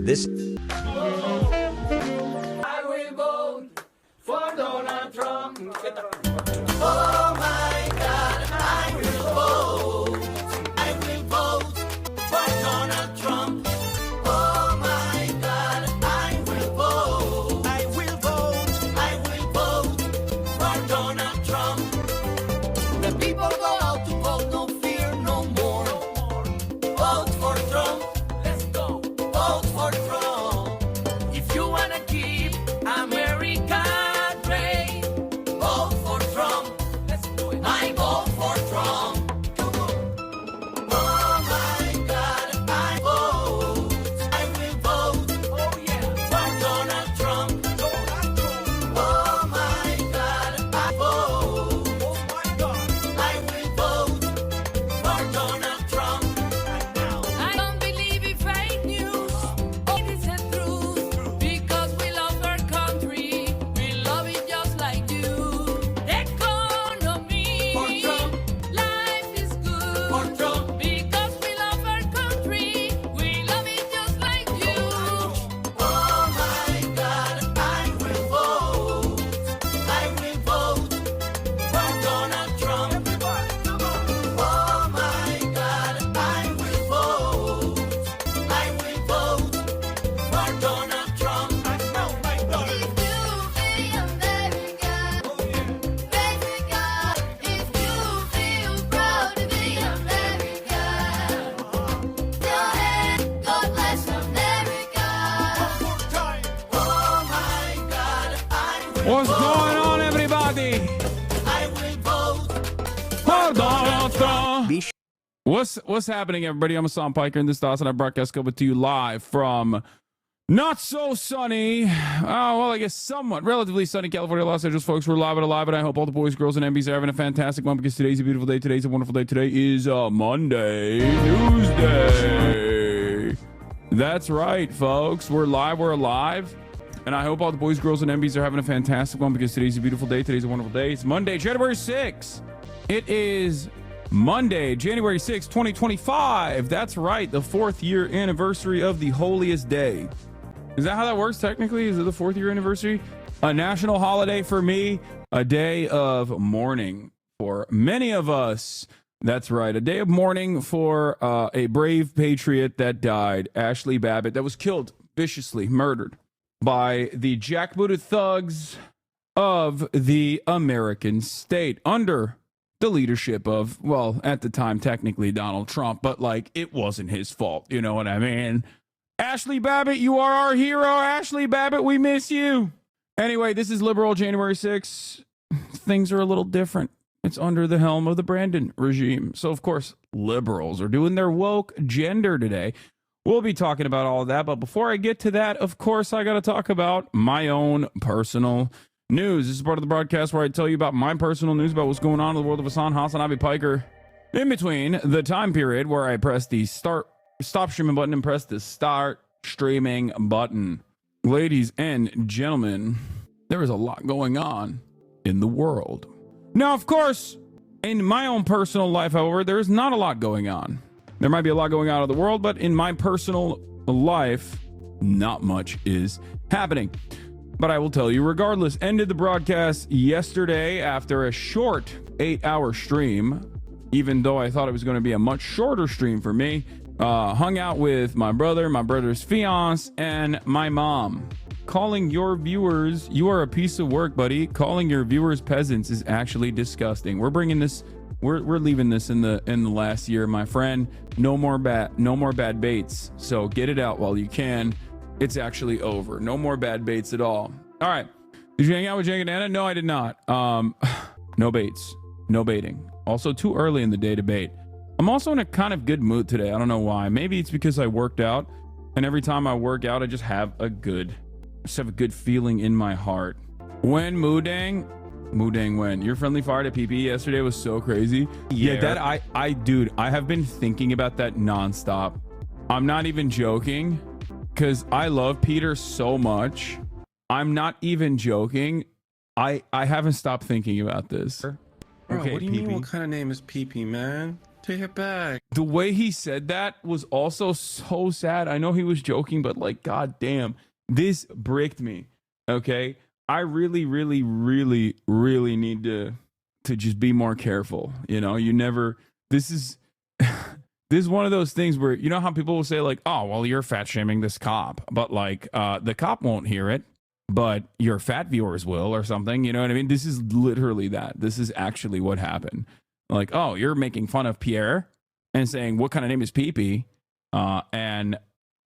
This I will vote for Donald Trump. Oh my God, I will vote. I will vote for Donald Trump. Oh my God, I will vote. I will vote. I will vote for Donald Trump. The people go out to vote, no fear, no more. Vote for Trump. Let's go. Vote for Trump. If you wanna keep America great, vote for Trump. Let's do it. I vote for Trump. Oh my God, I vote. I will vote. Oh yeah, for Donald Trump. Oh my God, I vote. Oh my God, I will vote for Donald Trump. I don't believe in fake news. It is the truth. Because we love our country. We love it just like you. Economy. For Trump. Life is good. For Trump. Because we love our country. We love it just like you. Oh my God, I will vote. I will vote for Donald Trump. Oh my God, I will vote. I will vote for Donald Trump. If you feel American, praise the God. If you feel proud to be American, go ahead, God bless America. Oh my God, I will What's going on, everybody? I will vote. For Donald Trump. Be What's happening, everybody? I'm Hassan Piker, and this is Dawson. I broadcast coming to you live from not so sunny, well, I guess somewhat relatively sunny California, Los Angeles, folks. We're live and alive, and I hope all the boys, girls, and MBs are having a fantastic one because today's a beautiful day. Today's a wonderful day. Today is Monday, Tuesday. That's right, folks. We're live. We're alive. And I hope all the boys, girls, and MBs are having a fantastic one because today's a beautiful day. Today's a wonderful day. It's Monday, January 6th. It is Monday, January 6th, 2025. That's right, the 4th year anniversary of the holiest day. Is that how that works technically? Is it the 4th year anniversary? A national holiday for me, a day of mourning for many of us. That's right, a day of mourning for a brave patriot that died, Ashley Babbitt, that was killed, viciously murdered by the jackbooted thugs of the American state under the leadership of, well, at the time, technically Donald Trump, but like it wasn't his fault. You know what I mean? Ashley Babbitt, you are our hero. Ashley Babbitt, we miss you. Anyway, this is Liberal January 6th. Things are a little different. It's under the helm of the Brandon regime. So, of course, liberals are doing their woke gender today. We'll be talking about all of that. But before I get to that, of course, I got to talk about my own personal news. This is part of the broadcast where I tell you about my personal news about what's going on in the world of Hassan Hassan Piker in between the time period where I press the stop streaming button and press the start streaming button. Ladies and gentlemen, there is a lot going on in the world. Now, of course, in my own personal life, however, there is not a lot going on. There might be a lot going on in the world, but in my personal life, not much is happening. But I will tell you regardless. Ended the broadcast yesterday after a short 8-hour stream, even though I thought it was going to be a much shorter stream for me. Hung out with my brother, my brother's fiance, and my mom. Calling your viewers, you are a piece of work, buddy. Calling your viewers peasants is actually disgusting. We're bringing this, we're leaving this in the last year, my friend. No more bad baits. So get it out while you can. It's actually over. No more bad baits at all. All right. Did you hang out with Jake and Anna? No, I did not. No baits. No baiting. Also too early in the day to bait. I'm also in a kind of good mood today. I don't know why. Maybe it's because I worked out, and every time I work out, I just have a good feeling in my heart. When Moodang when your friendly fire at PP yesterday was so crazy. Yeah, that dude, I have been thinking about that nonstop. I'm not even joking, because I love Peter so much. I'm not even joking. I haven't stopped thinking about this. Bro, Okay, what do you mean? PP. What kind of name is PP, man? Take it back. The way he said that was also so sad. I know he was joking, but like, god damn, this bricked me. Okay, I really, really, really, really need to just be more careful. You know, you never. This is this is one of those things where, you know how people will say like, oh, well, you're fat shaming this cop, but like the cop won't hear it, but your fat viewers will or something. You know what I mean? This is literally that. This is actually what happened. Like, oh, you're making fun of Pierre and saying, what kind of name is Pee-Pee? And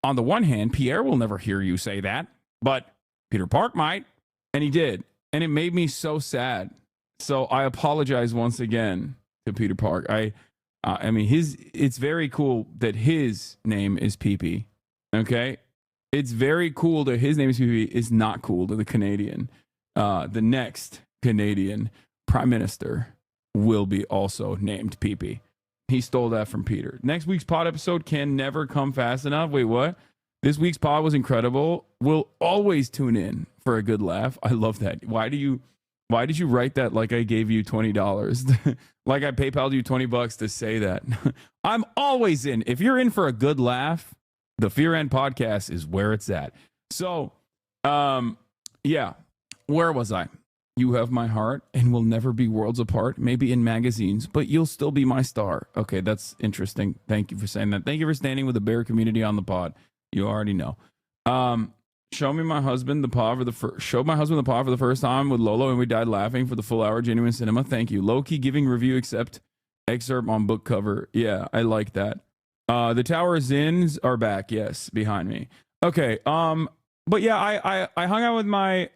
on the one hand, Pierre will never hear you say that, but Peter Park might. And he did. And it made me so sad. So I apologize once again to Peter Park. I mean, it's very cool that his name is Pee-Pee. Okay? It's very cool that his name is Pee-Pee. It's not cool to the Canadian. The next Canadian Prime Minister will be also named Pee-Pee. He stole that from Peter. Next week's pod episode can never come fast enough. Wait, what? This week's pod was incredible. We'll always tune in for a good laugh. I love that. Why did you write that like I gave you $20? Like I PayPal'd you $20 to say that. I'm always in. If you're in for a good laugh, the Fear End podcast is where it's at. So, yeah. Where was I? You have my heart and we'll never be worlds apart, maybe in magazines, but you'll still be my star. Okay, that's interesting. Thank you for saying that. Thank you for standing with the bear community on the pod. You already know. Show my husband the pod for the first time with Lolo, and we died laughing for the full hour. Genuine cinema. Thank you. Low-key giving review except excerpt on book cover. Yeah, I like that. The Tower Zins are back. Yes, behind me. Okay. But yeah, I hung out with my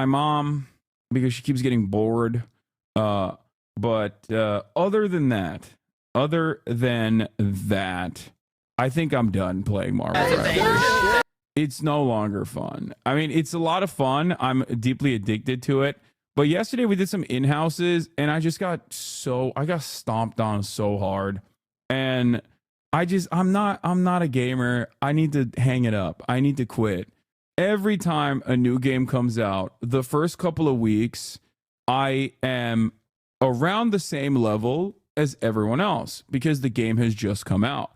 mom because she keeps getting bored. But other than that, I think I'm done playing Marvel Rivals. It's no longer fun. I mean, it's a lot of fun. I'm deeply addicted to it. But yesterday we did some in-houses and I got stomped on so hard. And I'm not a gamer. I need to hang it up. I need to quit. Every time a new game comes out, the first couple of weeks, I am around the same level as everyone else because the game has just come out.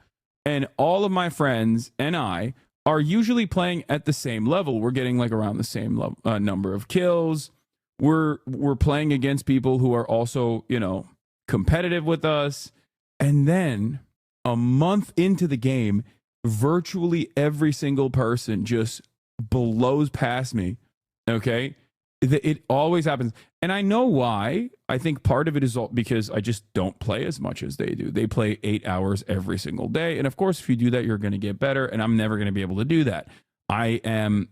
And all of my friends and I are usually playing at the same level. We're getting like around the same number of kills. We're playing against people who are also, you know, competitive with us. And then a month into the game, virtually every single person just blows past me. Okay? It always happens. And I know why. I think part of it is because I just don't play as much as they do. They play 8 hours every single day. And of course, if you do that, you're going to get better. And I'm never going to be able to do that. I am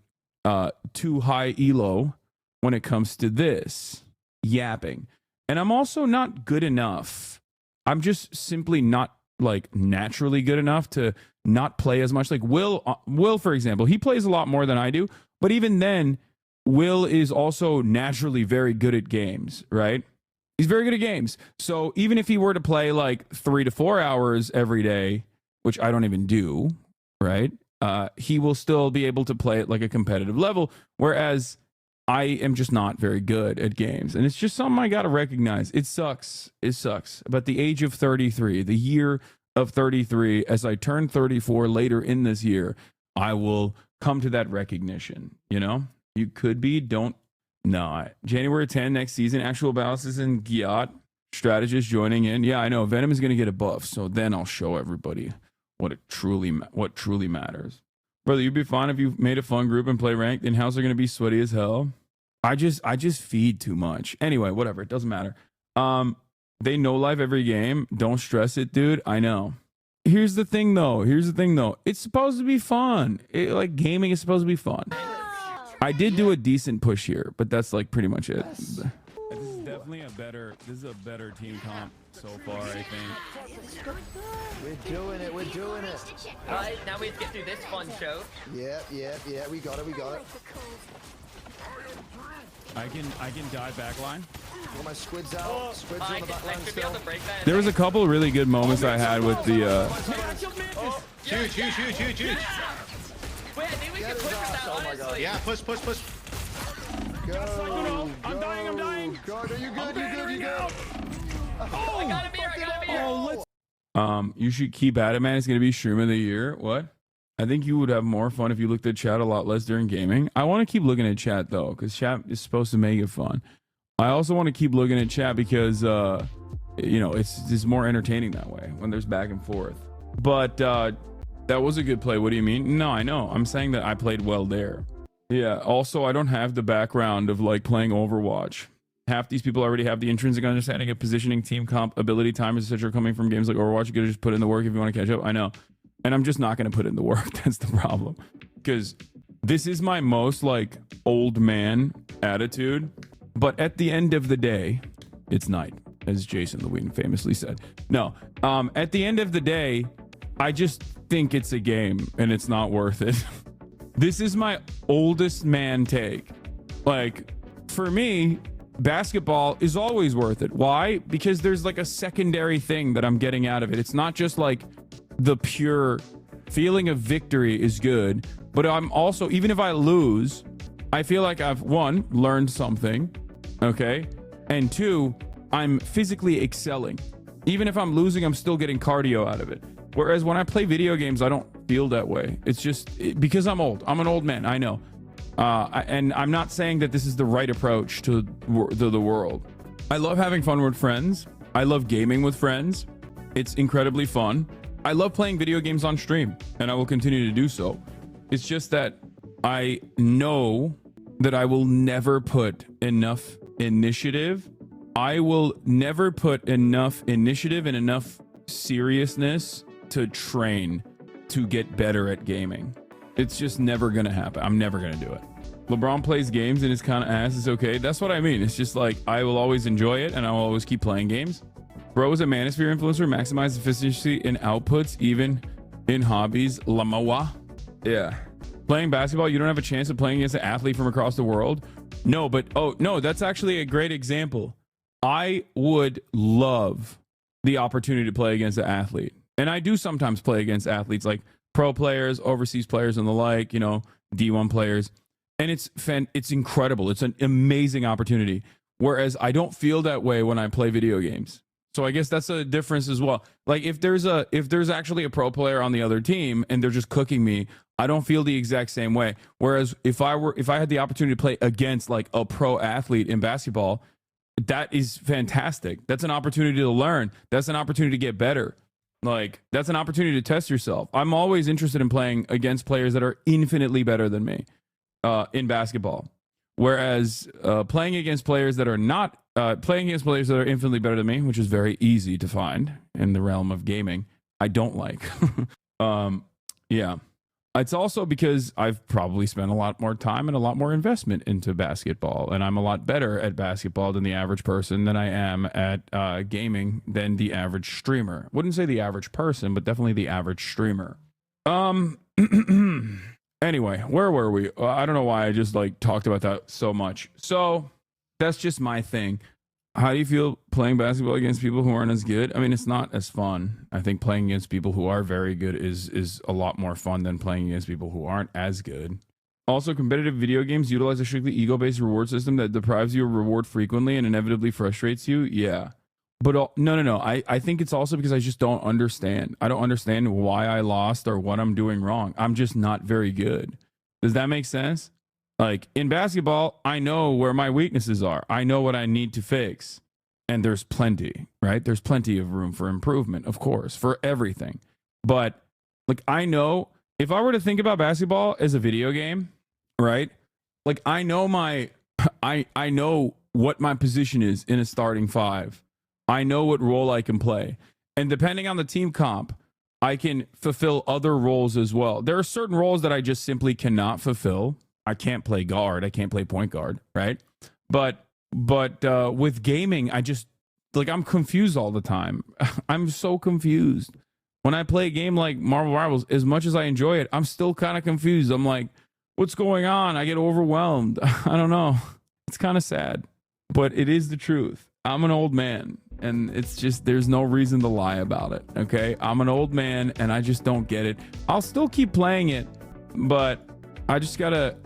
too high elo when it comes to this yapping. And I'm also not good enough. I'm just simply not like naturally good enough to not play as much. Like Will, for example, he plays a lot more than I do. But even then, Will is also naturally very good at games, right? He's very good at games. So even if he were to play like 3 to 4 hours every day, which I don't even do, right? He will still be able to play at like a competitive level. Whereas I am just not very good at games. And it's just something I got to recognize. It sucks. It sucks. But the age of 33, the year of 33, as I turn 34 later in this year, I will come to that recognition, you know? You could be, don't. No. January 10 next season, actual balances in Giat. Strategist joining in. Yeah, I know. Venom is going to get a buff, so then I'll show everybody what truly matters. Brother, you'd be fine if you made a fun group and play ranked. In-house are going to be sweaty as hell. I just feed too much. Anyway, whatever. It doesn't matter. They know live every game. Don't stress it, dude. I know. Here's the thing, though. It's supposed to be fun. Like, gaming is supposed to be fun. I did do a decent push here, but that's like pretty much it. This is definitely a better team comp so far, I think. We're doing it. All right, now we have to get through this fun show. Yeah, we got it. I can dive backline. Got my squids out. Squids on the back line should be able still. to break that. There was a couple of really good moments I had with the Huge. Wait, I think we can push with that, honestly. Yeah, push. Go. I'm dying. God, are you good? You good? I got him here. Oh, let's You should keep at it, man. It's gonna be stream of the year. What? I think you would have more fun if you looked at chat a lot less during gaming. I want to keep looking at chat though, because chat is supposed to make it fun. I also want to keep looking at chat because it's more entertaining that way when there's back and forth. But that was a good play. What do you mean? No, I know. I'm saying that I played well there. Yeah. Also, I don't have the background of like playing Overwatch. Half these people already have the intrinsic understanding of positioning, team comp, ability, timers, etc. coming from games like Overwatch. You could just put in the work if you want to catch up. I know. And I'm just not going to put in the work. That's the problem. Because this is my most like old man attitude. But at the end of the day, it's night, as Jason Lewin famously said. No, at the end of the day, I just think it's a game and it's not worth it. This is my oldest man take. Like, for me, basketball is always worth it. Why? Because there's like a secondary thing that I'm getting out of it. It's not just like the pure feeling of victory is good, but I'm also, even if I lose, I feel like I've one, learned something, okay, and two, I'm physically excelling. Even if I'm losing, I'm still getting cardio out of it. Whereas when I play video games, I don't feel that way. It's just because I'm old. I'm an old man. I know. And I'm not saying that this is the right approach to the world. I love having fun with friends. I love gaming with friends. It's incredibly fun. I love playing video games on stream, and I will continue to do so. It's just that I know that I will never put enough initiative. I will never put enough initiative and enough seriousness to train to get better at gaming. It's just never going to happen. I'm never going to do it. LeBron plays games and it's kind of ass. It's okay. That's what I mean. It's just like, I will always enjoy it and I will always keep playing games. Bro is a Manosphere influencer, maximize efficiency in outputs, even in hobbies. Lamawa. Yeah. Playing basketball, you don't have a chance of playing against an athlete from across the world. No, but oh no, that's actually a great example. I would love the opportunity to play against an athlete. And I do sometimes play against athletes like pro players, overseas players and the like, D1 players. And it's incredible. It's an amazing opportunity. Whereas I don't feel that way when I play video games. So I guess that's a difference as well. Like if there's actually a pro player on the other team and they're just cooking me, I don't feel the exact same way. Whereas if I had the opportunity to play against like a pro athlete in basketball, that is fantastic. That's an opportunity to learn. That's an opportunity to get better. Like that's an opportunity to test yourself. I'm always interested in playing against players that are infinitely better than me in basketball. Whereas playing against players that are not playing against players that are infinitely better than me, which is very easy to find in the realm of gaming, I don't like. Yeah. It's also because I've probably spent a lot more time and a lot more investment into basketball, and I'm a lot better at basketball than the average person than I am at gaming than the average streamer. Wouldn't say the average person, but definitely the average streamer. Anyway, where were we? I don't know why I just like talked about that so much. So that's just my thing. How do you feel playing basketball against people who aren't as good? I mean, it's not as fun. I think playing against people who are very good is a lot more fun than playing against people who aren't as good. Also, competitive video games utilize a strictly ego-based reward system that deprives you of reward frequently and inevitably frustrates you. Yeah. But no. I think it's also because I just don't understand. I don't understand why I lost or what I'm doing wrong. I'm just not very good. Does that make sense? Like in basketball, I know where my weaknesses are. I know what I need to fix. And there's plenty, right? There's plenty of room for improvement, of course, for everything. But like I know if I were to think about basketball as a video game, right? Like I know I know what my position is in a starting five. I know what role I can play. And depending on the team comp, I can fulfill other roles as well. There are certain roles that I just simply cannot fulfill. I can't play guard. I can't play point guard, right? But with gaming, I just like I'm confused all the time. I'm so confused. When I play a game like Marvel Rivals, as much as I enjoy it, I'm still kind of confused. I'm like, what's going on? I get overwhelmed. I don't know. It's kind of sad, but it is the truth. I'm an old man, and it's just there's no reason to lie about it. Okay, I'm an old man, and I just don't get it. I'll still keep playing it, but I just gotta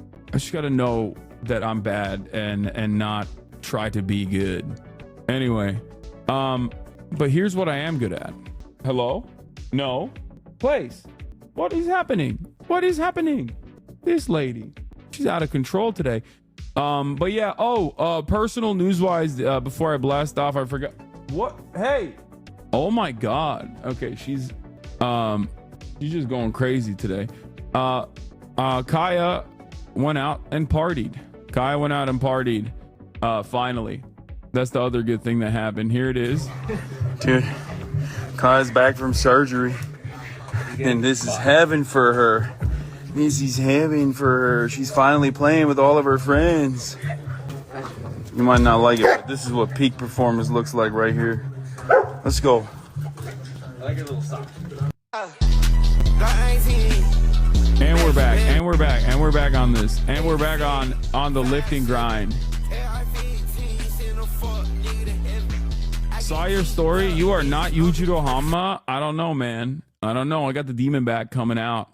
know that I'm bad and not try to be good. Anyway, but here's what I am good at. Hello? No. Place. What is happening? What is happening? This lady. She's out of control today. But yeah, personal news-wise, before I blast off, I forgot. What? Hey. Oh my God. Okay, she's just going crazy today. Kaya went out and partied. Finally. That's the other good thing that happened. Here it is. Dude, Kaya's back from surgery. And this is heaven for her. This is heaven for her. She's finally playing with all of her friends. You might not like it, but this is what peak performance looks like right here. Let's go. I like your little sock. And we're back. And we're back. And we're back on this. And we're back on the lifting grind. Saw your story. You are not Yujiro Hanma. I don't know, man. I don't know. I got the demon back coming out.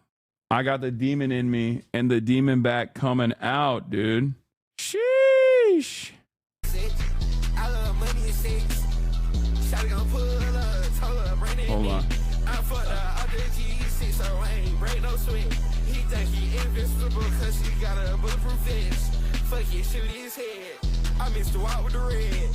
I got the demon in me and the demon back coming out, dude. Sheesh. Hold on. I missed the walk with the red.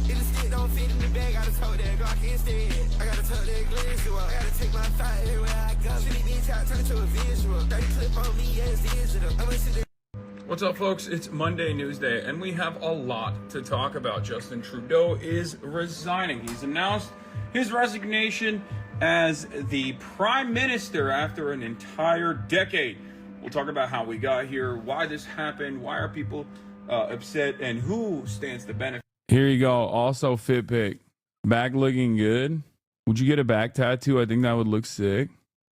If the stick don't fit in the bag, I just hold that Glock instead. I gotta tuck that glizzy up. I gotta take my thigh everywhere I go. See me bitch out, turn it to a visual. 30 clip on me as digital. I'm gonna sit there. What's up, folks? It's Monday News Day, and we have a lot to talk about. Justin Trudeau is resigning. He's announced his resignation as the Prime Minister after an entire decade. We'll talk about how we got here, why this happened, why are people upset, and who stands to benefit. Here you go. Also, fit pic. Back looking good. Would you get a back tattoo? I think that would look sick.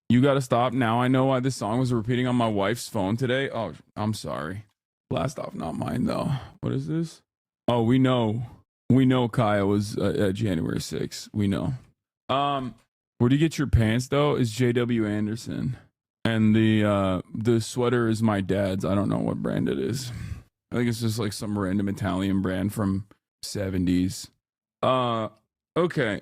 You got to stop now. I know why this song was repeating on my wife's phone today. Oh, I'm sorry. Blast off, not mine though. What is this? Oh, we know Kaya was at January 6th. We know. Where do you get your pants though? Is JW Anderson, and the sweater is my dad's. I don't know what brand it is. I think it's just like some random Italian brand from 70s. Okay.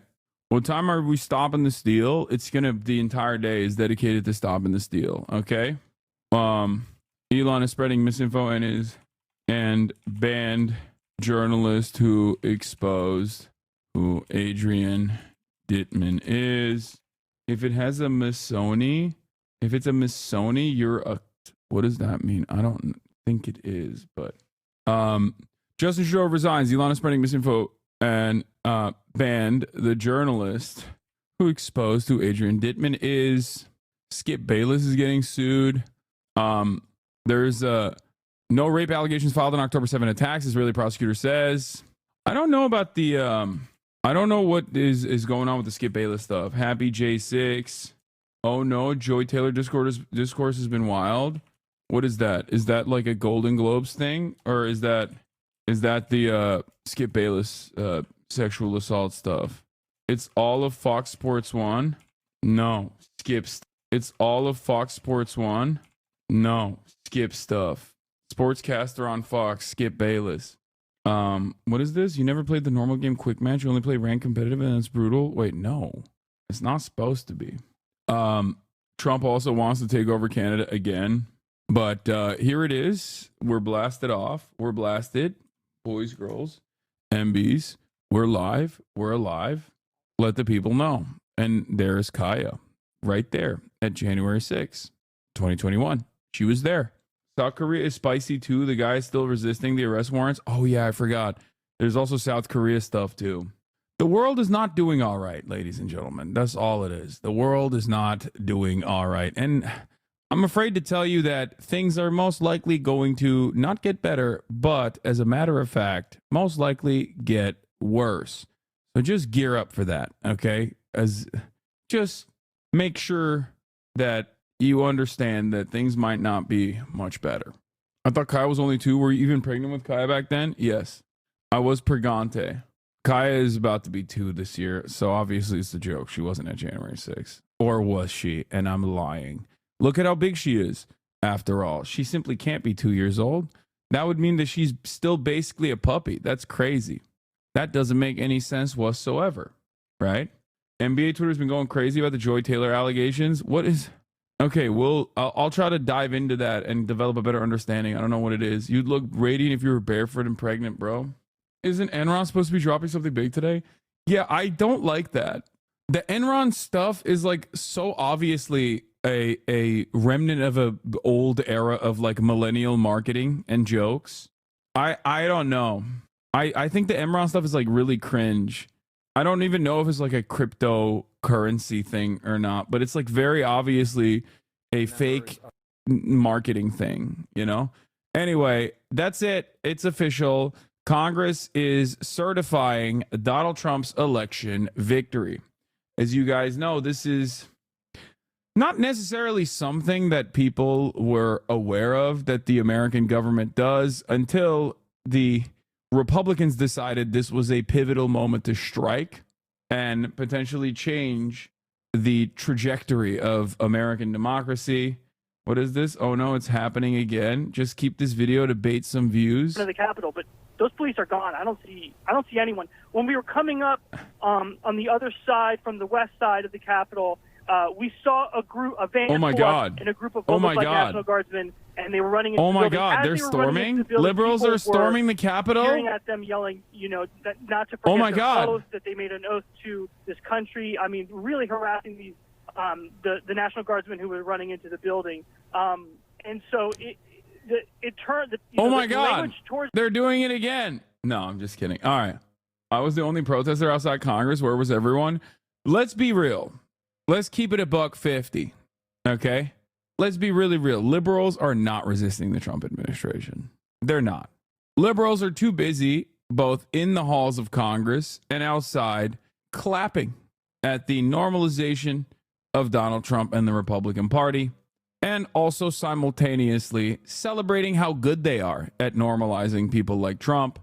What time are we stopping the steal? The entire day is dedicated to stopping the steal. Okay. Elon is spreading misinfo and banned journalist who exposed who Adrian Dittman is. If it has a Missoni, you're a, what does that mean? I don't think it is, but Justin Trudeau resigns. Elon is spreading misinfo and banned the journalist who exposed who Adrian Dittman is. Skip Bayless is getting sued. There's no rape allegations filed on October 7 attacks, Israeli prosecutor says. I don't know about the I don't know what is going on with the Skip Bayless stuff. Happy J6. Oh no, Joy Taylor discourse has been wild. What is that? Is that like a Golden Globes thing, or is that the Skip Bayless sexual assault stuff? It's all of Fox Sports 1. No, skips. It's all of Fox Sports 1. No, skip stuff. Sportscaster on Fox, Skip Bayless. What is this? You never played the normal game quick match. You only play ranked competitive, and it's brutal. Wait, no, it's not supposed to be. Trump also wants to take over Canada again. But here it is. We're blasted off. We're blasted. Boys, girls, MBs. We're live. We're alive. Let the people know. And there's Kaya right there at January 6th, 2021. She was there. South Korea is spicy too. The guy is still resisting the arrest warrants. Oh, yeah, I forgot. There's also South Korea stuff too. The world is not doing all right, ladies and gentlemen. That's all it is. The world is not doing all right. And I'm afraid to tell you that things are most likely going to not get better, but as a matter of fact, most likely get worse. So just gear up for that, okay? Just make sure that you understand that things might not be much better. I thought Kaya was only 2. Were you even pregnant with Kaya back then? Yes. I was pregante. Kaya is about to be 2 this year, so obviously it's a joke. She wasn't at January 6th. Or was she? And I'm lying. Look at how big she is. After all, she simply can't be 2 years old. That would mean that she's still basically a puppy. That's crazy. That doesn't make any sense whatsoever, right? NBA Twitter's been going crazy about the Joy Taylor allegations. What is? Okay, I'll try to dive into that and develop a better understanding. I don't know what it is. You'd look radiant if you were barefoot and pregnant, bro. Isn't Enron supposed to be dropping something big today? Yeah, I don't like that. The Enron stuff is like so obviously a remnant of a old era of like millennial marketing and jokes. I don't know. I think the Enron stuff is like really cringe. I don't even know if it's like a cryptocurrency thing or not, but it's like very obviously a fake marketing thing, you know? Anyway, that's it. It's official. Congress is certifying Donald Trump's election victory. As you guys know, this is not necessarily something that people were aware of that the American government does until the Republicans decided this was a pivotal moment to strike and potentially change the trajectory of American democracy. What is this? Oh no, it's happening again. Just keep this video to bait some views. To the Capitol, but those police are gone. I don't see anyone. When we were coming up on the other side, from the west side of the Capitol, we saw a van oh my God. and a group of oh my God. National Guardsmen, and they were running into oh the my building. God, As they're they were running into storming? the building, Liberals people are storming were the Capitol? cheering at them, yelling, that not to forget Oh my their God. oath, that they made an oath to this country. I mean, really harassing these the National Guardsmen who were running into the building. And so it turned. Oh my God, language towards they're doing it again. No, I'm just kidding. All right. I was the only protester outside Congress. Where was everyone? Let's be real. Let's keep it $1.50. Okay? Let's be really real. Liberals are not resisting the Trump administration. They're not. Liberals are too busy, both in the halls of Congress and outside, clapping at the normalization of Donald Trump and the Republican Party, and also simultaneously celebrating how good they are at normalizing people like Trump.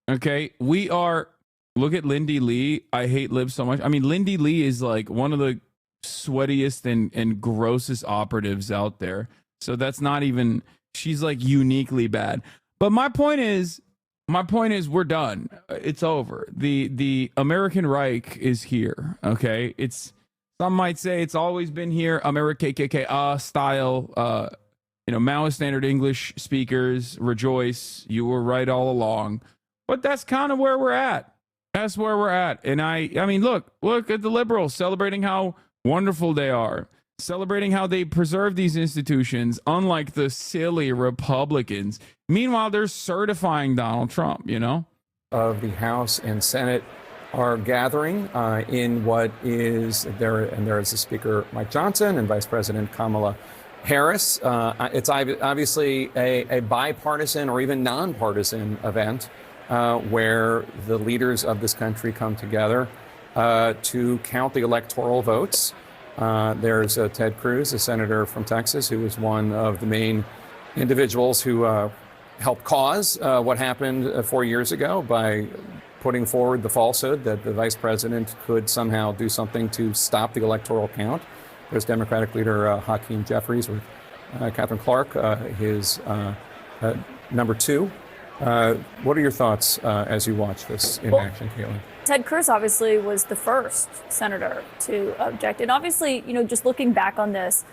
Okay? We are, look at Lindy Lee. I hate libs so much. I mean, Lindy Lee is like one of the sweatiest and grossest operatives out there. So that's not even, she's like uniquely bad. But my point is we're done. It's over. The American Reich is here. Okay? It's, some might say it's always been here, America KKK style, Maoist standard English speakers rejoice. You were right all along. But that's kind of where we're at. That's where we're at. And I mean, look at the liberals celebrating how wonderful they are, celebrating how they preserve these institutions, unlike the silly Republicans. Meanwhile, they're certifying Donald Trump, Of the House and Senate are gathering in what is there, and there is the Speaker Mike Johnson and Vice President Kamala Harris. It's obviously a bipartisan or even nonpartisan event where the leaders of this country come together to count the electoral votes. There's Ted Cruz, a senator from Texas, who was one of the main individuals who helped cause what happened 4 years ago by putting forward the falsehood that the vice president could somehow do something to stop the electoral count. There's Democratic leader Hakeem Jeffries with Catherine Clark, his number two. What are your thoughts as you watch this in action, Caitlin? Ted Cruz obviously was the first senator to object. And obviously, just looking back on this,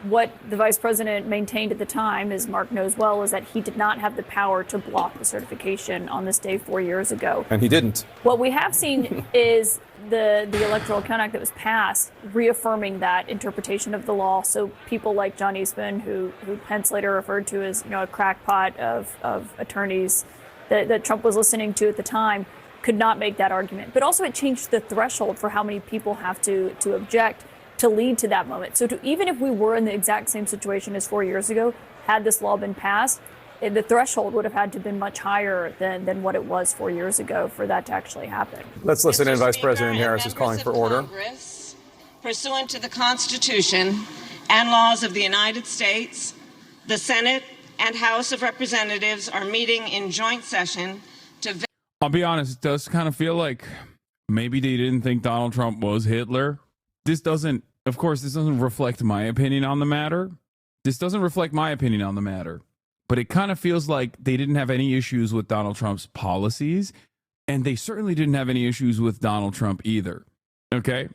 what the vice president maintained at the time, as Mark knows well, is that he did not have the power to block the certification on this day 4 years ago. And he didn't. What we have seen is the Electoral Count Act that was passed reaffirming that interpretation of the law. So people like John Eastman, who Pence later referred to as a crackpot of attorneys that Trump was listening to at the time, could not make that argument. But also it changed the threshold for how many people have to object to lead to that moment. So even if we were in the exact same situation as 4 years ago, had this law been passed, the threshold would have had to been much higher than what it was 4 years ago for that to actually happen. Let's listen in. Vice Speaker, President Harris is calling for order. Congress, pursuant to the Constitution and laws of the United States, the Senate and House of Representatives are meeting in joint session to... I'll be honest, it does kind of feel like maybe they didn't think Donald Trump was Hitler. This doesn't reflect my opinion on the matter. But it kind of feels like they didn't have any issues with Donald Trump's policies, and they certainly didn't have any issues with Donald Trump either. Okay?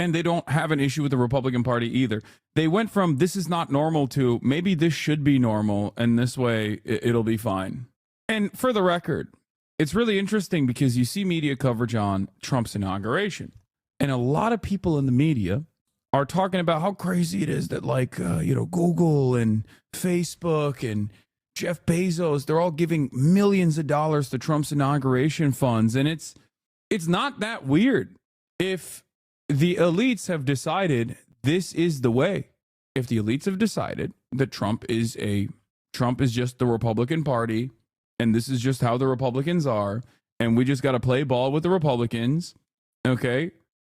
And they don't have an issue with the Republican Party either. They went from this is not normal to maybe this should be normal, and this way it'll be fine. And for the record, it's really interesting because you see media coverage on Trump's inauguration, and a lot of people in the media are talking about how crazy it is that Google and Facebook and Jeff Bezos, they're all giving millions of dollars to Trump's inauguration funds. And it's not that weird. If the elites have decided this is the way, if the elites have decided that Trump is just the Republican Party, and this is just how the Republicans are, and we just got to play ball with the Republicans, okay,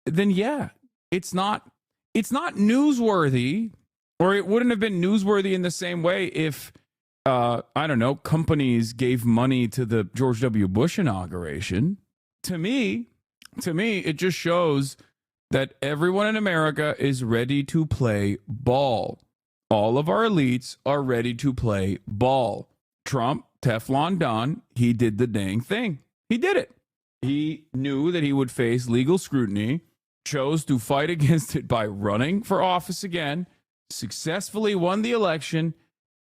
then yeah, it's not newsworthy, or it wouldn't have been newsworthy in the same way if, companies gave money to the George W. Bush inauguration. To me, it just shows that everyone in America is ready to play ball. All of our elites are ready to play ball. Trump, Teflon Don, he did the dang thing. He did it. He knew that he would face legal scrutiny, chose to fight against it by running for office again, successfully won the election,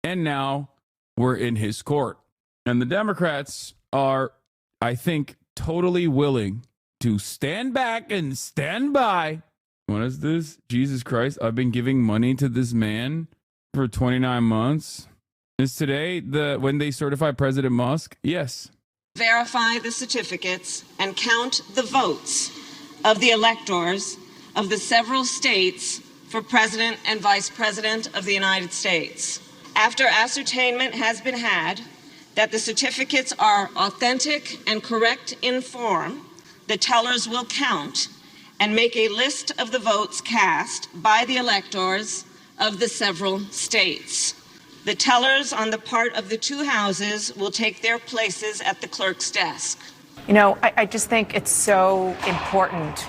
and now we're in his court. And the Democrats are, I think, totally willing to stand back and stand by. What is this? Jesus Christ, I've been giving money to this man for 29 months. Is today when they certify President Musk? Yes. Verify the certificates and count the votes of the electors of the several states for President and Vice President of the United States. After ascertainment has been had that the certificates are authentic and correct in form, the tellers will count and make a list of the votes cast by the electors of the several states. The tellers on the part of the two houses will take their places at the clerk's desk. You know, I just think it's so important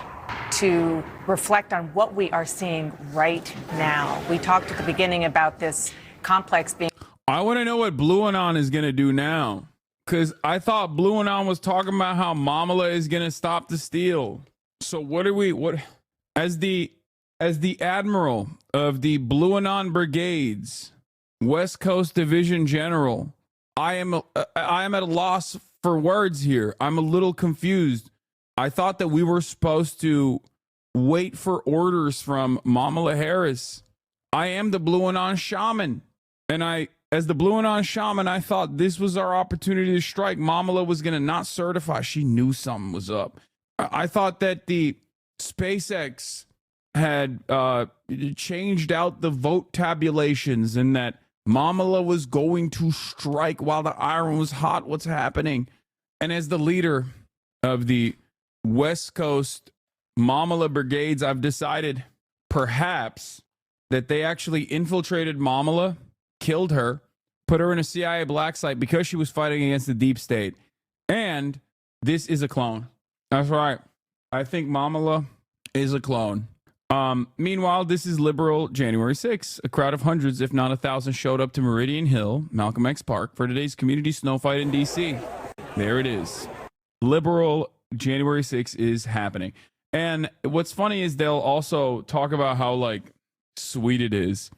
to reflect on what we are seeing right now. We talked at the beginning about this complex being... I want to know what Blue Anon is going to do now. Because I thought Blue Anon was talking about how Mamala is going to stop the steal. So as the admiral of the Blue Anon Brigades, West Coast Division General, I am at a loss for words here. I'm a little confused. I thought that we were supposed to wait for orders from Kamala Harris. I am the Blue Anon shaman, and as the Blue Anon shaman, I thought this was our opportunity to strike. Kamala was going to not certify. She knew something was up. I thought that the SpaceX had changed out the vote tabulations and that Kamala was going to strike while the iron was hot. What's happening? And as the leader of the West Coast Kamala Brigades, I've decided perhaps that they actually infiltrated Kamala, killed her, put her in a CIA black site because she was fighting against the deep state. And this is a clone. That's right. I think Kamala is a clone. Meanwhile, this is liberal January 6th. A crowd of hundreds, if not 1,000, showed up to Meridian Hill, Malcolm X Park, for today's community snow fight in D.C. There it is. Liberal January 6th is happening. And what's funny is they'll also talk about how, sweet it is.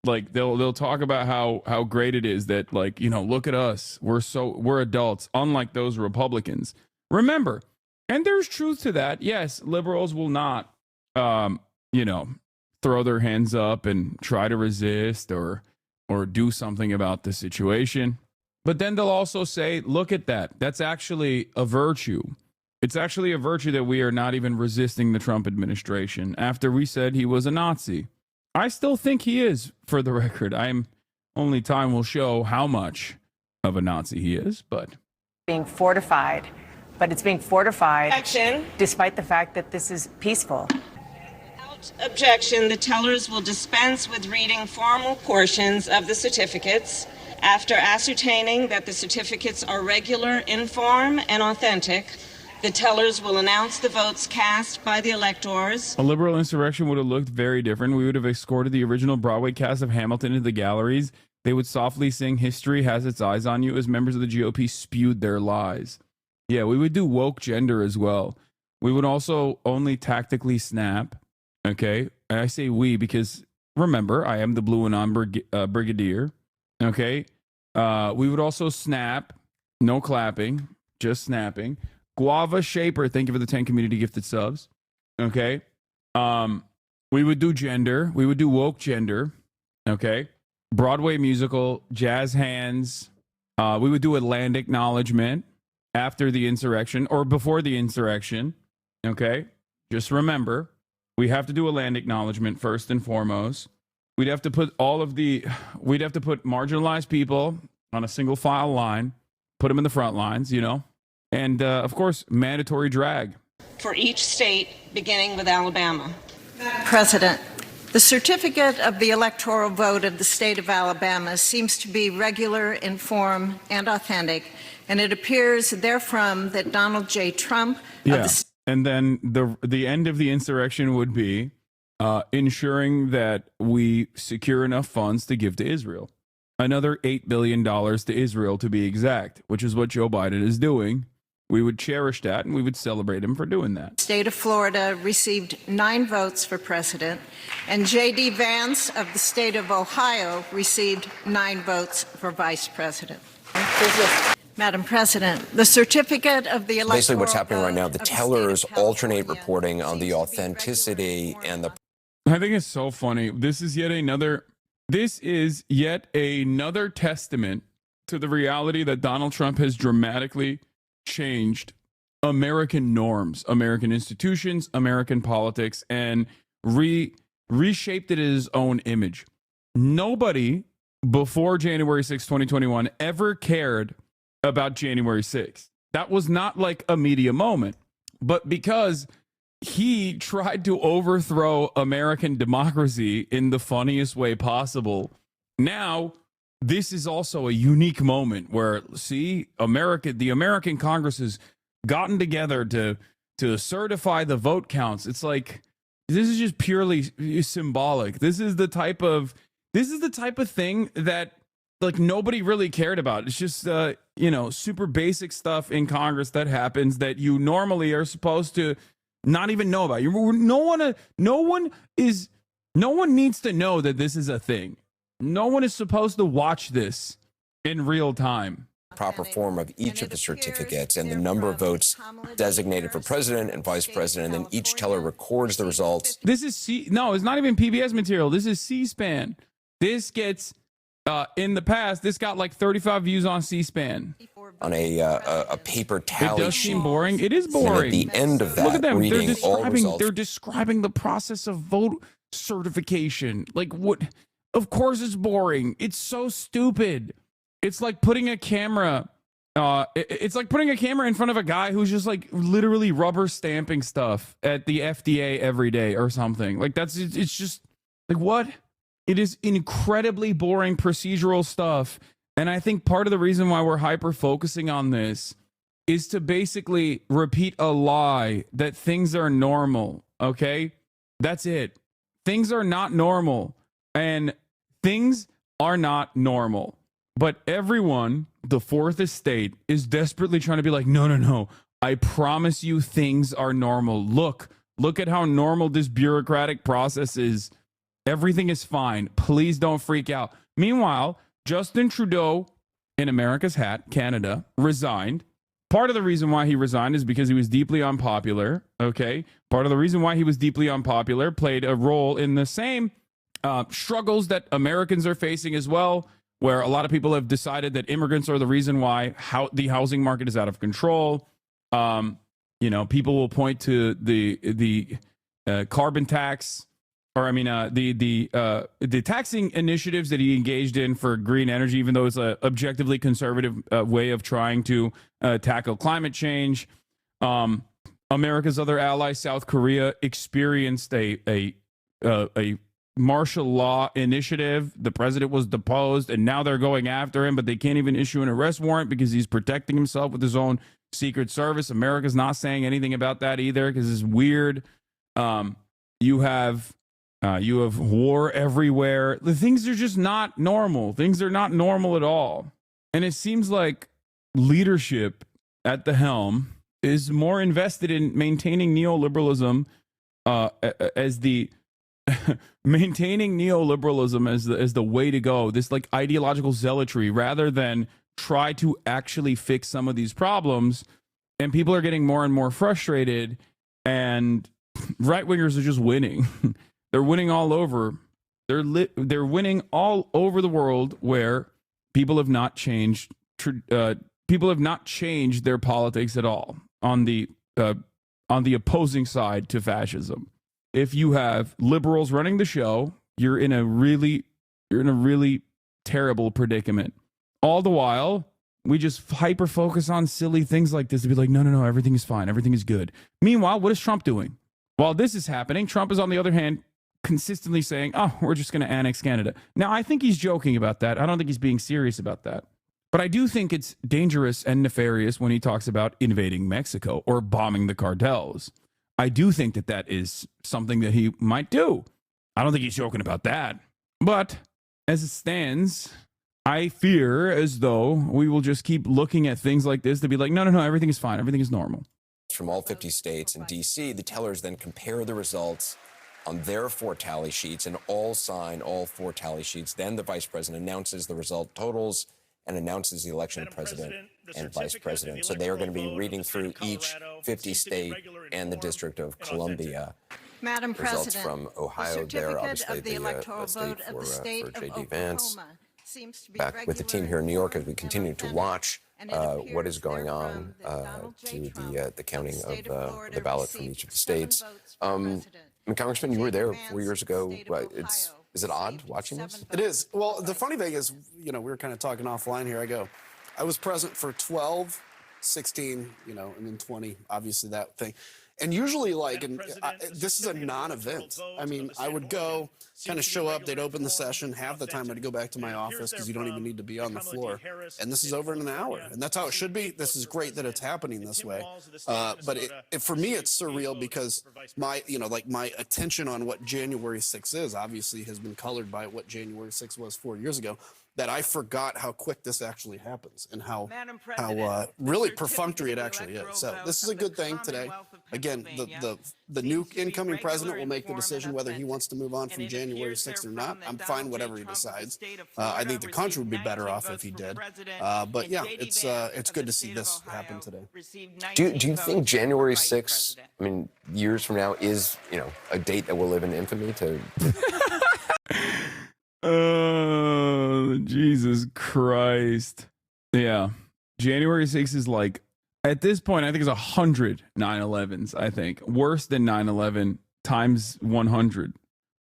They'll talk about how great it is that, look at us. We're adults, unlike those Republicans. Remember, and there's truth to that. Yes, liberals will not, throw their hands up and try to resist or do something about the situation. But then they'll also say, look at that. That's actually a virtue. It's actually a virtue that we are not even resisting the Trump administration after we said he was a Nazi. I still think he is, for the record. Only time will show how much of a Nazi he is, but... being fortified, but it's being fortified Action. Despite the fact that this is peaceful. Without objection, the tellers will dispense with reading formal portions of the certificates. After ascertaining that the certificates are regular in form and authentic, the tellers will announce the votes cast by the electors. A liberal insurrection would have looked very different. We would have escorted the original Broadway cast of Hamilton into the galleries. They would softly sing "History Has Its Eyes on You" as members of the GOP spewed their lies. Yeah, we would do woke gender as well. We would also only tactically snap Okay. And I say we because remember, I am the Blue Anon Brigadier. Okay. We would also snap, no clapping, just snapping. Guava Shaper, thank you for the 10 community gifted subs. Okay. We would do gender. We would do woke gender. Okay. Broadway musical, jazz hands. We would do a land acknowledgement after the insurrection or before the insurrection. Okay. Just remember, we have to do a land acknowledgement first and foremost. We'd have to put we'd have to put marginalized people on a single file line, put them in the front lines, you know, and of course, mandatory drag. For each state, beginning with Alabama. President, the certificate of the electoral vote of the state of Alabama seems to be regular in form and authentic, and it appears therefrom that Donald J. Trump and then the end of the insurrection would be ensuring that we secure enough funds to give to Israel. Another $8 billion to Israel, to be exact, which is what Joe Biden is doing. We would cherish that, and we would celebrate him for doing that. The state of Florida received 9 votes for president, and J.D. Vance of the state of Ohio received 9 votes for vice president. Madam President, the certificate of the electoral basically what's happening right now, the vote of tellers state of alternate California reporting on the seems to be authenticity regular and the I think it's so funny. This is yet another testament to the reality that Donald Trump has dramatically changed American norms, American institutions, American politics, and reshaped it in his own image. Nobody before January 6, 2021 ever cared about January 6th. That was not like a media moment, but because he tried to overthrow American democracy in the funniest way possible. Now, this is also a unique moment where, see, the American Congress has gotten together to certify the vote counts. It's like, this is just purely symbolic. This is the type of thing that like nobody really cared about. It's just super basic stuff in Congress that happens that you normally are supposed to not even know about. No one needs to know that this is a thing. No one is supposed to watch this in real time. proper form of each of the certificates and the number of votes designated for president and vice president, and then each teller records the results. This is no, it's not even PBS material. This is C-SPAN. This gets in the past, this got like 35 views on C-SPAN. On a paper tally It does sheet. seem boring. It is boring. And at the end of that, look at them. reading all results. They're describing the process of vote certification. Like what? Of course it's boring. It's so stupid. It's like putting a camera. It's like putting a camera in front of a guy who's just like literally rubber stamping stuff at the FDA every day or something. Like it's just like what? It is incredibly boring procedural stuff. And I think part of the reason why we're hyper focusing on this is to basically repeat a lie that things are normal. Okay? That's it. Things are not normal. And things are not normal. But everyone, the fourth estate, is desperately trying to be like, no. I promise you things are normal. Look at how normal this bureaucratic process is. Everything is fine. Please don't freak out. Meanwhile, Justin Trudeau, in America's hat, Canada, resigned. Part of the reason why he resigned is because he was deeply unpopular. Okay. Part of the reason why he was deeply unpopular played a role in the same struggles that Americans are facing as well, where a lot of people have decided that immigrants are the reason why the housing market is out of control. People will point to the carbon tax, or the taxing initiatives that he engaged in for green energy, even though it's an objectively conservative way of trying to tackle climate change. America's other ally, South Korea, experienced a martial law initiative. The president was deposed, and now they're going after him, but they can't even issue an arrest warrant because he's protecting himself with his own Secret Service. America's not saying anything about that either because it's weird. You have war everywhere. The things are just not normal. Things are not normal at all. And it seems like leadership at the helm is more invested in maintaining neoliberalism as the maintaining neoliberalism as the way to go, this like ideological zealotry, rather than try to actually fix some of these problems. And people are getting more and more frustrated, and right wingers are just winning. They're winning all over. They're winning all over the world, where people have not changed. People have not changed their politics at all on the opposing side to fascism. If you have liberals running the show, you're in a really terrible predicament. All the while, we just hyper focus on silly things like this to be like, no, everything is fine, everything is good. Meanwhile, what is Trump doing? While this is happening, Trump is, on the other hand, consistently saying, oh, we're just going to annex Canada. Now, I think he's joking about that. I don't think he's being serious about that. But I do think it's dangerous and nefarious when he talks about invading Mexico or bombing the cartels. I do think that is something that he might do. I don't think he's joking about that. But as it stands, I fear as though we will just keep looking at things like this to be like, no, everything is fine. Everything is normal. From all 50 states and D.C., the tellers then compare the results on their 4 tally sheets and all sign all 4 tally sheets. Then the vice president announces the result totals and announces the election of president and vice president. So they are going to be reading through each 50 state and the District of Columbia. Madam Results President, from Ohio there, obviously the state for J.D. Vance. Back with the team here in New York as we continue to watch what is going on to the counting of the ballot from each of the states. Congressman, you were there 4 years ago. Is it odd watching this? It is. Well, the funny thing is, we were kind of talking offline here. I was present for 12, 16, and then 20, obviously that thing. And usually, this is a non-event. I mean, I would go, kind of show up, they'd open the session, half the time I'd go back to my office because you don't even need to be on the floor. And this is over in an hour. And that's how it should be. This is great that it's happening this way. But for me, it's surreal because my attention on what January 6th is obviously has been colored by what January 6th was 4 years ago. That I forgot how quick this actually happens and how really perfunctory it actually is. So this is a good thing today. Again, the new incoming president will make the decision whether he wants to move on from January 6th or not. I'm fine whatever he decides. I think the country would be better off if he did. But yeah, it's good to see this happen today. Do you think January 6th, years from now, is a date that will live in infamy? Oh, Jesus Christ. Yeah. January 6th is like, at this point, I think it's 100 9/11s, I think. Worse than 9/11 times 100.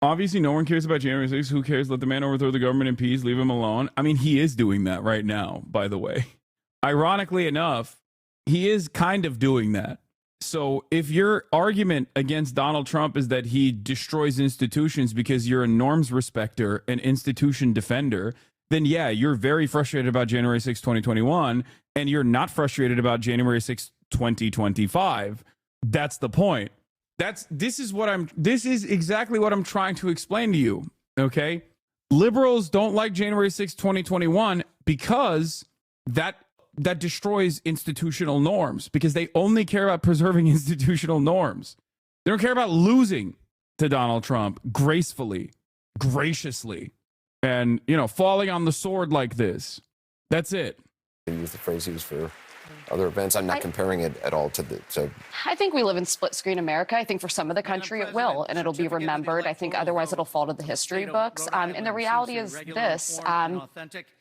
Obviously, no one cares about January 6th. Who cares? Let the man overthrow the government in peace. Leave him alone. He is doing that right now, by the way. Ironically enough, he is kind of doing that. So if your argument against Donald Trump is that he destroys institutions because you're a norms respecter, an institution defender, then yeah, you're very frustrated about January 6, 2021, and you're not frustrated about January 6, 2025. That's the point. This is exactly what I'm trying to explain to you. Okay? Liberals don't like January 6, 2021 because that destroys institutional norms, because they only care about preserving institutional norms. They don't care about losing to Donald Trump gracefully, graciously, and, falling on the sword like this. That's it. Use the phrase used for other events. I'm not comparing it at all to. I think we live in split screen America. I think for some of the country it will, and it'll be remembered. I think otherwise it'll fall to the history books. And the reality is this.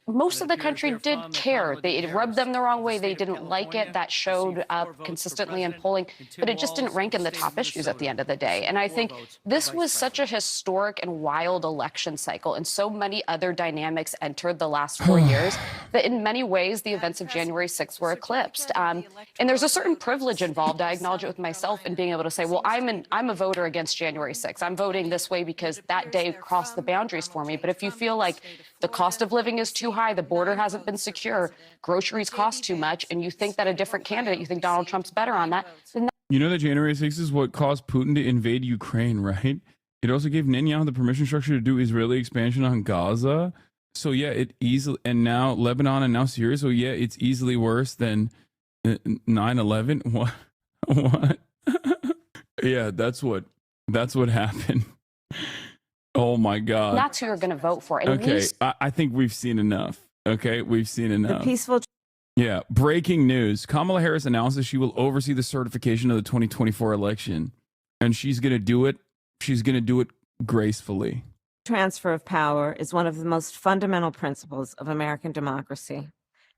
Most of the country did care. It rubbed them the wrong way. They didn't like it. That showed up consistently in polling, but it just didn't rank in the top issues at the end of the day. And I think this was such a historic and wild election cycle, and so many other dynamics entered the last 4 years that in many ways the events of January 6th were eclipsed. And there's a certain privilege involved. I acknowledge it with myself in being able to say, well, I'm a voter against January 6th. I'm voting this way because that day crossed the boundaries for me. But if you feel like the cost of living is too high, the border hasn't been secure, groceries cost too much, and you think that a different candidate, you think Donald Trump's better on that, then that January 6th is what caused Putin to invade Ukraine, right? It also gave Netanyahu the permission structure to do Israeli expansion on Gaza. So yeah, it easily, and now Lebanon and now Syria. So yeah, it's easily worse than 9/11. What? Yeah, that's what That's what happened. Oh my God. That's who you're going to vote for. At Okay, least I think we've seen enough. Okay, we've seen enough. Peaceful. Yeah, breaking news. Kamala Harris announces she will oversee the certification of the 2024 election, and she's going to do it. She's going to do it gracefully. Transfer of power is one of the most fundamental principles of American democracy.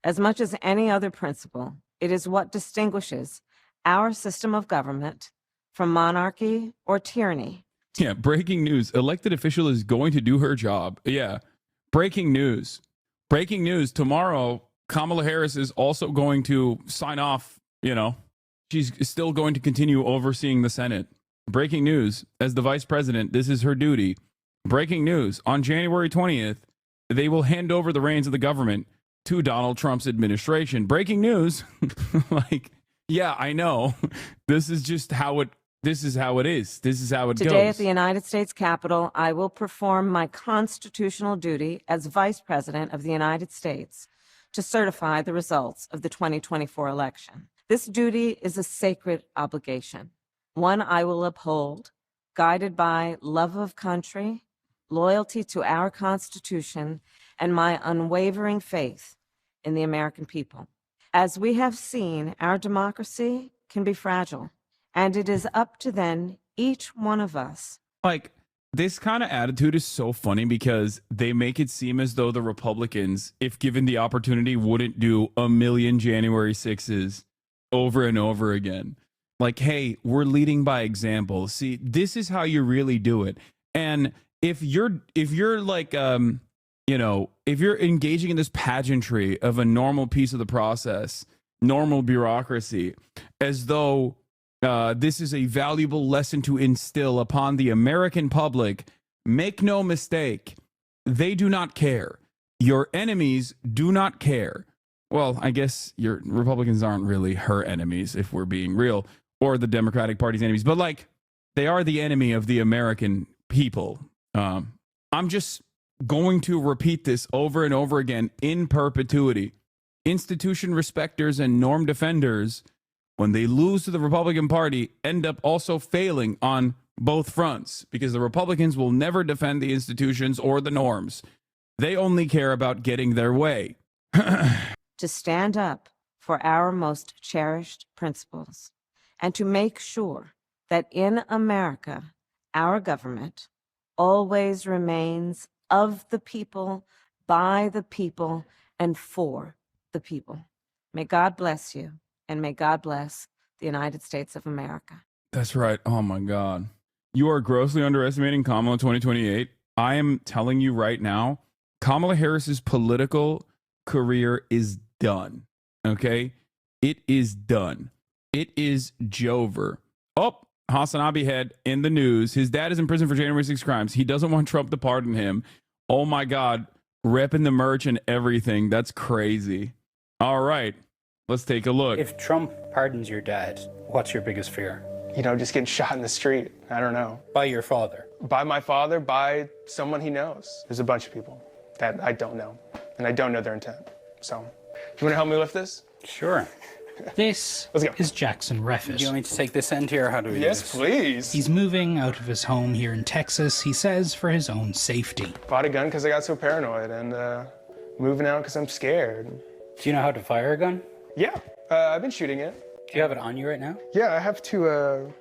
As much as any other principle, it is what distinguishes our system of government from monarchy or tyranny. Yeah, breaking news. Elected official is going to do her job. Yeah, breaking news. Breaking news. Tomorrow, Kamala Harris is also going to sign off. You know, she's still going to continue overseeing the Senate. Breaking news. As the vice president, this is her duty. Breaking news. On January 20th, they will hand over the reins of the government to Donald Trump's administration. Breaking news. Like, yeah, I know. This is just how it This is how it is. This is how it goes. Today at the United States Capitol, I will perform my constitutional duty as Vice President of the United States to certify the results of the 2024 election. This duty is a sacred obligation, one I will uphold, guided by love of country, loyalty to our Constitution, and my unwavering faith in the American people. As we have seen, our democracy can be fragile. And it is up to then, each one of us. Like, this kind of attitude is so funny because they make it seem as though the Republicans, if given the opportunity, wouldn't do a million January 6s over and over again. Like, hey, we're leading by example. See, this is how you really do it. And if you're like, you know, if you're engaging in this pageantry of a normal piece of the process, normal bureaucracy, as though this is a valuable lesson to instill upon the American public, make no mistake, they do not care. Your enemies do not care. Well, I guess your Republicans aren't really her enemies, if we're being real, or the Democratic Party's enemies, but like, they are the enemy of the American people. I'm just going to repeat this over and over again in perpetuity. Institution respecters and norm defenders, when they lose to the Republican Party, end up also failing on both fronts because the Republicans will never defend the institutions or the norms. They only care about getting their way. To stand up for our most cherished principles and to make sure that in America, our government always remains of the people, by the people, and for the people. May God bless you. And may God bless the United States of America. That's right. Oh, my God. You are grossly underestimating Kamala 2028. I am telling you right now, Kamala Harris's political career is done. Okay? It is done. It is Jover. Oh, Hassan Abihed in the news. His dad is in prison for January 6 crimes. He doesn't want Trump to pardon him. Oh, my God. Repping the merch and everything. That's crazy. All right. Let's take a look. If Trump pardons your dad, what's your biggest fear? You know, just getting shot in the street. I don't know. By your father? By my father, by someone he knows. There's a bunch of people that I don't know, and I don't know their intent. So, do you want to help me lift this? Sure. This is Jackson Reffitt. Do you want me to take this end here, or how do we do Yes, this? please. He's moving out of his home here in Texas, he says, for his own safety. Bought a gun because I got so paranoid, and moving out because I'm scared. Do you know how to fire a gun? Yeah, I've been shooting it. Do you have it on you right now? Yeah, I have to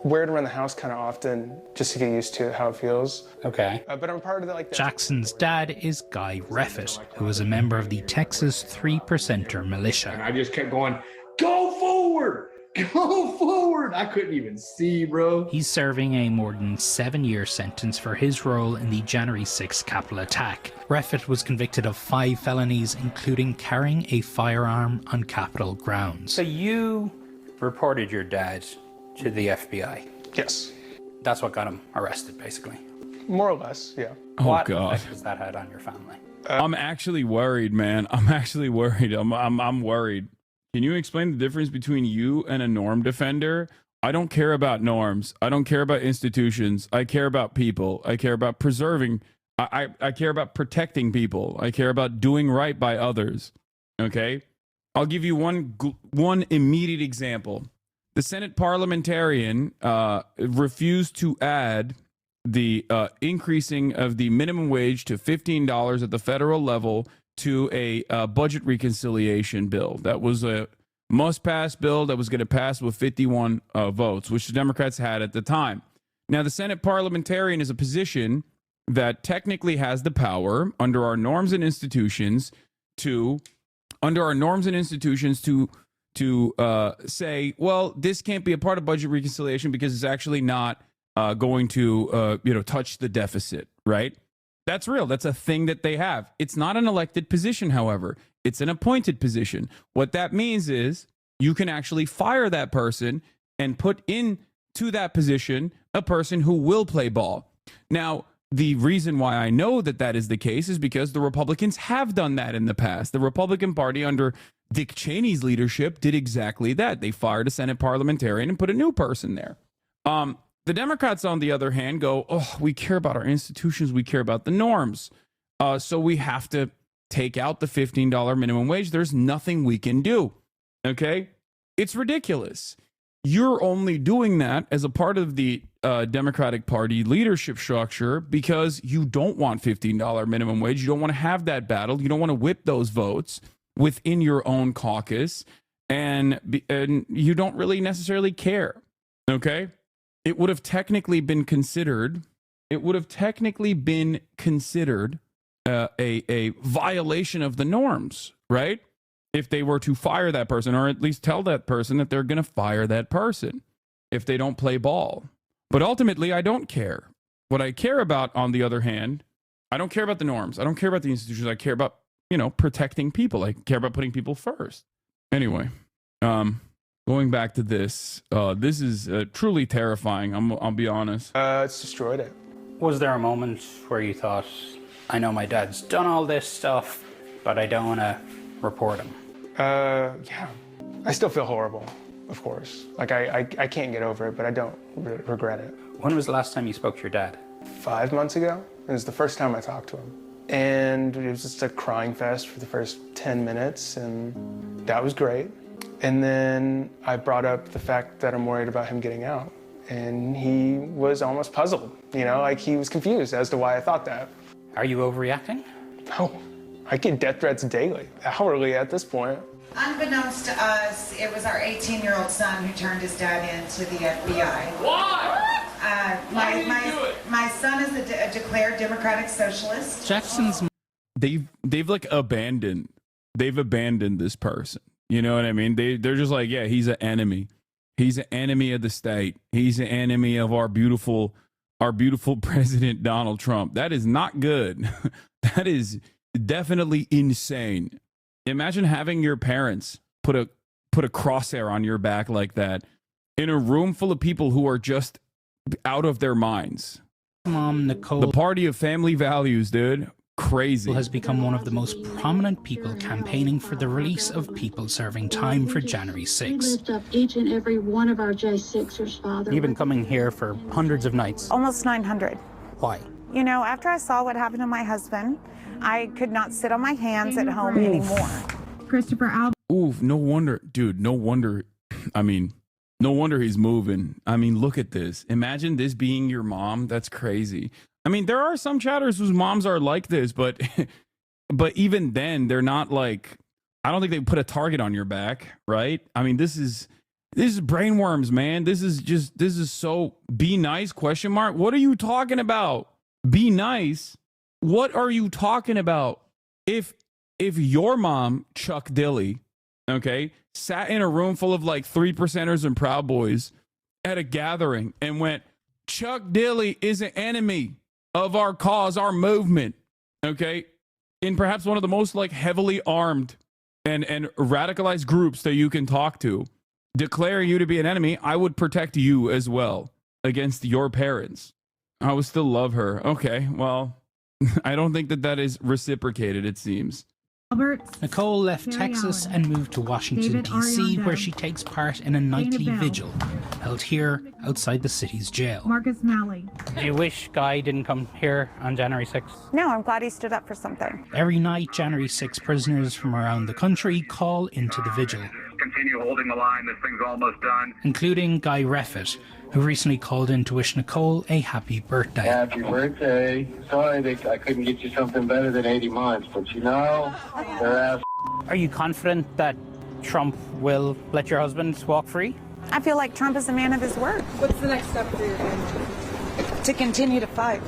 wear it around the house kind of often just to get used to how it feels. Okay. But I'm part of the, Jackson's dad is Guy Reffitt, who is a member of the Texas 3%er militia. And I just kept going, go forward! Go forward! I couldn't even see, bro. He's serving a more than 7-year sentence for his role in the January 6th Capitol attack. Reffitt was convicted of 5 felonies, including carrying a firearm on Capitol grounds. So you reported your dad to the FBI? Yes. That's what got him arrested, basically? More or less, yeah. Oh, what God. effect has that had on your family? I'm actually worried, man. I'm actually worried. I'm worried. Can you explain the difference between you and a norm defender? I don't care about norms. I don't care about institutions. I care about people. I care about preserving. I care about protecting people. I care about doing right by others. Okay? I'll give you one immediate example. The Senate parliamentarian refused to add the increasing of the minimum wage to $15 at the federal level to a budget reconciliation bill. That was a must-pass bill that was going to pass with 51 votes, which the Democrats had at the time. Now, the Senate parliamentarian is a position that technically has the power under our norms and institutions to say, well, this can't be a part of budget reconciliation because it's actually not going to touch the deficit, right? That's real. That's a thing that they have. It's not an elected position, however. It's an appointed position. What that means is you can actually fire that person and put into that position a person who will play ball. Now, the reason why I know that that is the case is because the Republicans have done that in the past. The Republican Party under Dick Cheney's leadership did exactly that. They fired a Senate parliamentarian and put a new person there. The Democrats, on the other hand, go, oh, we care about our institutions. We care about the norms. So we have to take out the $15 minimum wage. There's nothing we can do. Okay? It's ridiculous. You're only doing that as a part of the Democratic Party leadership structure because you don't want $15 minimum wage. You don't want to have that battle. You don't want to whip those votes within your own caucus. And you don't really necessarily care. Okay? It would have technically been considered. It would have technically been considered a violation of the norms, right? If they were to fire that person, or at least tell that person that they're going to fire that person if they don't play ball. But ultimately, I don't care. What I care about, on the other hand, I don't care about the norms. I don't care about the institutions. I care about, protecting people. I care about putting people first. Anyway, going back to this, this is truly terrifying. I'll be honest. It's destroyed it. Was there a moment where you thought, I know my dad's done all this stuff, but I don't want to report him? Yeah. I still feel horrible, of course. Like, I can't get over it, but I don't regret it. When was the last time you spoke to your dad? 5 months ago. It was the first time I talked to him. And it was just a crying fest for the first 10 minutes, and that was great. And then I brought up the fact that I'm worried about him getting out. And he was almost puzzled, like he was confused as to why I thought that. Are you overreacting? No. I get death threats daily, hourly at this point. Unbeknownst to us, it was our 18-year-old son who turned his dad into the FBI. Why? Why did he do it? My son is a declared Democratic Socialist. Jackson's. They've abandoned this person. You know what I mean? They're just like, yeah, he's an enemy. He's an enemy of the state. He's an enemy of our beautiful president, Donald Trump. That is not good. That is definitely insane. Imagine having your parents put a crosshair on your back like that in a room full of people who are just out of their minds. Mom, Nicole. The party of family values, dude. Crazy. Has become one of the most prominent people campaigning for the release of people serving time for January 6th. Lift up each and every one of our J6ers, Father. You've been coming here for hundreds of nights. Almost 900. Why? After I saw what happened to my husband, I could not sit on my hands at home anymore. Christopher Alba. Oof, no wonder, dude, no wonder. No wonder he's moving. Look at this. Imagine this being your mom. That's crazy. There are some chatters whose moms are like this, but even then, they're not like, I don't think they put a target on your back, right? This is brainworms, man. This is so, be nice, ? What are you talking about? Be nice? What are you talking about? If your mom, Chuck Dilley, okay, sat in a room full of like 3%ers and Proud Boys at a gathering and went, Chuck Dilley is an enemy of our cause, our movement, okay, in perhaps one of the most like heavily armed and radicalized groups that you can talk to, declare you to be an enemy, I would protect you as well against your parents. I would still love her. Okay, well, I don't think that is reciprocated, it seems. Nicole left Texas and moved to Washington, D.C., where she takes part in a nightly vigil held here outside the city's jail. Marcus Malley. Do you wish Guy didn't come here on January 6th? No, I'm glad he stood up for something. Every night, January 6 prisoners from around the country call into the vigil. continue holding the line. This thing's almost done. Including Guy Reffitt, who recently called in to wish Nicole a happy birthday. Happy birthday. Sorry I couldn't get you something better than 80 months, but you know, they're ass. Are you confident that Trump will let your husband walk free? I feel like Trump is a man of his word. What's the next step for your family? To continue to fight.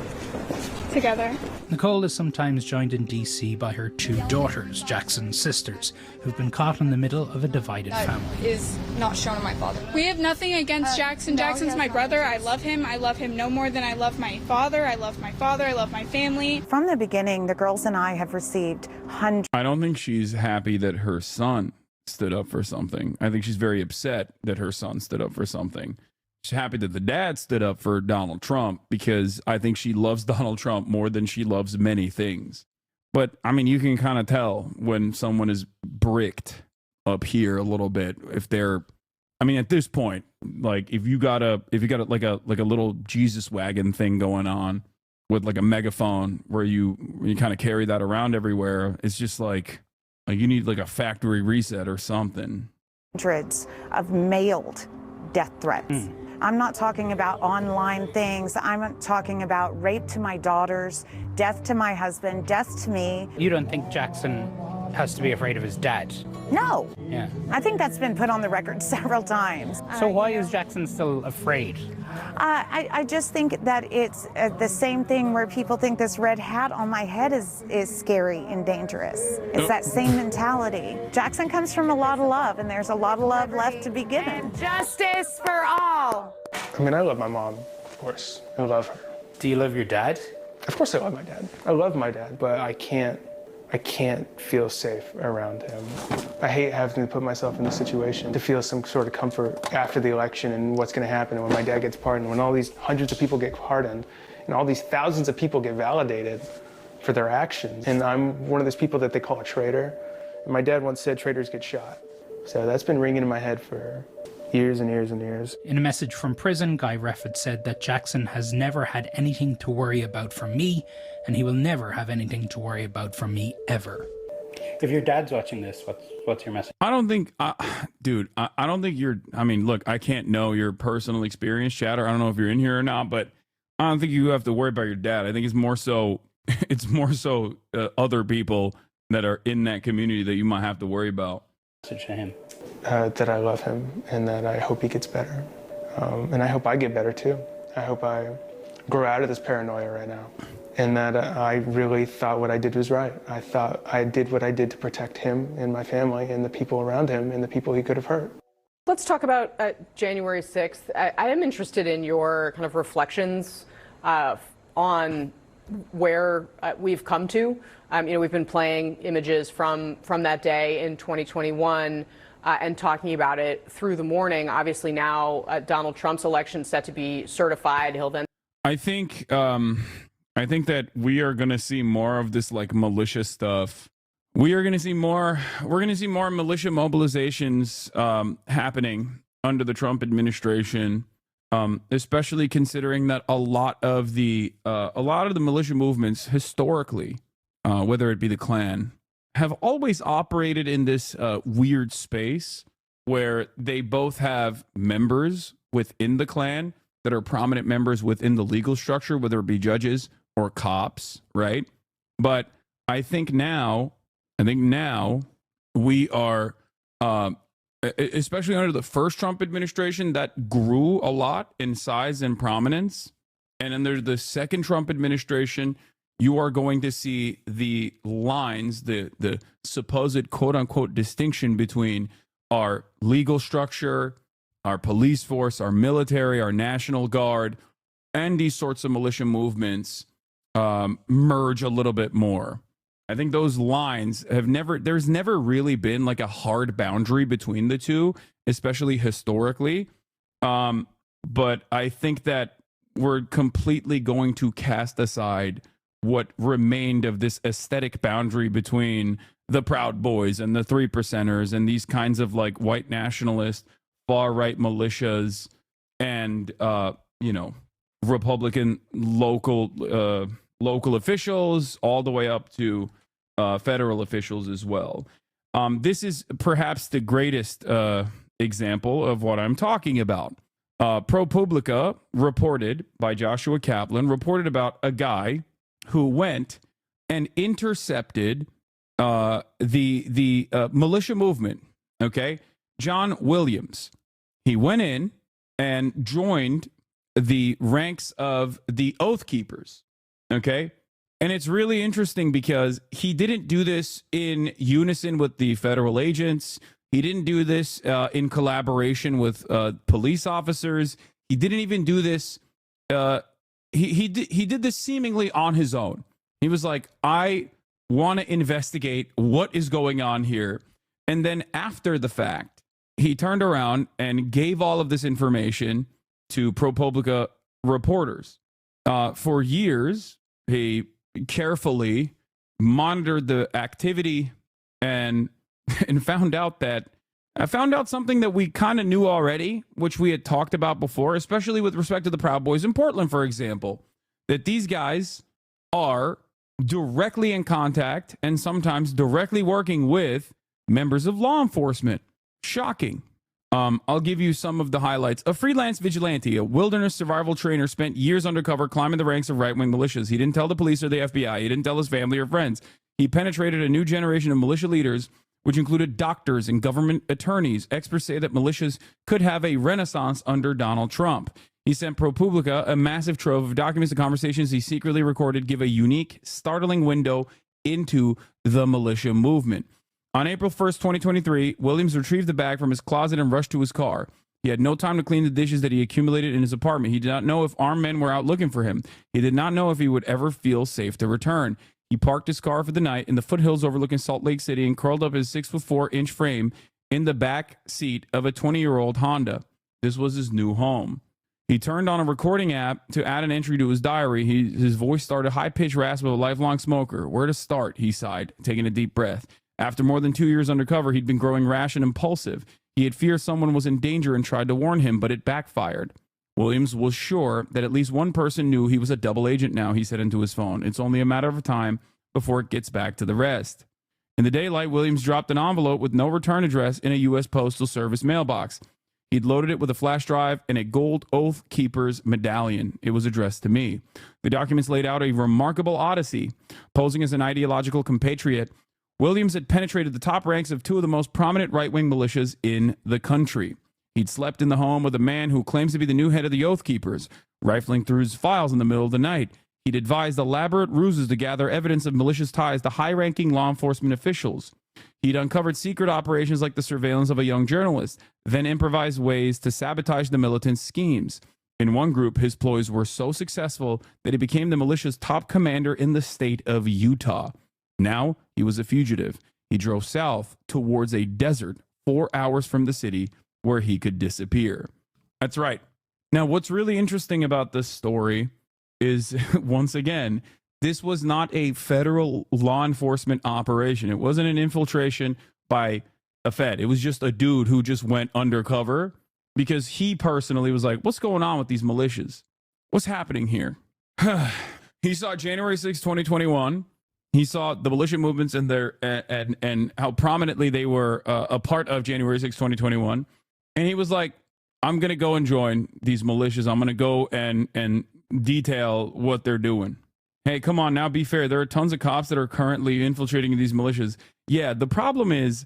Together. Nicole is sometimes joined in DC by her two daughters, Jackson's sisters, who've been caught in the middle of a divided family. Is not shown on my father. We have nothing against Jackson. Jackson's my brother. I love him. I love him no more than I love my father. I love my father. I love my family. From the beginning, the girls and I have received hundreds. I don't think she's happy that her son stood up for something. I think she's very upset that her son stood up for something. She's happy that the dad stood up for Donald Trump because I think she loves Donald Trump more than she loves many things. But I mean, you can kind of tell when someone is bricked up here a little bit. If they're, I mean, at this point, like if you got like a little Jesus wagon thing going on with like a megaphone where you kind of carry that around everywhere, it's just like you need like a factory reset or something. Hundreds of mailed death threats. I'm not talking about online things. I'm talking about rape to my daughters, death to my husband, death to me. You don't think Jackson has to be afraid of his dad? No. Yeah. I think that's been put on the record several times. So why is Jackson still afraid? I just think that it's the same thing where people think this red hat on my head is scary and dangerous. It's that same mentality. Jackson comes from a lot of love, and there's a lot of love left to be given. Justice for all. I mean, I love my mom, of course. I love her. Do you love your dad? Of course I love my dad. I love my dad, but I can't feel safe around him. I hate having to put myself in this situation to feel some sort of comfort after the election and what's going to happen when my dad gets pardoned, when all these hundreds of people get pardoned, and all these thousands of people get validated for their actions. And I'm one of those people that they call a traitor. And my dad once said traitors get shot. So that's been ringing in my head for years and years and years. In a message from prison, Guy Reffitt said that Jackson has never had anything to worry about from me, and he will never have anything to worry about from me ever. If your dad's watching this, what's your message? I don't think, dude, I don't think you're, I mean, look, I can't know your personal experience, Chatter. I don't know if you're in here or not, but I don't think you have to worry about your dad. I think it's more so other people that are in that community that you might have to worry about. Message to him. That I love him and that I hope he gets better. And I hope I get better too. I hope I grow out of this paranoia right now. And that I really thought what I did was right. I thought I did what I did to protect him and my family and the people around him and the people he could have hurt. Let's talk about January 6th. I am interested in your kind of reflections on where we've come to. We've been playing images from that day in 2021 and talking about it through the morning. Obviously now Donald Trump's election set to be certified. He'll then. I think that we are going to see more of this like militia stuff. We're going to see more militia mobilizations happening under the Trump administration, especially considering that a lot of the militia movements historically, whether it be the Klan, have always operated in this weird space where they both have members within the Klan that are prominent members within the legal structure, whether it be judges or cops, right? But I think now we are, especially under the first Trump administration, that grew a lot in size and prominence. And under the second Trump administration, you are going to see the lines, the supposed quote unquote distinction between our legal structure, our police force, our military, our National Guard, and these sorts of militia movements merge a little bit more. I think those lines there's never really been like a hard boundary between the two, especially historically. But I think that we're completely going to cast aside what remained of this aesthetic boundary between the Proud Boys and the 3%ers and these kinds of like white nationalist, far-right militias and, Republican local officials all the way up to federal officials as well. This is perhaps the greatest example of what I'm talking about. ProPublica reported by Joshua Kaplan reported about a guy who went and intercepted the militia movement. Okay, John Williams. He went in and joined the ranks of the Oath Keepers. Okay. And it's really interesting because he didn't do this in unison with the federal agents. He didn't do this in collaboration with police officers. He didn't even do this. He did this seemingly on his own. He was like, I want to investigate what is going on here. And then after the fact, he turned around and gave all of this information to ProPublica reporters. For years, he carefully monitored the activity and found out something that we kind of knew already, which we had talked about before, especially with respect to the Proud Boys in Portland, for example, that these guys are directly in contact and sometimes directly working with members of law enforcement. Shocking. I'll give you some of the highlights. A freelance vigilante, a wilderness survival trainer, spent years undercover climbing the ranks of right-wing militias. He didn't tell the police or the FBI. He didn't tell his family or friends. He penetrated a new generation of militia leaders, which included doctors and government attorneys. Experts say that militias could have a renaissance under Donald Trump. He sent ProPublica a massive trove of documents and conversations he secretly recorded, give a unique, startling window into the militia movement. On April 1st, 2023, Williams retrieved the bag from his closet and rushed to his car. He had no time to clean the dishes that he accumulated in his apartment. He did not know if armed men were out looking for him. He did not know if he would ever feel safe to return. He parked his car for the night in the foothills overlooking Salt Lake City and curled up his 6'4" frame in the back seat of a 20-year-old Honda. This was his new home. He turned on a recording app to add an entry to his diary. His voice started a high-pitched rasp of a lifelong smoker. Where to start, he sighed, taking a deep breath. After more than 2 years undercover, he'd been growing rash and impulsive. He had feared someone was in danger and tried to warn him, but it backfired. Williams was sure that at least one person knew he was a double agent now, he said into his phone. It's only a matter of time before it gets back to the rest. In the daylight, Williams dropped an envelope with no return address in a U.S. Postal Service mailbox. He'd loaded it with a flash drive and a gold Oath Keepers medallion. It was addressed to me. The documents laid out a remarkable odyssey. Posing as an ideological compatriot, Williams had penetrated the top ranks of two of the most prominent right-wing militias in the country. He'd slept in the home of a man who claims to be the new head of the Oath Keepers, rifling through his files in the middle of the night. He'd devised elaborate ruses to gather evidence of malicious ties to high-ranking law enforcement officials. He'd uncovered secret operations like the surveillance of a young journalist, then improvised ways to sabotage the militants' schemes. In one group, his ploys were so successful that he became the militia's top commander in the state of Utah. Now he was a fugitive. He drove south towards a desert 4 hours from the city where he could disappear. That's right. Now, what's really interesting about this story is, once again, this was not a federal law enforcement operation. It wasn't an infiltration by a Fed. It was just a dude who just went undercover because he personally was like, what's going on with these militias? What's happening here? He saw January 6, 2021. He saw the militia movements and their and how prominently they were a part of January 6, 2021. And he was like, I'm going to go and join these militias. I'm going to go and detail what they're doing. Hey, come on now, be fair. There are tons of cops that are currently infiltrating these militias. Yeah, the problem is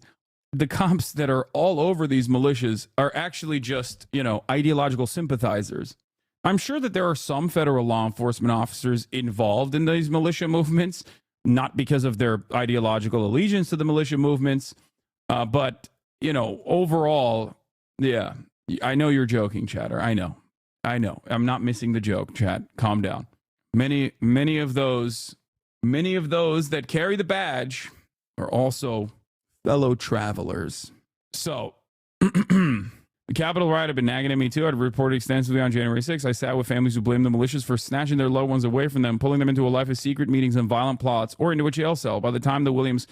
the cops that are all over these militias are actually just, ideological sympathizers. I'm sure that there are some federal law enforcement officers involved in these militia movements, not because of their ideological allegiance to the militia movements, but, overall, yeah, I know you're joking, chatter. I know. I'm not missing the joke, chat. Calm down. Many of those that carry the badge are also fellow travelers. So, the Capitol riot had been nagging at me too. I'd reported extensively on January 6th. I sat with families who blamed the militias for snatching their loved ones away from them, pulling them into a life of secret meetings and violent plots, or into a jail cell. By the time Williams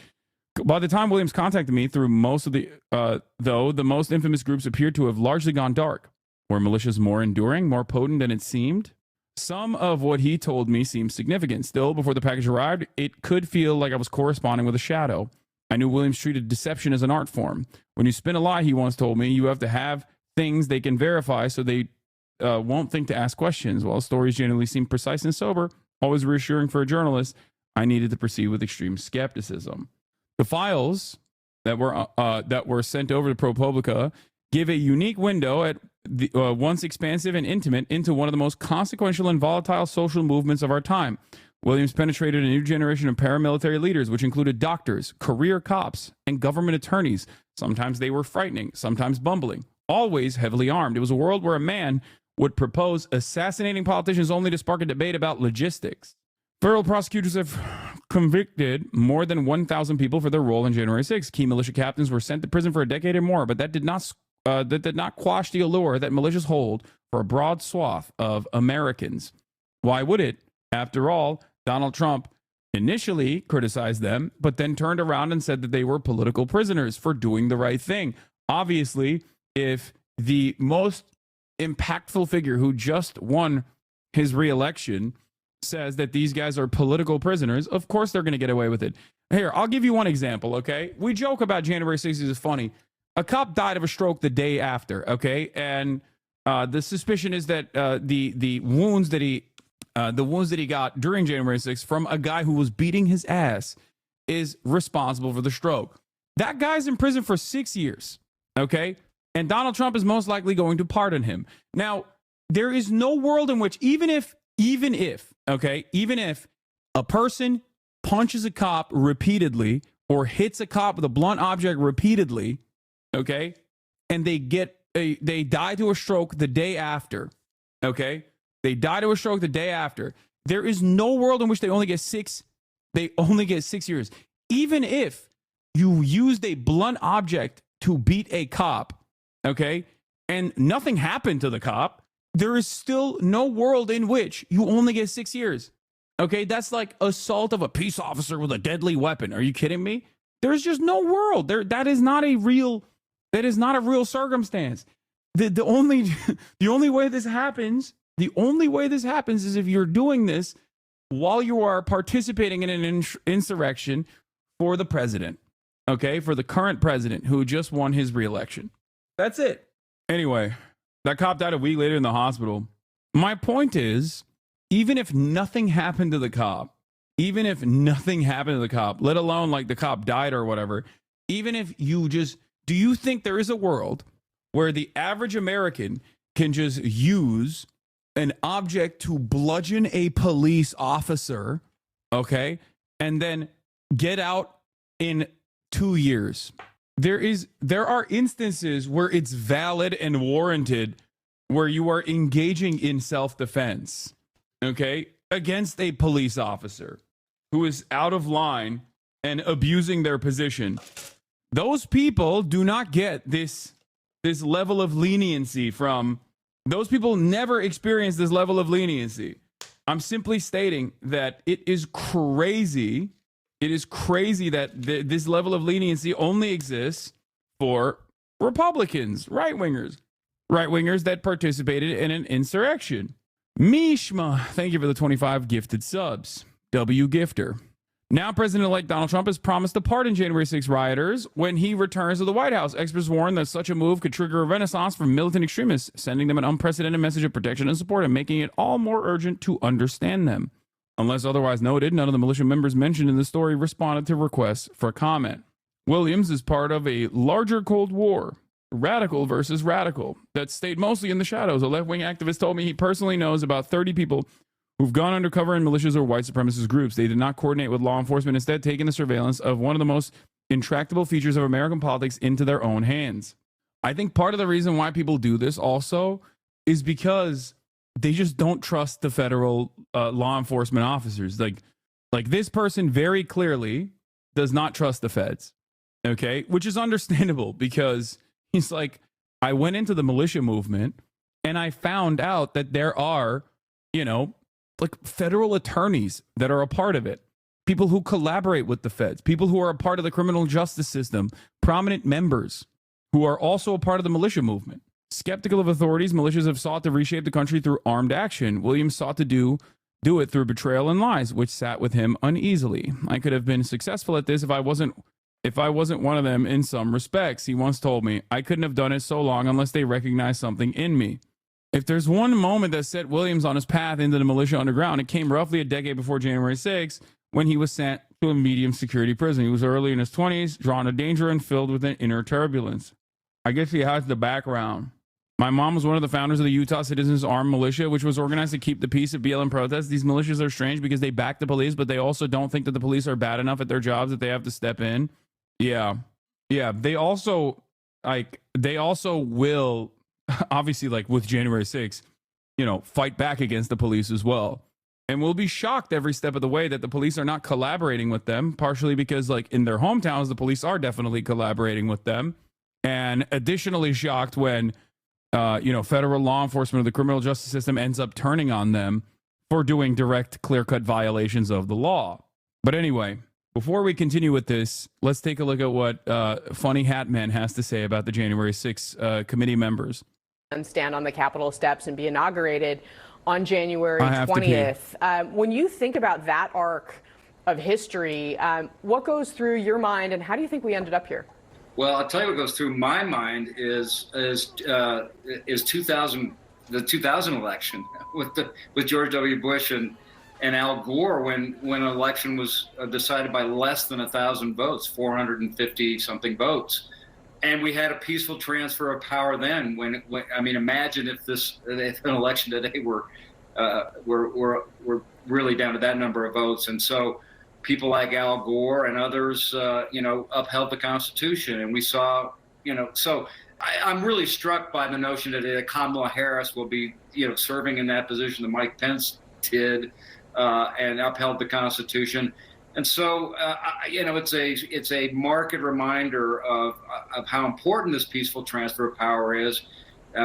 contacted me, through most of the most infamous groups appeared to have largely gone dark. Were militias more enduring, more potent than it seemed? Some of what he told me seemed significant. Still, before the package arrived, it could feel like I was corresponding with a shadow. I knew Williams treated deception as an art form. When you spin a lie, he once told me, you have to have things they can verify so they won't think to ask questions. While stories generally seem precise and sober, always reassuring for a journalist, I needed to proceed with extreme skepticism. The files that were sent over to ProPublica give a unique window at the once expansive and intimate into one of the most consequential and volatile social movements of our time. Williams penetrated a new generation of paramilitary leaders, which included doctors, career cops, and government attorneys. Sometimes they were frightening, sometimes bumbling, always heavily armed. It was a world where a man would propose assassinating politicians only to spark a debate about logistics. Federal prosecutors have convicted more than 1,000 people for their role in January 6th. Key militia captains were sent to prison for a decade or more, but that did not quash the allure that militias hold for a broad swath of Americans. Why would it? After all, Donald Trump initially criticized them, but then turned around and said that they were political prisoners for doing the right thing. Obviously, if the most impactful figure who just won his reelection says that these guys are political prisoners, of course they're going to get away with it. Here, I'll give you one example, okay? We joke about January 6th is funny. A cop died of a stroke the day after, okay? And the suspicion is that the wounds that he got during January 6th from a guy who was beating his ass is responsible for the stroke. That guy's in prison for 6 years, okay? And Donald Trump is most likely going to pardon him. Now, there is no world in which, even if a person punches a cop repeatedly or hits a cop with a blunt object repeatedly, okay, and they die to a stroke the day after, okay? They die to a stroke the day after. There is no world in which they only get 6 years. Even if you used a blunt object to beat a cop, okay, and nothing happened to the cop, there is still no world in which you only get 6 years. Okay, that's like assault of a peace officer with a deadly weapon. Are you kidding me? There's just no world. That is not a real circumstance. The only way this happens is if you're doing this while you are participating in an insurrection for the president, okay, for the current president who just won his reelection. That's it. Anyway, that cop died a week later in the hospital. My point is, even if nothing happened to the cop, let alone like the cop died or whatever, even if do you think there is a world where the average American can just use an object to bludgeon a police officer, okay, and then get out in 2 years? There are instances where it's valid and warranted, where you are engaging in self-defense, okay, against a police officer who is out of line and abusing their position. Those people do not get this level of leniency from. Those people never experience this level of leniency. I'm simply stating that it is crazy. It is crazy that this level of leniency only exists for Republicans, right-wingers that participated in an insurrection. Mishma, thank you for the 25 gifted subs. W. Gifter. Now, President-elect Donald Trump has promised to pardon January 6 rioters when he returns to the White House. Experts warn that such a move could trigger a renaissance from militant extremists, sending them an unprecedented message of protection and support and making it all more urgent to understand them. Unless otherwise noted, none of the militia members mentioned in the story responded to requests for comment. Williams is part of a larger Cold War, radical versus radical, that stayed mostly in the shadows. A left-wing activist told me he personally knows about 30 people who've gone undercover in militias or white supremacist groups. They did not coordinate with law enforcement, instead taking the surveillance of one of the most intractable features of American politics into their own hands. I think part of the reason why people do this also is because they just don't trust the federal law enforcement officers. Like this person very clearly does not trust the feds, okay? Which is understandable, because he's like, I went into the militia movement and I found out that there are, like federal attorneys that are a part of it, people who collaborate with the feds, people who are a part of the criminal justice system, prominent members who are also a part of the militia movement. Skeptical of authorities, militias have sought to reshape the country through armed action. Williams sought to do it through betrayal and lies, which sat with him uneasily. I could have been successful at this if I wasn't if I wasn't one of them in some respects. He once told me, I couldn't have done it so long unless they recognized something in me. If there's one moment that set Williams on his path into the militia underground, it came roughly a decade before January 6th, when he was sent to a medium security prison. He was early in his 20s, drawn to danger and filled with an inner turbulence. I guess he has the background. My mom was one of the founders of the Utah Citizens Armed Militia, which was organized to keep the peace at BLM protests. These militias are strange because they back the police, but they also don't think that the police are bad enough at their jobs that they have to step in. Yeah. They also will, obviously, like with January 6th, fight back against the police as well. And we'll be shocked every step of the way that the police are not collaborating with them, partially because, like, in their hometowns, the police are definitely collaborating with them. And additionally shocked when, federal law enforcement or the criminal justice system ends up turning on them for doing direct, clear-cut violations of the law. But anyway, before we continue with this, let's take a look at what Funny Hat Man has to say about the January 6th committee members. And stand on the Capitol steps and be inaugurated on January 20th. When you think about that arc of history, what goes through your mind, and how do you think we ended up here? Well, I'll tell you what goes through my mind is 2000, the 2000 election with George W. Bush and Al Gore, when an election was decided by less than 1,000 votes, 450 something votes. And we had a peaceful transfer of power then. When I mean, imagine if an election today were really down to that number of votes. And so people like Al Gore and others, upheld the Constitution. And we saw, so I'm really struck by the notion that Kamala Harris will be, serving in that position that Mike Pence did, and upheld the Constitution. And so, it's a marked reminder of how important this peaceful transfer of power is.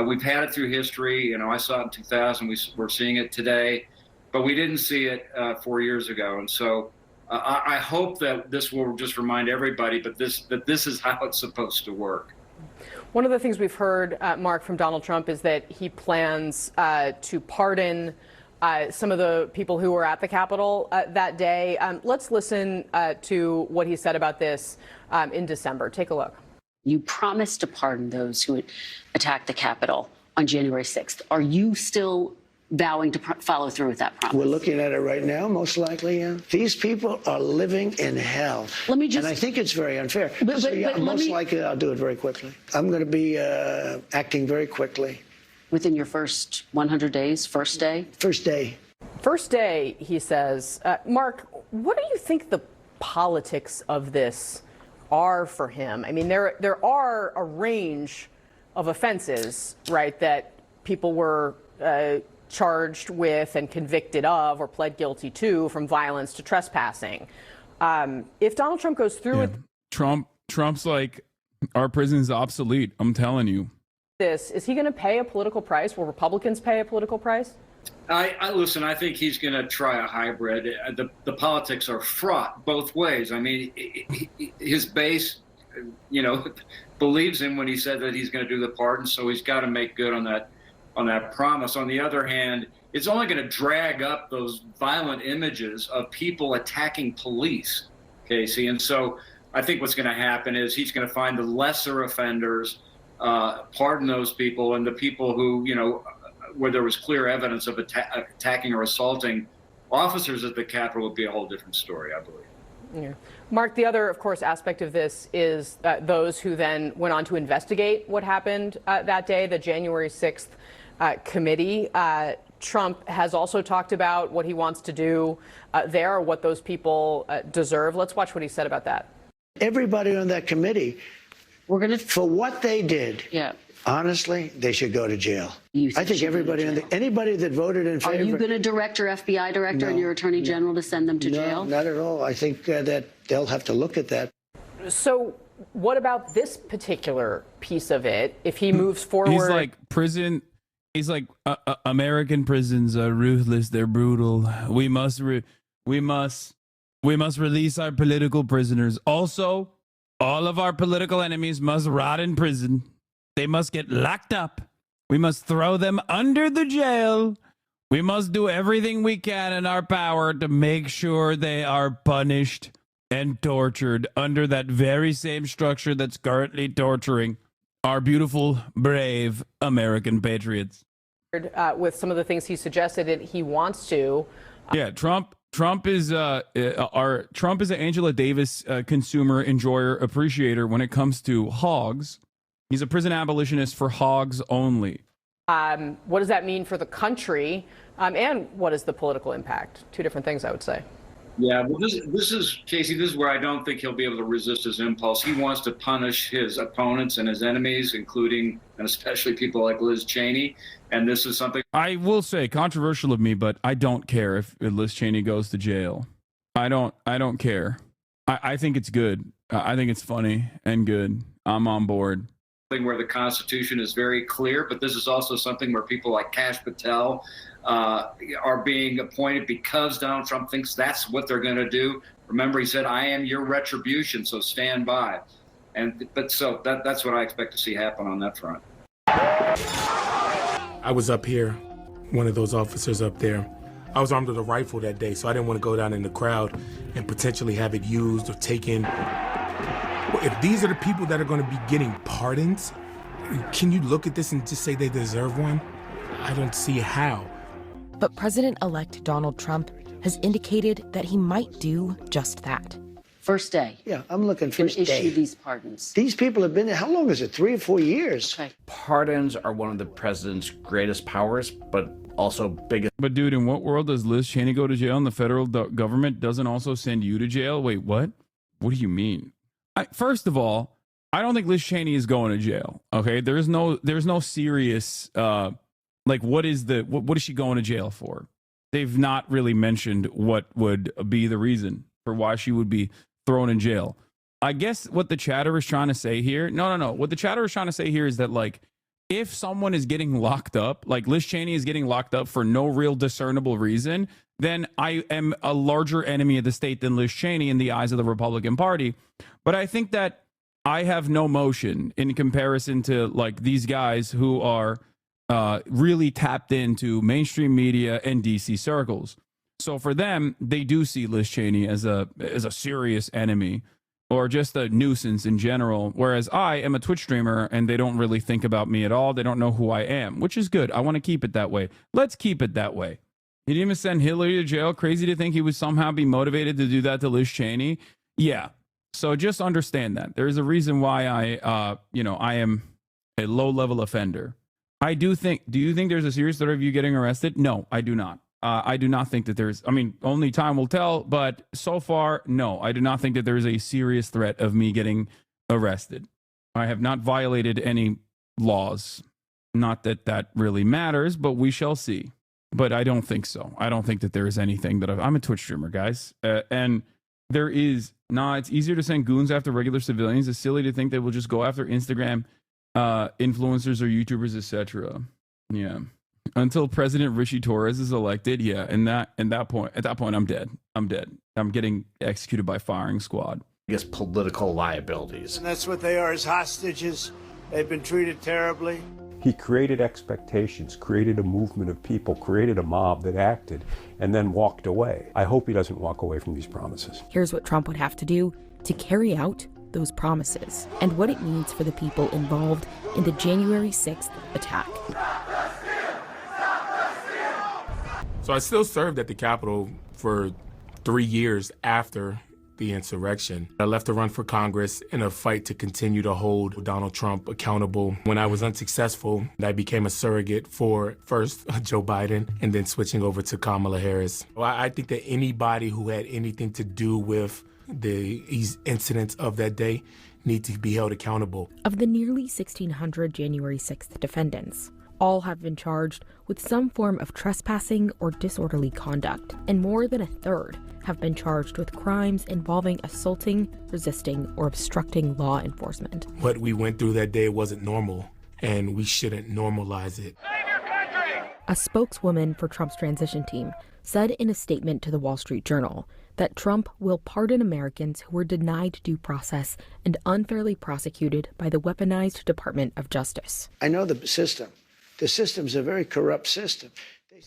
We've had it through history. I saw it in 2000. We're seeing it today, but we didn't see it 4 years ago. And so, I hope that this will just remind everybody, that this is how it's supposed to work. One of the things we've heard, Mark, from Donald Trump is that he plans to pardon some of the people who were at the Capitol that day. Let's listen to what he said about this in December. Take a look. You promised to pardon those who attacked the Capitol on January 6th. Are you still vowing to follow through with that promise? We're looking at it right now, most likely, yeah. These people are living in hell. Let me just... And I think it's very unfair. Most likely, I'll do it very quickly. I'm going to be acting very quickly. Within your first 100 days, first day? First day. First day, he says. Mark, what do you think the politics of this are for him? I mean, there are a range of offenses, right, that people were charged with and convicted of or pled guilty to, from violence to trespassing. If Donald Trump goes through with Trump's like, our prison's obsolete, I'm telling you. This, is he going to pay a political price? Will Republicans pay a political price? Listen, I think he's going to try a hybrid. The politics are fraught both ways. I mean, his base, believes him when he said that he's going to do the pardon, so he's got to make good on that promise. On the other hand, it's only going to drag up those violent images of people attacking police, Casey. And so I think what's going to happen is he's going to find the lesser offenders, pardon those people, and the people who, where there was clear evidence of attacking or assaulting officers at the Capitol would be a whole different story, I believe. Yeah. Mark, the other, of course, aspect of this is those who then went on to investigate what happened that day, the January 6th committee. Trump has also talked about what he wants to do there, what those people deserve. Let's watch what he said about that. Everybody on that committee, for what they did, honestly, they should go to jail. I think anybody that voted in favor. Are you going to direct your FBI director and your attorney general to send them to jail? No, not at all. I think that they'll have to look at that. So what about this particular piece of it? If he moves forward. He's like, American prisons are ruthless. They're brutal. We must release our political prisoners. Also, all of our political enemies must rot in prison. They must get locked up. We must throw them under the jail. We must do everything we can in our power to make sure they are punished and tortured under that very same structure that's currently torturing our beautiful, brave American patriots. With some of the things he suggested that he wants to. Yeah, Trump is an Angela Davis consumer enjoyer appreciator when it comes to hogs. He's a prison abolitionist for hogs only. What does that mean for the country? And what is the political impact? Two different things, I would say. Yeah, well, this is, Casey, this is where I don't think he'll be able to resist his impulse. He wants to punish his opponents and his enemies, including and especially people like Liz Cheney. And this is something I will say, controversial of me, but I don't care if Liz Cheney goes to jail. I don't care. I think it's good. I think it's funny and good. I'm on board. Where the Constitution is very clear, but this is also something where people like Kash Patel are being appointed because Donald Trump thinks that's what they're going to do. Remember, he said, "I am your retribution, so stand by." So that's what I expect to see happen on that front. I was up here, one of those officers up there. I was armed with a rifle that day, so I didn't want to go down in the crowd and potentially have it used or taken. If these are the people that are going to be getting pardons, can you look at this and just say they deserve one? I don't see how. But President-elect Donald Trump has indicated that he might do just that. First day. Yeah, I'm looking first day. Issue these pardons. These people have been there, how long is it, 3 or 4 years? Okay. Pardons are one of the president's greatest powers, but also biggest. But dude, in what world does Liz Cheney go to jail and the federal government doesn't also send you to jail? Wait, what? What do you mean? First of all, I don't think Liz Cheney is going to jail. Okay, there's no serious like what is she going to jail for? They've not really mentioned what would be the reason for why she would be thrown in jail. I guess what the chatter is trying to say here, no. What the chatter is trying to say here is that, like, if someone is getting locked up, like Liz Cheney is getting locked up for no real discernible reason, then I am a larger enemy of the state than Liz Cheney in the eyes of the Republican Party. But I think that I have no motion in comparison to, like, these guys who are really tapped into mainstream media and DC circles. So for them, they do see Liz Cheney as a serious enemy or just a nuisance in general, whereas I am a Twitch streamer and they don't really think about me at all. They don't know who I am, which is good. I want to keep it that way. Let's keep it that way. He didn't even send Hillary to jail. Crazy to think he would somehow be motivated to do that to Liz Cheney. Yeah. So just understand that. There's a reason why I am a low-level offender. Do you think there's a serious threat of you getting arrested? No, I do not. I do not think that there's, only time will tell, but so far, no, I do not think that there's a serious threat of me getting arrested. I have not violated any laws. Not that that really matters, but we shall see. But I don't think so. I don't think that there is anything that I'm a Twitch streamer, guys. And there is, it's easier to send goons after regular civilians. It's silly to think they will just go after Instagram influencers or YouTubers, etc. Yeah. Until President Rishi Torres is elected, yeah, at that point, I'm dead. I'm getting executed by firing squad. I guess political liabilities. And that's what they are, as hostages. They've been treated terribly. He created expectations, created a movement of people, created a mob that acted, and then walked away. I hope he doesn't walk away from these promises. Here's what Trump would have to do to carry out those promises and what it means for the people involved in the January 6th attack. So I still served at the Capitol for 3 years after the insurrection. I left to run for Congress in a fight to continue to hold Donald Trump accountable. When I was unsuccessful, I became a surrogate for first Joe Biden and then switching over to Kamala Harris. I think that anybody who had anything to do with these incidents of that day need to be held accountable. Of the nearly 1,600 January 6th defendants, all have been charged with some form of trespassing or disorderly conduct, and more than a third have been charged with crimes involving assaulting, resisting, or obstructing law enforcement. What we went through that day wasn't normal, and we shouldn't normalize it. A spokeswoman for Trump's transition team said in a statement to the Wall Street Journal that Trump will pardon Americans who were denied due process and unfairly prosecuted by the weaponized Department of Justice. I know the system. The system's a very corrupt system.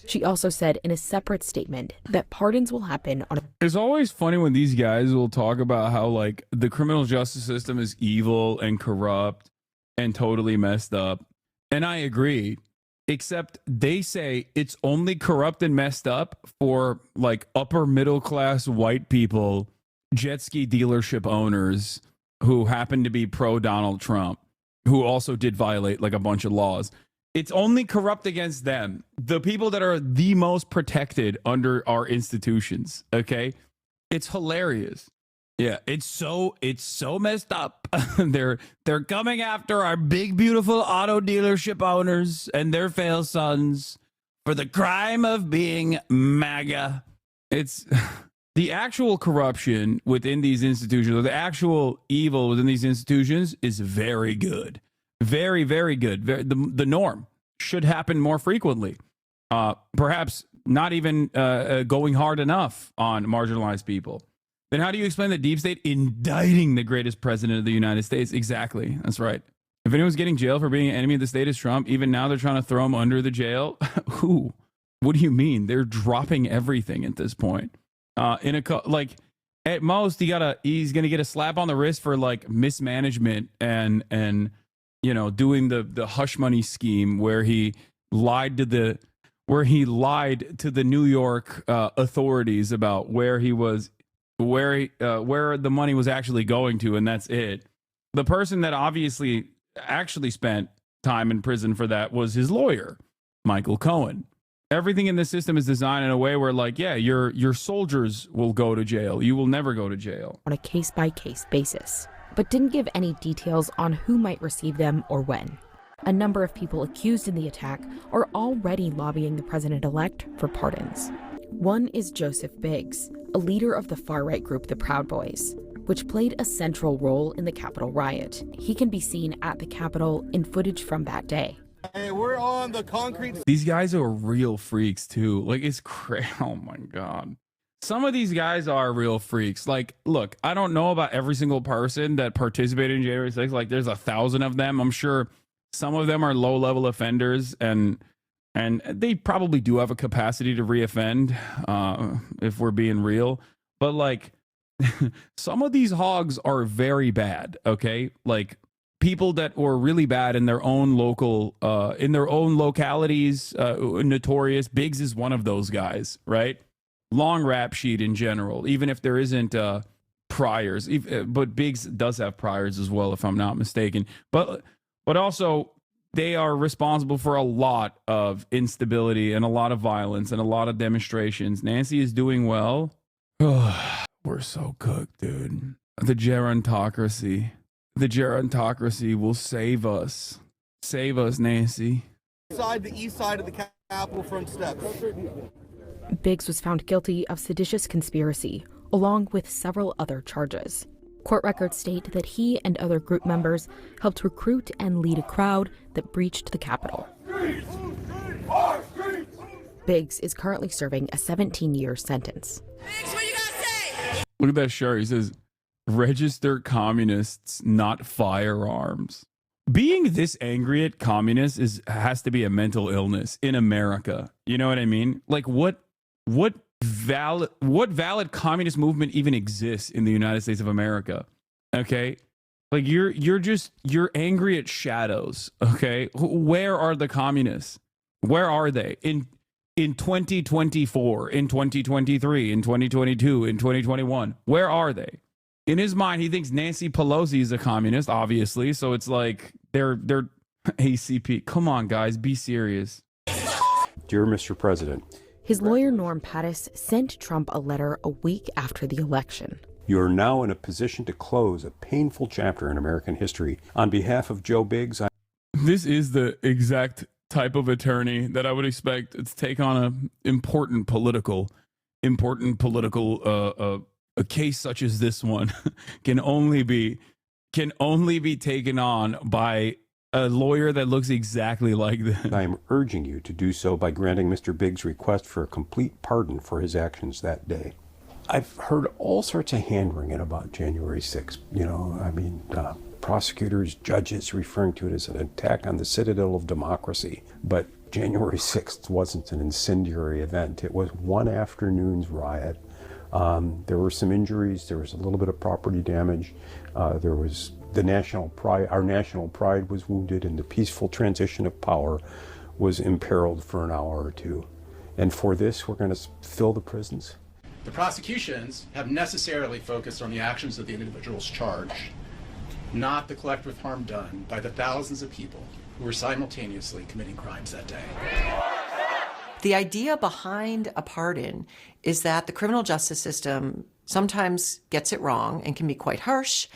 She also said in a separate statement that pardons will happen on a... It's always funny when these guys will talk about how, like, the criminal justice system is evil and corrupt and totally messed up. And I agree, except they say it's only corrupt and messed up for, like, upper middle class white people, jet ski dealership owners who happen to be pro Donald Trump, who also did violate, like, a bunch of laws. It's only corrupt against them, the people that are the most protected under our institutions. Okay, it's hilarious. Yeah, it's so messed up. They're coming after our big beautiful auto dealership owners and their fail sons for the crime of being MAGA. It's the actual corruption within these institutions, or the actual evil within these institutions, is very good. Very, very good. The norm should happen more frequently. Perhaps not even going hard enough on marginalized people. Then how do you explain the deep state indicting the greatest president of the United States? Exactly. That's right. If anyone's getting jailed for being an enemy of the state is Trump, even now they're trying to throw him under the jail. Who? What do you mean? They're dropping everything at this point. Like at most he's gonna get a slap on the wrist for like mismanagement and you know, doing the hush money scheme where he lied to the New York authorities about where the money was actually going to, and that's it. The person that obviously actually spent time in prison for that was his lawyer, Michael Cohen. Everything in the system is designed in a way where, like, yeah, your soldiers will go to jail. You will never go to jail. On a case-by-case basis, but didn't give any details on who might receive them or when. A number of people accused in the attack are already lobbying the president-elect for pardons. One is Joseph Biggs, a leader of the far-right group The Proud Boys, which played a central role in the Capitol riot. He can be seen at the Capitol in footage from that day. Hey, we're on the concrete. These guys are real freaks too. Like, it's crazy. Oh my God. Some of these guys are real freaks. Like, look, I don't know about every single person that participated in January 6th. Like, there's 1,000 of them. I'm sure some of them are low-level offenders, and they probably do have a capacity to reoffend, if we're being real. But like, some of these hogs are very bad. Okay, like people that were really bad in their own local, in their own localities, notorious. Biggs is one of those guys, right? Long rap sheet in general, even if there isn't priors. But Biggs does have priors as well, if I'm not mistaken. But also, they are responsible for a lot of instability and a lot of violence and a lot of demonstrations. Nancy is doing well. We're so cooked, dude. The gerontocracy. The gerontocracy will save us. Save us, Nancy. The east side of the Capitol front steps. Biggs was found guilty of seditious conspiracy, along with several other charges. Court records state that he and other group members helped recruit and lead a crowd that breached the Capitol. Biggs is currently serving a 17-year sentence. Look at that shirt. He says, "Register communists, not firearms." Being this angry at communists has to be a mental illness in America. You know what I mean? Like, what valid communist movement even exists in the United States of America? Okay, like you're angry at shadows. Okay, where are the communists? Where are they in 2024, in 2023, in 2022, in 2021? Where are they? In his mind, he thinks Nancy Pelosi is a communist, obviously. So it's like they're ACP. Come on, guys, be serious. Dear Mr. President, his lawyer, Norm Pattis, sent Trump a letter a week after the election. You are now in a position to close a painful chapter in American history. On behalf of Joe Biggs, this is the exact type of attorney that I would expect to take on a case such as this one can only be taken on by a lawyer that looks exactly like this. I am urging you to do so by granting Mr. Biggs' request for a complete pardon for his actions that day. I've heard all sorts of hand-wringing about January 6th. You know, I mean, prosecutors, judges referring to it as an attack on the citadel of democracy. But January 6th wasn't an incendiary event. It was one afternoon's riot. There were some injuries. There was a little bit of property damage. There was the national pride. Our national pride was wounded, and the peaceful transition of power was imperiled for an hour or two. And for this, we're going to fill the prisons. The prosecutions have necessarily focused on the actions of the individuals charged, not the collective harm done by the thousands of people who were simultaneously committing crimes that day. The idea behind a pardon is that the criminal justice system sometimes gets it wrong and can be quite harsh,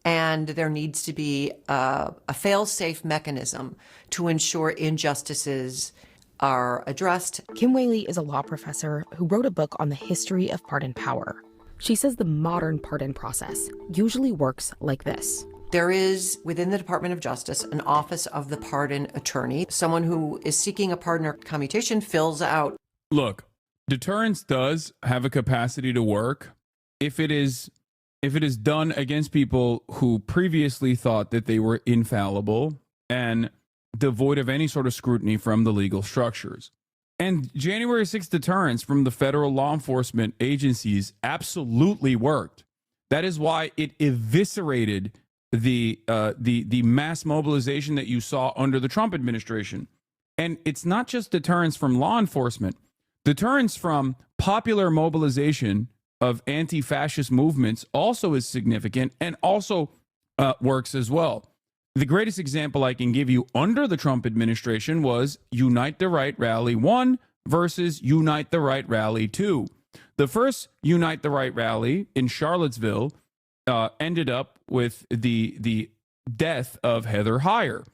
and there needs to be a fail-safe mechanism to ensure injustices are addressed. Kim Whaley is a law professor who wrote a book on the history of pardon power. She says the modern pardon process usually works like this. There is, within the Department of Justice, an Office of the Pardon Attorney. Someone who is seeking a pardon or commutation fills out. Look, deterrence does have a capacity to work if it is done against people who previously thought that they were infallible and devoid of any sort of scrutiny from the legal structures. And January 6th deterrence from the federal law enforcement agencies absolutely worked. That is why it eviscerated the mass mobilization that you saw under the Trump administration. And it's not just deterrence from law enforcement. Deterrence from popular mobilization of anti-fascist movements also is significant and also works as well. The greatest example I can give you under the Trump administration was Unite the Right Rally 1 versus Unite the Right Rally 2. The first Unite the Right rally in Charlottesville ended up with the death of Heather Heyer.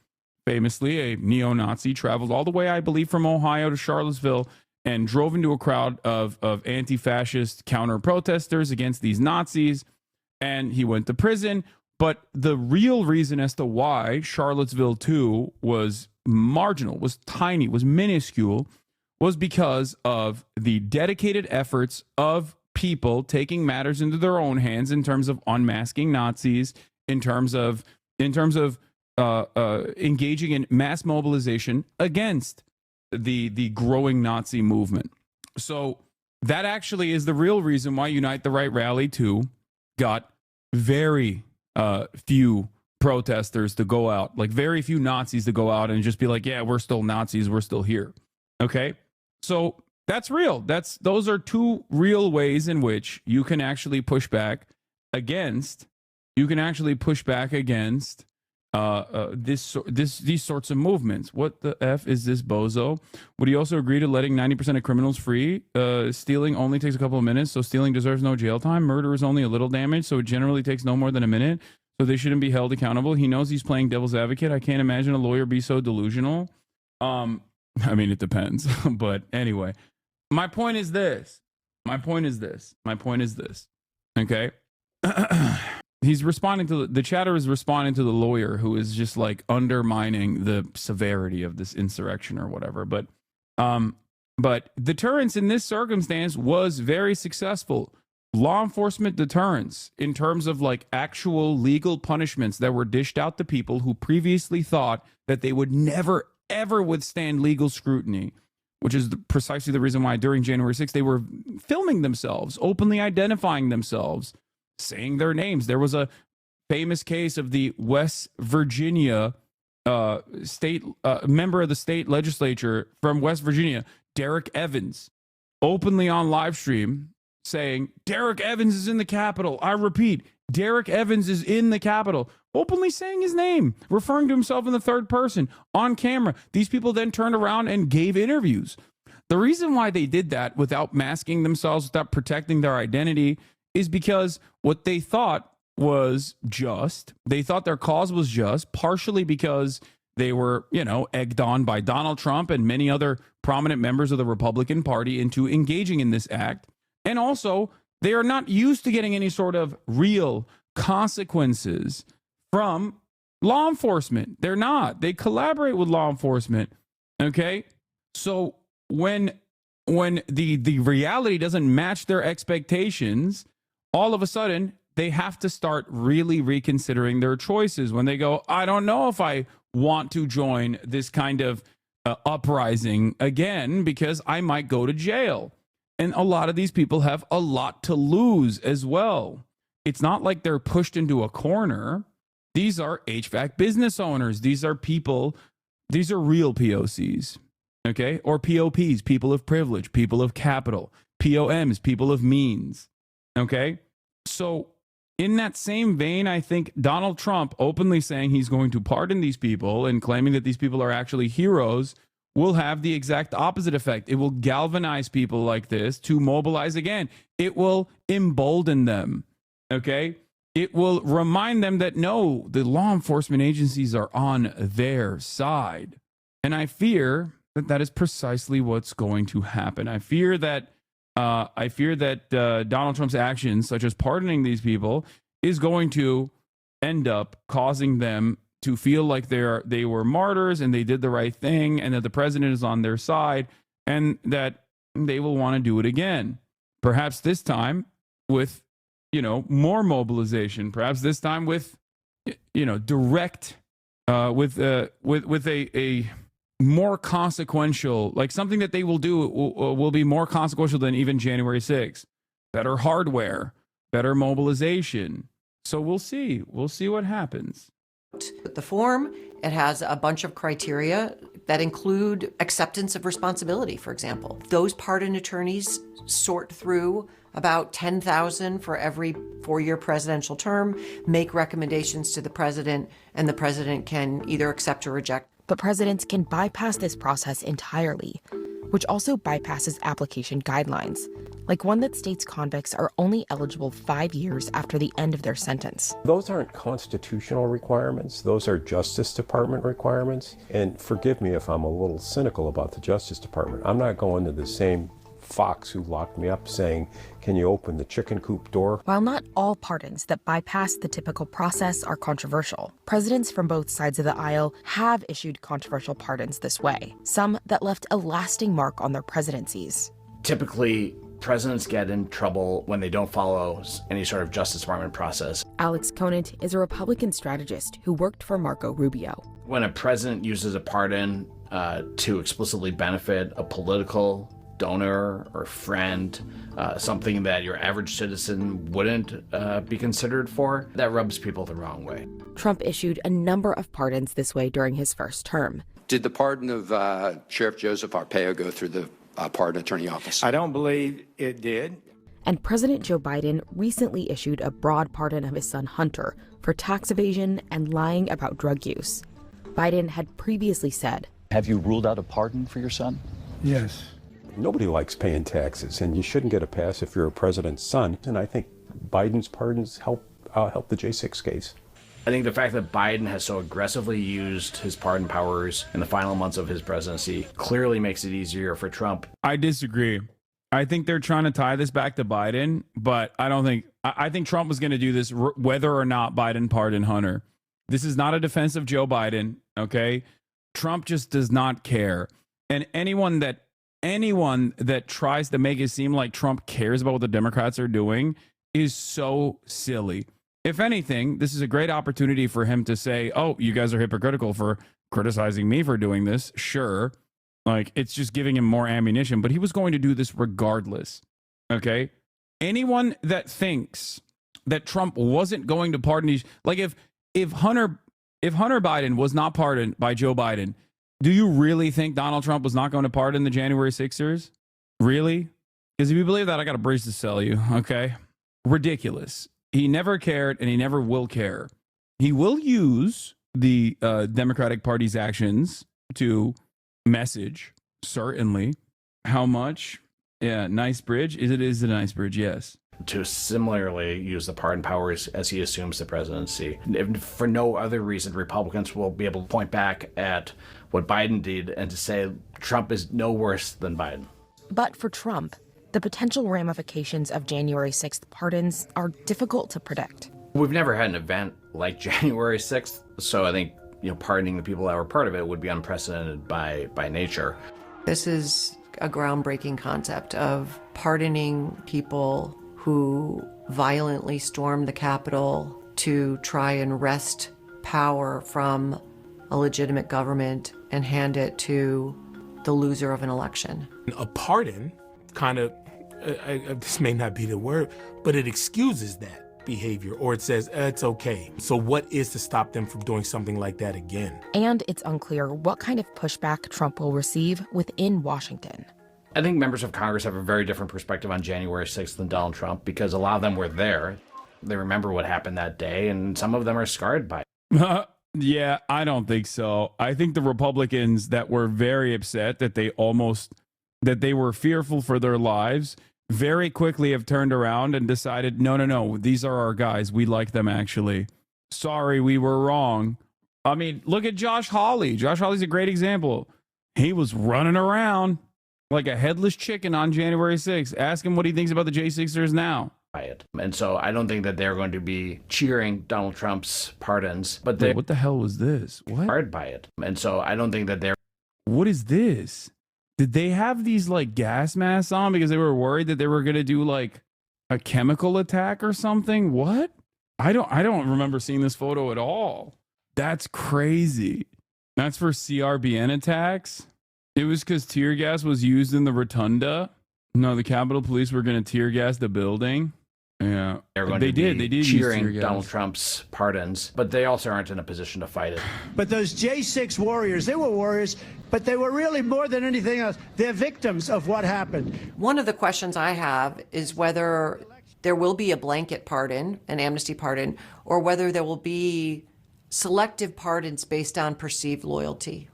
Famously, a neo-Nazi traveled all the way, I believe, from Ohio to Charlottesville and drove into a crowd of anti-fascist counter-protesters against these Nazis, and he went to prison. But the real reason as to why Charlottesville 2 was marginal, was tiny, was minuscule, was because of the dedicated efforts of people taking matters into their own hands in terms of unmasking Nazis, in terms of engaging in mass mobilization against the growing Nazi movement. So that actually is the real reason why Unite the Right Rally 2 got very few protesters to go out, like very few Nazis to go out and just be like, yeah, we're still Nazis, we're still here. Okay, so that's real. Those are two real ways in which you can actually push back against. You can actually push back against these sorts of movements. What the F is this bozo? Would he also agree to letting 90% of criminals free? Stealing only takes a couple of minutes, so stealing deserves no jail time. Murder is only a little damage, so it generally takes no more than a minute, so they shouldn't be held accountable. He knows he's playing devil's advocate. I can't imagine a lawyer be so delusional. I mean, it depends. But anyway, my point is this. Okay? He's responding to the chatter is responding to the lawyer who is just like undermining the severity of this insurrection or whatever. But deterrence in this circumstance was very successful. Law enforcement deterrence in terms of like actual legal punishments that were dished out to people who previously thought that they would never, ever withstand legal scrutiny, which is precisely the reason why during January 6th, they were filming themselves, openly identifying themselves, saying their names. There was a famous case of the West Virginia state member of the state legislature from West Virginia, Derek Evans, openly on live stream saying, Derek Evans is in the Capitol. I repeat, Derek Evans is in the Capitol. Openly saying his name, referring to himself in the third person on camera. These people then turned around and gave interviews. The reason why they did that without masking themselves, without protecting their identity, is because what they thought was just. They thought their cause was just, partially because they were, egged on by Donald Trump and many other prominent members of the Republican Party into engaging in this act. And also, they are not used to getting any sort of real consequences from law enforcement. They're not. They collaborate with law enforcement. Okay? So when the reality doesn't match their expectations, all of a sudden, they have to start really reconsidering their choices when they go, I don't know if I want to join this kind of uprising again because I might go to jail. And a lot of these people have a lot to lose as well. It's not like they're pushed into a corner. These are HVAC business owners. These are people, these are real POCs, okay? Or POPs, people of privilege, people of capital, POMs, people of means, okay? So in that same vein, I think Donald Trump openly saying he's going to pardon these people and claiming that these people are actually heroes will have the exact opposite effect. It will galvanize people like this to mobilize again. It will embolden them, okay? It will remind them that, no, the law enforcement agencies are on their side. And I fear that that is precisely what's going to happen. I fear that Donald Trump's actions, such as pardoning these people, is going to end up causing them to feel like they were martyrs and they did the right thing, and that the president is on their side, and that they will want to do it again. Perhaps this time with, more mobilization. Perhaps this time with, direct, with a more consequential, like something that they will do will be more consequential than even January 6th. Better hardware, better mobilization. So we'll see. We'll see what happens. The form, it has a bunch of criteria that include acceptance of responsibility, for example. Those pardon attorneys sort through about 10,000 for every 4-year presidential term, make recommendations to the president, and the president can either accept or reject. But presidents can bypass this process entirely, which also bypasses application guidelines, like one that states convicts are only eligible 5 years after the end of their sentence. Those aren't constitutional requirements. Those are Justice Department requirements. And forgive me if I'm a little cynical about the Justice Department. I'm not going to the same fox who locked me up saying, can you open the chicken coop door? While not all pardons that bypass the typical process are controversial, presidents from both sides of the aisle have issued controversial pardons this way, some that left a lasting mark on their presidencies. Typically, presidents get in trouble when they don't follow any sort of Justice Department process. Alex Conant is a Republican strategist who worked for Marco Rubio. When a president uses a pardon to explicitly benefit a political donor or friend, something that your average citizen wouldn't be considered for, that rubs people the wrong way. Trump issued a number of pardons this way during his first term. Did the pardon of Sheriff Joseph Arpaio go through the pardon attorney office? I don't believe it did. And President Joe Biden recently issued a broad pardon of his son Hunter for tax evasion and lying about drug use. Biden had previously said, "Have you ruled out a pardon for your son?" Yes. Nobody likes paying taxes, and you shouldn't get a pass if you're a president's son. And I think Biden's pardons help the J6 case. I think the fact that Biden has so aggressively used his pardon powers in the final months of his presidency clearly makes it easier for Trump. I disagree. I think they're trying to tie this back to Biden, but I think Trump was going to do this whether or not Biden pardoned Hunter. This is not a defense of Joe Biden, okay? Trump just does not care. And anyone that tries to make it seem like Trump cares about what the Democrats are doing is so silly. If anything, this is a great opportunity for him to say, oh, you guys are hypocritical for criticizing me for doing this. Sure. Like, it's just giving him more ammunition, but he was going to do this regardless. Okay. Anyone that thinks that Trump wasn't going to pardon these, like if Hunter Biden was not pardoned by Joe Biden, do you really think Donald Trump was not going to pardon the January 6ers? Really? Because if you believe that, I got a breeze to sell you. Okay. Ridiculous. He never cared, and he never will care. He will use the Democratic Party's actions to message, certainly, how much. Yeah, nice bridge. It is a nice bridge, yes. To similarly use the pardon powers as he assumes the presidency. If for no other reason, Republicans will be able to point back at what Biden did and to say Trump is no worse than Biden. But for Trump, the potential ramifications of January 6th pardons are difficult to predict. We've never had an event like January 6th, so I think pardoning the people that were part of it would be unprecedented by nature. This is a groundbreaking concept of pardoning people who violently stormed the Capitol to try and wrest power from a legitimate government and hand it to the loser of an election. A pardon kind of, this may not be the word, but it excuses that behavior, or it says it's okay. So what is to stop them from doing something like that again? And it's unclear what kind of pushback Trump will receive within Washington. I think members of Congress have a very different perspective on January 6th than Donald Trump because a lot of them were there. They remember what happened that day, and some of them are scarred by it. Yeah, I don't think so. I think the Republicans that were very upset that they were fearful for their lives very quickly have turned around and decided, no, these are our guys. We like them, actually. Sorry, we were wrong. I mean, look at Josh Hawley. Josh Hawley's a great example. He was running around like a headless chicken on January 6th. Ask him what he thinks about the J6ers now. It. And so I don't think that they're going to be cheering Donald Trump's pardons, but Wait, what the hell was this? What? Scarred by it. And so I don't think that they're... What is this? Did they have these like gas masks on because they were worried that they were going to do like a chemical attack or something? What? I don't remember seeing this photo at all. That's crazy. That's for CRBN attacks. It was because tear gas was used in the rotunda. No, the Capitol Police were going to tear gas the building. Yeah, they did cheering use Donald Trump's pardons, but they also aren't in a position to fight it. But those J6 warriors, they were warriors, but they were really more than anything else. They're victims of what happened. One of the questions I have is whether there will be a blanket pardon, an amnesty pardon, or whether there will be selective pardons based on perceived loyalty.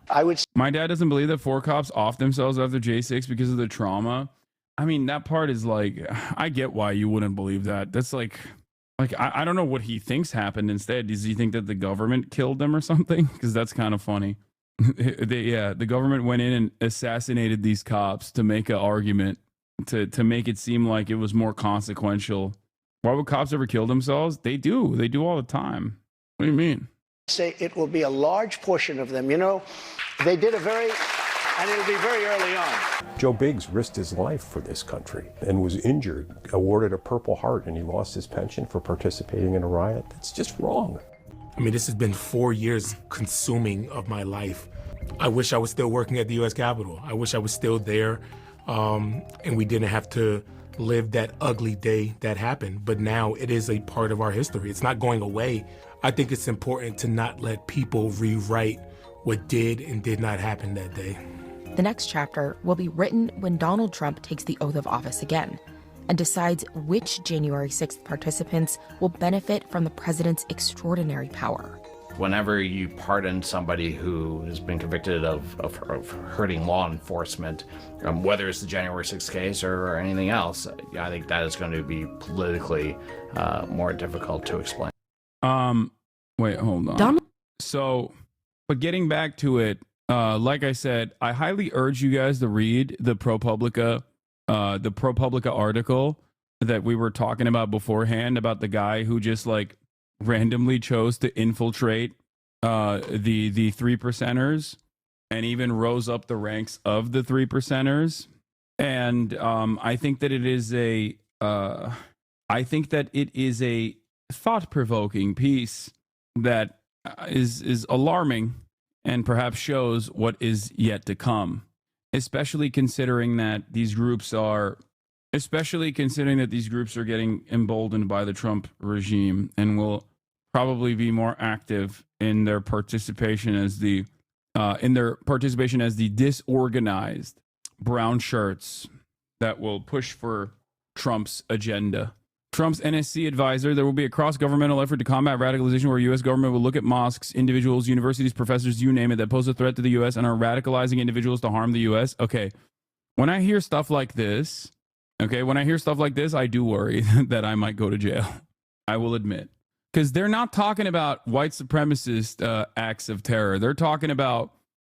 My dad doesn't believe that 4 cops off themselves after J6 because of the trauma. I mean, that part is like, I get why you wouldn't believe that. That's like I don't know what he thinks happened instead. Does he think that the government killed them or something? Because that's kind of funny. The government went in and assassinated these cops to make an argument, to make it seem like it was more consequential. Why would cops ever kill themselves? They do. They do all the time. What do you mean? Say it will be a large portion of them. You know, they did and it'll be very early on. Joe Biggs risked his life for this country and was injured, awarded a Purple Heart, and he lost his pension for participating in a riot. That's just wrong. I mean, this has been 4 years consuming of my life. I wish I was still working at the U.S. Capitol. I wish I was still there, and we didn't have to live that ugly day that happened. But now it is a part of our history. It's not going away. I think it's important to not let people rewrite what did and did not happen that day. The next chapter will be written when Donald Trump takes the oath of office again and decides which January 6th participants will benefit from the president's extraordinary power. Whenever you pardon somebody who has been convicted of hurting law enforcement, whether it's the January 6th case or anything else, I think that is going to be politically more difficult to explain. Wait, hold on. But getting back to it, like I said, I highly urge you guys to read the ProPublica article that we were talking about beforehand about the guy who just like randomly chose to infiltrate the 3%ers and even rose up the ranks of the 3%ers. And I think that it is a thought-provoking piece that is alarming and perhaps shows what is yet to come, especially considering that these groups are getting emboldened by the Trump regime and will probably be more active in their participation as the disorganized brown shirts that will push for Trump's agenda. Trump's NSC advisor, there will be a cross-governmental effort to combat radicalization where U.S. government will look at mosques, individuals, universities, professors, you name it, that pose a threat to the U.S. and are radicalizing individuals to harm the U.S. Okay, when I hear stuff like this, I do worry that I might go to jail. I will admit. Because they're not talking about white supremacist acts of terror. They're talking about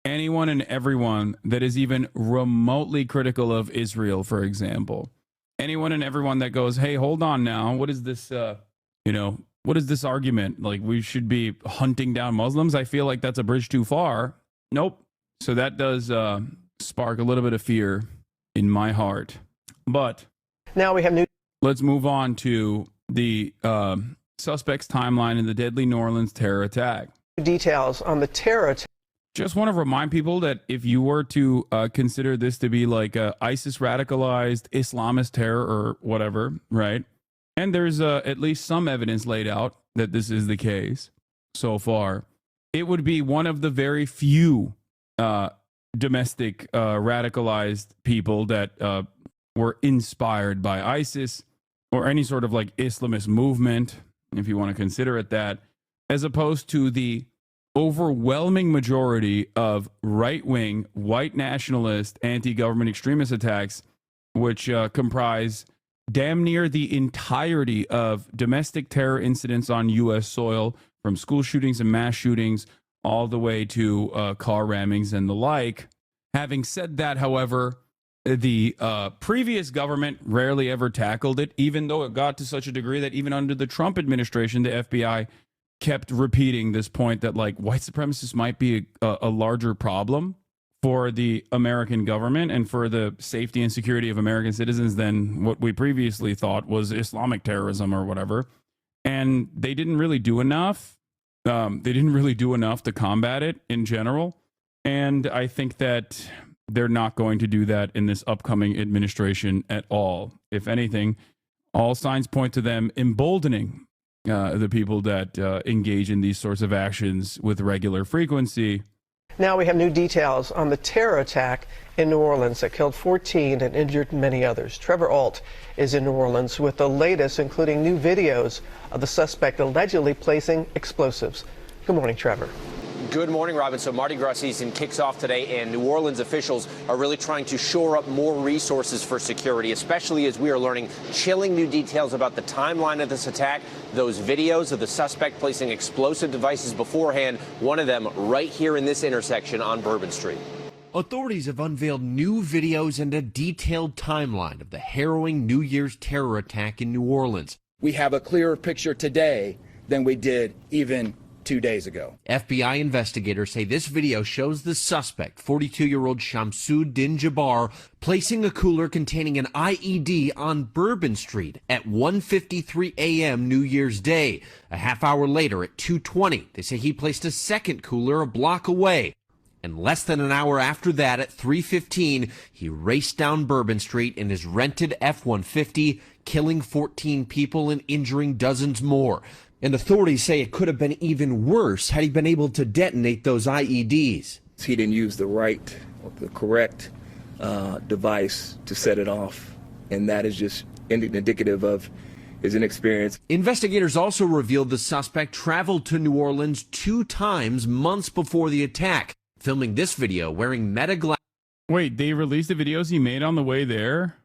anyone and everyone that is even remotely critical of Israel, for example. Anyone and everyone that goes, hey, hold on now. What is this, what is this argument? Like, we should be hunting down Muslims? I feel like that's a bridge too far. Nope. So that does spark a little bit of fear in my heart. But now we have new. Let's move on to the suspect's timeline in the deadly New Orleans terror attack. Details on the terror attack. Just want to remind people that if you were to consider this to be like a ISIS radicalized Islamist terror or whatever, right? And there's at least some evidence laid out that this is the case so far. It would be one of the very few domestic radicalized people that were inspired by ISIS or any sort of like Islamist movement, if you want to consider it that, as opposed to the overwhelming majority of right-wing, white nationalist, anti-government extremist attacks, which comprise damn near the entirety of domestic terror incidents on U.S. soil, from school shootings and mass shootings all the way to car rammings and the like. Having said that, however, the previous government rarely ever tackled it, even though it got to such a degree that even under the Trump administration, the FBI kept repeating this point that like white supremacists might be a larger problem for the American government and for the safety and security of American citizens than what we previously thought was Islamic terrorism or whatever. And they didn't really do enough. They didn't really do enough to combat it in general. And I think that they're not going to do that in this upcoming administration at all. If anything, all signs point to them emboldening the people that engage in these sorts of actions with regular frequency. Now we have new details on the terror attack in New Orleans that killed 14 and injured many others. Trevor Ault is in New Orleans with the latest, including new videos of the suspect allegedly placing explosives. Good morning, Trevor. Good morning, Robin. So Mardi Gras season kicks off today, and New Orleans officials are really trying to shore up more resources for security, especially as we are learning chilling new details about the timeline of this attack, those videos of the suspect placing explosive devices beforehand, one of them right here in this intersection on Bourbon Street. Authorities have unveiled new videos and a detailed timeline of the harrowing New Year's terror attack in New Orleans. We have a clearer picture today than we did even 2 days ago. FBI investigators say this video shows the suspect, 42-year-old Shamsud Din Jabbar, placing a cooler containing an IED on Bourbon Street at 1:53 a.m. New Year's Day. A half hour later at 2:20, they say he placed a second cooler a block away. And less than an hour after that, at 3:15, he raced down Bourbon Street in his rented F-150, killing 14 people and injuring dozens more. And authorities say it could have been even worse had he been able to detonate those IEDs. He didn't use the correct device to set it off, and that is just indicative of his inexperience. Investigators also revealed the suspect traveled to New Orleans 2 times months before the attack, filming this video wearing Meta glasses. Wait, they released the videos he made on the way there?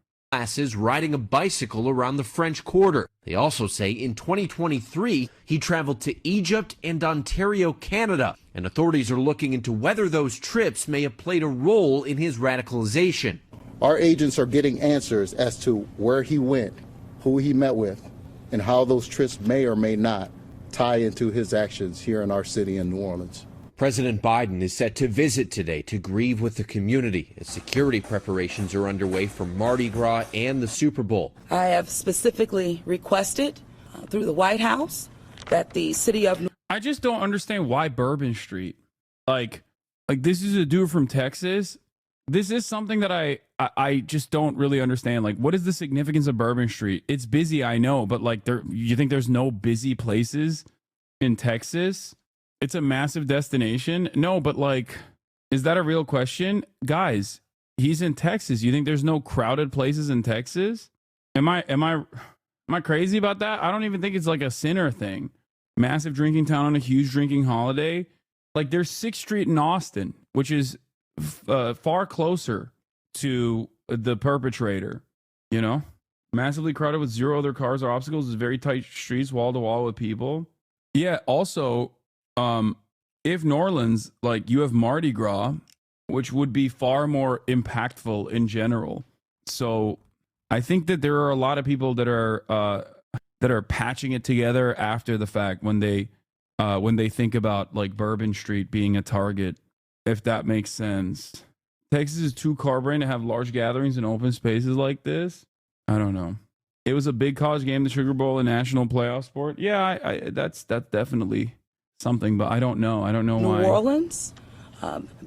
Riding a bicycle around the French Quarter. They also say in 2023, he traveled to Egypt and Ontario, Canada, and authorities are looking into whether those trips may have played a role in his radicalization. Our agents are getting answers as to where he went, who he met with, and how those trips may or may not tie into his actions here in our city in New Orleans. President Biden is set to visit today to grieve with the community as security preparations are underway for Mardi Gras and the Super Bowl. I have specifically requested through the White House that the city of... I just don't understand why Bourbon Street. Like this is a dude from Texas. This is something that I just don't really understand. Like, what is the significance of Bourbon Street? It's busy, I know, but like, you think there's no busy places in Texas? It's a massive destination. No, but like, is that a real question? Guys, he's in Texas. You think there's no crowded places in Texas? Am I crazy about that? I don't even think it's like a sinner thing. Massive drinking town on a huge drinking holiday. Like there's 6th Street in Austin, which is far closer to the perpetrator, you know? Massively crowded with 0 other cars or obstacles. It's very tight streets, wall to wall with people. Yeah, also, if New Orleans, like you have Mardi Gras, which would be far more impactful in general. So I think that there are a lot of people that are patching it together after the fact when they think about like Bourbon Street being a target, if that makes sense. Texas is too car brain to have large gatherings in open spaces like this. I don't know. It was a big college game, the Sugar Bowl, a national playoff sport. Yeah, that's definitely something, but I don't know. I don't know why. New Orleans,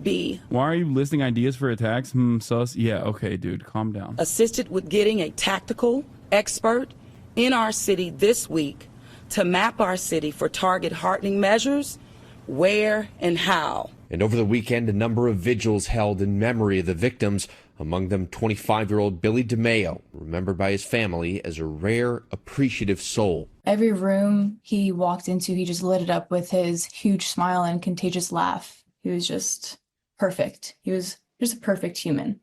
be Why are you listing ideas for attacks? Sus. Yeah, okay, dude, calm down. assisted with getting a tactical expert in our city this week to map our city for target hardening measures, where and how. And over the weekend, a number of vigils held in memory of the victims, among them 25-year-old Billy DeMaio, remembered by his family as a rare, appreciative soul. Every room he walked into, he just lit it up with his huge smile and contagious laugh. He was just perfect. He was just a perfect human.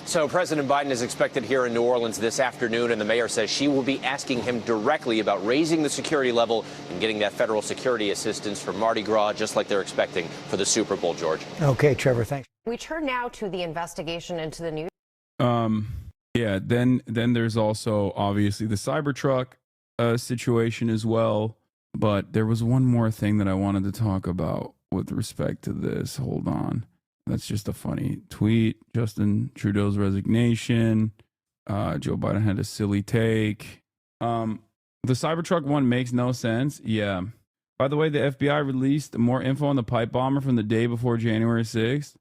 So President Biden is expected here in New Orleans this afternoon, and the mayor says she will be asking him directly about raising the security level and getting that federal security assistance for Mardi Gras, just like they're expecting for the Super Bowl, George. Okay, Trevor, thanks. We turn now to the investigation into the news. Yeah, then there's also obviously the Cybertruck situation as well. But there was one more thing that I wanted to talk about with respect to this. Hold on. That's just a funny tweet. Justin Trudeau's resignation. Joe Biden had a silly take. The Cybertruck one makes no sense. Yeah. By the way, the FBI released more info on the pipe bomber from the day before January 6th.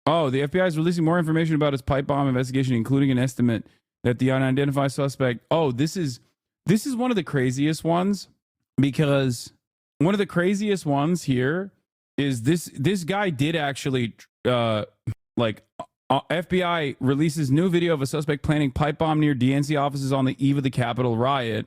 Oh, the FBI is releasing more information about its pipe bomb investigation, including an estimate that the unidentified suspect. Oh, this is one of the craziest ones, because one of the craziest ones here is this guy did actually FBI releases new video of a suspect planning pipe bomb near DNC offices on the eve of the Capitol riot.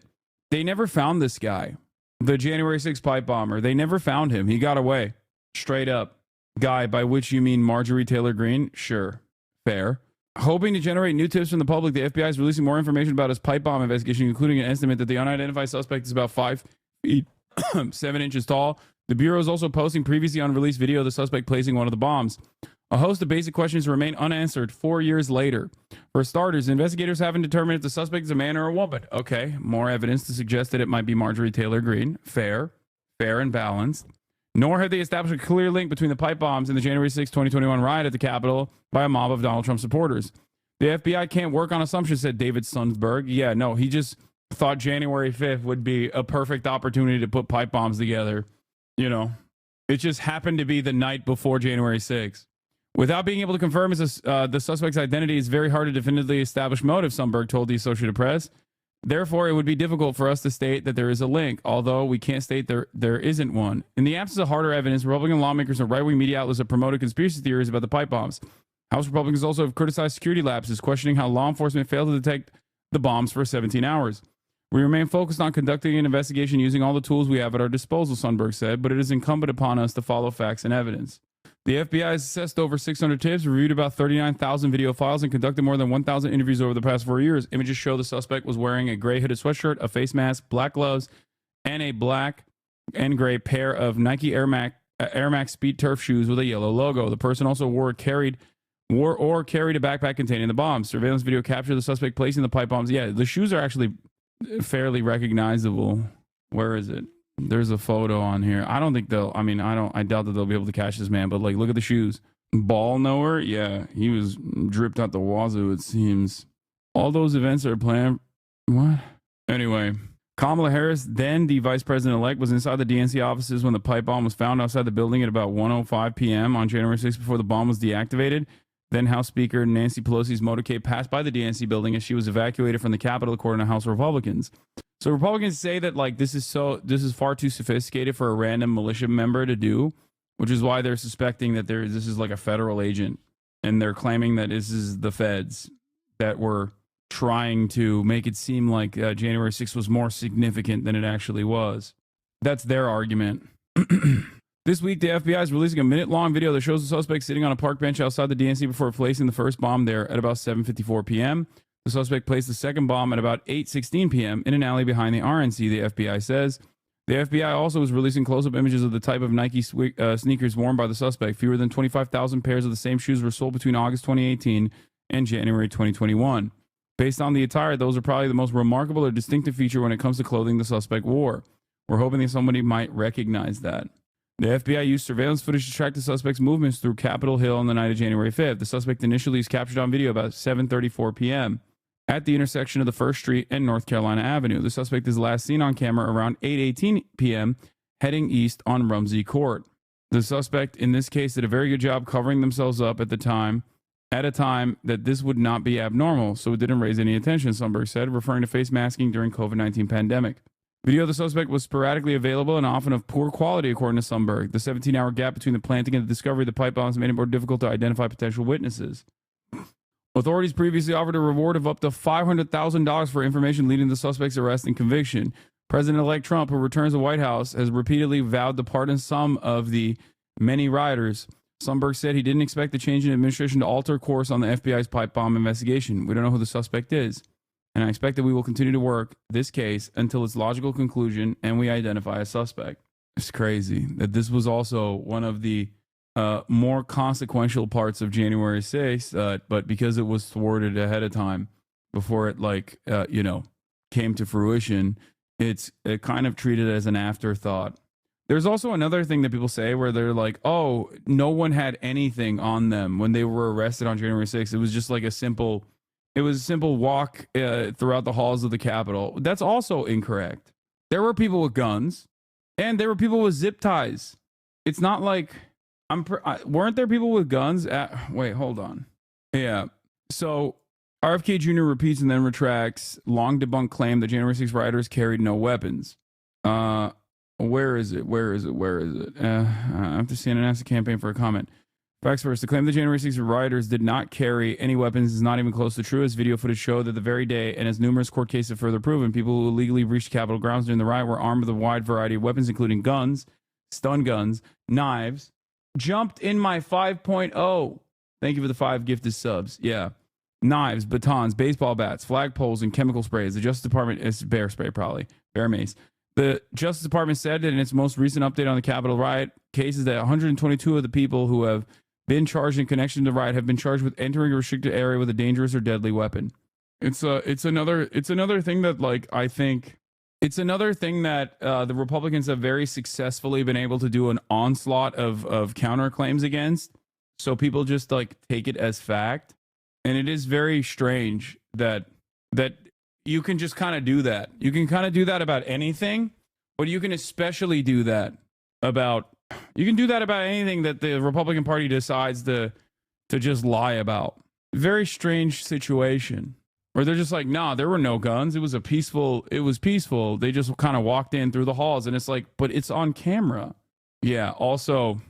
They never found this guy, the January 6th pipe bomber. They never found him. He got away. Straight up. Guy, by which you mean Marjorie Taylor Greene? Sure. Fair. Hoping to generate new tips from the public, the FBI is releasing more information about his pipe bomb investigation, including an estimate that the unidentified suspect is about 5 feet 7 inches tall. The Bureau is also posting previously unreleased video of the suspect placing one of the bombs. A host of basic questions remain unanswered 4 years later. For starters, investigators haven't determined if the suspect is a man or a woman. Okay, more evidence to suggest that it might be Marjorie Taylor Greene. Fair and balanced. Nor have they established a clear link between the pipe bombs and the January 6, 2021 riot at the Capitol by a mob of Donald Trump supporters. The FBI can't work on assumptions, said David Sundberg. Yeah, no, he just thought January 5th would be a perfect opportunity to put pipe bombs together. You know, it just happened to be the night before January 6th. Without being able to confirm the suspect's identity, it's very hard to definitively establish motive, Sundberg told the Associated Press. Therefore, it would be difficult for us to state that there is a link, although we can't state there isn't one. In the absence of harder evidence, Republican lawmakers and right-wing media outlets have promoted conspiracy theories about the pipe bombs. House Republicans also have criticized security lapses, questioning how law enforcement failed to detect the bombs for 17 hours. We remain focused on conducting an investigation using all the tools we have at our disposal, Sundberg said, but it is incumbent upon us to follow facts and evidence. The FBI has assessed over 600 tips, reviewed about 39,000 video files, and conducted more than 1,000 interviews over the past 4 years. Images show the suspect was wearing a gray hooded sweatshirt, a face mask, black gloves, and a black and gray pair of Nike Air Max Speed Turf shoes with a yellow logo. The person also carried a backpack containing the bombs. Surveillance video captured the suspect placing the pipe bombs. Yeah, the shoes are actually fairly recognizable. Where is it? There's a photo on here. I doubt that they'll be able to catch this man, but like, look at the shoes. Ball knower? Yeah, he was dripped out the wazoo, it seems. All those events are planned. What? Anyway, Kamala Harris, then the vice president-elect, was inside the DNC offices when the pipe bomb was found outside the building at about 1:05 p.m. on January 6th before the bomb was deactivated. Then House Speaker Nancy Pelosi's motorcade passed by the DNC building as she was evacuated from the Capitol, according to House Republicans. So Republicans say that like this is far too sophisticated for a random militia member to do, which is why they're suspecting that this is like a federal agent, and they're claiming that this is the feds that were trying to make it seem like January 6th was more significant than it actually was. That's their argument. This week, the FBI is releasing a minute-long video that shows the suspect sitting on a park bench outside the DNC before placing the first bomb there at about 7:54 p.m. The suspect placed the second bomb at about 8:16 p.m. in an alley behind the RNC, the FBI says. The FBI also is releasing close-up images of the type of Nike sneakers worn by the suspect. Fewer than 25,000 pairs of the same shoes were sold between August 2018 and January 2021. Based on the attire, those are probably the most remarkable or distinctive feature when it comes to clothing the suspect wore. We're hoping that somebody might recognize that. The FBI used surveillance footage to track the suspect's movements through Capitol Hill on the night of January 5th. The suspect initially is captured on video about 7:34 p.m. at the intersection of the 1st Street and North Carolina Avenue. The suspect is last seen on camera around 8:18 p.m. heading east on Rumsey Court. The suspect in this case did a very good job covering themselves up at a time that this would not be abnormal, so it didn't raise any attention, Sundberg said, referring to face masking during COVID-19 pandemic. Video of the suspect was sporadically available and often of poor quality, according to Sundberg. The 17-hour gap between the planting and the discovery of the pipe bombs made it more difficult to identify potential witnesses. Authorities previously offered a reward of up to $500,000 for information leading to the suspect's arrest and conviction. President-elect Trump, who returns to the White House, has repeatedly vowed to pardon some of the many rioters. Sundberg said he didn't expect the change in administration to alter course on the FBI's pipe bomb investigation. We don't know who the suspect is, and I expect that we will continue to work this case until its logical conclusion and we identify a suspect. It's crazy that this was also one of the more consequential parts of January 6th, but because it was thwarted ahead of time before it, came to fruition, it's kind of treated as an afterthought. There's also another thing that people say where they're like, oh, no one had anything on them when they were arrested on January 6th. It was just like a simple walk throughout the halls of the Capitol. That's also incorrect. There were people with guns and there were people with zip ties. It's not like weren't there people with guns wait, hold on. Yeah. So RFK Jr. repeats and then retracts long debunked claim that January 6 rioters carried no weapons. Where is it? After CNN asked the campaign for a comment. Facts first. The claim that January 6 rioters did not carry any weapons is not even close to true, as video footage showed that the very day, and as numerous court cases have further proven, people who illegally breached Capitol grounds during the riot were armed with a wide variety of weapons, including guns, stun guns, knives. Jumped in my 5.0. Thank you for the 5 gifted subs. Yeah. Knives, batons, baseball bats, flagpoles, and chemical sprays. The Justice Department is bear spray, probably. Bear mace. The Justice Department said that in its most recent update on the Capitol riot cases that 122 of the people who have been charged in connection to the riot have been charged with entering a restricted area with a dangerous or deadly weapon. It's another thing that I think it's another thing that the Republicans have very successfully been able to do an onslaught of counterclaims against. So people just take it as fact. And it is very strange that you can just kind of do that. You can kind of do that about anything, but you can especially do that about anything that the Republican Party decides to just lie about. Very strange situation where they're just like, nah, there were no guns. It was peaceful. They just kind of walked in through the halls, and it's like, but it's on camera. Yeah. Also,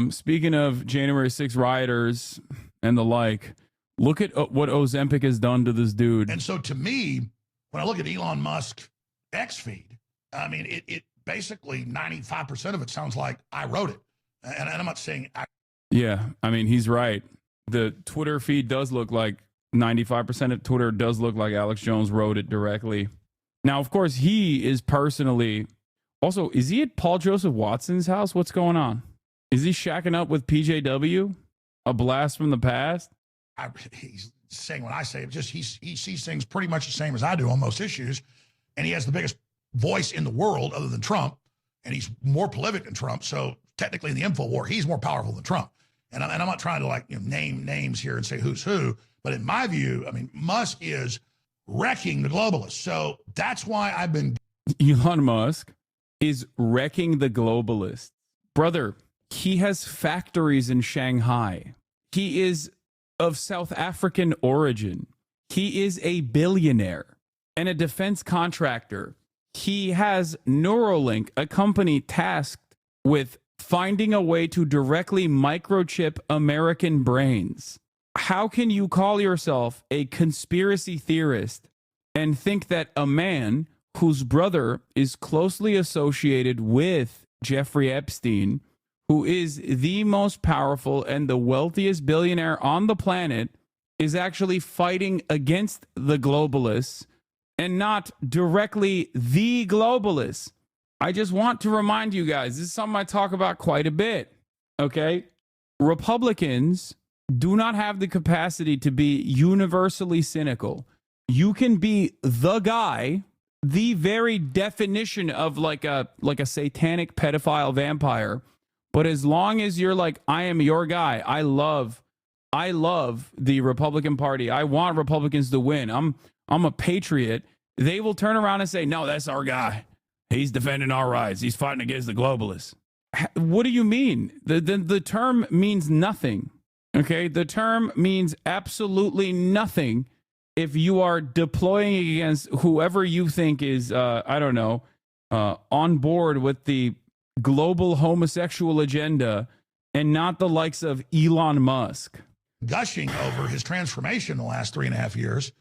speaking of January 6 rioters and the like, look at what Ozempic has done to this dude. And so to me, when I look at Elon Musk X feed, I mean, it basically 95% of it sounds like I wrote it. And I'm not saying Yeah, I mean, he's right. The Twitter feed does look like 95% of Twitter does look like Alex Jones wrote it directly. Now, of course, he is personally... Also, is he at Paul Joseph Watson's house? What's going on? Is he shacking up with PJW? A blast from the past? He's saying what I say. Just he sees things pretty much the same as I do on most issues, and he has the biggest voice in the world other than Trump, and he's more prolific than Trump. So technically, in the info war, he's more powerful than Trump. And I'm not trying to name names here and say who's who, but in my view, I mean, Musk is wrecking the globalists. So that's why I've been. Elon Musk is wrecking the globalists, brother. He has factories in Shanghai. He is of South African origin. He is a billionaire and a defense contractor. He has Neuralink, a company tasked with finding a way to directly microchip American brains. How can you call yourself a conspiracy theorist and think that a man whose brother is closely associated with Jeffrey Epstein, who is the most powerful and the wealthiest billionaire on the planet, is actually fighting against the globalists and not directly the globalists? I just want to remind you guys, this is something I talk about quite a bit, okay? Republicans do not have the capacity to be universally cynical. You can be the guy, the very definition of like a satanic pedophile vampire, but as long as you're like, I am your guy, I love the Republican Party, I want Republicans to win, I'm a patriot, they will turn around and say, no, that's our guy. He's defending our rights. He's fighting against the globalists. What do you mean? The term means nothing. Okay, the term means absolutely nothing if you are deploying against whoever you think is, I don't know, on board with the global homosexual agenda and not the likes of Elon Musk. Gushing over his transformation the last 3.5 years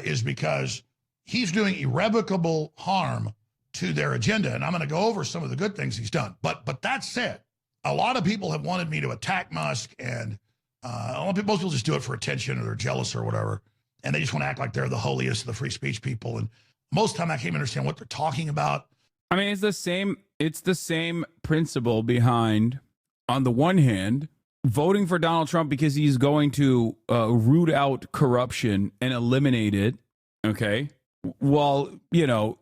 is because he's doing irrevocable harm to their agenda. And I'm going to go over some of the good things he's done. But that said, a lot of people have wanted me to attack Musk, and most people just do it for attention, or they're jealous or whatever. And they just want to act like they're the holiest of the free speech people. And most of the time I can't even understand what they're talking about. I mean, it's the same principle behind, on the one hand, voting for Donald Trump because he's going to root out corruption and eliminate it, okay? While,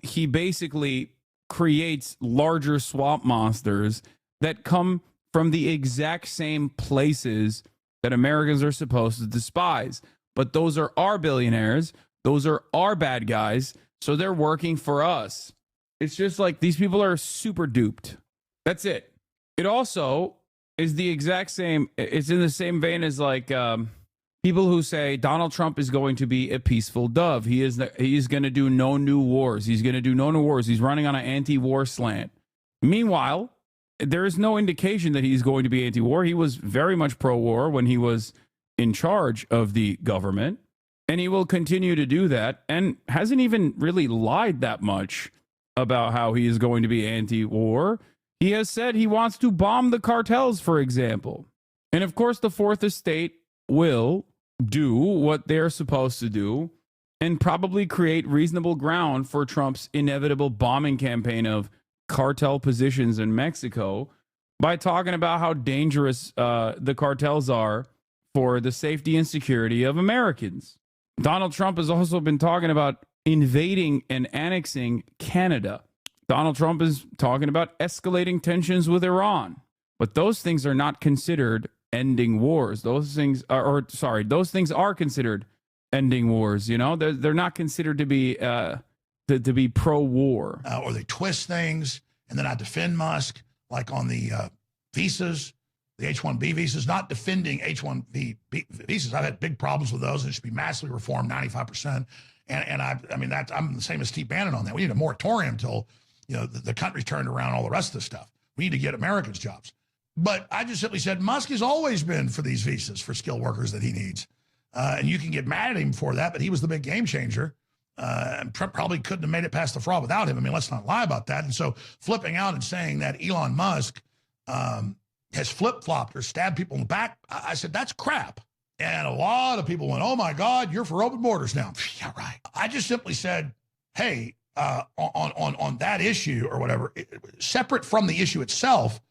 he basically creates larger swamp monsters that come from the exact same places that Americans are supposed to despise. But those are our billionaires. Those are our bad guys. So they're working for us. It's just like these people are super duped. That's it. It also is the exact same. It's in the same vein as like people who say Donald Trump is going to be a peaceful dove. He's going to do no new wars. He's going to do no new wars. He's running on an anti-war slant. Meanwhile, there is no indication that he's going to be anti-war. He was very much pro-war when he was in charge of the government, and he will continue to do that, and hasn't even really lied that much about how he is going to be anti-war. He has said he wants to bomb the cartels, for example. And of course, the Fourth Estate will do what they're supposed to do and probably create reasonable ground for Trump's inevitable bombing campaign of cartel positions in Mexico by talking about how dangerous the cartels are for the safety and security of Americans. Donald Trump has also been talking about invading and annexing Canada. Donald Trump is talking about escalating tensions with Iran. But those things are not considered ending wars. Those things are considered ending wars. They're not considered to be pro-war. Or they twist things, and then I defend Musk, like on the visas, the H-1B visas, not defending H-1B visas. I've had big problems with those, and it should be massively reformed, 95%. And I'm the same as Steve Bannon on that. We need a moratorium until the country's turned around, all the rest of this stuff. We need to get Americans jobs. But I just simply said Musk has always been for these visas for skilled workers that he needs. And you can get mad at him for that, but he was the big game changer. And probably couldn't have made it past the fraud without him. I mean, let's not lie about that. And so flipping out and saying that Elon Musk has flip-flopped or stabbed people in the back, I said, that's crap. And a lot of people went, oh, my God, you're for open borders now. Yeah, right. I just simply said, hey, on that issue or whatever, separate from the issue itself,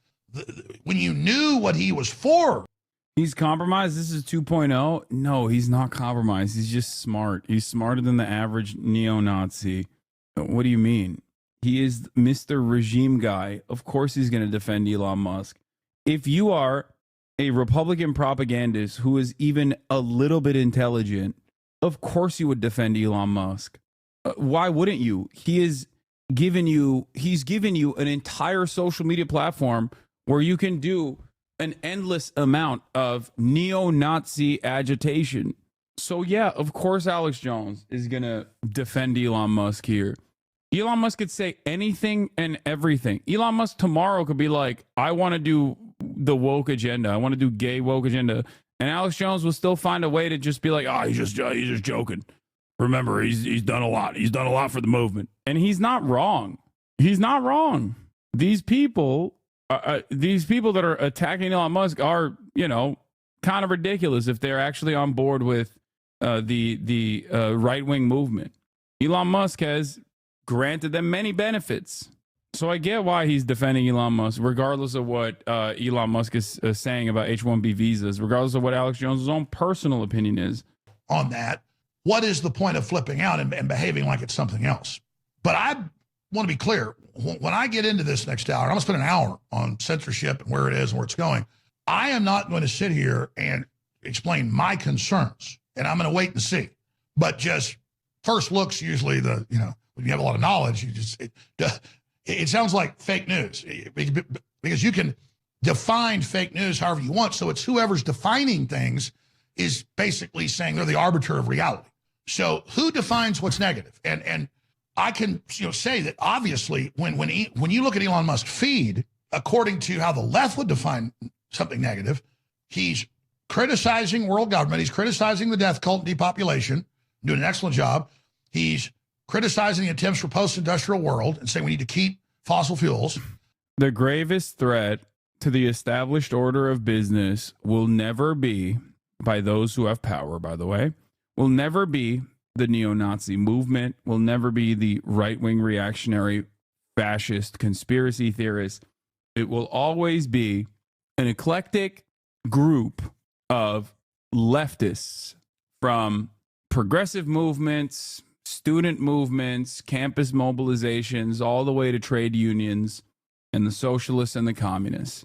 when you knew what he was for. He's compromised. This is 2.0. No, he's not compromised. He's just smart. He's smarter than the average neo-Nazi. What do you mean? He is Mr. Regime Guy. Of course he's going to defend Elon Musk. If you are a Republican propagandist who is even a little bit intelligent, of course you would defend Elon Musk. Why wouldn't you? He's given you an entire social media platform where you can do an endless amount of neo-Nazi agitation. So yeah, of course Alex Jones is going to defend Elon Musk here. Elon Musk could say anything and everything. Elon Musk tomorrow could be like, I want to do the woke agenda. I want to do gay woke agenda. And Alex Jones will still find a way to just be like, oh, he's just joking. Remember, he's done a lot. He's done a lot for the movement. And he's not wrong. He's not wrong. These people that are attacking Elon Musk are, kind of ridiculous if they're actually on board with the right-wing movement. Elon Musk has granted them many benefits. So I get why he's defending Elon Musk, regardless of what Elon Musk is saying about H-1B visas, regardless of what Alex Jones' own personal opinion is. On that, what is the point of flipping out and behaving like it's something else? But I want to be clear. When I get into this next hour, I'm going to spend an hour on censorship and where it is and where it's going. I am not going to sit here and explain my concerns, and I'm going to wait and see. But just first looks, usually when you have a lot of knowledge, it sounds like fake news. because you can define fake news however you want. So it's whoever's defining things is basically saying they're the arbiter of reality. So who defines what's negative? And I can say that obviously when you look at Elon Musk's feed, according to how the left would define something negative, he's criticizing world government. He's criticizing the death cult and depopulation, doing an excellent job. He's criticizing the attempts for post-industrial world and saying we need to keep fossil fuels. The gravest threat to the established order of business will never be, by those who have power, by the way, will never be the neo-Nazi movement, will never be the right-wing reactionary fascist conspiracy theorists. It will always be an eclectic group of leftists from progressive movements, student movements, campus mobilizations, all the way to trade unions and the socialists and the communists.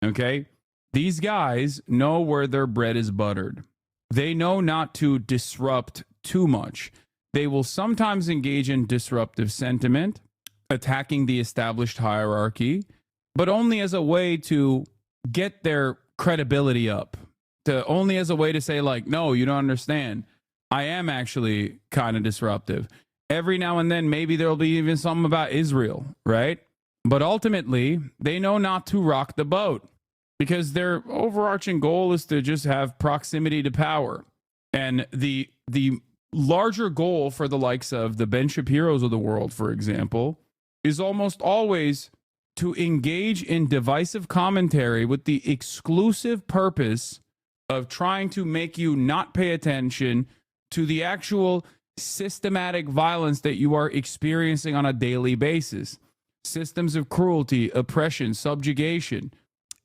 Okay? These guys know where their bread is buttered. They know not to disrupt too much. They will sometimes engage in disruptive sentiment, attacking the established hierarchy, but only as a way to get their credibility up, only as a way to say, like, no, you don't understand. I am actually kind of disruptive. Every now and then, maybe there'll be even something about Israel, right? But ultimately, they know not to rock the boat because their overarching goal is to just have proximity to power. And the larger goal for the likes of the Ben Shapiros of the world, for example, is almost always to engage in divisive commentary with the exclusive purpose of trying to make you not pay attention to the actual systematic violence that you are experiencing on a daily basis. Systems of cruelty, oppression, subjugation,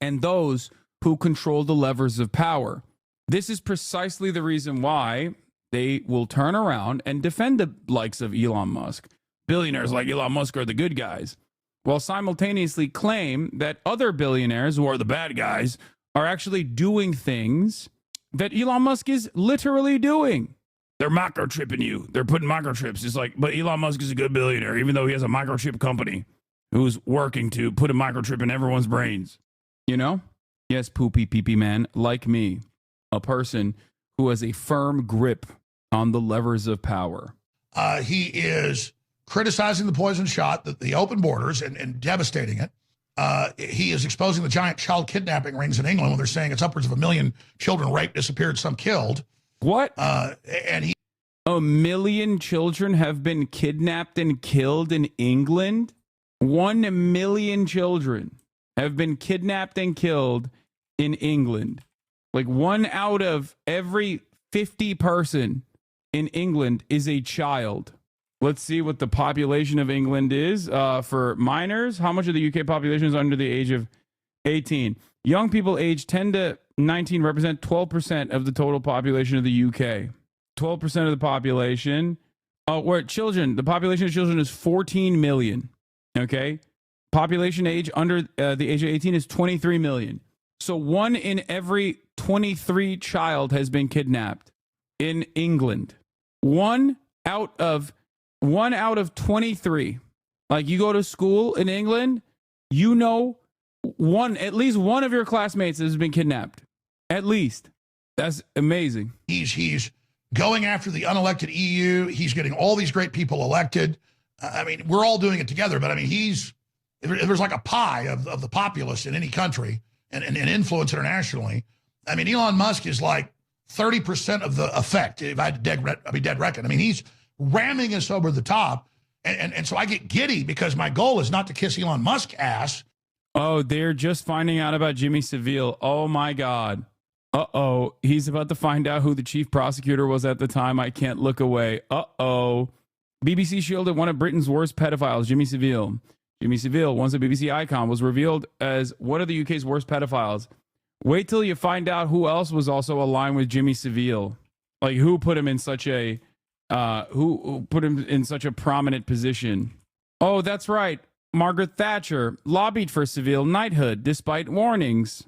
and those who control the levers of power. This is precisely the reason why they will turn around and defend the likes of Elon Musk. Billionaires like Elon Musk are the good guys, while simultaneously claim that other billionaires, who are the bad guys, are actually doing things that Elon Musk is literally doing. They're microchipping you. They're putting microchips. It's like, but Elon Musk is a good billionaire, even though he has a microchip company who's working to put a microchip in everyone's brains. You know? Yes, poopy pee-pee man, like me, a person who has a firm grip on the levers of power. He is criticizing the poison shot, the open borders, and devastating it. He is exposing the giant child kidnapping rings in England when they're saying it's upwards of 1 million children raped, disappeared, some killed. What? And he 1 million children have been kidnapped and killed in England? 1 million children have been kidnapped and killed in England. Like 1 out of every 50 person in England is a child. Let's see what the population of England is for minors. How much of the UK population is under the age of 18? Young people aged 10 to 19 represent 12% of the total population of the UK. 12% of the population. Where children, the population of children is 14 million. Okay? Population age under the age of 18 is 23 million. So 1 in every 23 child has been kidnapped in England. 1 out of 23. Like, you go to school in England, you know at least one of your classmates has been kidnapped. At least. That's amazing. He's going after the unelected EU. He's getting all these great people elected. I mean, we're all doing it together, but I mean, there's like a pie of the populace in any country and influence internationally. I mean, Elon Musk is like 30% of the effect, if I had to be dead reckon. I mean, he's ramming us over the top. And so I get giddy because my goal is not to kiss Elon Musk's ass. Oh, they're just finding out about Jimmy Savile. Oh, my God. Uh-oh. He's about to find out who the chief prosecutor was at the time. I can't look away. Uh-oh. BBC shielded one of Britain's worst pedophiles, Jimmy Savile. Jimmy Savile, once a BBC icon, was revealed as one of the UK's worst pedophiles. Wait till you find out who else was also aligned with Jimmy Savile. Like, who put him in such a prominent position. Oh, that's right. Margaret Thatcher lobbied for Savile knighthood despite warnings.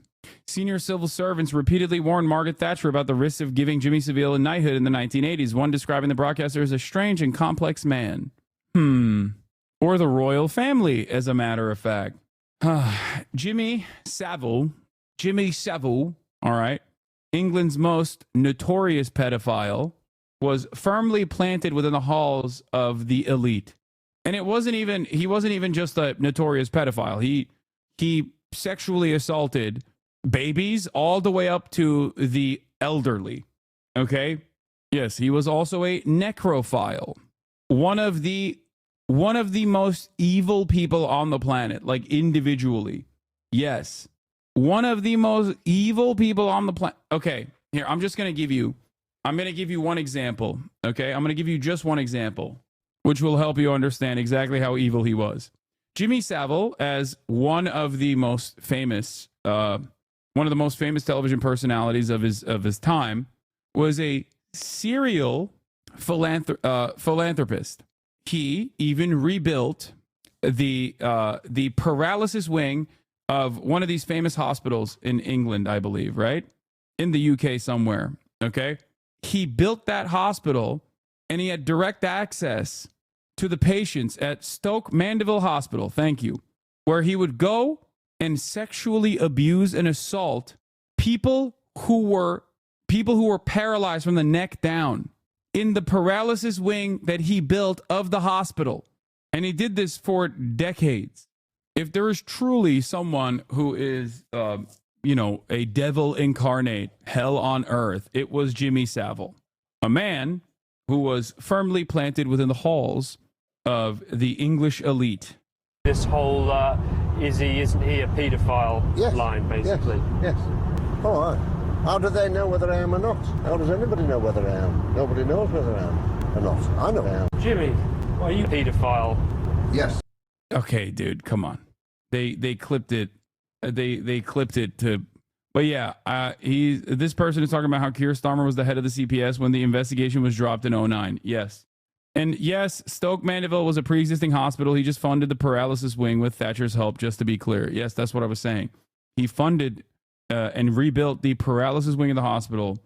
Senior civil servants repeatedly warned Margaret Thatcher about the risks of giving Jimmy Savile a knighthood in the 1980s, one describing the broadcaster as a strange and complex man. Or the royal family, as a matter of fact. Jimmy Savile, all right, England's most notorious pedophile, was firmly planted within the halls of the elite. And he wasn't even just a notorious pedophile. He sexually assaulted babies all the way up to the elderly. Okay? Yes, he was also a necrophile. One of the most evil people on the planet, like individually. Yes. One of the most evil people on the planet. Okay, here, I'm going to give you one example. Okay? I'm going to give you just one example, which will help you understand exactly how evil he was. Jimmy Savile, as one of the most famous television personalities of his time, was a serial philanthropist. He even rebuilt the paralysis wing of one of these famous hospitals in England, I believe, right? In the UK somewhere, okay? He built that hospital, and he had direct access to the patients at Stoke Mandeville Hospital, thank you, where he would go and sexually abuse and assault people who were paralyzed from the neck down in the paralysis wing that he built of the hospital. And he did this for decades. If there is truly someone who is, a devil incarnate, hell on earth, it was Jimmy Savile, a man who was firmly planted within the halls of the English elite. This whole, isn't he a paedophile line, basically? Yes. All right. How do they know whether I am or not? How does anybody know whether I am? Nobody knows whether I am or not. I know I am. Jimmy, are you a paedophile? Yes. Okay, dude, come on. They clipped it. They clipped it to. But yeah, this person is talking about how Keir Starmer was the head of the CPS when the investigation was dropped in 2009. Yes. And yes, Stoke Mandeville was a pre-existing hospital. He just funded the paralysis wing with Thatcher's help, just to be clear. Yes, that's what I was saying. He funded and rebuilt the paralysis wing of the hospital,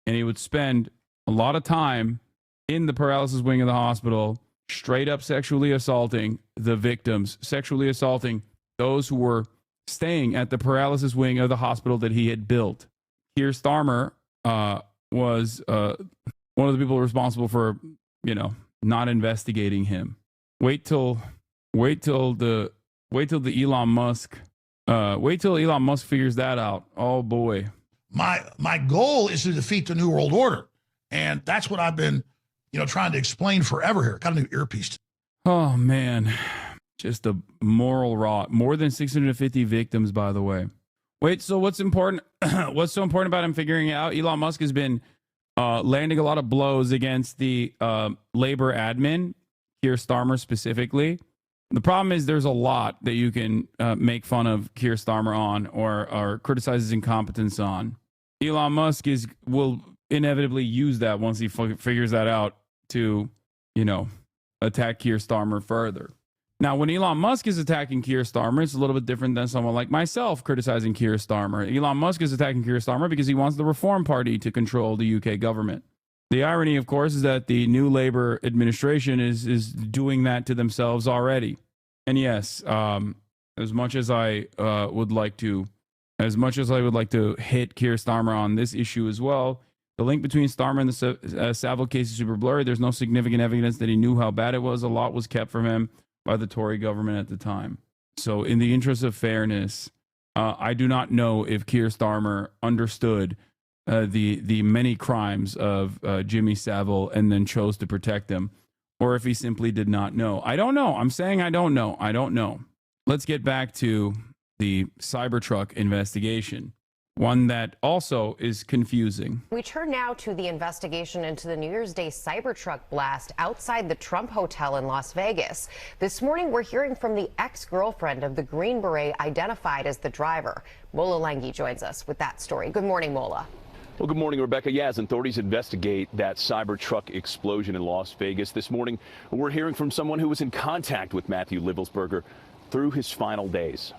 and he would spend a lot of time in the paralysis wing of the hospital straight up sexually assaulting the victims, sexually assaulting those who were staying at the paralysis wing of the hospital that he had built. Keir Starmer was one of the people responsible for, not investigating him. Wait till Elon Musk figures that out. Oh boy. My goal is to defeat the New World Order. And that's what I've been, trying to explain forever here. Got a new earpiece. Oh man. Just a moral rot. More than 650 victims, by the way. Wait, so what's important? What's so important about him figuring it out? Elon Musk has been landing a lot of blows against the labor admin, Keir Starmer specifically. The problem is there's a lot that you can make fun of Keir Starmer on or criticize his incompetence on. Elon Musk will inevitably use that once he figures that out to, attack Keir Starmer further. Now, when Elon Musk is attacking Keir Starmer, it's a little bit different than someone like myself criticizing Keir Starmer. Elon Musk is attacking Keir Starmer because he wants the Reform Party to control the UK government. The irony, of course, is that the new Labour administration is doing that to themselves already. And yes, as much as I would like to hit Keir Starmer on this issue as well, the link between Starmer and the Savile case is super blurry. There's no significant evidence that he knew how bad it was. A lot was kept from him by the Tory government at the time. So in the interest of fairness, I do not know if Keir Starmer understood the many crimes of Jimmy Savile and then chose to protect them, or if he simply did not know. I don't know. I'm saying I don't know. I don't know. Let's get back to the Cybertruck investigation, one that also is confusing. We turn now to the investigation into the New Year's Day Cybertruck blast outside the Trump Hotel in Las Vegas. This morning, we're hearing from the ex-girlfriend of the Green Beret identified as the driver. Mola Lenghi joins us with that story. Good morning, Mola. Well, good morning, Rebecca. Yeah, as authorities investigate that Cybertruck explosion in Las Vegas this morning, we're hearing from someone who was in contact with Matthew Livelsberger through his final days.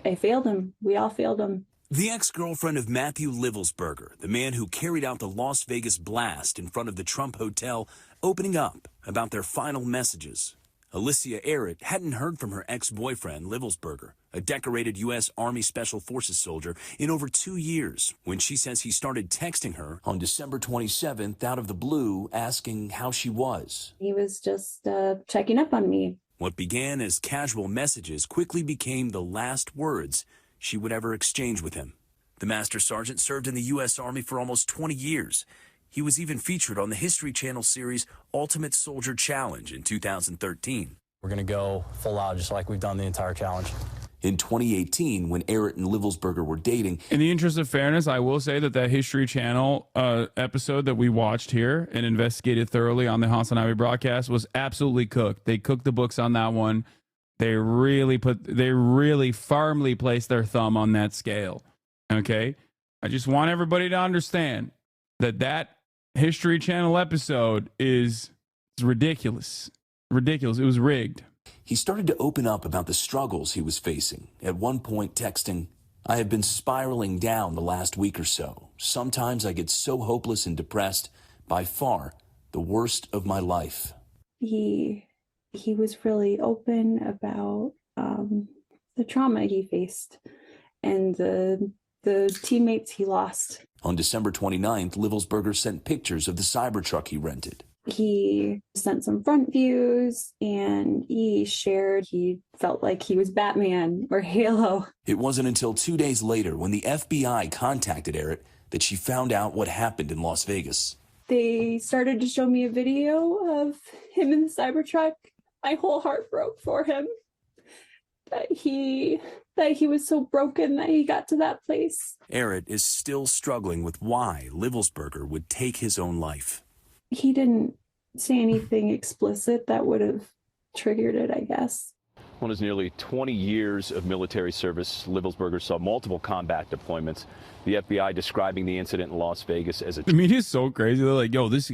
I failed him. We all failed him. The ex-girlfriend of Matthew Livelsberger, the man who carried out the Las Vegas blast in front of the Trump Hotel, opening up about their final messages. Alicia Arrett hadn't heard from her ex-boyfriend, Livelsberger, a decorated U.S. Army Special Forces soldier, in over 2 years, when she says he started texting her on December 27th out of the blue, asking how she was. He was just checking up on me. What began as casual messages quickly became the last words she would ever exchange with him. The Master Sergeant served in the U.S. Army for almost 20 years. He was even featured on the History Channel series Ultimate Soldier Challenge in 2013. We're going to go full out just like we've done the entire challenge. In 2018, when Errett and Livelsberger were dating. In the interest of fairness, I will say that History Channel episode that we watched here and investigated thoroughly on the Hassan Ivy broadcast was absolutely cooked. They cooked the books on that one. They really firmly placed their thumb on that scale. Okay? I just want everybody to understand that History Channel episode is ridiculous. Ridiculous. It was rigged. He started to open up about the struggles he was facing, at one point texting, "I have been spiraling down the last week or so. Sometimes I get so hopeless and depressed, by far the worst of my life." He was really open about the trauma he faced and the teammates he lost. On December 29th, Livelsberger sent pictures of the Cybertruck he rented. He sent some front views and he shared he felt like he was Batman or Halo. It wasn't until 2 days later, when the FBI contacted Errett, that she found out what happened in Las Vegas. They started to show me a video of him in the Cybertruck. My whole heart broke for him. That he was so broken that he got to that place. Errett is still struggling with why Livelsberger would take his own life. He didn't say anything explicit that would have triggered it, I guess. One is nearly 20 years of military service. Livelsberger saw multiple combat deployments. The FBI describing the incident in Las Vegas as The media is so crazy. They're like, yo, this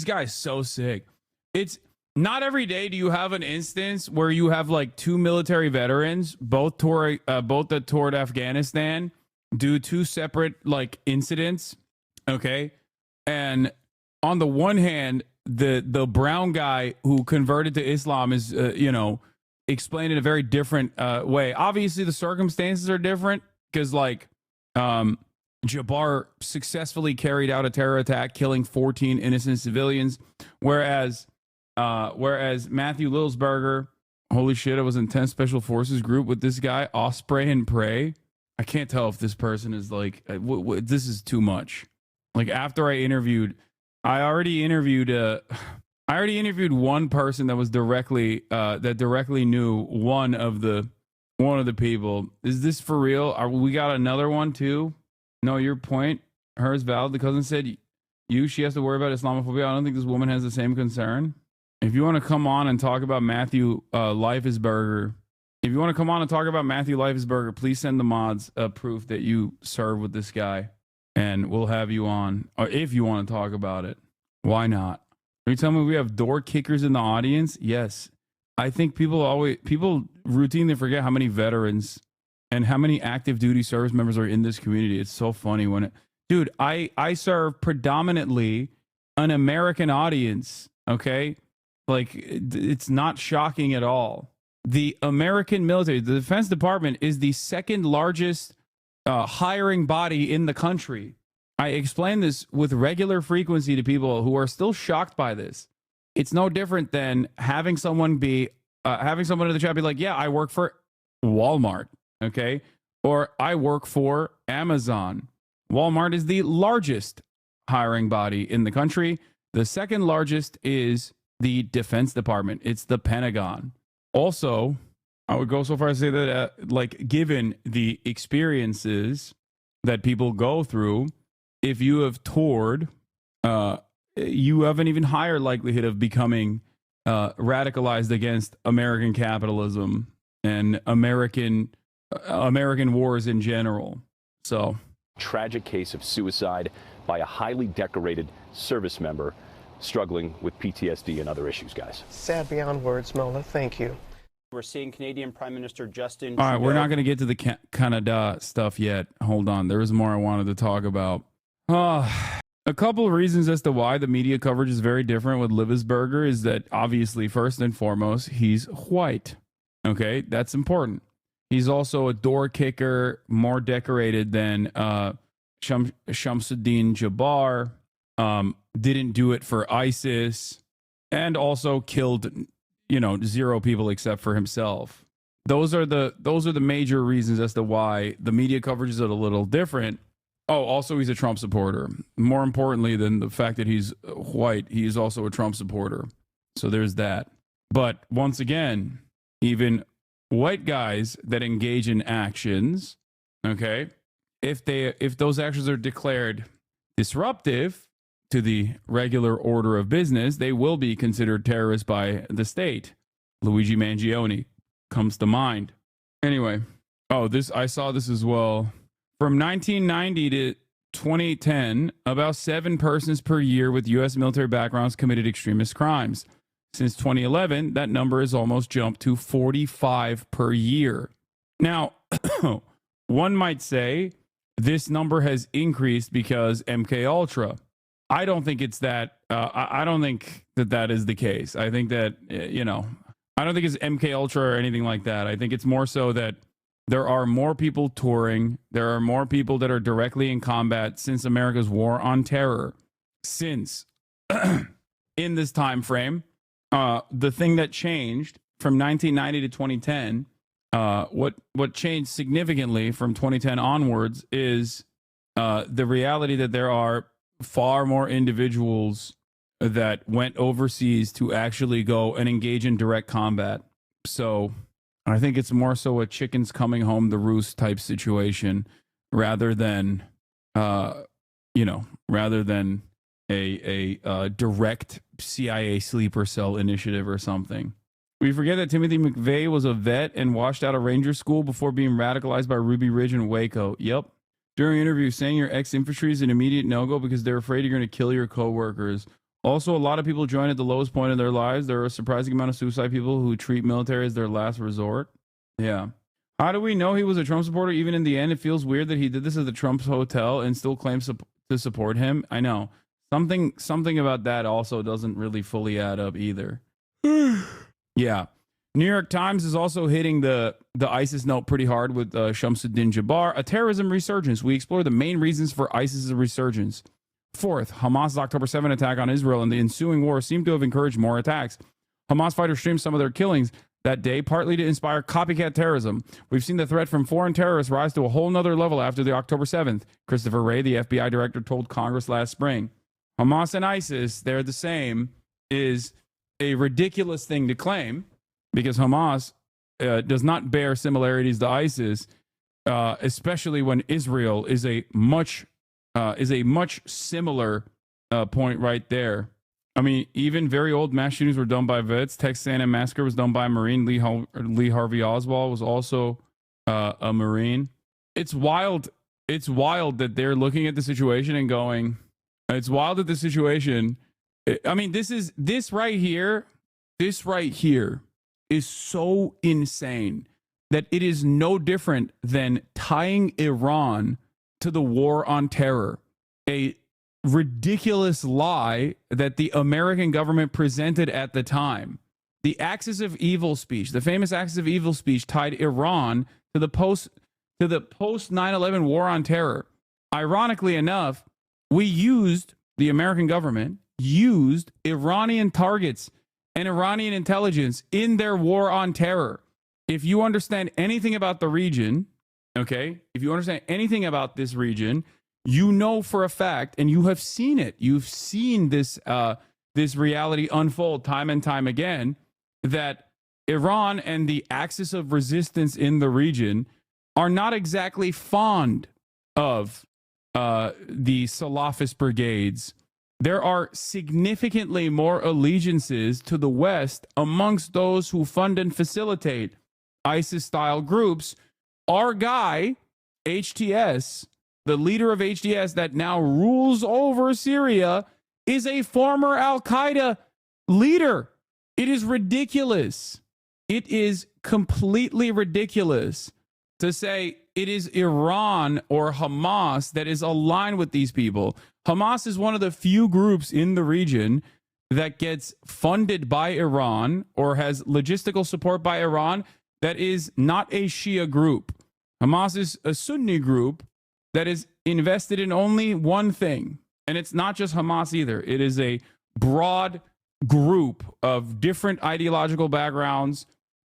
guy's so sick. It's not every day do you have an instance where you have like two military veterans, both that toured Afghanistan, do two separate like incidents. Okay. And on the one hand, the brown guy who converted to Islam is, explained in a very different way. Obviously, the circumstances are different because, like, Jabbar successfully carried out a terror attack, killing 14 innocent civilians, whereas Matthew Livelsberger, holy shit, I was in 10 Special Forces group with this guy, Osprey and Prey. I can't tell if this person is like, this is too much. Like, after I already interviewed one person that was directly knew one of the people. Is this for real? We got another one too? No, your point, hers valid. The cousin said she has to worry about Islamophobia. I don't think this woman has the same concern. If you want to come on and talk about Matthew Leifesberger, please send the mods proof that you serve with this guy, and we'll have you on. Or if you want to talk about it, why not? Are you telling me we have door kickers in the audience? Yes. I think people routinely forget how many veterans and how many active duty service members are in this community. It's so funny dude, I serve predominantly an American audience. Okay. Like, it's not shocking at all. The American military, the Defense Department, is the second largest hiring body in the country. I explain this with regular frequency to people who are still shocked by this. It's no different than having someone in the chat be like, yeah, I work for Walmart, okay? Or I work for Amazon. Walmart is the largest hiring body in the country. The second largest is the Defense Department. It's the Pentagon. Also, I would go so far as to say that, given the experiences that people go through, if you have toured, you have an even higher likelihood of becoming radicalized against American capitalism and American wars in general. So, tragic case of suicide by a highly decorated service member struggling with PTSD and other issues, guys. Sad beyond words, Mola. Thank you. We're seeing Canadian Prime Minister Justin All right, Trudeau. we're not going to get to the Canada stuff yet. Hold on. There was more I wanted to talk about. A couple of reasons as to why the media coverage is very different with Livelsberger is that, obviously, first and foremost, he's white. Okay, that's important. He's also a door kicker, more decorated than Shamsuddin Jabbar. Didn't do it for ISIS, and also killed, 0 people except for himself. Those are the major reasons as to why the media coverage is a little different. Oh, also he's a Trump supporter. More importantly than the fact that he's white, he is also a Trump supporter. So there's that. But once again, even white guys that engage in actions, okay, if those actions are declared disruptive to the regular order of business, they will be considered terrorists by the state. Luigi Mangione comes to mind. Anyway, I saw this as well. From 1990 to 2010, about 7 persons per year with U.S. military backgrounds committed extremist crimes. Since 2011, that number has almost jumped to 45 per year. Now, one might say this number has increased because MK Ultra. I don't think it's that. I don't think that is the case. I think that, I don't think it's MK Ultra or anything like that. I think it's more so that there are more people touring. There are more people that are directly in combat since America's war on terror. Since in this time frame, the thing that changed from 1990 to 2010, what changed significantly from 2010 onwards is the reality that there are far more individuals that went overseas to actually go and engage in direct combat. So I think it's more so a chickens coming home the roost type situation rather than, rather than a direct CIA sleeper cell initiative or something. We forget that Timothy McVeigh was a vet and washed out of Ranger School before being radicalized by Ruby Ridge and Waco. Yep. During an interview, saying your ex-infantry is an immediate no-go because they're afraid you're going to kill your coworkers. Also, a lot of people join at the lowest point of their lives. There are a surprising amount of suicide people who treat military as their last resort. Yeah. How do we know he was a Trump supporter? Even in the end, it feels weird that he did this at the Trump's hotel and still claims to support him. I know. Something about that also doesn't really fully add up either. Yeah. New York Times is also hitting the ISIS note pretty hard with Shamsuddin Jabbar. A terrorism resurgence. We explore the main reasons for ISIS's resurgence. Fourth, Hamas's October 7 attack on Israel and the ensuing war seem to have encouraged more attacks. Hamas fighters streamed some of their killings that day, partly to inspire copycat terrorism. We've seen the threat from foreign terrorists rise to a whole nother level after the October 7th, Christopher Wray, the FBI director, told Congress last spring. Hamas and ISIS, they're the same, is a ridiculous thing to claim because Hamas does not bear similarities to ISIS, especially when Israel is a much similar point right there. I mean, even very old mass shootings were done by vets. Texas A&M massacre was done by a Marine. Lee Harvey Oswald was also a Marine. It's wild. It's wild that they're looking at the situation and going, it's wild that the situation. I mean, this right here is so insane that it is no different than tying Iran to the war on terror, a ridiculous lie that the American government presented at the time. The Axis of Evil speech, the famous Axis of Evil speech, tied Iran to the post 9/11 war on terror. Ironically enough, the American government used Iranian targets and Iranian intelligence in their war on terror. If you understand anything about the region, okay, if you understand anything about this region, you know for a fact, and you have seen it, you've seen this reality unfold time and time again, that Iran and the axis of resistance in the region are not exactly fond of the Salafist brigades. There are significantly more allegiances to the West amongst those who fund and facilitate ISIS-style groups. Our guy, HTS, the leader of HTS that now rules over Syria, is a former Al-Qaeda leader. It is ridiculous. It is completely ridiculous to say it is Iran or Hamas that is aligned with these people. Hamas is one of the few groups in the region that gets funded by Iran or has logistical support by Iran that is not a Shia group. Hamas is a Sunni group that is invested in only one thing. And it's not just Hamas either. It is a broad group of different ideological backgrounds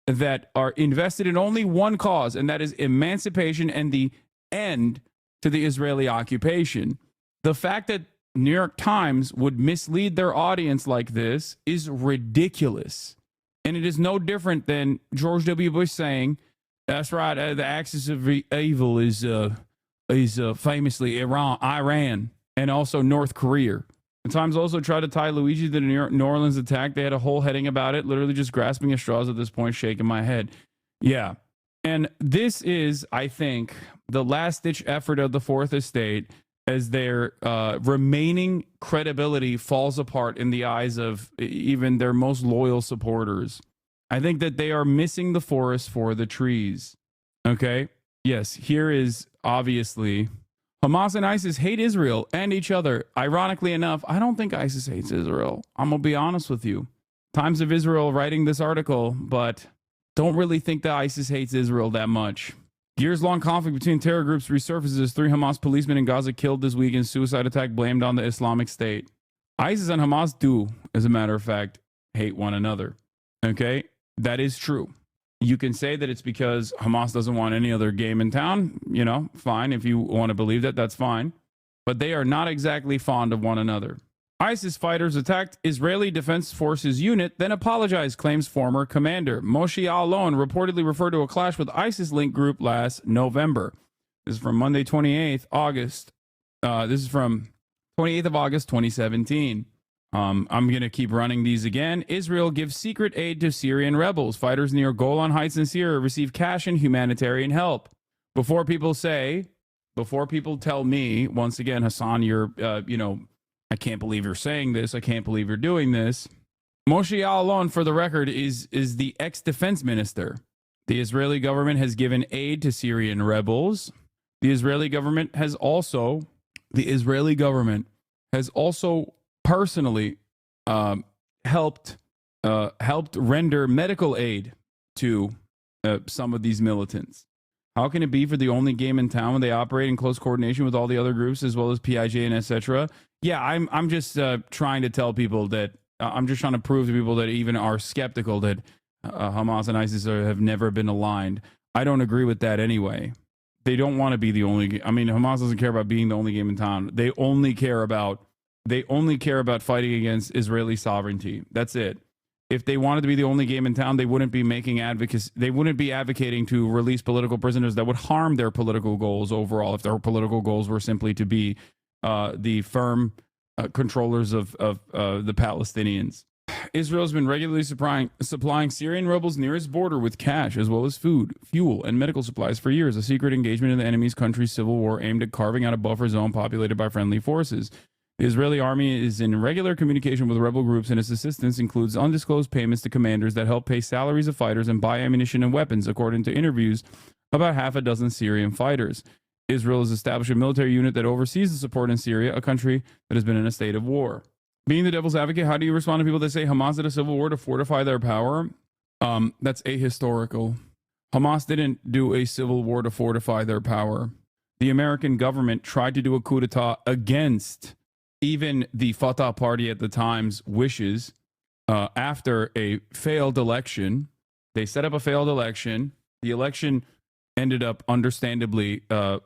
that are invested in only one cause, and that is emancipation and the end to the Israeli occupation. The fact that New York Times would mislead their audience like this is ridiculous. And it is no different than George W. Bush saying, that's right, the axis of evil is famously Iran and also North Korea. The Times also tried to tie Luigi to the New Orleans attack. They had a whole heading about it, literally just grasping at straws at this point, shaking my head. Yeah. And this is, I think, the last-ditch effort of the Fourth Estate as their remaining credibility falls apart in the eyes of even their most loyal supporters. I think that they are missing the forest for the trees. Okay? Yes, here is obviously... Hamas and ISIS hate Israel and each other. Ironically enough, I don't think ISIS hates Israel. I'm going to be honest with you. Times of Israel writing this article, but don't really think that ISIS hates Israel that much. Years-long conflict between terror groups resurfaces. 3 Hamas policemen in Gaza killed this week in suicide attack blamed on the Islamic State. ISIS and Hamas do, as a matter of fact, hate one another. Okay? That is true. You can say that it's because Hamas doesn't want any other game in town. You know, fine. If you want to believe that, that's fine. But they are not exactly fond of one another. ISIS fighters attacked Israeli Defense Forces unit, then apologized, claims former commander. Moshe Alon reportedly referred to a clash with ISIS-linked group last November. This is from Monday, 28th August. This is from 28th of August, 2017. I'm going to keep running these again. Israel gives secret aid to Syrian rebels. Fighters near Golan Heights in Syria receive cash and humanitarian help. Before people tell me, once again, Hassan, you're, I can't believe you're saying this. I can't believe you're doing this. Moshe Alon, for the record, is the ex-defense minister. The Israeli government has given aid to Syrian rebels. The Israeli government has also personally helped render medical aid to some of these militants. How can it be for the only game in town when they operate in close coordination with all the other groups as well as PIJ and etc.? Yeah, I'm just trying to tell people that I'm just trying to prove to people that even are skeptical that Hamas and ISIS have never been aligned. I don't agree with that anyway. They don't want to be the only. I mean, Hamas doesn't care about being the only game in town. They only care about fighting against Israeli sovereignty. That's it. If they wanted to be the only game in town, they wouldn't be advocating to release political prisoners that would harm their political goals overall. If their political goals were simply to be the firm controllers of the Palestinians. Israel has been regularly supplying Syrian rebels near its border with cash as well as food, fuel, and medical supplies for years. A secret engagement in the enemy's country's civil war aimed at carving out a buffer zone populated by friendly forces. The Israeli army is in regular communication with rebel groups, and its assistance includes undisclosed payments to commanders that help pay salaries of fighters and buy ammunition and weapons, according to interviews about half a dozen Syrian fighters. Israel has established a military unit that oversees the support in Syria, a country that has been in a state of war. Being the devil's advocate, how do you respond to people that say Hamas did a civil war to fortify their power? That's ahistorical. Hamas didn't do a civil war to fortify their power. The American government tried to do a coup d'etat against even the Fatah party at the time's wishes after a failed election. They set up a failed election. The election ended up understandably the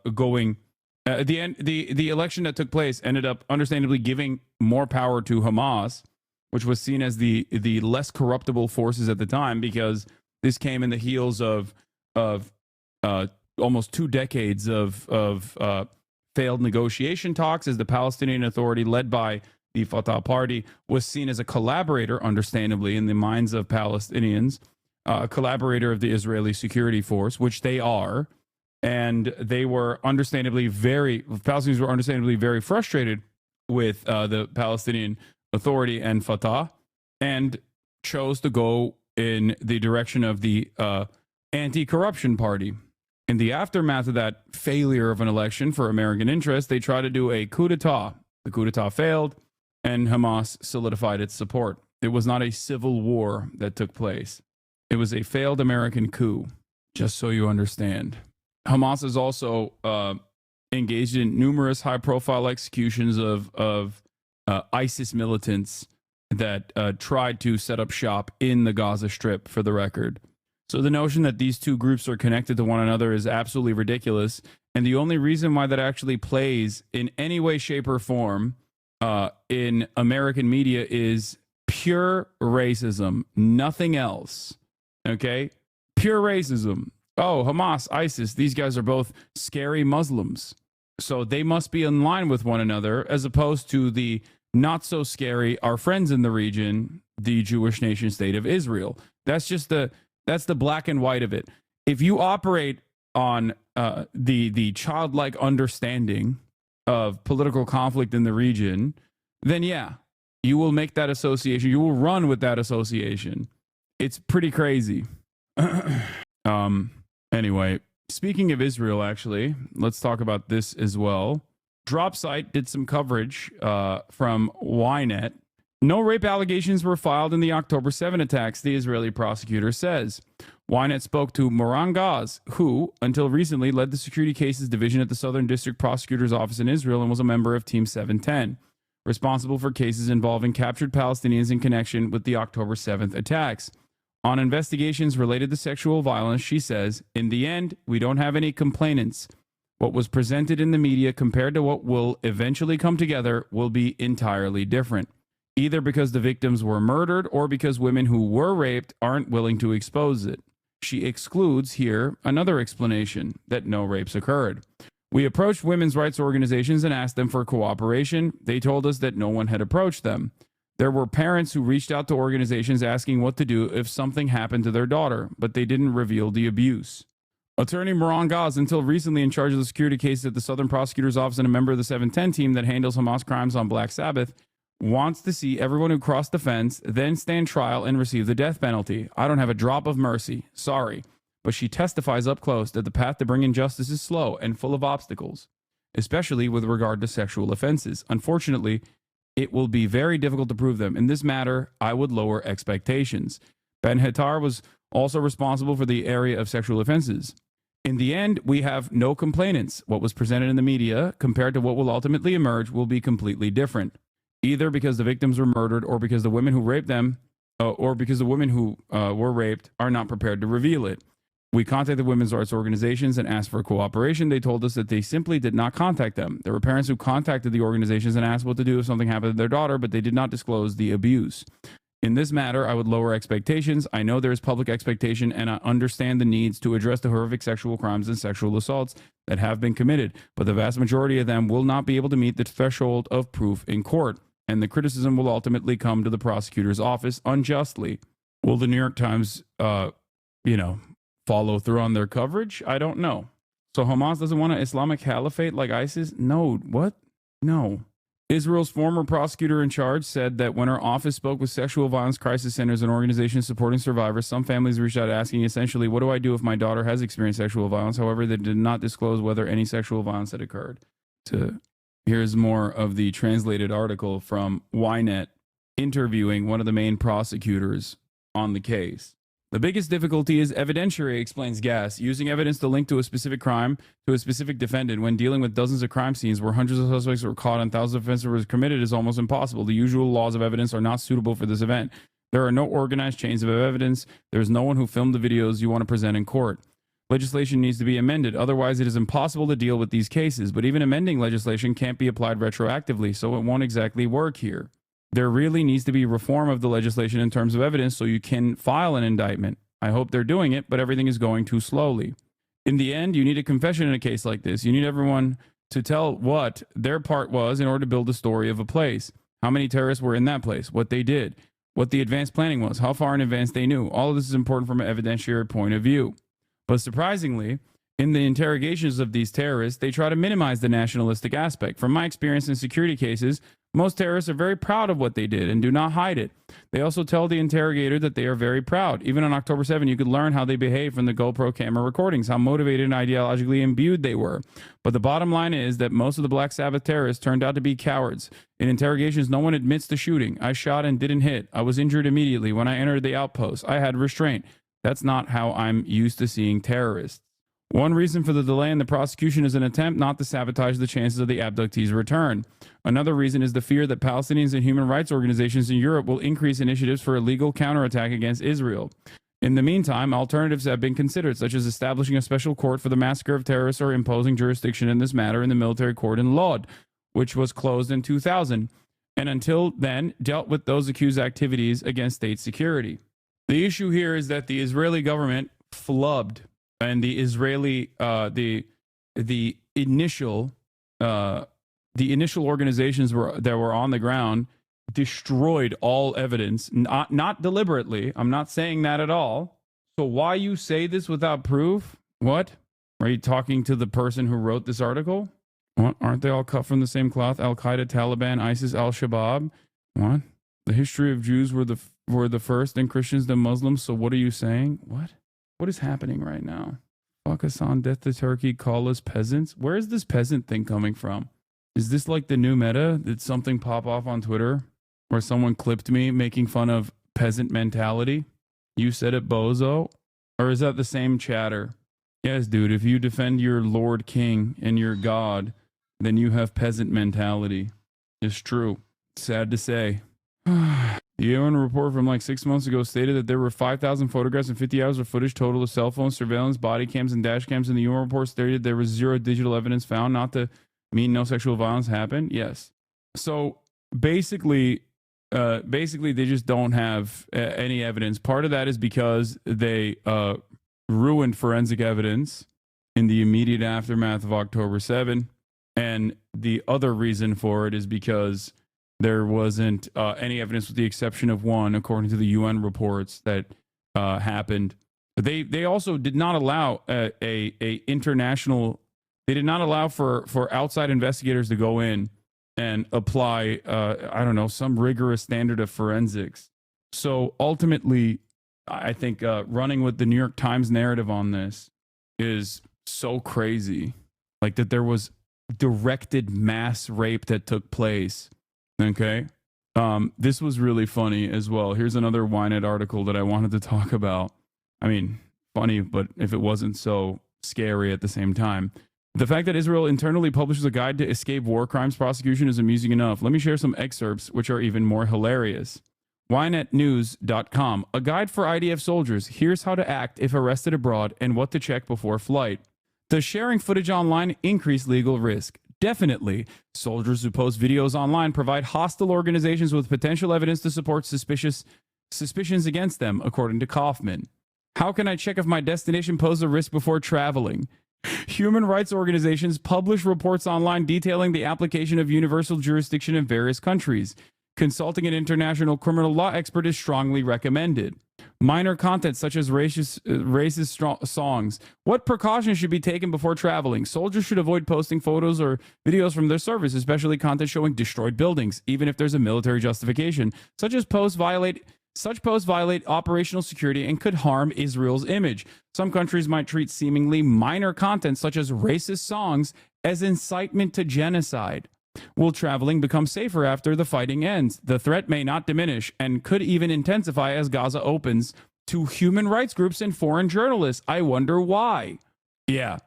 election that took place ended up understandably giving more power to Hamas, which was seen as the less corruptible forces at the time, because this came in the heels of almost 2 decades of failed negotiation talks, as the Palestinian Authority, led by the Fatah party, was seen as a collaborator, understandably, in the minds of Palestinians, a collaborator of the Israeli security force, which they are. And they were Palestinians were understandably very frustrated with the Palestinian Authority and Fatah, and chose to go in the direction of the anti-corruption party. In the aftermath of that failure of an election for American interest, they tried to do a coup d'etat. The coup d'etat failed, and Hamas solidified its support. It was not a civil war that took place. It was a failed American coup, just so you understand. Hamas is also engaged in numerous high-profile executions of ISIS militants that tried to set up shop in the Gaza Strip, for the record. So the notion that these two groups are connected to one another is absolutely ridiculous. And the only reason why that actually plays in any way, shape, or form in American media is pure racism, nothing else. Okay? Pure racism. Oh, Hamas, ISIS, these guys are both scary Muslims. So they must be in line with one another, as opposed to the not so scary, our friends in the region, the Jewish nation state of Israel. That's the black and white of it. If you operate on the childlike understanding of political conflict in the region, then yeah, you will make that association. You will run with that association. It's pretty crazy. Anyway, speaking of Israel, actually, let's talk about this as well. Dropsite did some coverage from Ynet. No rape allegations were filed in the October 7 attacks, the Israeli prosecutor says. Ynet spoke to Moran Gaz, who, until recently, led the Security Cases Division at the Southern District Prosecutor's Office in Israel and was a member of Team 710, responsible for cases involving captured Palestinians in connection with the October 7th attacks. On investigations related to sexual violence, she says, in the end, we don't have any complainants. What was presented in the media compared to what will eventually come together will be entirely different, either because the victims were murdered or because women who were raped aren't willing to expose it. She excludes here another explanation that no rapes occurred. We approached women's rights organizations and asked them for cooperation. They told us that no one had approached them. There were parents who reached out to organizations asking what to do if something happened to their daughter, but they didn't reveal the abuse. Attorney Moran Gaz, until recently in charge of the security case at the Southern Prosecutor's Office and a member of the 710 team that handles Hamas crimes on Black Sabbath, wants to see everyone who crossed the fence then stand trial and receive the death penalty. I don't have a drop of mercy. Sorry. But she testifies up close that the path to bringing justice is slow and full of obstacles, especially with regard to sexual offenses. Unfortunately, it will be very difficult to prove them. In this matter, I would lower expectations. Ben Hattar was also responsible for the area of sexual offenses. In the end, we have no complainants. What was presented in the media compared to what will ultimately emerge will be completely different, either because the victims were murdered or because the women who raped them or because the women who were raped are not prepared to reveal it. We contacted women's rights organizations and asked for cooperation. They told us that they simply did not contact them. There were parents who contacted the organizations and asked what to do if something happened to their daughter, but they did not disclose the abuse. In this matter, I would lower expectations. I know there is public expectation, and I understand the needs to address the horrific sexual crimes and sexual assaults that have been committed, but the vast majority of them will not be able to meet the threshold of proof in court, and the criticism will ultimately come to the prosecutor's office unjustly. Will the New York Times, follow through on their coverage? I don't know. So Hamas doesn't want an Islamic caliphate like ISIS? No. What? No. Israel's former prosecutor in charge said that when her office spoke with sexual violence crisis centers and organizations supporting survivors, some families reached out asking essentially, what do I do if my daughter has experienced sexual violence? However, they did not disclose whether any sexual violence had occurred. Here's more of the translated article from Ynet interviewing one of the main prosecutors on the case. The biggest difficulty is evidentiary, explains Gass. Using evidence to link to a specific crime to a specific defendant when dealing with dozens of crime scenes where hundreds of suspects were caught and thousands of offenses were committed is almost impossible. The usual laws of evidence are not suitable for this event. There are no organized chains of evidence. There is no one who filmed the videos you want to present in court. Legislation needs to be amended. Otherwise, it is impossible to deal with these cases. But even amending legislation can't be applied retroactively, so it won't exactly work here. There really needs to be reform of the legislation in terms of evidence so you can file an indictment. I hope they're doing it, but everything is going too slowly. In the end, you need a confession in a case like this. You need everyone to tell what their part was in order to build a story of a place. How many terrorists were in that place, what they did, what the advanced planning was, how far in advance they knew. All of this is important from an evidentiary point of view. But surprisingly, in the interrogations of these terrorists, they try to minimize the nationalistic aspect. From my experience in security cases, most terrorists are very proud of what they did and do not hide it. They also tell the interrogator that they are very proud. Even on October 7, you could learn how they behaved from the GoPro camera recordings, how motivated and ideologically imbued they were. But the bottom line is that most of the Black Sabbath terrorists turned out to be cowards. In interrogations, no one admits to shooting. I shot and didn't hit. I was injured immediately when I entered the outpost. I had restraint. That's not how I'm used to seeing terrorists. One reason for the delay in the prosecution is an attempt not to sabotage the chances of the abductees' return. Another reason is the fear that Palestinians and human rights organizations in Europe will increase initiatives for a legal counterattack against Israel. In the meantime, alternatives have been considered, such as establishing a special court for the massacre of terrorists or imposing jurisdiction in this matter in the military court in Lod, which was closed in 2000, and until then dealt with those accused activities against state security. The issue here is that the Israeli government flubbed, and the Israeli the initial organizations that were on the ground destroyed all evidence, not deliberately. I'm not saying that at all. So why you say this without proof? What? Are you talking to the person who wrote this article? What? Aren't they all cut from the same cloth? Al-Qaeda, Taliban, ISIS, Al-Shabaab? What? The history of Jews were the first and Christians the Muslims. So what are you saying? What? What is happening right now? Pakistan, death to Turkey, call us peasants. Where is this peasant thing coming from? Is this like the new meta? Did something pop off on Twitter where someone clipped me making fun of peasant mentality? You said it, bozo? Or is that the same chatter? Yes, dude, if you defend your Lord King and your God, then you have peasant mentality. It's true. Sad to say. The UN report from like 6 months ago stated that there were 5,000 photographs and 50 hours of footage total of cell phones, surveillance, body cams, and dash cams. And the UN report stated there was zero digital evidence found, not to mean no sexual violence happened. Yes. So basically they just don't have any evidence. Part of that is because they ruined forensic evidence in the immediate aftermath of October 7. And the other reason for it is because there wasn't any evidence with the exception of one, according to the UN reports, that happened. They also did not allow international. They did not allow for outside investigators to go in and apply, I don't know, some rigorous standard of forensics. So ultimately, I think running with the New York Times narrative on this is so crazy. Like that there was directed mass rape that took place. Okay. This was really funny as well. Here's another Ynet article that I wanted to talk about. I mean, funny, but if it wasn't so scary at the same time. The fact that Israel internally publishes a guide to escape war crimes prosecution is amusing enough. Let me share some excerpts, which are even more hilarious. YNetNews.com, a guide for IDF soldiers. Here's how to act if arrested abroad and what to check before flight. Does sharing footage online increase legal risk? Definitely. Soldiers who post videos online provide hostile organizations with potential evidence to support suspicions against them, according to Kaufman. How can I check if my destination poses a risk before traveling? Human rights organizations publish reports online detailing the application of universal jurisdiction in various countries. Consulting an international criminal law expert is strongly recommended. Minor content such as racist songs. What precautions should be taken before traveling? Soldiers should avoid posting photos or videos from their service, especially content showing destroyed buildings, even if there's a military justification. Such posts violate operational security and could harm Israel's image. Some countries might treat seemingly minor content such as racist songs as incitement to genocide. Will traveling become safer after the fighting ends? The threat may not diminish and could even intensify as Gaza opens to human rights groups and foreign journalists. I wonder why. Yeah.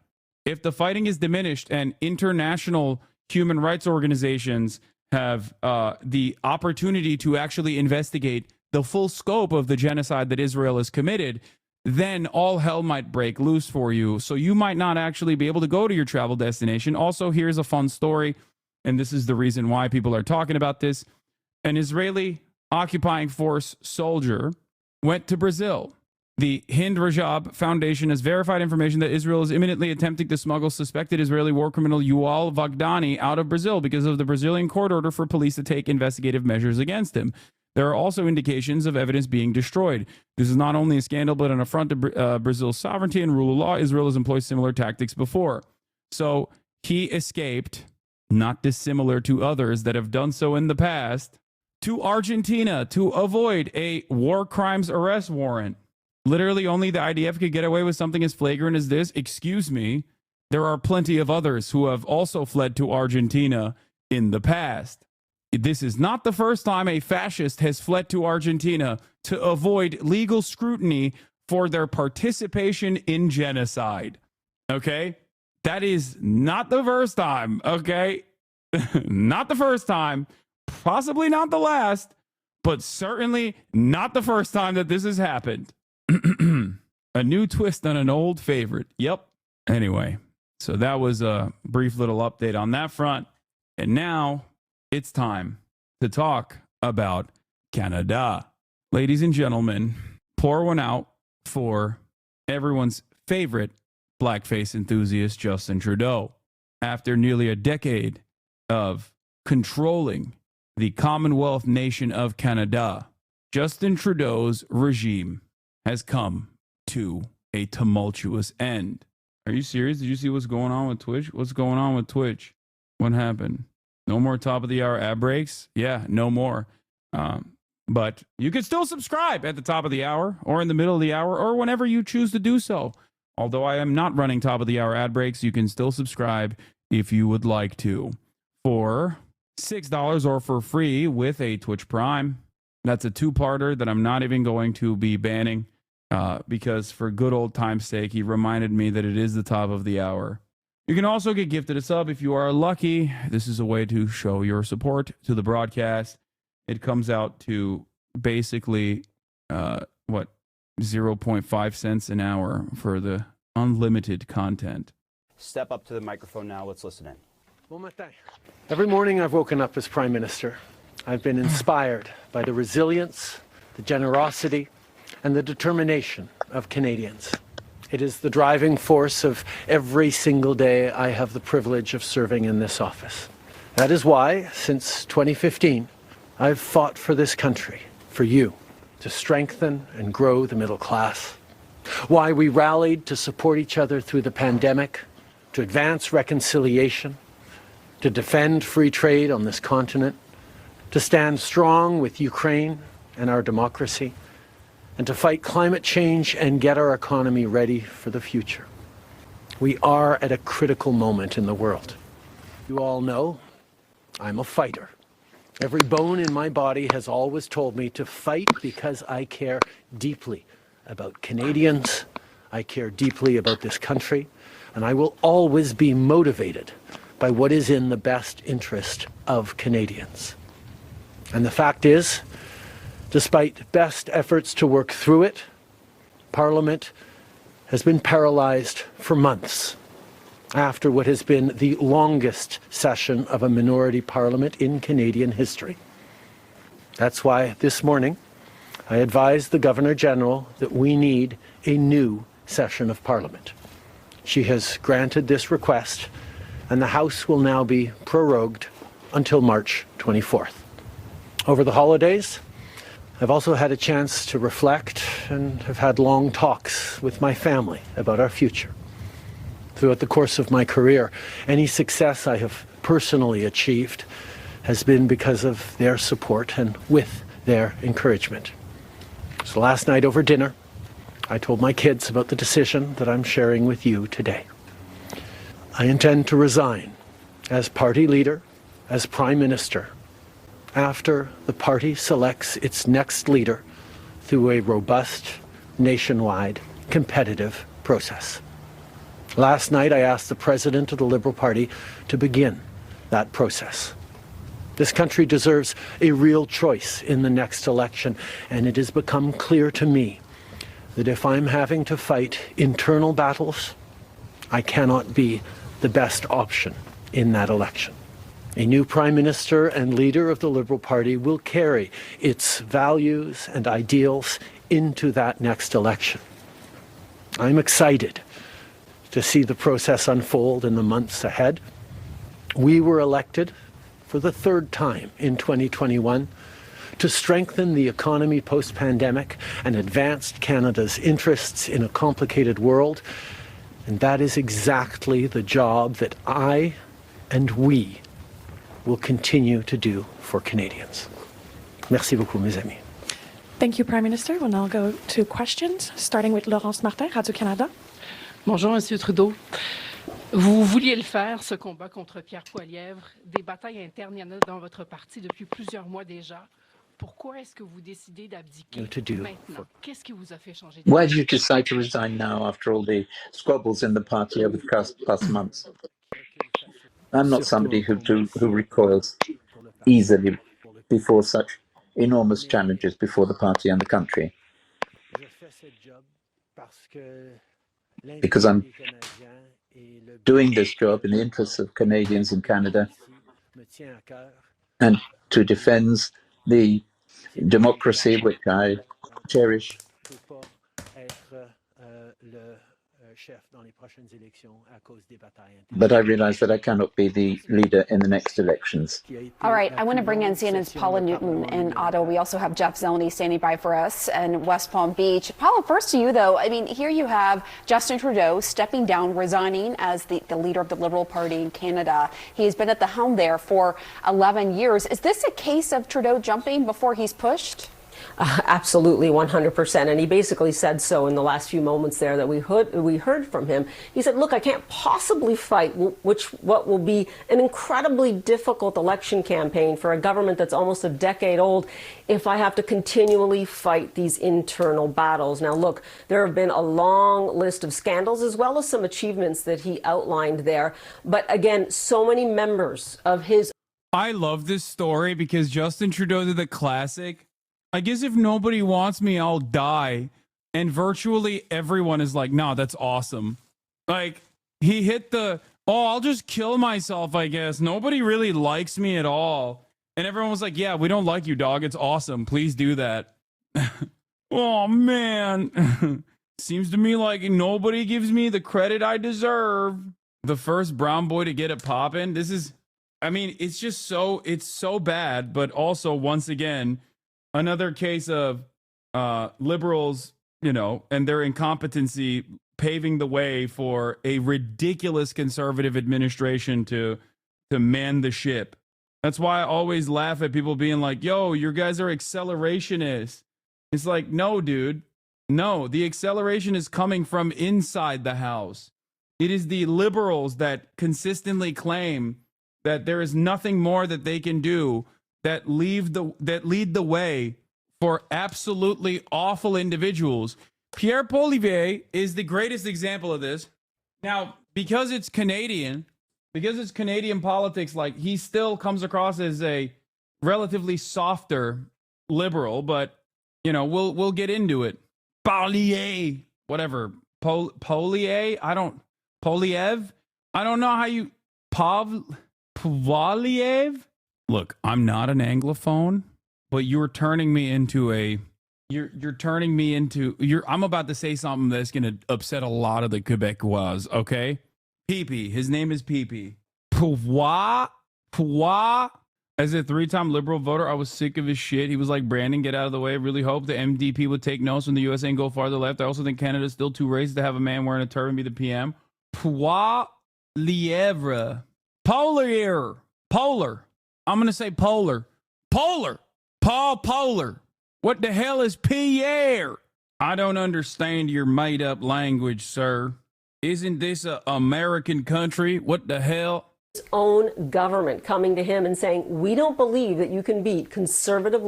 If the fighting is diminished and international human rights organizations have the opportunity to actually investigate the full scope of the genocide that Israel has committed, then all hell might break loose for you. So you might not actually be able to go to your travel destination. Also, here's a fun story. And this is the reason why people are talking about this. An Israeli occupying force soldier went to Brazil. The Hind Rajab Foundation has verified information that Israel is imminently attempting to smuggle suspected Israeli war criminal Yuval Vagdani out of Brazil because of the Brazilian court order for police to take investigative measures against him. There are also indications of evidence being destroyed. This is not only a scandal, but an affront to Brazil's sovereignty and rule of law. Israel has employed similar tactics before. So he escaped, not dissimilar to others that have done so in the past, to Argentina to avoid a war crimes arrest warrant. Literally, only the IDF could get away with something as flagrant as this. Excuse me. There are plenty of others who have also fled to Argentina in the past. This is not the first time a fascist has fled to Argentina to avoid legal scrutiny for their participation in genocide. Okay? That is not the first time, okay? Not the first time, possibly not the last, but certainly not the first time that this has happened. A new twist on an old favorite. Yep. Anyway, so that was a brief little update on that front. And now it's time to talk about Canada. Ladies and gentlemen, pour one out for everyone's favorite blackface enthusiast, Justin Trudeau. After nearly a decade of controlling the Commonwealth nation of Canada, Justin Trudeau's regime has come to a tumultuous end. Are you serious? Did you see what's going on with Twitch? What's going on with Twitch? What happened? No more top of the hour ad breaks? Yeah, no more. But you can still subscribe at the top of the hour or in the middle of the hour or whenever you choose to do so. Although I am not running top of the hour ad breaks, you can still subscribe if you would like to for $6 or for free with a Twitch Prime. That's a two-parter that I'm not even going to be banning because for good old time's sake, he reminded me that it is the top of the hour. You can also get gifted a sub if you are lucky. This is a way to show your support to the broadcast. It comes out to basically, 0.5 cents an hour for the unlimited content. Step up to the microphone now. Let's listen in. Bon matin. Every morning I've woken up as Prime Minister. I've been inspired by the resilience, the generosity, and the determination of Canadians. It is the driving force of every single day I have the privilege of serving in this office. That is why, since 2015, I've fought for this country, for you, to strengthen and grow the middle class. Why we rallied to support each other through the pandemic, to advance reconciliation, to defend free trade on this continent, to stand strong with Ukraine and our democracy, and to fight climate change and get our economy ready for the future. We are at a critical moment in the world. You all know I'm a fighter. Every bone in my body has always told me to fight because I care deeply about Canadians, I care deeply about this country, and I will always be motivated by what is in the best interest of Canadians. And the fact is, despite best efforts to work through it, Parliament has been paralyzed for months after what has been the longest session of a minority parliament in Canadian history. That's why this morning I advised the Governor-General that we need a new session of Parliament. She has granted this request, and the House will now be prorogued until March 24th. Over the holidays, I've also had a chance to reflect and have had long talks with my family about our future. Throughout the course of my career, any success I have personally achieved has been because of their support and with their encouragement. So last night over dinner, I told my kids about the decision that I'm sharing with you today. I intend to resign as party leader, as Prime Minister, after the party selects its next leader through a robust, nationwide, competitive process. Last night, I asked the President of the Liberal Party to begin that process. This country deserves a real choice in the next election, and it has become clear to me that if I'm having to fight internal battles, I cannot be the best option in that election. A new Prime Minister and leader of the Liberal Party will carry its values and ideals into that next election. I'm excited to see the process unfold in the months ahead. We were elected for the third time in 2021 to strengthen the economy post-pandemic and advance Canada's interests in a complicated world. And that is exactly the job that I and we will continue to do for Canadians. Merci beaucoup, mes amis. Thank you, Prime Minister. We'll now go to questions, starting with Laurence Martin, Radio-Canada. Bonjour, Monsieur Trudeau. Vous vouliez le faire, ce combat contre Pierre Poilievre. Des batailles internes, il y en a dans votre parti depuis plusieurs mois déjà. to do. Why did you decide to resign now after all the squabbles in the party over the past months? I'm not somebody who recoils easily before such enormous challenges before the party and the country, because I'm doing this job in the interests of Canadians in Canada and to defend the democracy which I cherish. But I realize that I cannot be the leader in the next elections. All right, I want to bring in CNN's Paula Newton in Ottawa. We also have Jeff Zeleny standing by for us in West Palm Beach. Paula, first to you, though. I mean, here you have Justin Trudeau stepping down, resigning as the leader of the Liberal Party in Canada. He's been at the helm there for 11 years. Is this a case of Trudeau jumping before he's pushed? Absolutely, 100%. And he basically said so in the last few moments there that we heard from him. He said, look, I can't possibly fight what will be an incredibly difficult election campaign for a government that's almost a decade old if I have to continually fight these internal battles. Now, look, there have been a long list of scandals as well as some achievements that he outlined there. But again, so many members of his... I love this story because Justin Trudeau did the classic. I guess if nobody wants me, I'll die. And virtually everyone is like, no, that's awesome. Like, he hit the, oh, I'll just kill myself, I guess. Nobody really likes me at all. And everyone was like, yeah, we don't like you, dog. It's awesome. Please do that. Oh, man. Seems to me like nobody gives me the credit I deserve. The first brown boy to get it popping. This is, I mean, it's just so, it's so bad. But also, once again, another case of liberals, you know, and their incompetency paving the way for a ridiculous conservative administration to man the ship. That's why I always laugh at people being like, yo, you guys are accelerationists. It's like, no, dude. No, the acceleration is coming from inside the house. It is the liberals that consistently claim that there is nothing more that they can do that lead the way for absolutely awful individuals. Pierre Poilievre is the greatest example of this. Now, because it's Canadian politics, like, he still comes across as a relatively softer liberal, but you know, we'll get into it. Poilievre, whatever. Poilievre, Poilievre? I don't know how you Poilievre? Look, I'm not an Anglophone, but you're turning me into I'm about to say something that's going to upset a lot of the Quebecois, okay? Pee-pee. His name is Pee-pee. Pouvoir. As a 3-time liberal voter, I was sick of his shit. He was like, Brandon, get out of the way. Really hope the MDP would take notes when the USA and go farther left. I also think Canada's still too racist to have a man wearing a turban be the PM. Poilievre. Polar. I'm going to say Polar. Paul Polar. What the hell is Pierre? I don't understand your made-up language, sir. Isn't this an American country? What the hell? His own government coming to him and saying, we don't believe that you can beat Conservative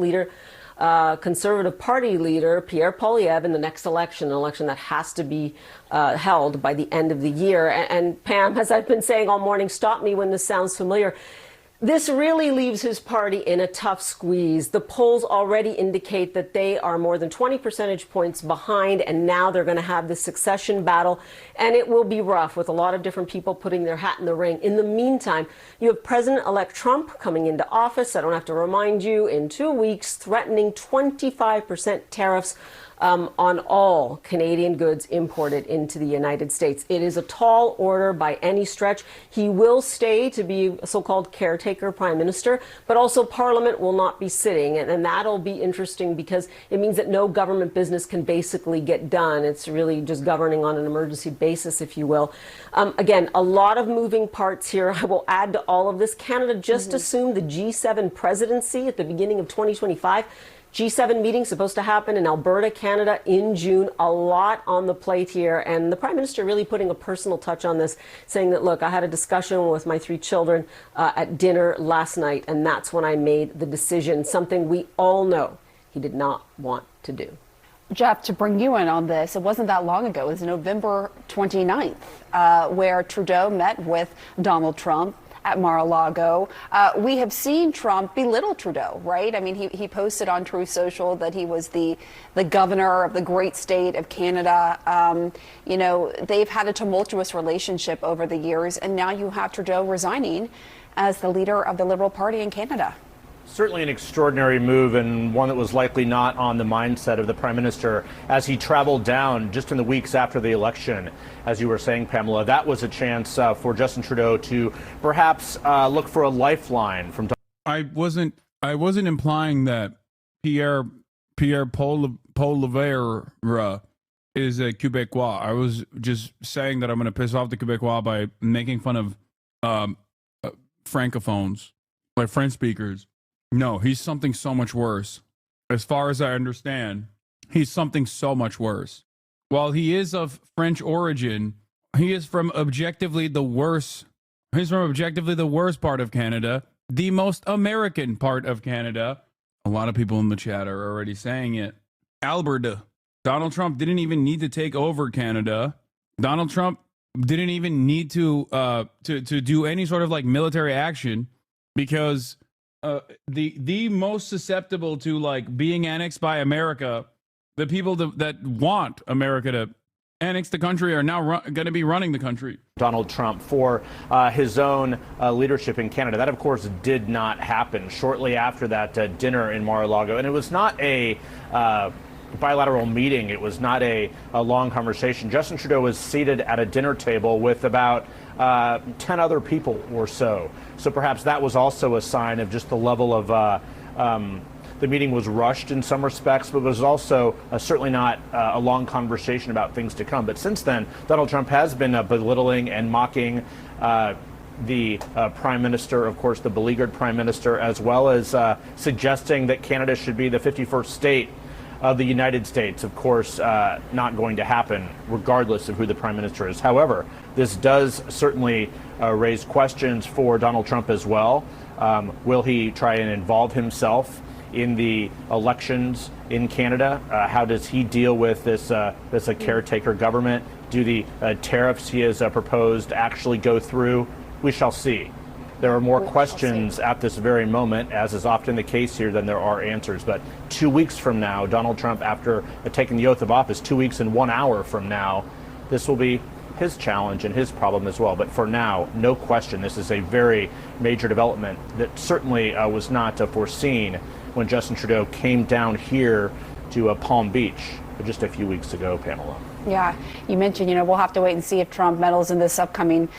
Party leader Pierre Poilievre in the next election, an election that has to be held by the end of the year. And Pam, as I've been saying all morning, stop me when this sounds familiar. This really leaves his party in a tough squeeze. The polls already indicate that they are more than 20 percentage points behind, and now they're going to have the succession battle, and it will be rough with a lot of different people putting their hat in the ring. In the meantime, you have President-elect Trump coming into office, I don't have to remind you, in 2 weeks, threatening 25% tariffs on all Canadian goods imported into the United States. It is a tall order by any stretch. He will stay to be a so-called caretaker prime minister, but also Parliament will not be sitting. And that'll be interesting because it means that no government business can basically get done. It's really just governing on an emergency basis, if you will. Again, a lot of moving parts here. I will add to all of this. Canada just assumed the G7 presidency at the beginning of 2025. G7 meeting supposed to happen in Alberta, Canada in June. A lot on the plate here. And the Prime Minister really putting a personal touch on this, saying that, look, I had a discussion with my 3 children at dinner last night, and that's when I made the decision, something we all know he did not want to do. Jeff, to bring you in on this, it wasn't that long ago. It was November 29th, where Trudeau met with Donald Trump at Mar-a-Lago. We have seen Trump belittle Trudeau, right? I mean, he posted on Truth Social that he was the governor of the great state of Canada. You know, they've had a tumultuous relationship over the years, and now you have Trudeau resigning as the leader of the Liberal Party in Canada. Certainly an extraordinary move, and one that was likely not on the mindset of the Prime Minister as he traveled down just in the weeks after the election. As you were saying, Pamela, that was a chance for Justin Trudeau to perhaps look for a lifeline from. I wasn't implying that Pierre Poilievre is a Quebecois. I was just saying that I'm going to piss off the Quebecois by making fun of francophones, like French speakers. No, he's something so much worse. As far as I understand, he's something so much worse. While he is of French origin, he is from objectively the worst. He's from objectively the worst part of Canada, the most American part of Canada. A lot of people in the chat are already saying it. Alberta. Donald Trump didn't even need to take over Canada. Donald Trump didn't even need to do any sort of like military action, because the most susceptible to like being annexed by America, the people that want America to annex the country, are now going to be running the country. Donald Trump for his own leadership in Canada. That, of course, did not happen shortly after that dinner in Mar-a-Lago. And it was not a bilateral meeting. It was not a long conversation. Justin Trudeau was seated at a dinner table with about 10 other people or so. So perhaps that was also a sign of just the level of the meeting was rushed in some respects, but it was also certainly not a long conversation about things to come. But since then, Donald Trump has been belittling and mocking the Prime Minister, of course, the beleaguered Prime Minister, as well as suggesting that Canada should be the 51st state of the United States. Of course, not going to happen regardless of who the Prime Minister is. However, this does certainly raise questions for Donald Trump as well. Will he try and involve himself in the elections in Canada? How does he deal with this caretaker government? Do the tariffs he has proposed actually go through? We shall see. There are more questions at this very moment, as is often the case here, than there are answers. But 2 weeks from now, Donald Trump, after taking the oath of office, 2 weeks and 1 hour from now, this will be his challenge and his problem as well. But for now, no question, this is a very major development that certainly was not foreseen when Justin Trudeau came down here to Palm Beach just a few weeks ago, Pamela. Yeah, you mentioned, we'll have to wait and see if Trump meddles in this upcoming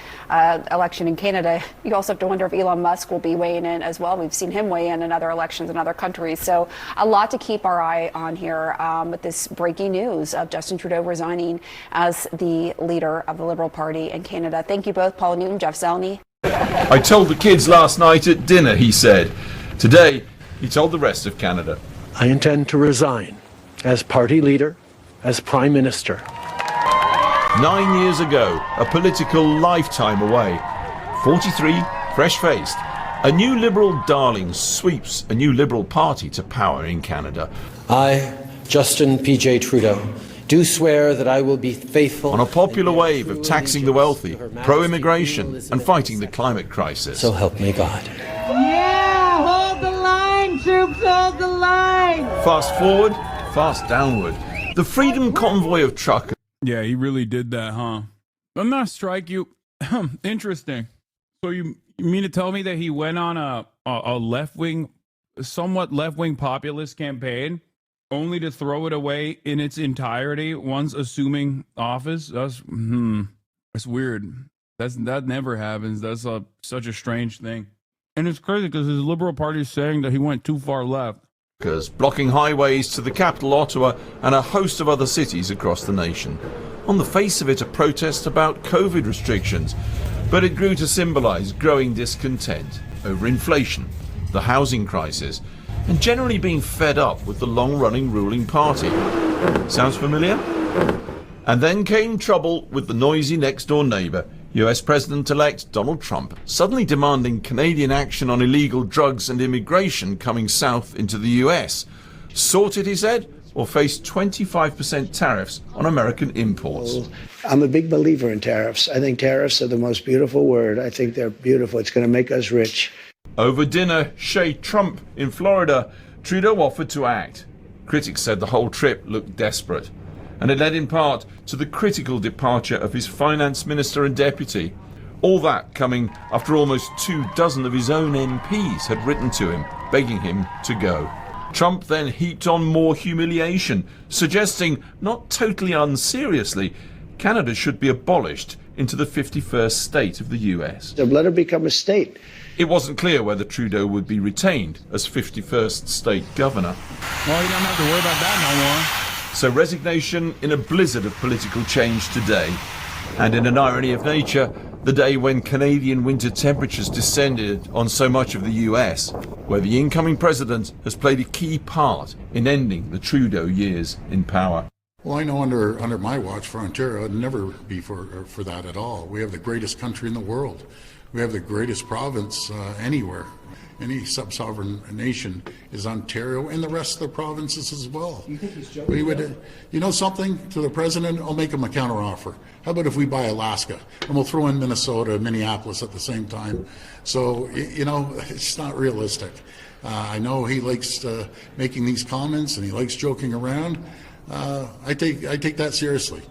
election in Canada. You also have to wonder if Elon Musk will be weighing in as well. We've seen him weigh in other elections in other countries. So a lot to keep our eye on here with this breaking news of Justin Trudeau resigning as the leader of the Liberal Party in Canada. Thank you both, Paula Newton, Jeff Zeleny. I told the kids last night at dinner, he said. Today, he told the rest of Canada. I intend to resign as party leader, as Prime Minister. 9 years ago, a political lifetime away. 43, fresh-faced. A new Liberal darling sweeps a new Liberal Party to power in Canada. I, Justin P.J. Trudeau, do swear that I will be faithful... On a popular wave of taxing the wealthy, pro-immigration, and fighting the climate crisis. So help me God. Yeah! Hold the line, troops! Hold the line! Fast forward, fast downward. The Freedom Convoy of truckers. Yeah, he really did that, huh? Doesn't that strike you? Interesting. So you mean to tell me that he went on a left-wing, somewhat left-wing populist campaign only to throw it away in its entirety once assuming office? That's weird. That never happens. That's such a strange thing. And it's crazy because his Liberal Party is saying that he went too far left. Blocking highways to the capital, Ottawa, and a host of other cities across the nation. On the face of it, a protest about COVID restrictions, but it grew to symbolise growing discontent over inflation, the housing crisis, and generally being fed up with the long-running ruling party. Sounds familiar? And then came trouble with the noisy next-door neighbour, US President-elect Donald Trump, suddenly demanding Canadian action on illegal drugs and immigration coming south into the US. Sorted, he said, or faced 25% tariffs on American imports. I'm a big believer in tariffs. I think tariffs are the most beautiful word. I think they're beautiful. It's going to make us rich. Over dinner, Shea Trump in Florida, Trudeau offered to act. Critics said the whole trip looked desperate, and it led in part to the critical departure of his finance minister and deputy. All that coming after almost 24 of his own MPs had written to him, begging him to go. Trump then heaped on more humiliation, suggesting, not totally unseriously, Canada should be abolished into the 51st state of the US. So let it become a state. It wasn't clear whether Trudeau would be retained as 51st state governor. Well, you don't have to worry about that no more. So resignation in a blizzard of political change today. And in an irony of nature, the day when Canadian winter temperatures descended on so much of the US, where the incoming president has played a key part in ending the Trudeau years in power. Well, I know under my watch for Ontario, it'd never be for that at all. We have the greatest country in the world. We have the greatest province anywhere. Any sub-sovereign nation is Ontario and the rest of the provinces as well. You think he's joking? We would, you know something, to the president, I'll make him a counteroffer. How about if we buy Alaska and we'll throw in Minnesota and Minneapolis at the same time? So, you know, it's not realistic. I know he likes making these comments and he likes joking around. I take that seriously.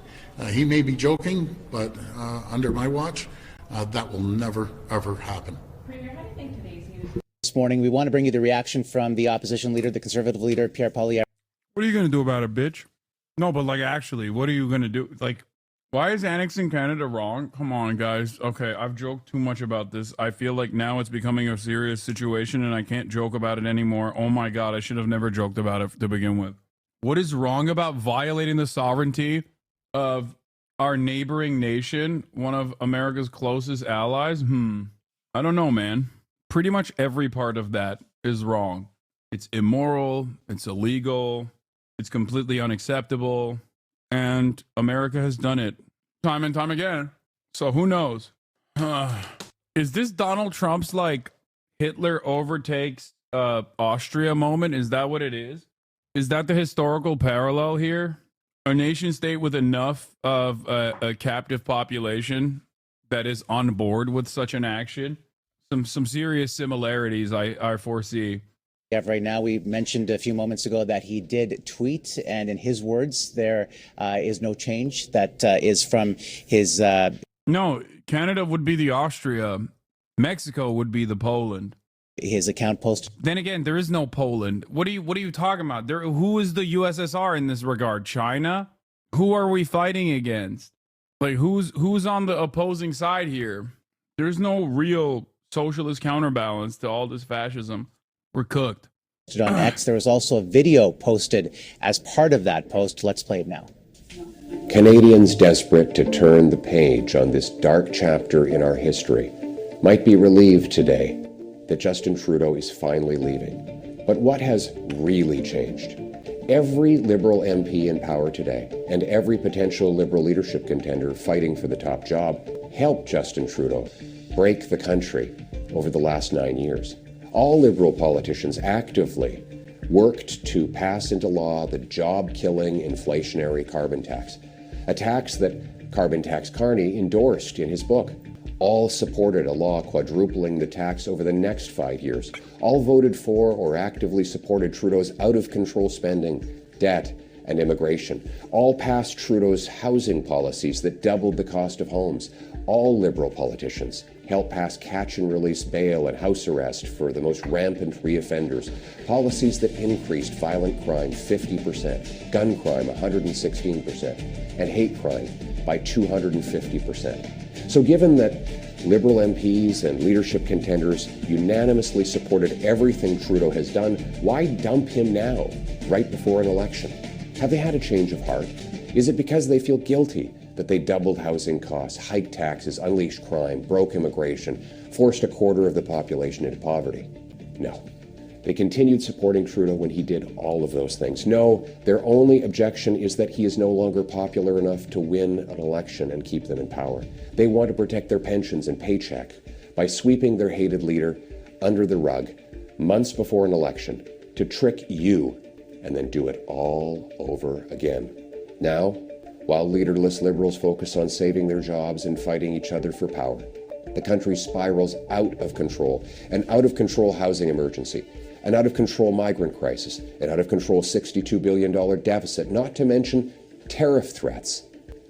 He may be joking, but under my watch, that will never, ever happen. This morning, we want to bring you the reaction from the opposition leader, the Conservative leader, Pierre Poilievre. What are you going to do about it, bitch? No, but like actually, what are you going to do? Like, why is annexing Canada wrong? Come on, guys. Okay, I've joked too much about this. I feel like now it's becoming a serious situation and I can't joke about it anymore. Oh my God, I should have never joked about it to begin with. What is wrong about violating the sovereignty of our neighboring nation, one of America's closest allies? I don't know, man. Pretty much every part of that is wrong. It's immoral, it's illegal, it's completely unacceptable, and America has done it time and time again. So who knows? Is this Donald Trump's like Hitler overtakes Austria moment? Is that what it is? Is that the historical parallel here? A nation state with enough of a captive population that is on board with such an action? Some serious similarities I foresee. Yeah, right now, we mentioned a few moments ago that he did tweet, and in his words, there is no change. That is from his... No, Canada would be the Austria. Mexico would be the Poland. His account posted. Then again, there is no Poland. What are you talking about? Who is the USSR in this regard? China? Who are we fighting against? Like, who's on the opposing side here? There's no real socialist counterbalance to all this fascism. We're cooked. On X, there was also a video posted as part of that post. Let's play it now. Canadians desperate to turn the page on this dark chapter in our history might be relieved today that Justin Trudeau is finally leaving. But what has really changed? Every Liberal MP in power today and every potential Liberal leadership contender fighting for the top job helped Justin Trudeau break the country over the last 9 years. All Liberal politicians actively worked to pass into law the job-killing inflationary carbon tax, a tax that Carbon Tax Carney endorsed in his book. All supported a law quadrupling the tax over the next 5 years. All voted for or actively supported Trudeau's out-of-control spending, debt, and immigration. All passed Trudeau's housing policies that doubled the cost of homes. All Liberal politicians helped pass catch-and-release bail and house arrest for the most rampant reoffenders, policies that increased violent crime 50%, gun crime 116%, and hate crime by 250%. So given that Liberal MPs and leadership contenders unanimously supported everything Trudeau has done, why dump him now, right before an election? Have they had a change of heart? Is it because they feel guilty that they doubled housing costs, hiked taxes, unleashed crime, broke immigration, forced a quarter of the population into poverty? No. They continued supporting Trudeau when he did all of those things. No, their only objection is that he is no longer popular enough to win an election and keep them in power. They want to protect their pensions and paycheck by sweeping their hated leader under the rug months before an election to trick you and then do it all over again. Now, while leaderless Liberals focus on saving their jobs and fighting each other for power, the country spirals out of control, an out-of-control housing emergency, an out-of-control migrant crisis, an out-of-control $62 billion deficit, not to mention tariff threats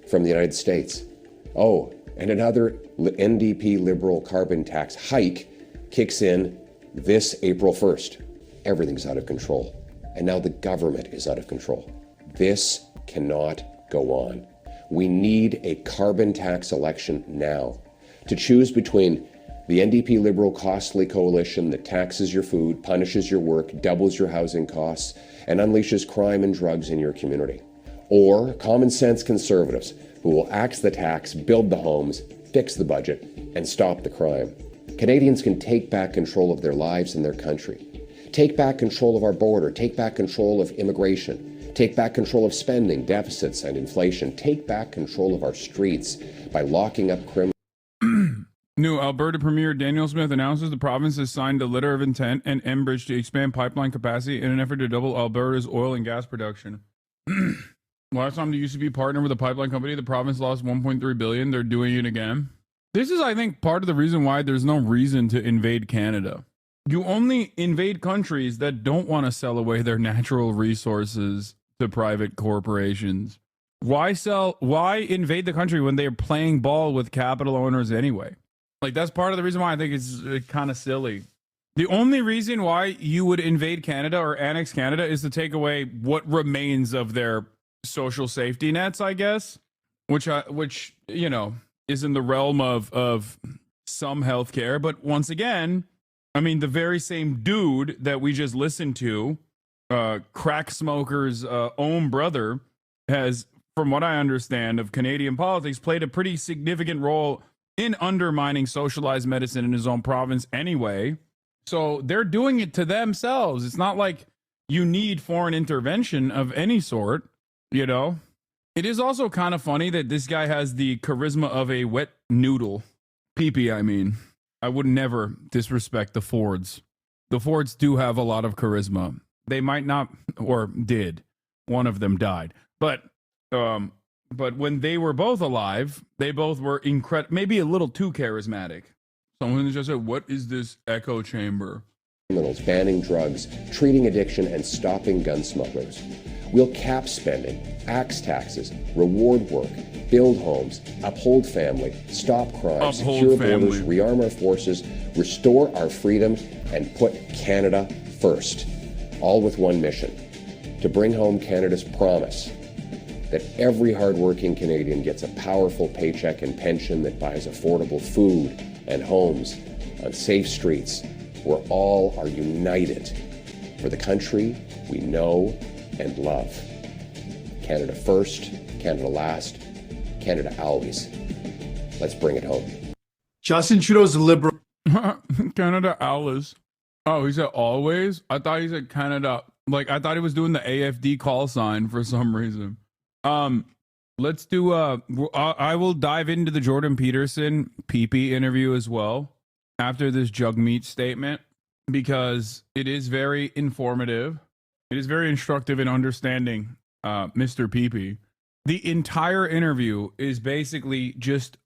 from the United States. Oh, and another NDP Liberal carbon tax hike kicks in this April 1st. Everything's out of control. And now the government is out of control. This cannot go on. We need a carbon tax election now to choose between the NDP Liberal costly coalition that taxes your food, punishes your work, doubles your housing costs, and unleashes crime and drugs in your community, or common sense conservatives who will axe the tax, build the homes, fix the budget, and stop the crime. Canadians can take back control of their lives and their country. Take back control of our border. Take back control of immigration. Take back control of spending, deficits, and inflation. Take back control of our streets by locking up criminals. New Alberta Premier Daniel Smith announces the province has signed a letter of intent and Enbridge to expand pipeline capacity in an effort to double Alberta's oil and gas production. Last time the UCP partnered with a pipeline company, the province lost $1.3 billion. They're doing it again. This is, I think, part of the reason why there's no reason to invade Canada. You only invade countries that don't want to sell away their natural resources to private corporations. Why invade the country when they're playing ball with capital owners anyway? Like, that's part of the reason why I think it's kind of silly. The only reason why you would invade Canada or annex Canada is to take away what remains of their social safety nets, I guess, which you know, is in the realm of some healthcare. But once again, I mean, the very same dude that we just listened to, crack smoker's own brother, has, from what I understand of Canadian politics, played a pretty significant role in undermining socialized medicine in his own province anyway. So they're doing it to themselves. It's not like you need foreign intervention of any sort, you know? It is also kind of funny that this guy has the charisma of a wet noodle. Pee-pee, I mean. I would never disrespect the Fords. The Fords do have a lot of charisma. They might not, or did. One of them died. But when they were both alive, they both were maybe a little too charismatic. Someone just said, "What is this echo chamber?" Criminals, banning drugs, treating addiction, and stopping gun smugglers. We'll cap spending, axe taxes, reward work, build homes, uphold family, stop crime, secure borders, rearm our forces, restore our freedom, and put Canada first. All with one mission: to bring home Canada's promise that every hardworking Canadian gets a powerful paycheck and pension that buys affordable food and homes on safe streets where all are united for the country we know and love. Canada first, Canada last, Canada always. Let's bring it home. Justin Trudeau's a liberal. Canada always. Oh, he said always? I thought he said Canada. Like, I thought he was doing the AFD call sign for some reason. Let's do I will dive into the Jordan Peterson PP interview as well after this jug meat statement, because it is very informative. It is very instructive in understanding Mr. PP. The entire interview is basically just,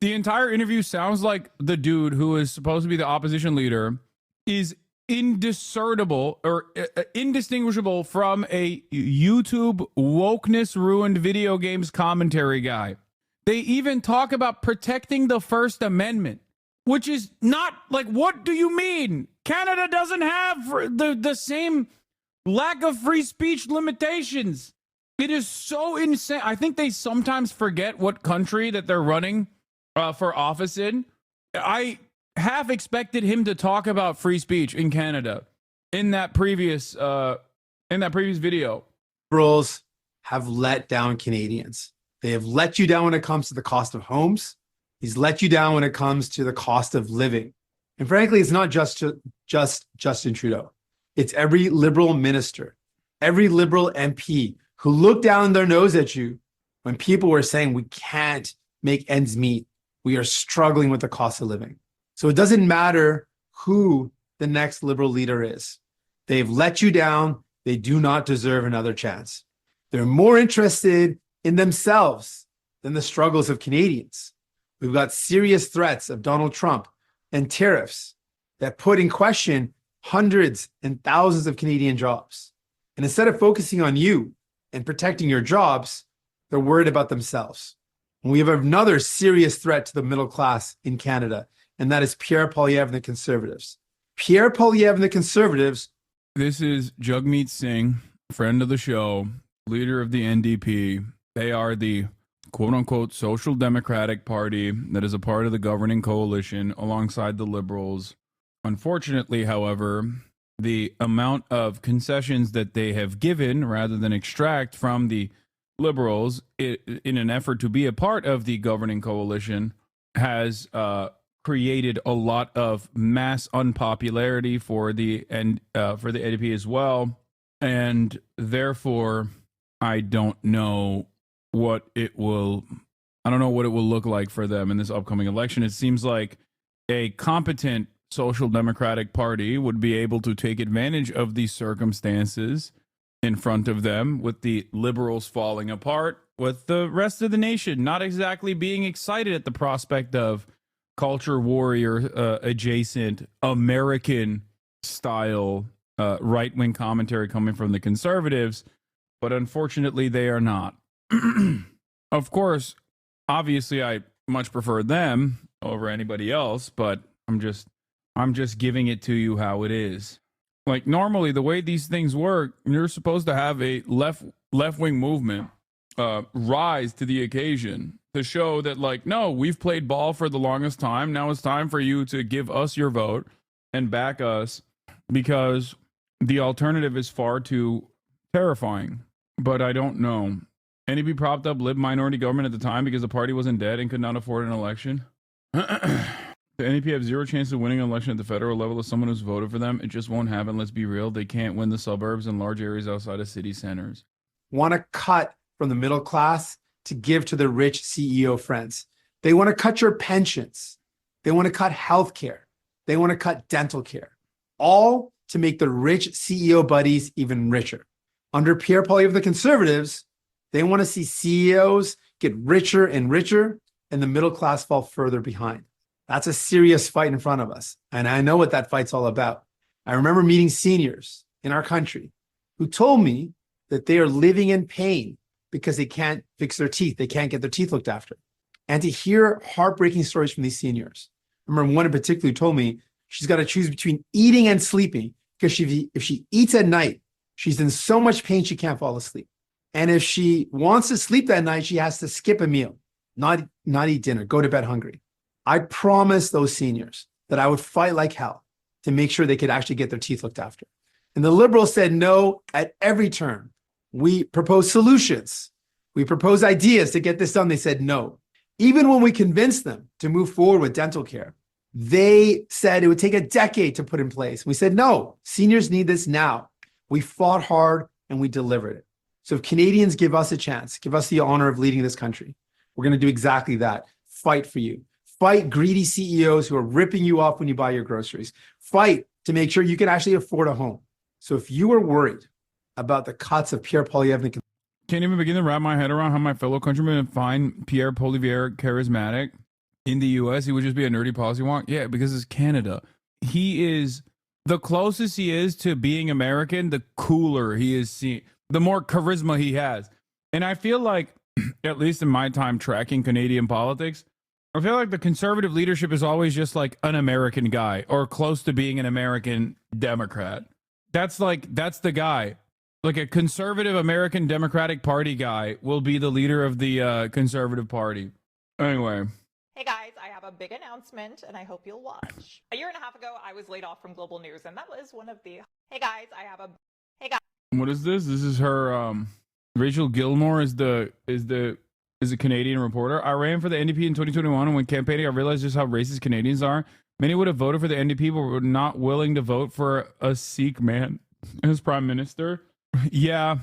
the entire interview sounds like the dude who is supposed to be the opposition leader is indiscernible or indistinguishable from a YouTube wokeness ruined video games commentary guy. They even talk about protecting the First Amendment, which is not, like, what do you mean? Canada doesn't have the same lack of free speech limitations. It is so insane. I think they sometimes forget what country that they're running for office in. I half expected him to talk about free speech in Canada in that previous video. Liberals have let down Canadians. They have let you down when it comes to the cost of homes. He's let you down when it comes to the cost of living. And frankly, it's not just Justin Trudeau. It's every liberal minister, every liberal MP who looked down their nose at you when people were saying we can't make ends meet. We are struggling with the cost of living. So it doesn't matter who the next liberal leader is. They've let you down. They do not deserve another chance. They're more interested in themselves than the struggles of Canadians. We've got serious threats of Donald Trump and tariffs that put in question hundreds and thousands of Canadian jobs. And instead of focusing on you and protecting your jobs, they're worried about themselves. And we have another serious threat to the middle class in Canada, and that is Pierre Poilievre and the Conservatives. Pierre Poilievre and the Conservatives. This is Jagmeet Singh, friend of the show, leader of the NDP. They are the quote-unquote Social Democratic Party that is a part of the governing coalition alongside the Liberals. Unfortunately, however, the amount of concessions that they have given rather than extract from the Liberals in an effort to be a part of the governing coalition has created a lot of mass unpopularity for the NDP as well. And therefore, I don't know what it will look like for them in this upcoming election. It seems like a competent Social Democratic Party would be able to take advantage of these circumstances in front of them, with the Liberals falling apart, with the rest of the nation not exactly being excited at the prospect of culture warrior adjacent American style right-wing commentary coming from the Conservatives. But unfortunately, they are not. Of course, obviously, I much prefer them over anybody else, but I'm just giving it to you how it is. Like, normally, the way these things work, you're supposed to have a left-wing movement rise to the occasion to show that, like, no, we've played ball for the longest time. Now it's time for you to give us your vote and back us, because the alternative is far too terrifying. But I don't know. NDP propped up lib minority government at the time because the party wasn't dead and could not afford an election. The NDP have zero chance of winning an election at the federal level as someone who's voted for them. It just won't happen. Let's be real. They can't win the suburbs and large areas outside of city centers. Want to cut from the middle class to give to their rich CEO friends. They want to cut your pensions. They want to cut healthcare. They want to cut dental care. All to make the rich CEO buddies even richer. Under Pierre Poilievre of the Conservatives, they want to see CEOs get richer and richer and the middle class fall further behind. That's a serious fight in front of us. And I know what that fight's all about. I remember meeting seniors in our country who told me that they are living in pain because they can't fix their teeth. They can't get their teeth looked after. And to hear heartbreaking stories from these seniors. I remember one in particular who told me she's got to choose between eating and sleeping, because if she eats at night, she's in so much pain she can't fall asleep. And if she wants to sleep that night, she has to skip a meal, not eat dinner, go to bed hungry. I promised those seniors that I would fight like hell to make sure they could actually get their teeth looked after. And the Liberals said no at every turn. We proposed solutions. We proposed ideas to get this done. They said no. Even when we convinced them to move forward with dental care, they said it would take a decade to put in place. We said, no, seniors need this now. We fought hard and we delivered it. So if Canadians give us a chance, give us the honor of leading this country, we're going to do exactly that. Fight for you. Fight greedy CEOs who are ripping you off when you buy your groceries. Fight to make sure you can actually afford a home. So if you are worried about the cuts of Pierre Poilievre, can't even begin to wrap my head around how my fellow countrymen find Pierre Poilievre charismatic. In the U.S., he would just be a nerdy policy wonk. Yeah, because it's Canada. He is the closest he is to being American, the cooler he is seen, the more charisma he has. And I feel like, at least in my time tracking Canadian politics, I feel like the conservative leadership is always just like an American guy or close to being an American Democrat. That's the guy. Like a conservative American Democratic Party guy will be the leader of the Conservative Party. Anyway. Hey guys, I have a big announcement and I hope you'll watch. A year and a half ago, I was laid off from Global News and that was one of the... Hey guys, What is this? This is her, Rachel Gilmore is a Canadian reporter. I ran for the NDP in 2021 and when campaigning, I realized just how racist Canadians are. Many would have voted for the NDP but were not willing to vote for a Sikh man. as prime minister. Yeah,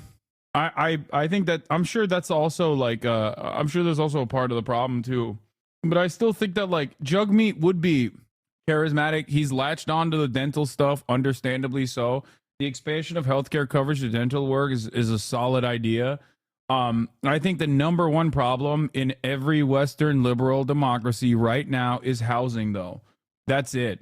I think that I'm sure that's also like I'm sure there's also a part of the problem too. But I still think that like Jagmeet would be charismatic. He's latched on to the dental stuff, understandably so. The expansion of healthcare coverage to dental work is a solid idea. I think the number one problem in every Western liberal democracy right now is housing, though. That's it.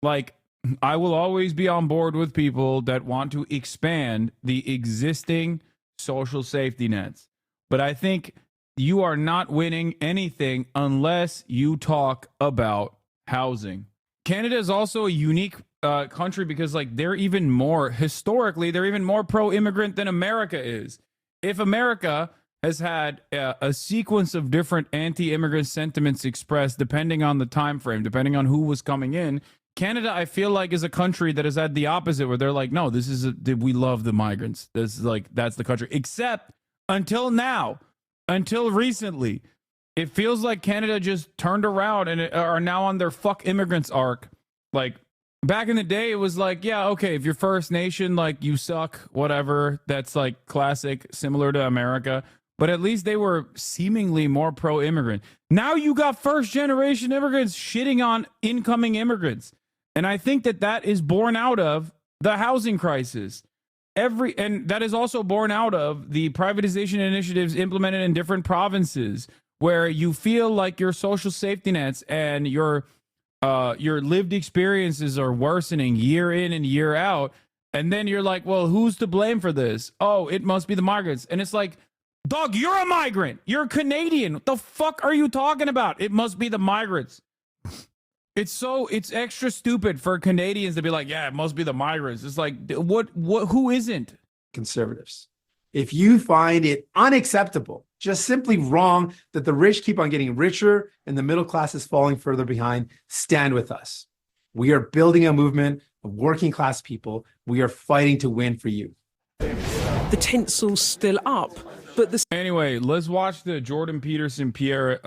Like, I will always be on board with people that want to expand the existing social safety nets. But I think you are not winning anything unless you talk about housing. Canada is also a unique country because like they're even more pro-immigrant than America is. If America has had a sequence of different anti-immigrant sentiments expressed depending on the time frame, depending on who was coming in, Canada, I feel like, is a country that has had the opposite, where they're like, no, we love the migrants. This is like, that's the country. Except until now, until recently, it feels like Canada just turned around and are now on their fuck immigrants arc. Like, back in the day, it was like, yeah, okay, if you're First Nation, like, you suck, whatever. That's like classic, similar to America. But at least they were seemingly more pro-immigrant. Now you got first-generation immigrants shitting on incoming immigrants. And I think that is born out of the housing crisis. And that is also born out of the privatization initiatives implemented in different provinces, where you feel like your social safety nets and your lived experiences are worsening year in and year out. And then you're like, well, who's to blame for this? Oh, it must be the migrants. And it's like, dog, you're a migrant. You're Canadian. What the fuck are you talking about? It must be the migrants. It's extra stupid for Canadians to be like, yeah, it must be the migrants. It's like, who isn't? Conservatives. If you find it unacceptable, just simply wrong, that the rich keep on getting richer and the middle class is falling further behind, stand with us. We are building a movement of working class people. We are fighting to win for you. The tinsel's still up, but anyway, let's watch the Jordan Peterson Pierre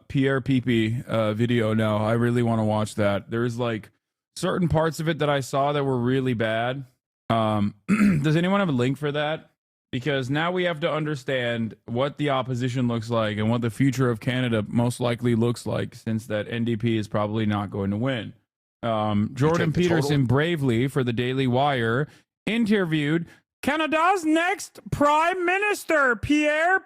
Pepe video now. I really want to watch that. There's like certain parts of it that I saw that were really bad. Does anyone have a link for that? Because now we have to understand what the opposition looks like and what the future of Canada most likely looks like, since that NDP is probably not going to win. Jordan Peterson bravely, for the Daily Wire, interviewed Canada's next Prime Minister, Pierre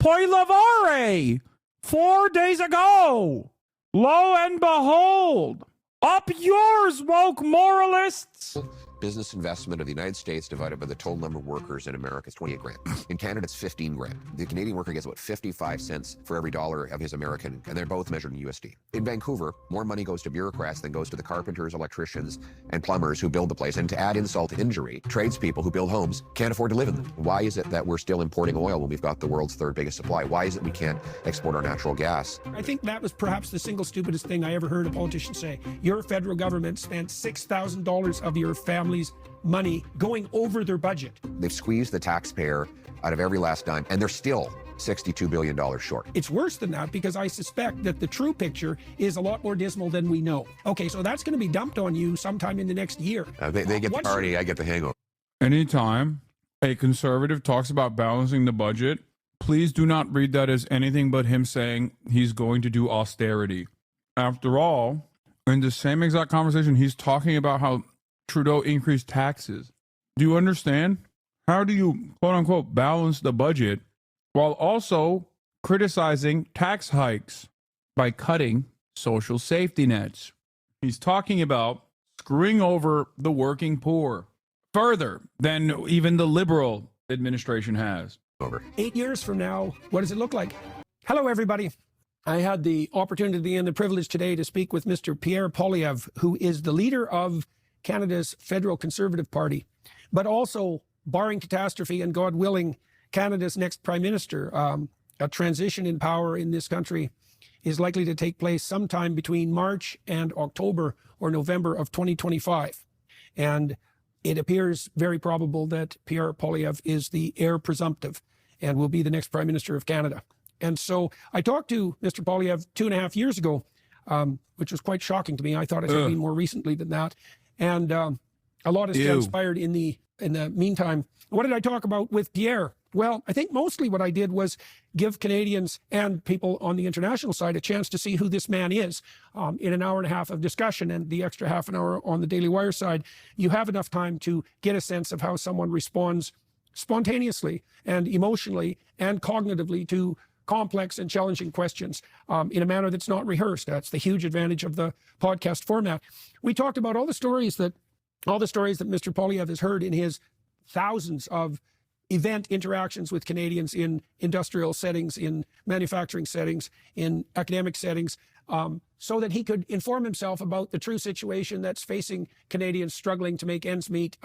Poilievre, 4 days ago. Lo and behold, up yours, woke moralists. Business investment of the United States divided by the total number of workers in America is 28 grand. In Canada, it's 15 grand. The Canadian worker gets about 55 cents for every dollar of his American, and they're both measured in USD. In Vancouver, more money goes to bureaucrats than goes to the carpenters, electricians, and plumbers who build the place. And to add insult to injury, tradespeople who build homes can't afford to live in them. Why is it that we're still importing oil when we've got the world's third biggest supply? Why is it we can't export our natural gas? I think that was perhaps the single stupidest thing I ever heard a politician say. Your federal government spent $6,000 of your family's money going over their budget. They've squeezed the taxpayer out of every last dime, and they're still $62 billion short. It's worse than that, because I suspect that the true picture is a lot more dismal than we know. Okay, so that's going to be dumped on you sometime in the next year. They get the party, I get the hangover. Anytime a conservative talks about balancing the budget, please do not read that as anything but him saying he's going to do austerity. After all, in the same exact conversation, he's talking about how Trudeau increased taxes. Do you understand? How do you, quote unquote, balance the budget while also criticizing tax hikes by cutting social safety nets? He's talking about screwing over the working poor further than even the Liberal administration has. 8 years from now, what does it look like? Hello, everybody. I had the opportunity and the privilege today to speak with Mr. Pierre Poilievre, who is the leader of Canada's Federal Conservative Party, but also, barring catastrophe and God willing, Canada's next Prime Minister. A transition in power in this country is likely to take place sometime between March and October or November of 2025. And it appears very probable that Pierre Poilievre is the heir presumptive and will be the next Prime Minister of Canada. And so I talked to Mr. Poilievre 2.5 years ago, which was quite shocking to me. I thought it had been more recently than that. And a lot has transpired in the in the meantime, what did I talk about with Pierre? Well, I think mostly what I did was give Canadians and people on the international side a chance to see who this man is. In an hour and a half of discussion and the extra half an hour on the Daily Wire side, you have enough time to get a sense of how someone responds spontaneously and emotionally and cognitively to complex and challenging questions in a manner that's not rehearsed. That's the huge advantage of the podcast format. We talked about all the stories that Mr. Poilievre has heard in his thousands of event interactions with Canadians in industrial settings, in manufacturing settings, in academic settings, so that he could inform himself about the true situation that's facing Canadians struggling to make ends meet,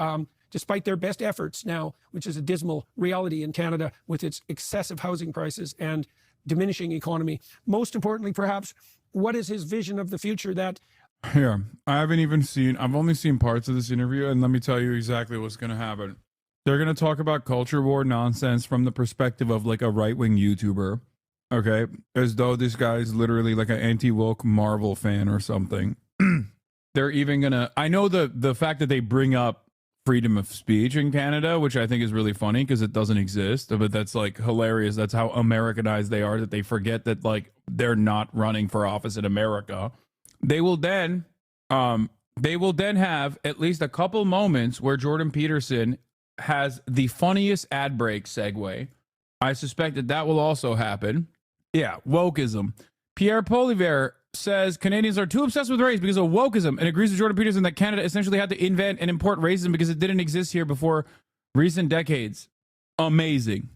despite their best efforts now, which is a dismal reality in Canada with its excessive housing prices and diminishing economy. Most importantly, perhaps, what is his vision of the future that Here, I've only seen parts of this interview, and let me tell you exactly what's going to happen. They're going to talk about culture war nonsense from the perspective of like a right-wing YouTuber, okay? As though this guy's literally like an anti-woke Marvel fan or something. They're even going to, I know the fact that they bring up freedom of speech in Canada, which I think is really funny because it doesn't exist, but that's like hilarious. That's how Americanized they are, that they forget that like they're not running for office in America. They will then have at least a couple moments where Jordan Peterson has the funniest ad break segue. I suspect that will also happen. Yeah, wokeism. Pierre Poilievre says Canadians are too obsessed with race because of wokeism and agrees with Jordan Peterson that Canada essentially had to invent and import racism because it didn't exist here before recent decades. Amazing.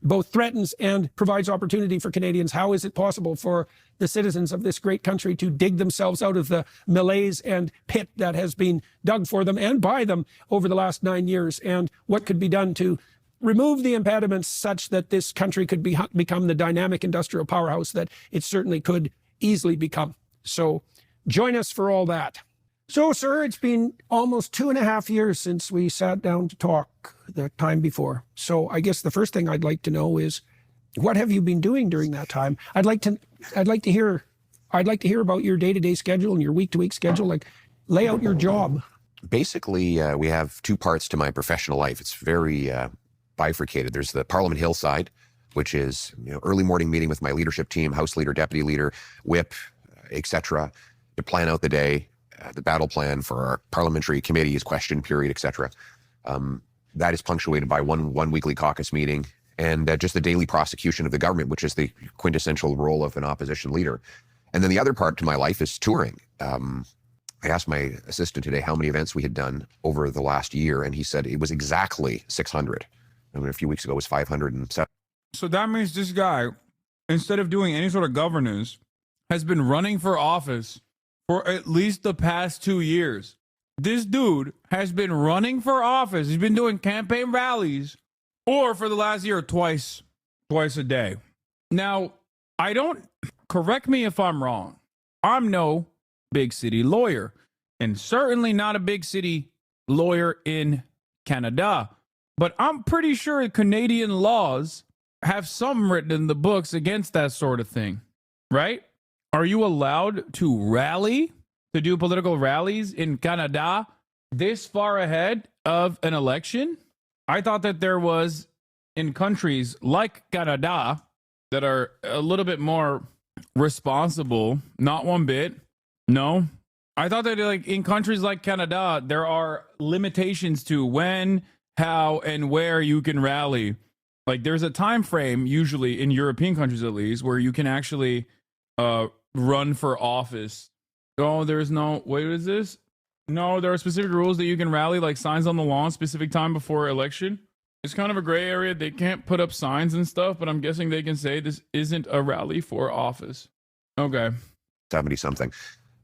Both threatens and provides opportunity for Canadians. How is it possible for the citizens of this great country to dig themselves out of the malaise and pit that has been dug for them and by them over the last 9 years? And what could be done to remove the impediments such that this country could become the dynamic industrial powerhouse that it certainly could easily become? So join us for all that. So, sir, it's been almost 2.5 years since we sat down to talk the time before. So I guess the first thing I'd like to know is, what have you been doing during that time? I'd like to hear about your day-to-day schedule and your week-to-week schedule. Like, lay out your job. Basically, we have two parts to my professional life. It's very bifurcated. There's the Parliament Hill side, which is early morning meeting with my leadership team, House Leader, Deputy Leader, Whip, etc., to plan out the day. The battle plan for our parliamentary committees, question period, etc. That is punctuated by one weekly caucus meeting and just the daily prosecution of the government, which is the quintessential role of an opposition leader. And then the other part to my life is touring. I asked my assistant today how many events we had done over the last year, and he said it was exactly 600. I mean, a few weeks ago it was 507. So that means this guy, instead of doing any sort of governance, has been running for office for at least the past 2 years. This dude has been running for office. He's been doing campaign rallies, or for the last year, twice a day. Now, correct me if I'm wrong. I'm no big city lawyer, and certainly not a big city lawyer in Canada. But I'm pretty sure Canadian laws have some written in the books against that sort of thing, right? Are you allowed to rally, to do political rallies in Canada this far ahead of an election? I thought that there was, in countries like Canada that are a little bit more responsible, not one bit. No. I thought that like in countries like Canada, there are limitations to when, how, and where you can rally. Like there's a time frame, usually in European countries at least, where you can actually run for office. Oh, there's no, wait, what is this? No, there are specific rules that you can rally, like signs on the lawn, specific time before election. It's kind of a gray area. They can't put up signs and stuff, but I'm guessing they can say this isn't a rally for office. Okay. 70 something.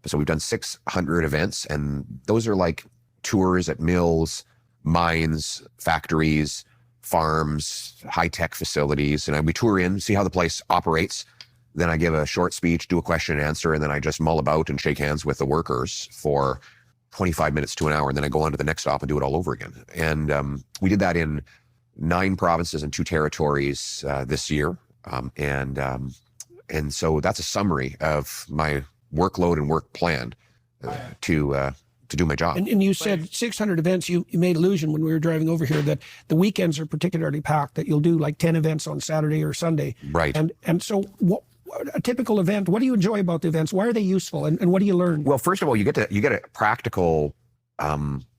So we've done 600 events, and those are like tours at mills, mines, factories, farms, high-tech facilities. And we tour in, see how the place operates. Then I give a short speech, do a question and answer, and then I just mull about and shake hands with the workers for 25 minutes to an hour. And then I go on to the next stop and do it all over again. And we did that in 9 provinces and 2 territories this year. And so that's a summary of my workload and work plan to do my job. And you said 600 events. You made allusion when we were driving over here that the weekends are particularly packed, that you'll do like 10 events on Saturday or Sunday. Right. And so what a typical event, what do you enjoy about the events? Why are they useful? And what do you learn? Well, first of all, you get a practical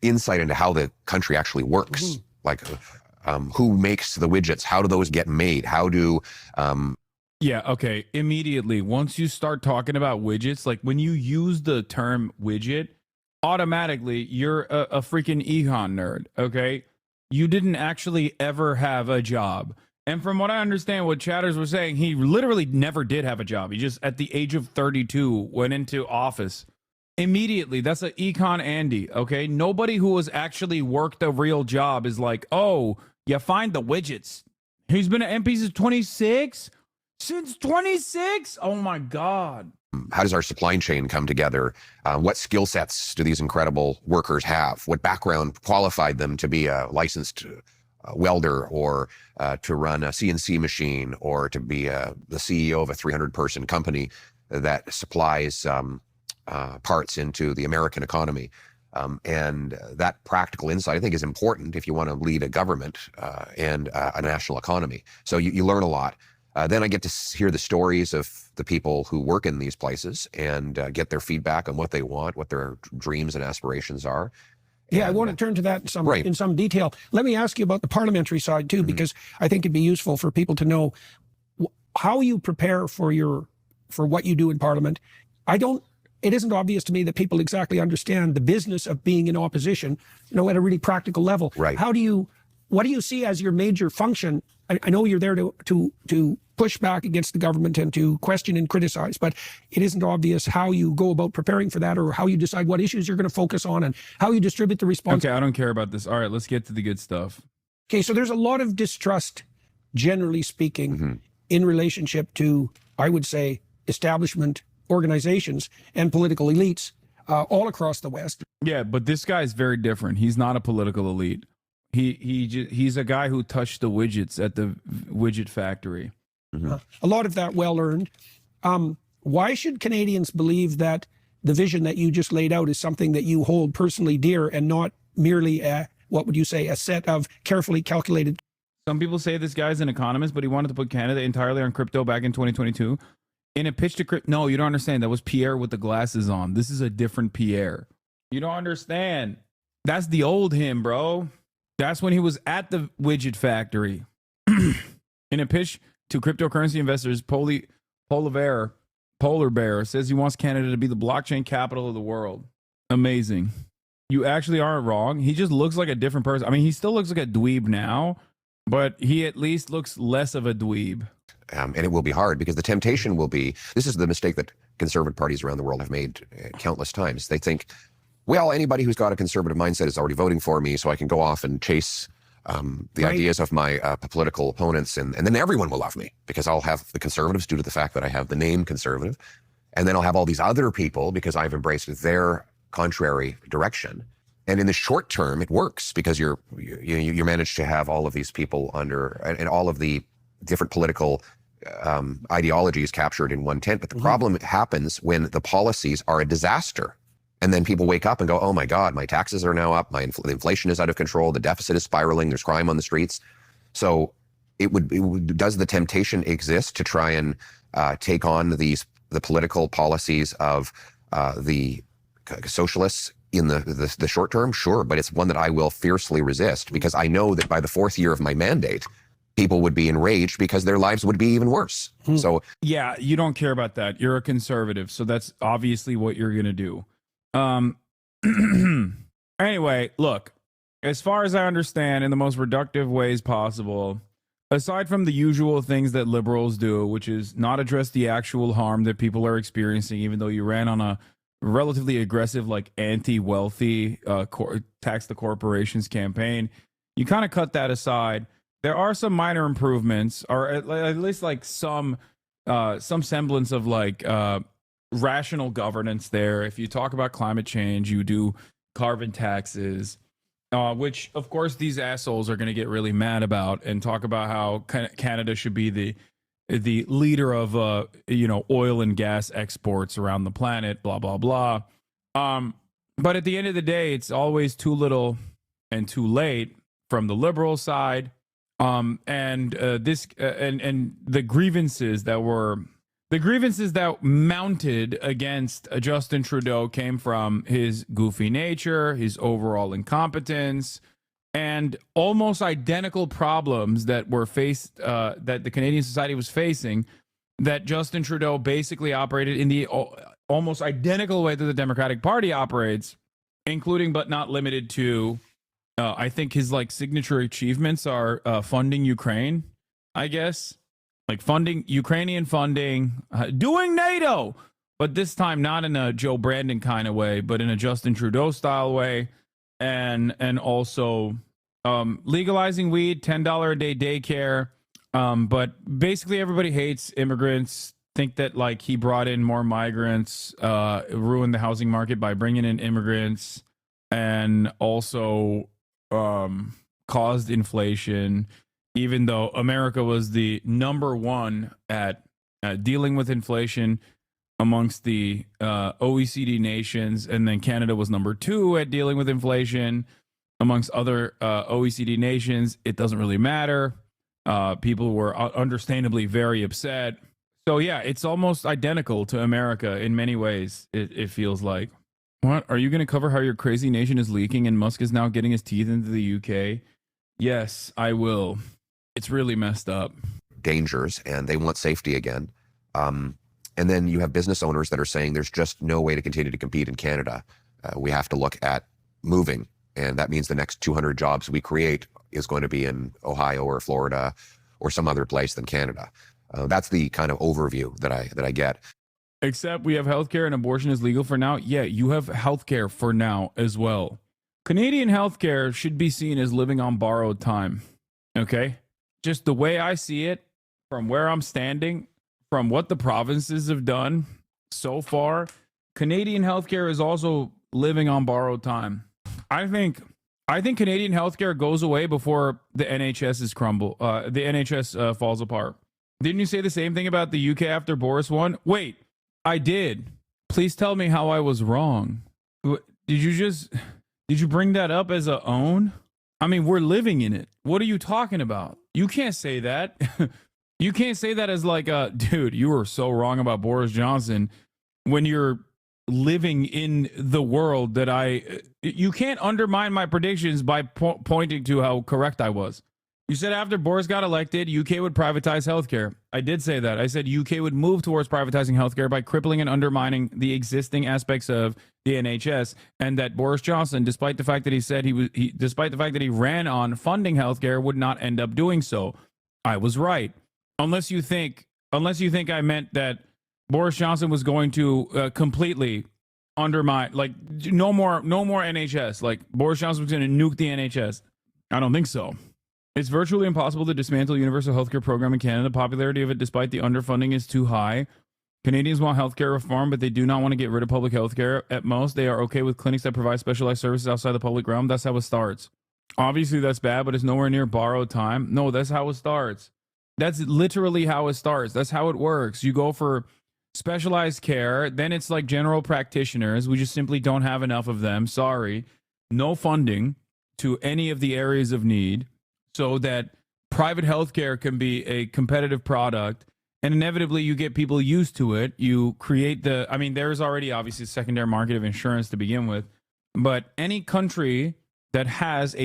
insight into how the country actually works. Mm-hmm. Like who makes the widgets? How do those get made? How do Yeah, okay. Immediately, once you start talking about widgets, like when you use the term widget, automatically you're a freaking econ nerd, okay? You didn't actually ever have a job. And from what I understand, what Chatters was saying, he literally never did have a job. He just, at the age of 32, went into office. Immediately, that's an econ Andy, okay? Nobody who has actually worked a real job is like, oh, you find the widgets. He's been at MP since 26? Since 26? Oh my God. how does our supply chain come together? What skill sets do these incredible workers have? What background qualified them to be a licensed welder or to run a CNC machine or to be the CEO of a 300-person company that supplies parts into the American economy? And that practical insight, I think, is important if you want to lead a government and a national economy. So you learn a lot. Then I get to hear the stories of the people who work in these places and get their feedback on what they want, what their dreams and aspirations are. Yeah, I want to turn to that in some detail. Let me ask you about the parliamentary side too, because I think it'd be useful for people to know how you prepare for what you do in Parliament. It isn't obvious to me that people exactly understand the business of being in opposition, at a really practical level. Right. What do you see as your major function? I know you're there to push back against the government and to question and criticize, but it isn't obvious how you go about preparing for that, or how you decide what issues you're going to focus on and how you distribute the response. Okay, I don't care about this. All right, let's get to the good stuff. Okay, so there's a lot of distrust, generally speaking, in relationship to, I would say, establishment organizations and political elites all across the West. Yeah, but this guy is very different. He's not a political elite. He's a guy who touched the widgets at the widget factory. A lot of that well earned. Why should Canadians believe that the vision that you just laid out is something that you hold personally dear and not merely a set of carefully calculated? Some people say this guy's an economist, but he wanted to put Canada entirely on crypto back in 2022. In a pitch to crypto, no, you don't understand. That was Pierre with the glasses on. This is a different Pierre. You don't understand. That's the old him, bro. That's when he was at the widget factory. In a pitch to cryptocurrency investors, Polar Bear says he wants Canada to be the blockchain capital of the world. Amazing. You actually aren't wrong. He just looks like a different person. I mean, he still looks like a dweeb now, but he at least looks less of a dweeb. And it will be hard because the temptation will be, this is the mistake that conservative parties around the world have made countless times. They think, well, anybody who's got a conservative mindset is already voting for me, so I can go off and chase the ideas of my political opponents, and then everyone will love me because I'll have the conservatives due to the fact that I have the name conservative, and then I'll have all these other people because I've embraced their contrary direction. And in the short term, it works because you manage to have all of these people under, and all of the different political ideologies captured in one tent. But the problem happens when the policies are a disaster. And then people wake up and go, oh my God, my taxes are now up. The inflation is out of control. The deficit is spiraling. There's crime on the streets. So does the temptation exist to try and take on the political policies of the socialists in the short term? Sure. But it's one that I will fiercely resist because I know that by the fourth year of my mandate, people would be enraged because their lives would be even worse. So yeah, you don't care about that. You're a conservative. So that's obviously what you're going to do. Anyway, look, as far as I understand, in the most reductive ways possible, aside from the usual things that liberals do, which is not address the actual harm that people are experiencing, even though you ran on a relatively aggressive, like anti-wealthy tax the corporations campaign, you kind of cut that aside. There are some minor improvements, or at least like some semblance of like rational governance there. If you talk about climate change, you do carbon taxes, which of course these assholes are going to get really mad about, and talk about how Canada should be the leader of oil and gas exports around the planet, blah blah blah. But at the end of the day, it's always too little and too late from the liberal side. And the grievances that mounted against Justin Trudeau came from his goofy nature, his overall incompetence, and almost identical problems that were faced, that the Canadian society was facing, that Justin Trudeau basically operated in the almost identical way that the Democratic Party operates, including but not limited to, I think his like signature achievements are funding Ukraine, I guess. Like funding Ukrainian funding, doing NATO, but this time not in a Joe Brandon kind of way, but in a Justin Trudeau style way, and also legalizing weed, $10 a day daycare. But basically, everybody hates immigrants. Think that like he brought in more migrants, ruined the housing market by bringing in immigrants, and also caused inflation. Even though America was the number one at dealing with inflation amongst the OECD nations, and then Canada was number 2 at dealing with inflation amongst other OECD nations, it doesn't really matter. People were understandably very upset. So yeah, it's almost identical to America in many ways, it feels like. What? Are you going to cover how your crazy nation is leaking and Musk is now getting his teeth into the UK? Yes, I will. It's really messed up. Dangers, and they want safety again. And then you have business owners that are saying there's just no way to continue to compete in Canada. We have to look at moving, and that means the next 200 jobs we create is going to be in Ohio or Florida or some other place than Canada. That's the kind of overview that I get. Except we have healthcare and abortion is legal for now. Yeah, you have healthcare for now as well. Canadian healthcare should be seen as living on borrowed time. Okay? Just the way I see it, from where I'm standing, from what the provinces have done so far, Canadian healthcare is also living on borrowed time. I think Canadian healthcare goes away before the NHS is the NHS falls apart. Didn't you say the same thing about the UK after Boris won? Wait, I did. Please tell me how I was wrong. Did you bring that up as a own? I mean, we're living in it. What are you talking about? You can't say that. You can't say that as like a, dude, you were so wrong about Boris Johnson when you're living in the world that you can't undermine my predictions by pointing to how correct I was. You said after Boris got elected, UK would privatize healthcare. I did say that. I said UK would move towards privatizing healthcare by crippling and undermining the existing aspects of the NHS, and that Boris Johnson, despite the fact that he said despite the fact that he ran on funding healthcare, would not end up doing so. I was right. Unless you think I meant that Boris Johnson was going to completely undermine, like no more NHS. Like Boris Johnson was going to nuke the NHS. I don't think so. It's virtually impossible to dismantle universal healthcare program in Canada. The popularity of it, despite the underfunding, is too high. Canadians want healthcare reform, but they do not want to get rid of public healthcare. At most, they are okay with clinics that provide specialized services outside the public realm. That's how it starts. Obviously, that's bad, but it's nowhere near borrowed time. No, that's how it starts. That's literally how it starts. That's how it works. You go for specialized care, then it's like general practitioners. We just simply don't have enough of them. Sorry. No funding to any of the areas of need, so that private healthcare can be a competitive product, and inevitably you get people used to it. You create there's already obviously a secondary market of insurance to begin with, but any country that has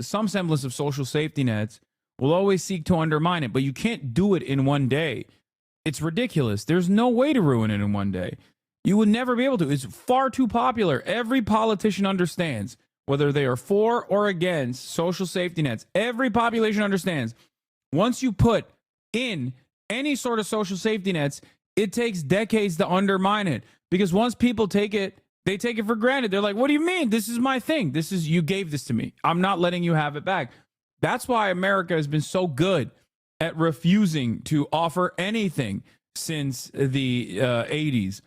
some semblance of social safety nets will always seek to undermine it, but you can't do it in one day. It's ridiculous. There's no way to ruin it in one day. You would never be able to. It's far too popular. Every politician understands, whether they are for or against social safety nets, every population understands once you put in any sort of social safety nets, it takes decades to undermine it. Because once people take it, they take it for granted. They're like, what do you mean? This is my thing. You gave this to me. I'm not letting you have it back. That's why America has been so good at refusing to offer anything since the 80s.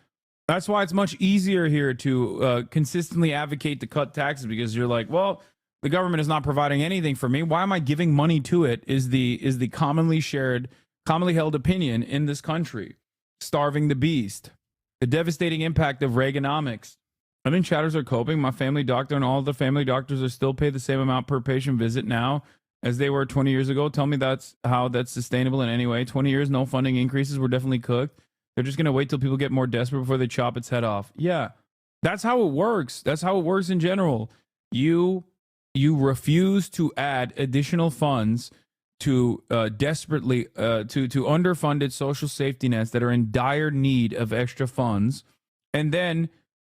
That's why it's much easier here to consistently advocate to cut taxes, because you're like, well, the government is not providing anything for me. Why am I giving money to it? Is the commonly held opinion in this country. Starving the beast. The devastating impact of Reaganomics. I think chatters are coping. My family doctor and all the family doctors are still paid the same amount per patient visit now as they were 20 years ago. Tell me that's sustainable in any way. 20 years, no funding increases. We're definitely cooked. They're just going to wait till people get more desperate before they chop its head off. Yeah, that's how it works. That's how it works in general. You refuse to add additional funds to desperately to underfunded social safety nets that are in dire need of extra funds, and then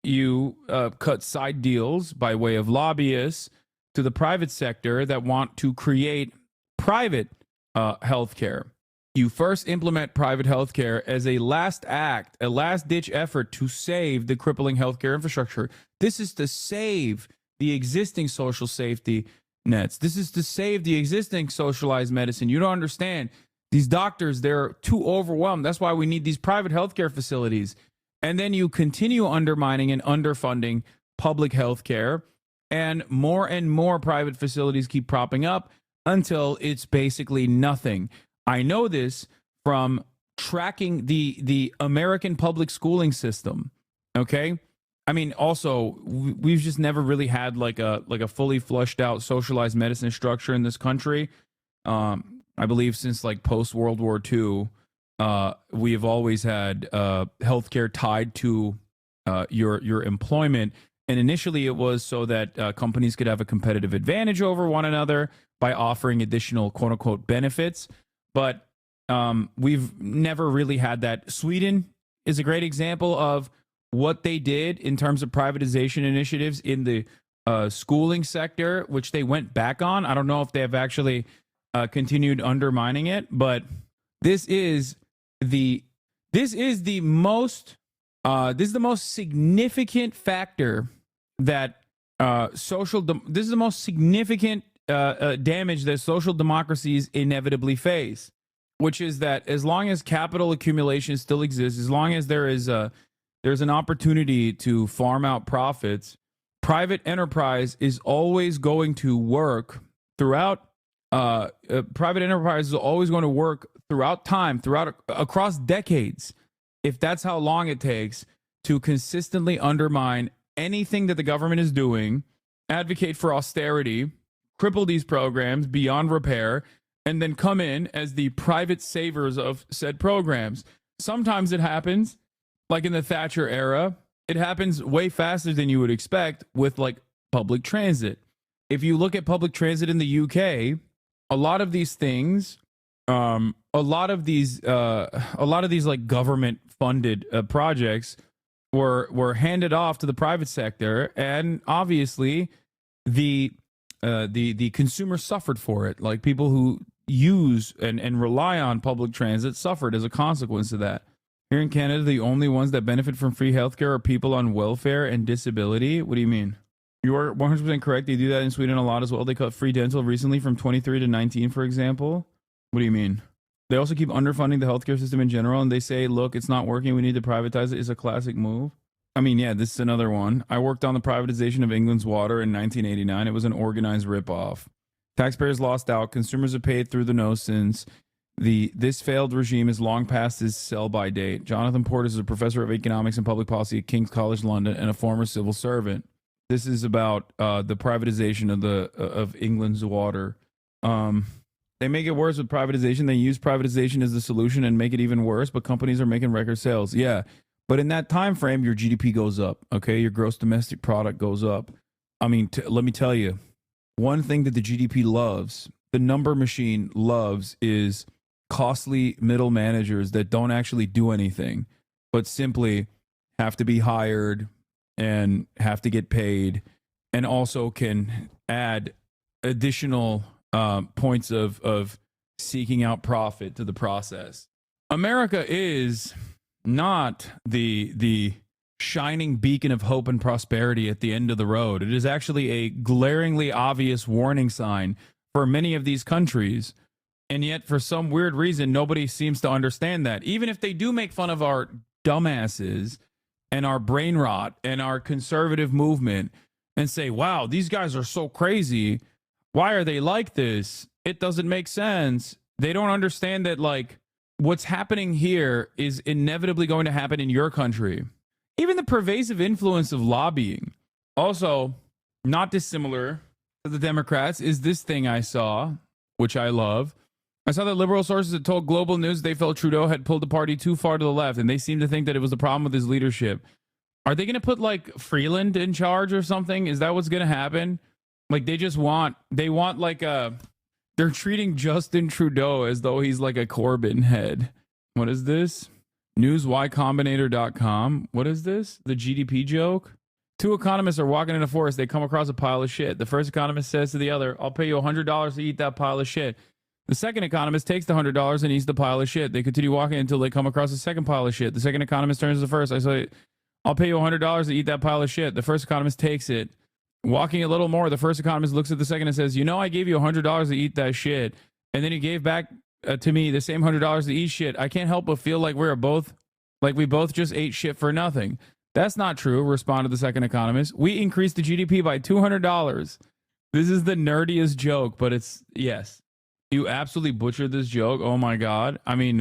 you cut side deals by way of lobbyists to the private sector that want to create private healthcare. You first implement private healthcare as a last act, a last-ditch effort to save the crippling healthcare infrastructure. This is to save the existing social safety nets. This is to save the existing socialized medicine. You don't understand. These doctors, they're too overwhelmed. That's why we need these private healthcare facilities. And then you continue undermining and underfunding public healthcare, and more private facilities keep propping up until it's basically nothing. I know this from tracking the American public schooling system. Okay, I mean, also we've just never really had like a fully flushed out socialized medicine structure in this country. I believe since like post World War II, we have always had healthcare tied to your employment. And initially it was so that companies could have a competitive advantage over one another by offering additional quote unquote benefits. But we've never really had that. Sweden is a great example of what they did in terms of privatization initiatives in the schooling sector, which they went back on. I don't know if they have actually continued undermining it, but this is the most significant factor that this is the most significant damage that social democracies inevitably face, which is that as long as capital accumulation still exists, as long as there's an opportunity to farm out profits, private enterprise is always going to work throughout. Private enterprise is always going to work throughout time, across decades, if that's how long it takes to consistently undermine anything that the government is doing, advocate for austerity, cripple these programs beyond repair, and then come in as the private savers of said programs. Sometimes it happens, like in the Thatcher era, it happens way faster than you would expect with like public transit. If you look at public transit in the UK, a lot of these things, a lot of these like government funded projects were handed off to the private sector, and obviously the consumer suffered for it. Like people who use and rely on public transit suffered as a consequence of that. Here in Canada, the only ones that benefit from free healthcare are people on welfare and disability. What do you mean? You are 100% correct. They do that in Sweden a lot as well. They cut free dental recently from 23 to 19, for example. What do you mean? They also keep underfunding the healthcare system in general, and they say, look, it's not working. We need to privatize it. It's a classic move. I mean, yeah, this is another one. I worked on the privatization of England's water in 1989. It was an organized ripoff. Taxpayers lost out. Consumers have paid through the nose since. This failed regime is long past its sell-by date. Jonathan Portes is a professor of economics and public policy at King's College London and a former civil servant. This is about the privatization of England's water. They make it worse with privatization. They use privatization as the solution and make it even worse, but companies are making record sales. Yeah, but in that time frame, your GDP goes up, okay? Your gross domestic product goes up. I mean, let me tell you, one thing that the GDP loves, the number machine loves, is costly middle managers that don't actually do anything, but simply have to be hired and have to get paid, and also can add additional points of seeking out profit to the process. America is not the shining beacon of hope and prosperity at the end of the road. It is actually a glaringly obvious warning sign for many of these countries. And yet, for some weird reason, nobody seems to understand that. Even if they do make fun of our dumbasses and our brain rot and our conservative movement and say, wow, these guys are so crazy. Why are they like this? It doesn't make sense. They don't understand that, like, what's happening here is inevitably going to happen in your country. even the pervasive influence of lobbying. Also, not dissimilar to the Democrats is this thing I saw, which I love. I saw that liberal sources had told Global News they felt Trudeau had pulled the party too far to the left, and they seemed to think that it was the problem with his leadership. Are they going to put like Freeland in charge or something? Is that what's going to happen? Like they're treating Justin Trudeau as though he's like a Corbyn head. What is this? NewsYCombinator.com. What is this? The GDP joke? Two economists are walking in a forest. They come across a pile of shit. The first economist says to the other, I'll pay you $100 to eat that pile of shit. The second economist takes the $100 and eats the pile of shit. They continue walking until they come across a second pile of shit. The second economist turns to the first. I say, I'll pay you $100 to eat that pile of shit. The first economist takes it. Walking a little more, the first economist looks at the second and says, you know, I gave you $100 to eat that shit. And then you gave back to me the same $100 to eat shit. I can't help but feel like we both just ate shit for nothing. That's not true, responded the second economist. We increased the GDP by $200. This is the nerdiest joke, but it's, yes. You absolutely butchered this joke. Oh my God. I mean,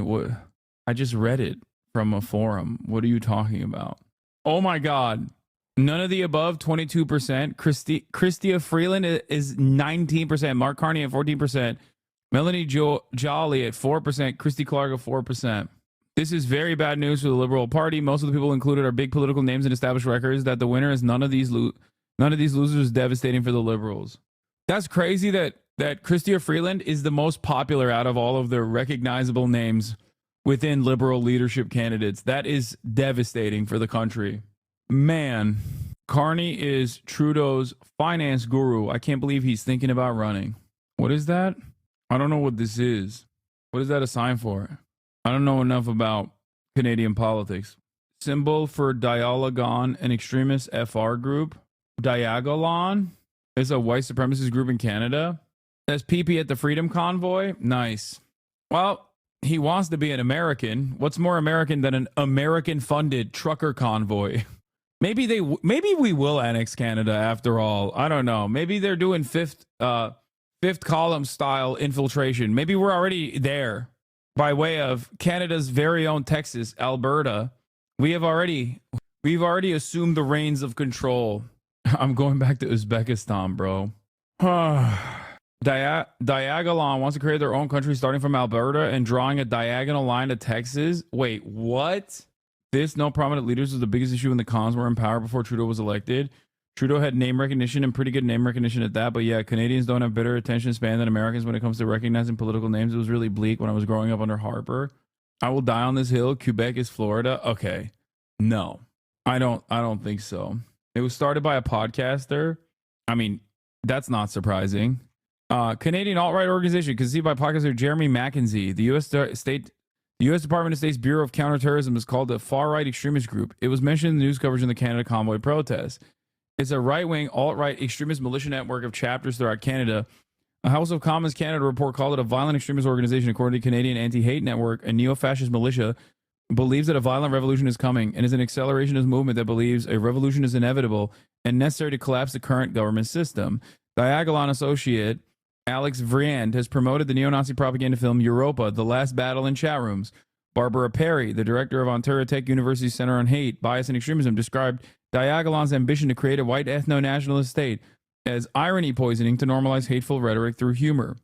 I just read it from a forum. What are you talking about? Oh my God. None of the above, 22%. Chrystia Freeland is 19%. Mark Carney at 14%. Melanie Jolly at 4%. Christy Clark at 4%. This is very bad news for the Liberal Party. Most of the people included are big political names and established records. That the winner is none of these losers is devastating for the Liberals. That's crazy that Chrystia Freeland is the most popular out of all of the recognizable names within Liberal leadership candidates. That is devastating for the country. Man, Carney is Trudeau's finance guru. I can't believe he's thinking about running. What is that? I don't know what this is. What is that a sign for? I don't know enough about Canadian politics. Symbol for Dialogon, an extremist FR group. Diagolon is a white supremacist group in Canada. That's PP at the Freedom Convoy. Nice. Well, he wants to be an American. What's more American than an American-funded trucker convoy? Maybe we will annex Canada after all. I don't know. Maybe they're doing fifth column style infiltration. Maybe we're already there by way of Canada's very own Texas, Alberta. We've already assumed the reins of control. I'm going back to Uzbekistan, bro. Diagolon wants to create their own country starting from Alberta and drawing a diagonal line to Texas. Wait, what? No prominent leaders was the biggest issue when the cons were in power before Trudeau was elected. Trudeau had name recognition and pretty good name recognition at that. But yeah, Canadians don't have better attention span than Americans when it comes to recognizing political names. It was really bleak when I was growing up under Harper. I will die on this hill. Quebec is Florida. Okay. No, I don't think so. It was started by a podcaster. I mean, that's not surprising. Canadian alt-right organization conceived by podcaster Jeremy Mackenzie. The U.S. Department of State's Bureau of Counterterrorism is called a far-right extremist group. It was mentioned in the news coverage in the Canada Convoy protests. It's a right-wing, alt-right extremist militia network of chapters throughout Canada. A House of Commons Canada report called it a violent extremist organization. According to Canadian Anti-Hate Network, a neo-fascist militia believes that a violent revolution is coming and is an accelerationist movement that believes a revolution is inevitable and necessary to collapse the current government system. Diagolon associate Alex Vriend has promoted the neo-Nazi propaganda film Europa, The Last Battle in chat rooms. Barbara Perry, the director of Ontario Tech University's Center on Hate, Bias and Extremism, described Diagolon's ambition to create a white ethno-nationalist state as irony poisoning to normalize hateful rhetoric through humor.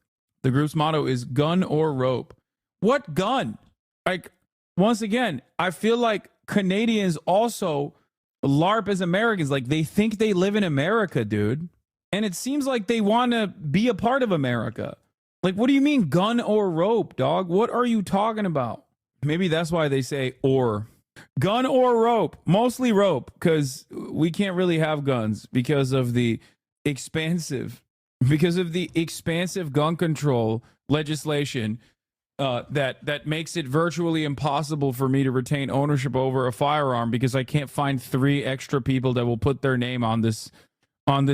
The group's motto is gun or rope. What gun? Like, once again, I feel like Canadians also LARP as Americans. Like, they think they live in America, dude. And it seems like they want to be a part of America. Like, what do you mean gun or rope, dog? What are you talking about? Maybe that's why they say or. Gun or rope. Mostly rope, because we can't really have guns because of the expansive gun control legislation that makes it virtually impossible for me to retain ownership over a firearm because I can't find 3 extra people that will put their name on this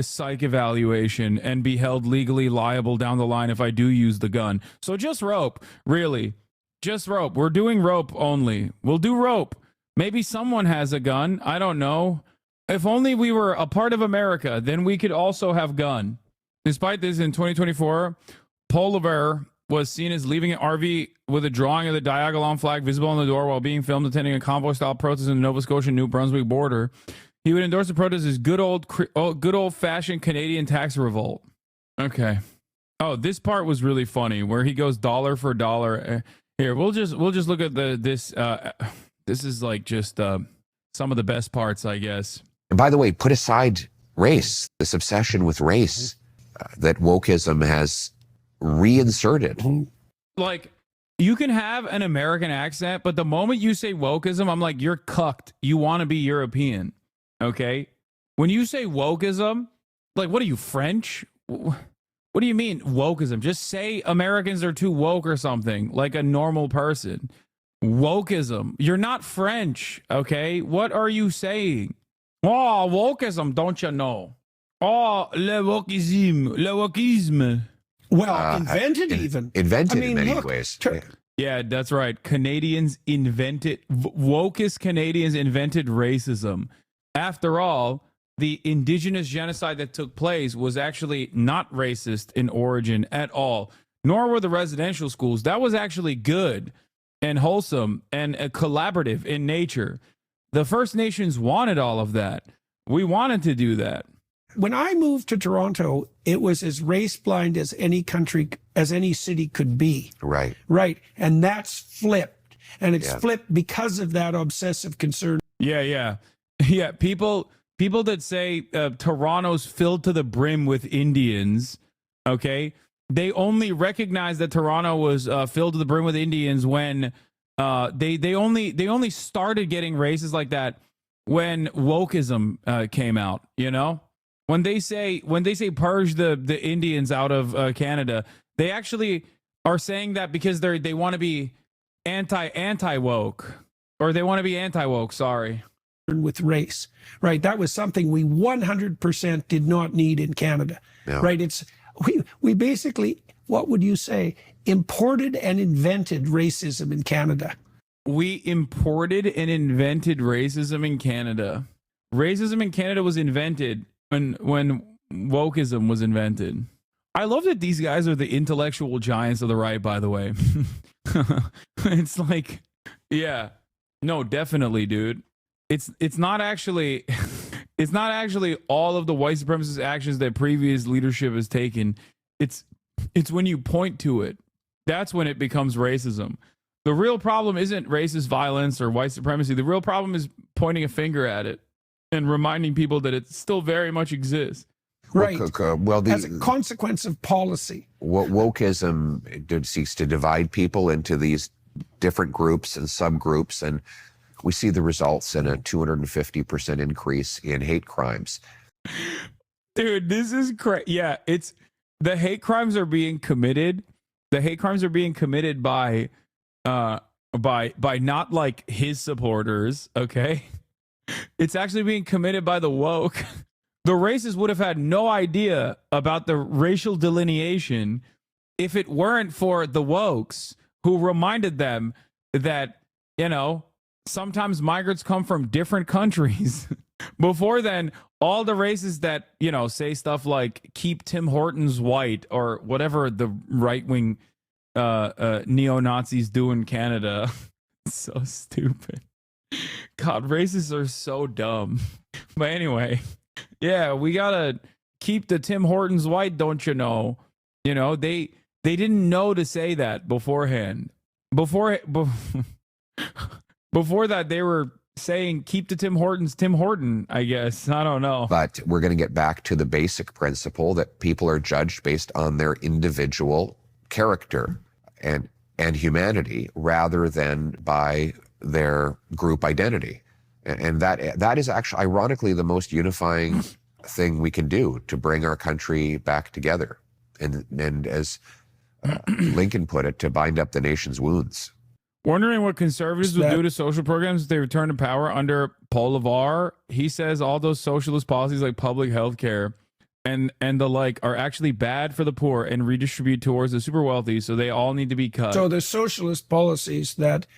psych evaluation and be held legally liable down the line if I do use the gun. So just rope, really. Just rope. We're doing rope only. We'll do rope. Maybe someone has a gun. I don't know. If only we were a part of America, then we could also have gun. Despite this, in 2024, Poilievre was seen as leaving an RV with a drawing of the Diagolon flag visible on the door while being filmed attending a convoy-style protest in the Nova Scotia-New Brunswick border. He would endorse the protest as good old-fashioned Canadian tax revolt. Okay. Oh, this part was really funny where he goes dollar for dollar. Here, we'll just look at this. This is like just some of the best parts, I guess. And by the way, put aside race, this obsession with race that wokeism has reinserted. Like, you can have an American accent, but the moment you say wokeism, I'm like, you're cucked. You want to be European. Okay? When you say wokeism, like, what are you, French? What do you mean wokeism? Just say Americans are too woke or something, like a normal person. Wokeism. You're not French, okay? What are you saying? Oh, wokeism, don't you know? Oh, le wokisme. Well, invented even. Invented in many ways. Yeah, that's right. Canadians invented, wokest Canadians invented racism. After all, the indigenous genocide that took place was actually not racist in origin at all, nor were the residential schools. That was actually good and wholesome and collaborative in nature. The First Nations wanted all of that. We wanted to do that. When I moved to Toronto, it was as race blind as any country, as any city could be. Right. Right. And that's flipped. And it's flipped because of that obsessive concern. Yeah. People that say Toronto's filled to the brim with Indians, okay, they only recognize that Toronto was filled to the brim with Indians when they only started getting racist like that when wokeism came out. You know, when they say purge the Indians out of Canada, they actually are saying that because they want to be anti woke, or they want to be anti woke. Sorry. With race, right? That was something we 100% did not need in Canada, right? It's we basically, what would you say, imported and invented racism in Canada. We imported and invented racism in Canada. Racism in Canada was invented when wokeism was invented. I love that these guys are the intellectual giants of the right, by the way. It's like, yeah, no, definitely, dude. It's not actually all of the white supremacist actions that previous leadership has taken. It's when you point to it. That's when it becomes racism. The real problem isn't racist violence or white supremacy. The real problem is pointing a finger at it and reminding people that it still very much exists. Right. As a consequence of policy. Wokeism seeks to divide people into these different groups and subgroups, and we see the results in a 250% increase in hate crimes. Dude, this is crazy. Yeah, it's the hate crimes are being committed. The hate crimes are being committed by not like his supporters, okay? It's actually being committed by the woke. The racists would have had no idea about the racial delineation if it weren't for the wokes who reminded them that, you know, sometimes migrants come from different countries. Before then, all the racists that, you know, say stuff like keep Tim Hortons white or whatever the right-wing neo-Nazis do in Canada. So stupid. God, racists are so dumb. But anyway, yeah, we gotta keep the Tim Hortons white, don't you know? You know, they didn't know to say that beforehand. Before that, they were saying keep the Tim Hortons Tim Horton, I guess. I don't know. But we're going to get back to the basic principle that people are judged based on their individual character and humanity rather than by their group identity. And that is actually, ironically, the most unifying thing we can do to bring our country back together. And as Lincoln put it, to bind up the nation's wounds. Wondering what conservatives would do to social programs if they return to power under Paul LeVar. He says all those socialist policies like public health care and the like are actually bad for the poor and redistribute towards the super wealthy, so they all need to be cut. So the socialist policies that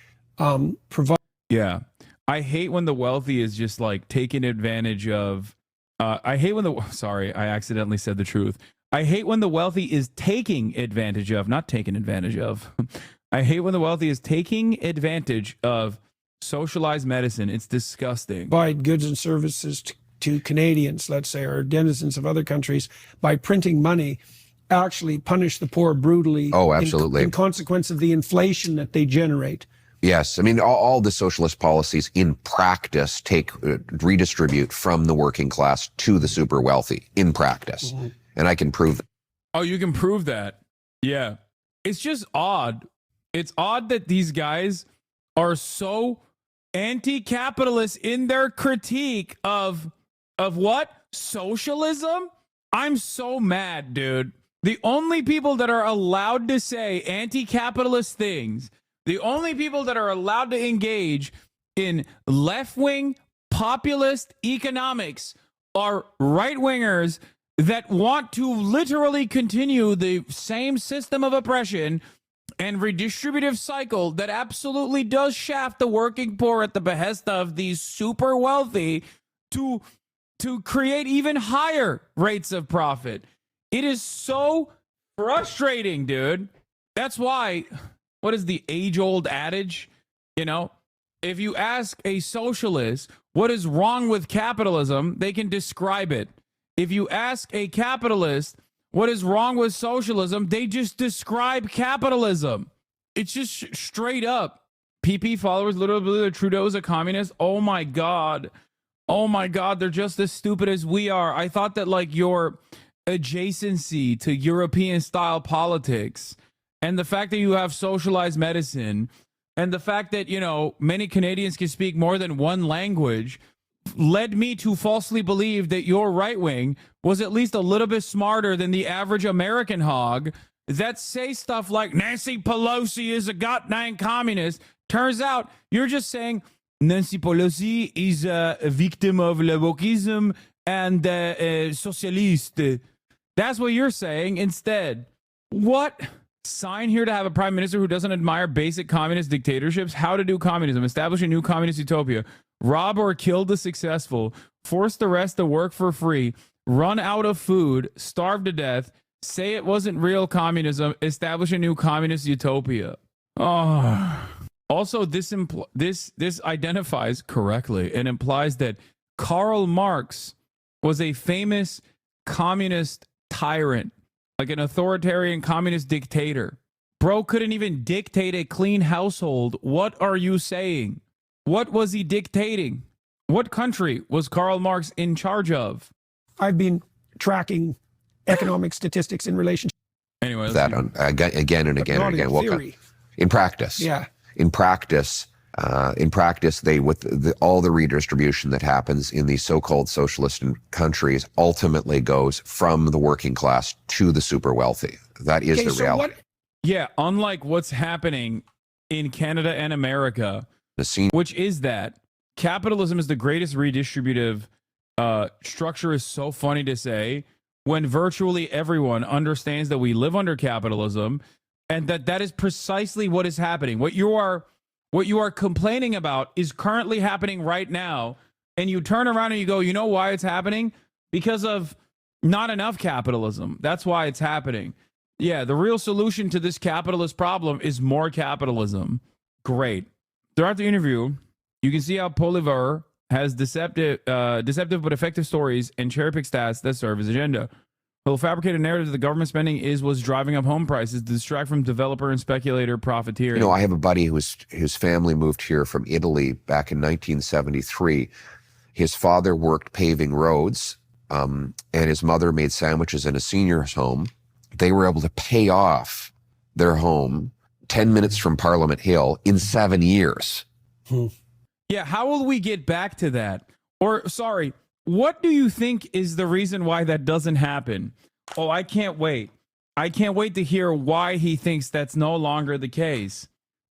provide... Yeah. I hate when the wealthy is just like taking advantage of... I hate when the... Sorry, I accidentally said the truth. I hate when the wealthy is taking advantage of, not taken advantage of. I hate when the wealthy is taking advantage of socialized medicine. It's disgusting. Provide goods and services to Canadians, let's say, or denizens of other countries by printing money, actually punish the poor brutally. Oh, absolutely. In consequence of the inflation that they generate. Yes. I mean, all the socialist policies in practice redistribute from the working class to the super wealthy in practice. Mm-hmm. And I can prove that. Oh, you can prove that. Yeah. It's just odd. It's odd that these guys are so anti-capitalist in their critique of what? Socialism? I'm so mad, dude. The only people that are allowed to say anti-capitalist things, the only people that are allowed to engage in left-wing populist economics are right-wingers that want to literally continue the same system of oppression and redistributive cycle that absolutely does shaft the working poor at the behest of these super wealthy to create even higher rates of profit. It is so frustrating, dude. That's why, what is the age-old adage? You know, if you ask a socialist what is wrong with capitalism, they can describe it. If you ask a capitalist what is wrong with socialism, they just describe capitalism. It's just straight up. PP followers literally believe that Trudeau is a communist. Oh my God. Oh my God. They're just as stupid as we are. I thought that like your adjacency to European style politics and the fact that you have socialized medicine and the fact that, you know, many Canadians can speak more than one language led me to falsely believe that your right wing was at least a little bit smarter than the average American hog that say stuff like Nancy Pelosi is a goddamn communist. Turns out you're just saying Nancy Pelosi is a victim of le wokism and socialist. That's what you're saying instead. What? Sign here to have a prime minister who doesn't admire basic communist dictatorships? How to do communism? Establish a new communist utopia. Rob or kill the successful. Force the rest to work for free. Run out of food. Starve to death. Say it wasn't real communism. Establish a new communist utopia. Oh. Also, this identifies correctly and implies that Karl Marx was a famous communist tyrant, like an authoritarian communist dictator. Bro couldn't even dictate a clean household. What are you saying? What was he dictating? What country was Karl Marx in charge of? I've been tracking economic statistics in relation. Anyway, that on again and again and again. Well, in practice, yeah. In practice, they all the redistribution that happens in these so-called socialist countries ultimately goes from the working class to the super wealthy. That is the reality. Yeah, unlike what's happening in Canada and America, which is that capitalism is the greatest redistributive structure. Is so funny to say when virtually everyone understands that we live under capitalism and that is precisely what is happening. What you are complaining about is currently happening right now. And you turn around and you go, you know why it's happening? Because of not enough capitalism. That's why it's happening. Yeah, the real solution to this capitalist problem is more capitalism. Great. Throughout the interview, you can see how Poilievre has deceptive but effective stories and cherry-pick stats that serve his agenda. He'll fabricate a narrative that the government spending is what's driving up home prices to distract from developer and speculator profiteering. You know, I have a buddy whose family moved here from Italy back in 1973. His father worked paving roads, and his mother made sandwiches in a senior's home. They were able to pay off their home 10 minutes from Parliament Hill in 7 years. Yeah, how will we get back to that? Or, sorry, what do you think is the reason why that doesn't happen? Oh, I can't wait. I can't wait to hear why he thinks that's no longer the case.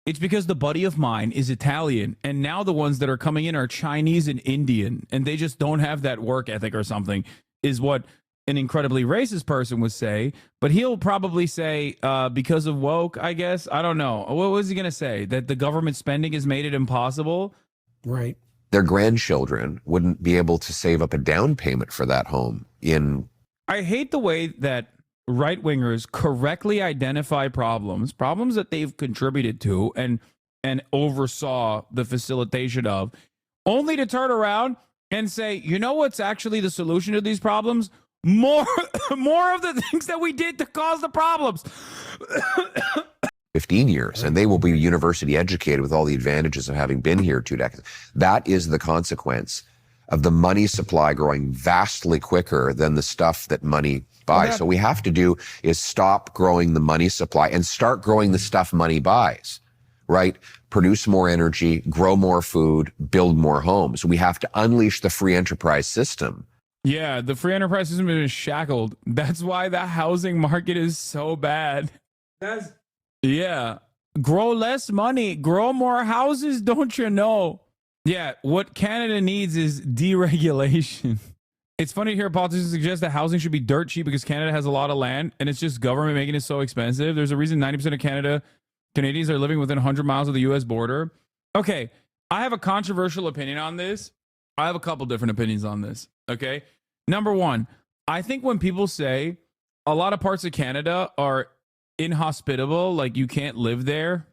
It's because the buddy of mine is Italian, and now the ones that are coming in are Chinese and Indian, and they just don't have that work ethic or something, is what an incredibly racist person would say. But he'll probably say, because of woke, I guess. I don't know. What was he going to say? That the government spending has made it impossible? Right. Their grandchildren wouldn't be able to save up a down payment for that home. I hate the way that right-wingers correctly identify problems that they've contributed to and oversaw the facilitation of, only to turn around and say, you know what's actually the solution to these problems? More of the things that we did to cause the problems. 15 years, and they will be university educated with all the advantages of having been here 2 decades. That is the consequence of the money supply growing vastly quicker than the stuff that money buys. So what we have to do is stop growing the money supply and start growing the stuff money buys, right? Produce more energy, grow more food, build more homes. We have to unleash the free enterprise system. Yeah, the free enterprise system is shackled. That's why the housing market is so bad. Yeah. Grow less money, grow more houses, don't you know? Yeah, what Canada needs is deregulation. It's funny to hear politicians suggest that housing should be dirt cheap because Canada has a lot of land and it's just government making it so expensive. There's a reason 90% of Canadians are living within 100 miles of the U.S. border. Okay, I have a controversial opinion on this. I have a couple different opinions on this, okay? Number one, I think when people say a lot of parts of Canada are inhospitable, like you can't live there,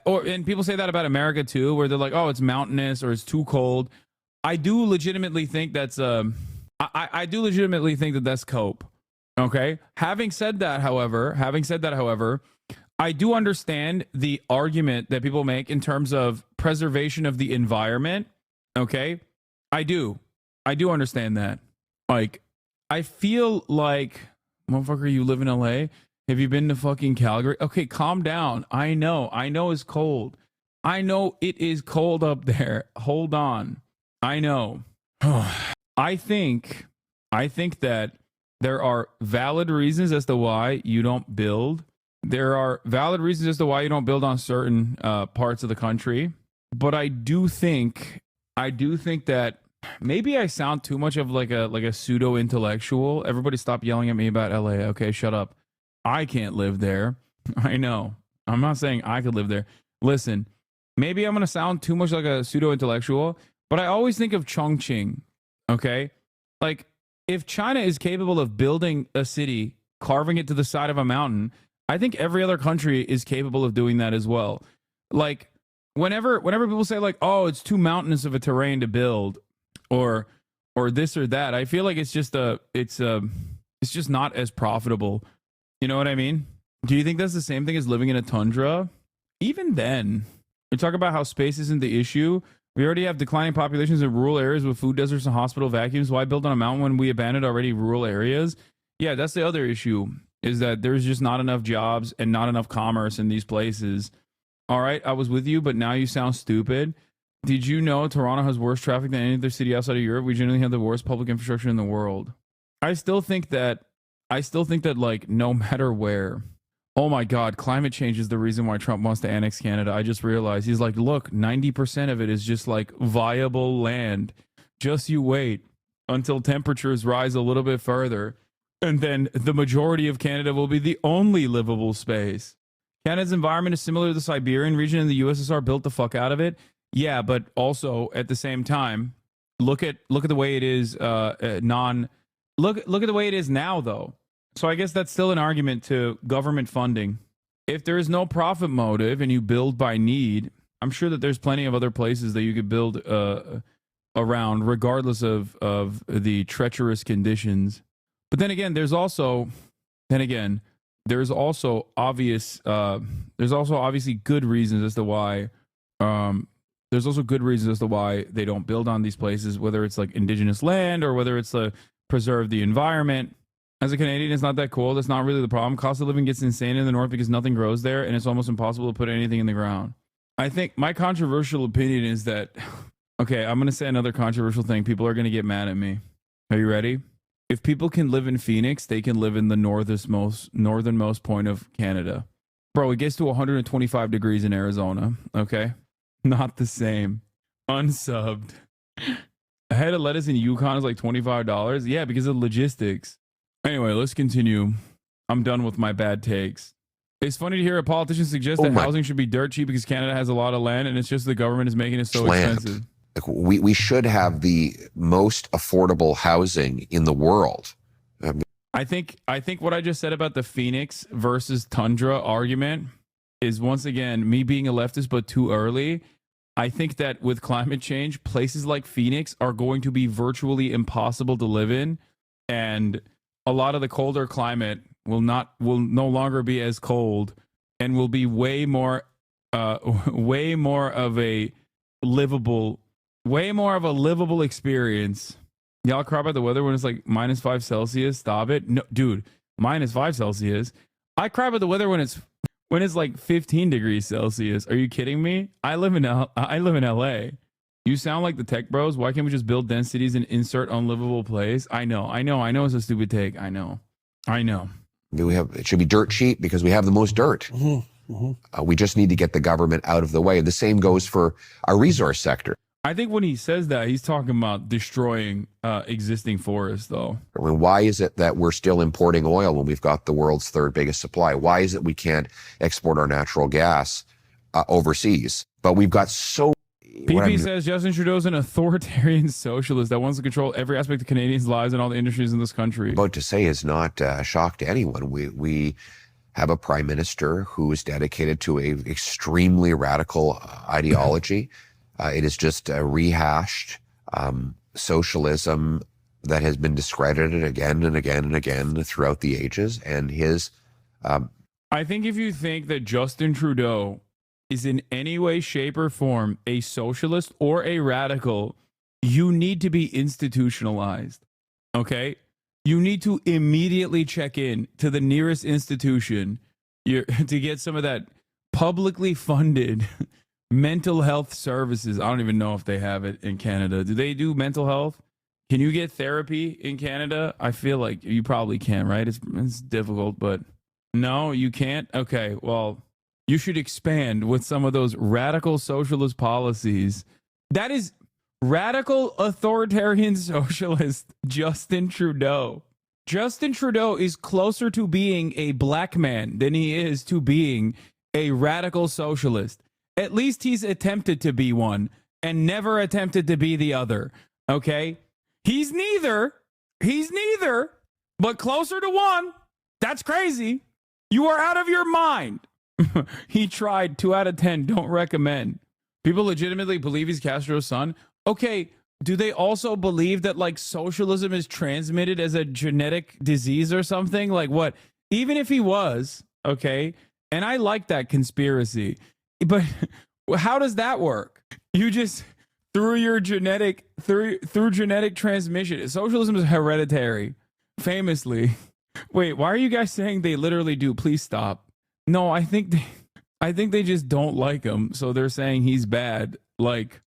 and people say that about America too, where they're like, oh, it's mountainous or it's too cold. I do legitimately think that's I do legitimately think that that's cope. Okay. Having said that, however, I do understand the argument that people make in terms of preservation of the environment. Okay. I do understand that. Like, I feel like, motherfucker, you live in LA. Have you been to fucking Calgary? Okay, calm down. I know it's cold. I know it is cold up there. Hold on. I know. I think that there are valid reasons as to why you don't build. There are valid reasons as to why you don't build on certain parts of the country. But I do think that maybe I sound too much of like a pseudo intellectual. Everybody stop yelling at me about LA. Okay, shut up. I can't live there. I know. I'm not saying I could live there. Listen, maybe I'm going to sound too much like a pseudo intellectual, but I always think of Chongqing. Okay? Like, if China is capable of building a city, carving it to the side of a mountain, I think every other country is capable of doing that as well. Like, whenever people say like, oh, it's too mountainous of a terrain to build, or this or that, I feel like it's just not as profitable. You know what I mean? Do you think that's the same thing as living in a tundra? Even then, we talk about how space isn't the issue. We already have declining populations in rural areas with food deserts and hospital vacuums. Why build on a mountain when we abandoned already rural areas? Yeah, that's the other issue, is that there's just not enough jobs and not enough commerce in these places. All right, I was with you, but now you sound stupid. Did you know Toronto has worse traffic than any other city outside of Europe? We generally have the worst public infrastructure in the world. I still think that like no matter where, oh my God, climate change is the reason why Trump wants to annex Canada. I just realized he's like, look, 90% of it is just like viable land. Just you wait until temperatures rise a little bit further. And then the majority of Canada will be the only livable space. Canada's environment is similar to the Siberian region, and the USSR built the fuck out of it. Yeah, but also at the same time, look at the way it is look at the way it is now though. So I guess that's still an argument to government funding. If there is no profit motive and you build by need, I'm sure that there's plenty of other places that you could build around, regardless of the treacherous conditions. But then again, there's also obviously good reasons as to why they don't build on these places, whether it's like indigenous land or whether it's to preserve the environment. As a Canadian, it's not that cool. That's not really the problem. Cost of living gets insane in the north because nothing grows there, and it's almost impossible to put anything in the ground. I think my controversial opinion is that, okay, I'm going to say another controversial thing. People are going to get mad at me. Are you ready? If people can live in Phoenix, they can live in the northernmost point of Canada. Bro, it gets to 125 degrees in Arizona, okay? Not the same. Unsubbed. A head of lettuce in Yukon is like $25. Yeah, because of logistics. Anyway, let's continue. I'm done with my bad takes. It's funny to hear a politician suggest that housing should be dirt cheap because Canada has a lot of land and it's just the government is making it so expensive. Like we should have the most affordable housing in the world. I think what I just said about the Phoenix versus Tundra argument is, once again, me being a leftist, but too early. I think that with climate change, places like Phoenix are going to be virtually impossible to live in, and a lot of the colder climate will no longer be as cold, and will be way more of a livable experience. Y'all cry about the weather when it's like -5 Celsius. Stop it. No, dude, -5 Celsius. I cry about the weather when it's like 15 degrees Celsius. Are you kidding me? I live in LA. You sound like the tech bros. Why can't we just build densities and insert unlivable place? I know it's a stupid take. I know. It should be dirt cheap because we have the most dirt. We just need to get the government out of the way. The same goes for our resource sector. I think when he says that, he's talking about destroying existing forests, though. I mean, why is it that we're still importing oil when we've got the world's third biggest supply? Why is it we can't export our natural gas overseas? But we've got so... PP says Justin Trudeau's an authoritarian socialist that wants to control every aspect of Canadians' lives and all the industries in this country. About to say is not a shock to anyone. We have a prime minister who is dedicated to a extremely radical ideology. It is just a rehashed socialism that has been discredited again and again and again throughout the ages. And his... I think if you think that Justin Trudeau is in any way, shape, or form a socialist or a radical, you need to be institutionalized. Okay? You need to immediately check in to the nearest institution to get some of that publicly funded mental health services. I don't even know if they have it in Canada. Do they do mental health? Can you get therapy in Canada? I feel like you probably can, right? It's difficult, but no, you can't? Okay, well, you should expand with some of those radical socialist policies. That is radical authoritarian socialist Justin Trudeau. Justin Trudeau is closer to being a black man than he is to being a radical socialist. At least he's attempted to be one and never attempted to be the other. Okay? He's neither, but closer to one. That's crazy. You are out of your mind. He tried. 2 out of 10. Don't recommend. People legitimately believe he's Castro's son. Okay. Do they also believe that like socialism is transmitted as a genetic disease or something? Like what? Even if he was, okay. And I like that conspiracy. But how does that work? You just through genetic transmission. Socialism is hereditary, famously. Wait, why are you guys saying they literally do? Please stop. No, I think they just don't like him, so they're saying he's bad, like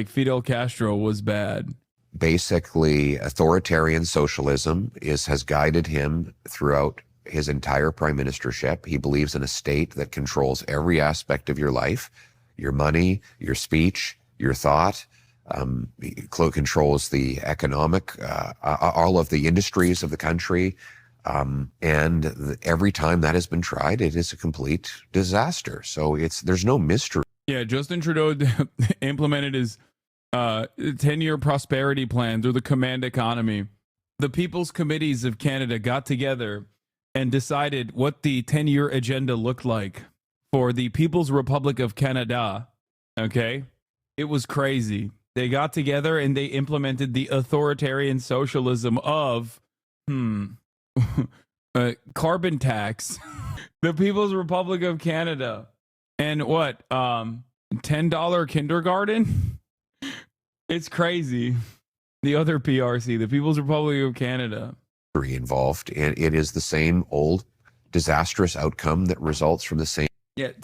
Fidel Castro was bad. Basically, authoritarian socialism has guided him throughout his entire prime ministership. He believes in a state that controls every aspect of your life, your money, your speech, your thought. Controls the economic, all of the industries of the country. And every time that has been tried, it is a complete disaster. So there's no mystery. Yeah, Justin Trudeau implemented his 10-year prosperity plan through the command economy. The People's Committees of Canada got together and decided what the 10-year agenda looked like for the People's Republic of Canada. Okay? It was crazy. They got together and they implemented the authoritarian socialism of carbon tax, the People's Republic of Canada, and what, $10 kindergarten? It's crazy. The other PRC, the People's Republic of Canada. Involved, and it is the same old disastrous outcome that results from the same $10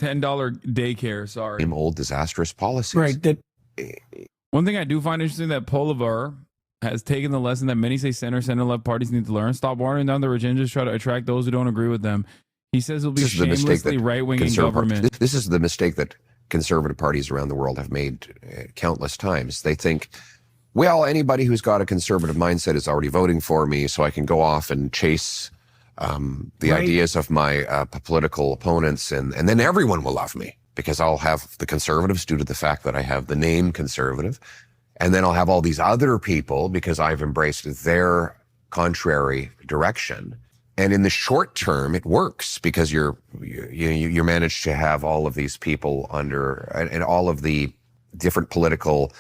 daycare, sorry. Same old disastrous policies. Right. One thing I do find interesting that Polivar has taken the lesson that many say center-left parties need to learn. Stop watering down their agendas, try to attract those who don't agree with them. He says it'll be shamelessly right-wing in government. This is the mistake that conservative parties around the world have made countless times. They think, well, anybody who's got a conservative mindset is already voting for me, so I can go off and chase the ideas of my political opponents, and then everyone will love me because I'll have the conservatives due to the fact that I have the name conservative. And then I'll have all these other people because I've embraced their contrary direction. And in the short term, it works because you manage to have all of these people under, and all of the different political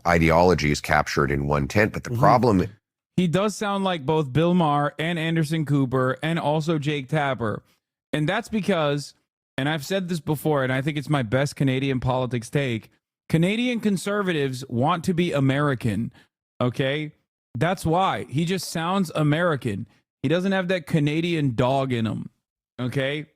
ideologies captured in one tent. But the problem, he does sound like both Bill Maher and Anderson Cooper and also Jake Tapper. And that's because, and I've said this before, and I think it's my best Canadian politics take, Canadian conservatives want to be American, okay? That's why. He just sounds American. He doesn't have that Canadian dog in him, okay?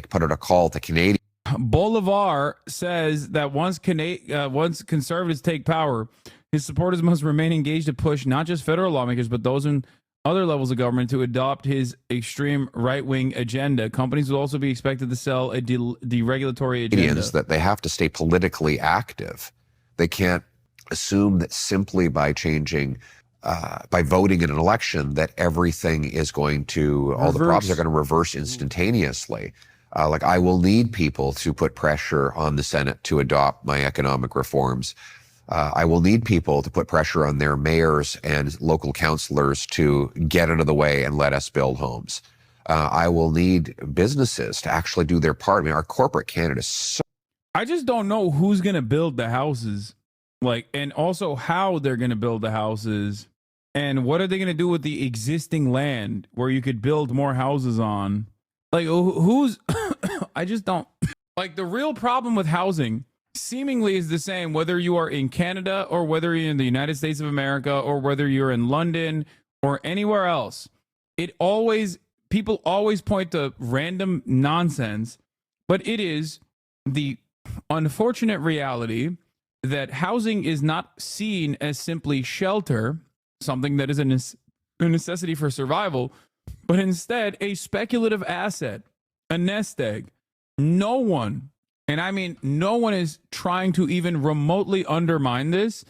put out a call to Canadians. Bolivar says that once conservatives take power, his supporters must remain engaged to push not just federal lawmakers, but those in other levels of government to adopt his extreme right-wing agenda. Companies will also be expected to sell a deregulatory agenda. That they have to stay politically active. They can't assume that simply by changing, by voting in an election, that everything is going to, all the problems are going to reverse instantaneously. Like, I will need people to put pressure on the Senate to adopt my economic reforms. I will need people to put pressure on their mayors and local councillors to get out of the way and let us build homes. I will need businesses to actually do their part. I mean, our corporate Canada is so... I just don't know who's going to build the houses, like, and also how they're going to build the houses, and what are they going to do with the existing land where you could build more houses on? Like, who's... I just don't... Like, the real problem with housing seemingly is the same whether you are in Canada or whether you're in the United States of America or whether you're in London or anywhere else. People always point to random nonsense, but it is the unfortunate reality that housing is not seen as simply shelter, something that is a necessity for survival, but instead a speculative asset, a nest egg. No one, and I mean no one, is trying to even remotely undermine this.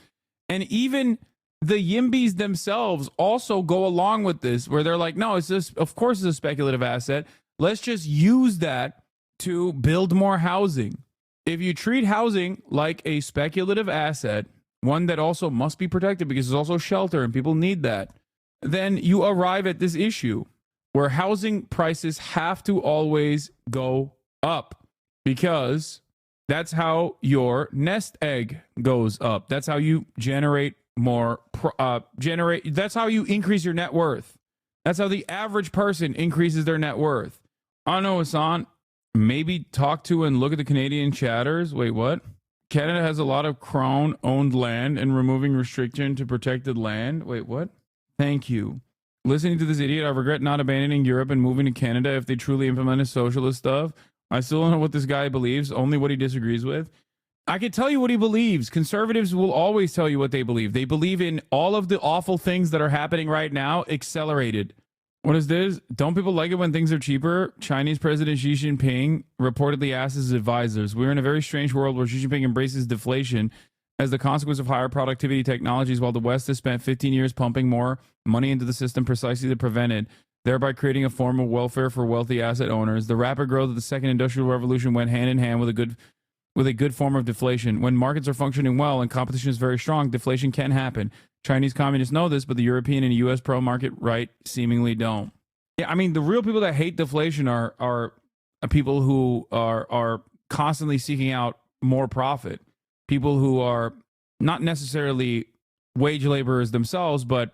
And even the Yimbys themselves also go along with this, where they're like, no, it's just, of course it's a speculative asset. Let's just use that to build more housing. If you treat housing like a speculative asset, one that also must be protected because it's also shelter and people need that, then you arrive at this issue where housing prices have to always go up, because that's how your nest egg goes up. That's how you generate more, that's how you increase your net worth. That's how the average person increases their net worth. I don't know, Hassan, maybe talk to and look at the Canadian chatters. Wait, what? Canada has a lot of Crown-owned land and removing restriction to protected land. Wait, what? Thank you. Listening to this idiot, I regret not abandoning Europe and moving to Canada if they truly implemented socialist stuff. I still don't know what this guy believes, only what he disagrees with. I can tell you what he believes. Conservatives will always tell you what they believe. They believe in all of the awful things that are happening right now, accelerated. What is this? Don't people like it when things are cheaper? Chinese President Xi Jinping reportedly asked his advisors, we're in a very strange world where Xi Jinping embraces deflation as the consequence of higher productivity technologies, while the West has spent 15 years pumping more money into the system precisely to prevent it, thereby creating a form of welfare for wealthy asset owners. The rapid growth of the second industrial revolution went hand in hand with a good form of deflation. When markets are functioning well and competition is very strong, deflation can happen. Chinese communists know this, but the European and U.S. pro-market right seemingly don't. Yeah, I mean, the real people that hate deflation are people who are constantly seeking out more profit. People who are not necessarily wage laborers themselves, but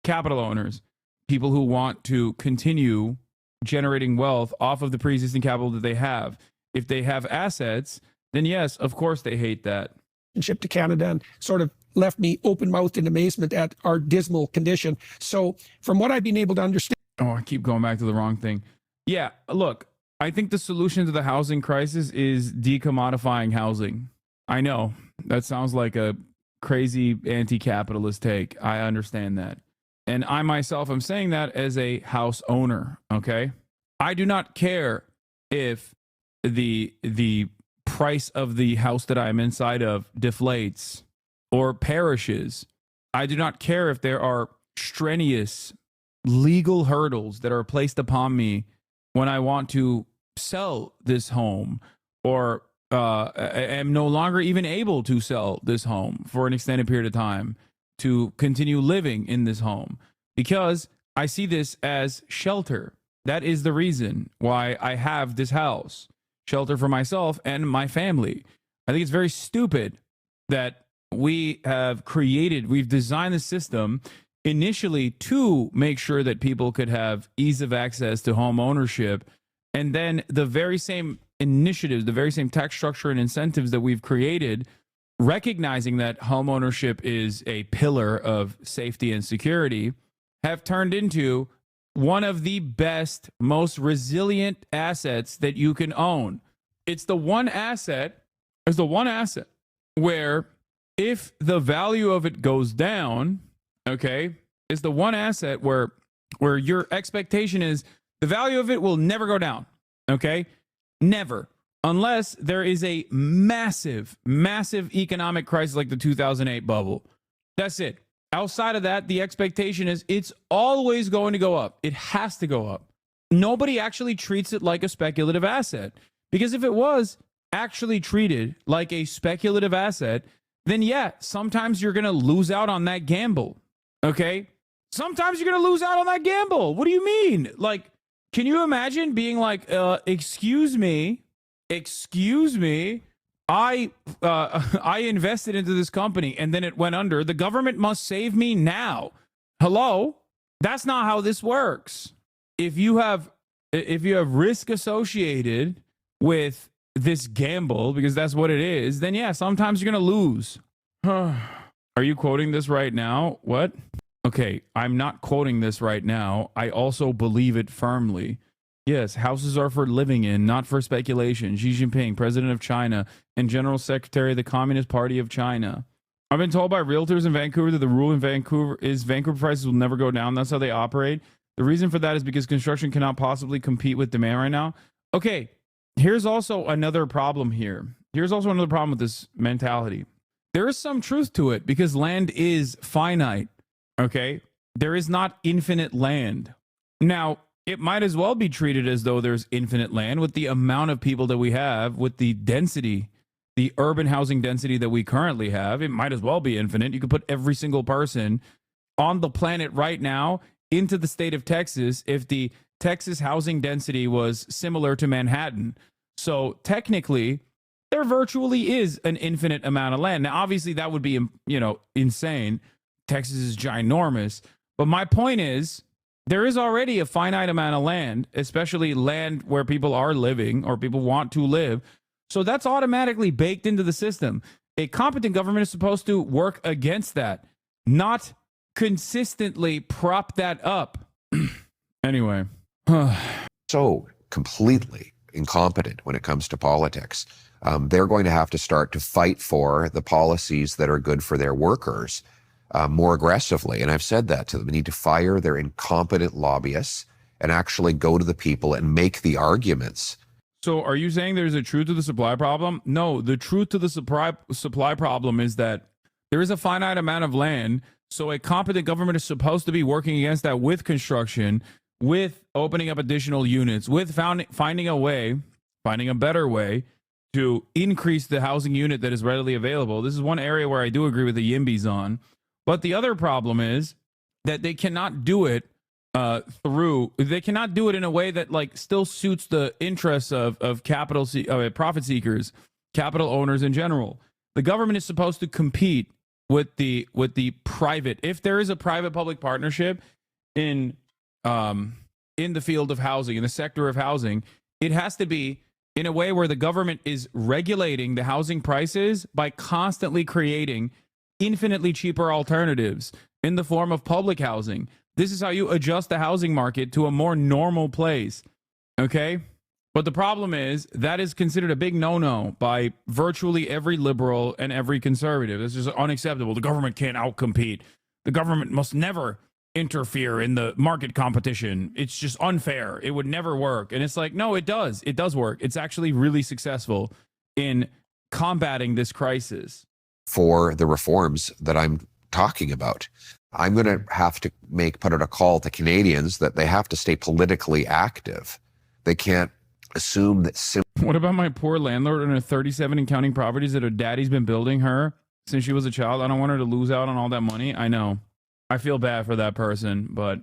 capital owners. People who want to continue generating wealth off of the pre-existing capital that they have. If they have assets, then yes, of course they hate that. Ship to Canada, and sort of left me open-mouthed in amazement at our dismal condition. So from what I've been able to understand... Oh, I keep going back to the wrong thing. Yeah, look, I think the solution to the housing crisis is decommodifying housing. I know, that sounds like a crazy anti-capitalist take. I understand that. And I myself am saying that as a house owner, okay? I do not care if the price of the house that I'm inside of deflates or perishes. I do not care if there are strenuous legal hurdles that are placed upon me when I want to sell this home, or am no longer even able to sell this home for an extended period of time to continue living in this home. because I see this as shelter. That is the reason why I have this house, shelter for myself and my family. I think it's very stupid that we've designed the system initially to make sure that people could have ease of access to home ownership. And then the very same initiatives, the very same tax structure and incentives that we've created, recognizing that home ownership is a pillar of safety and security, have turned into one of the best, most resilient assets that you can own. It's the one asset where if the value of it goes down, okay, it's the one asset where your expectation is the value of it will never go down, okay? Never. Unless there is a massive, massive economic crisis like the 2008 bubble. That's it. Outside of that, the expectation is it's always going to go up. It has to go up. Nobody actually treats it like a speculative asset. Because if it was actually treated like a speculative asset, then yeah, sometimes you're going to lose out on that gamble. Okay? Sometimes you're going to lose out on that gamble. What do you mean? Like, can you imagine being like, excuse me, I invested into this company and then it went under. The government must save me now. Hello? That's not how this works. If you have risk associated with this gamble, because that's what it is, then yeah, sometimes you're going to lose. Are you quoting this right now? What? Okay, I'm not quoting this right now. I also believe it firmly. Yes, houses are for living in, not for speculation. Xi Jinping, president of China and general secretary of the Communist Party of China. I've been told by realtors in Vancouver that the rule in Vancouver is Vancouver prices will never go down. That's how they operate. The reason for that is because construction cannot possibly compete with demand right now. Okay, here's also another problem here. Here's also another problem with this mentality. There is some truth to it because land is finite, okay? There is not infinite land. Now, it might as well be treated as though there's infinite land with the amount of people that we have, with the density, the urban housing density that we currently have. It might as well be infinite. You could put every single person on the planet right now into the state of Texas if the Texas housing density was similar to Manhattan. So technically, there virtually is an infinite amount of land. Now, obviously, that would be, insane. Texas is ginormous. But my point is, there is already a finite amount of land, especially land where people are living or people want to live. So that's automatically baked into the system. A competent government is supposed to work against that, not consistently prop that up. Anyway. So completely incompetent when it comes to politics. They're going to have to start to fight for the policies that are good for their workers more aggressively. And I've said that to them. They need to fire their incompetent lobbyists and actually go to the people and make the arguments. So are you saying there's a truth to the supply problem? No, the truth to the supply problem is that there is a finite amount of land. So a competent government is supposed to be working against that with construction, with opening up additional units, with finding a better way to increase the housing unit that is readily available. This is one area where I do agree with the Yimbys on. But the other problem is that they cannot do it they cannot do it in a way that like still suits the interests of profit seekers, capital owners in general. The government is supposed to compete with the private. If there is a private public partnership in the field of housing, in the sector of housing, it has to be in a way where the government is regulating the housing prices by constantly creating infinitely cheaper alternatives in the form of public housing. This is how you adjust the housing market to a more normal place. Okay? But the problem is that is considered a big no-no by virtually every liberal and every conservative. This is unacceptable. The government can't outcompete. The government must never interfere in the market competition. It's just unfair. It would never work. And it's like, no, it does. It does work. It's actually really successful in combating this crisis. For the reforms that I'm talking about, I'm going to have to put out a call to Canadians that they have to stay politically active. They can't assume that. What about my poor landlord and her 37 and counting properties that her daddy's been building her since she was a child? I don't want her to lose out on all that money. I know. I feel bad for that person, but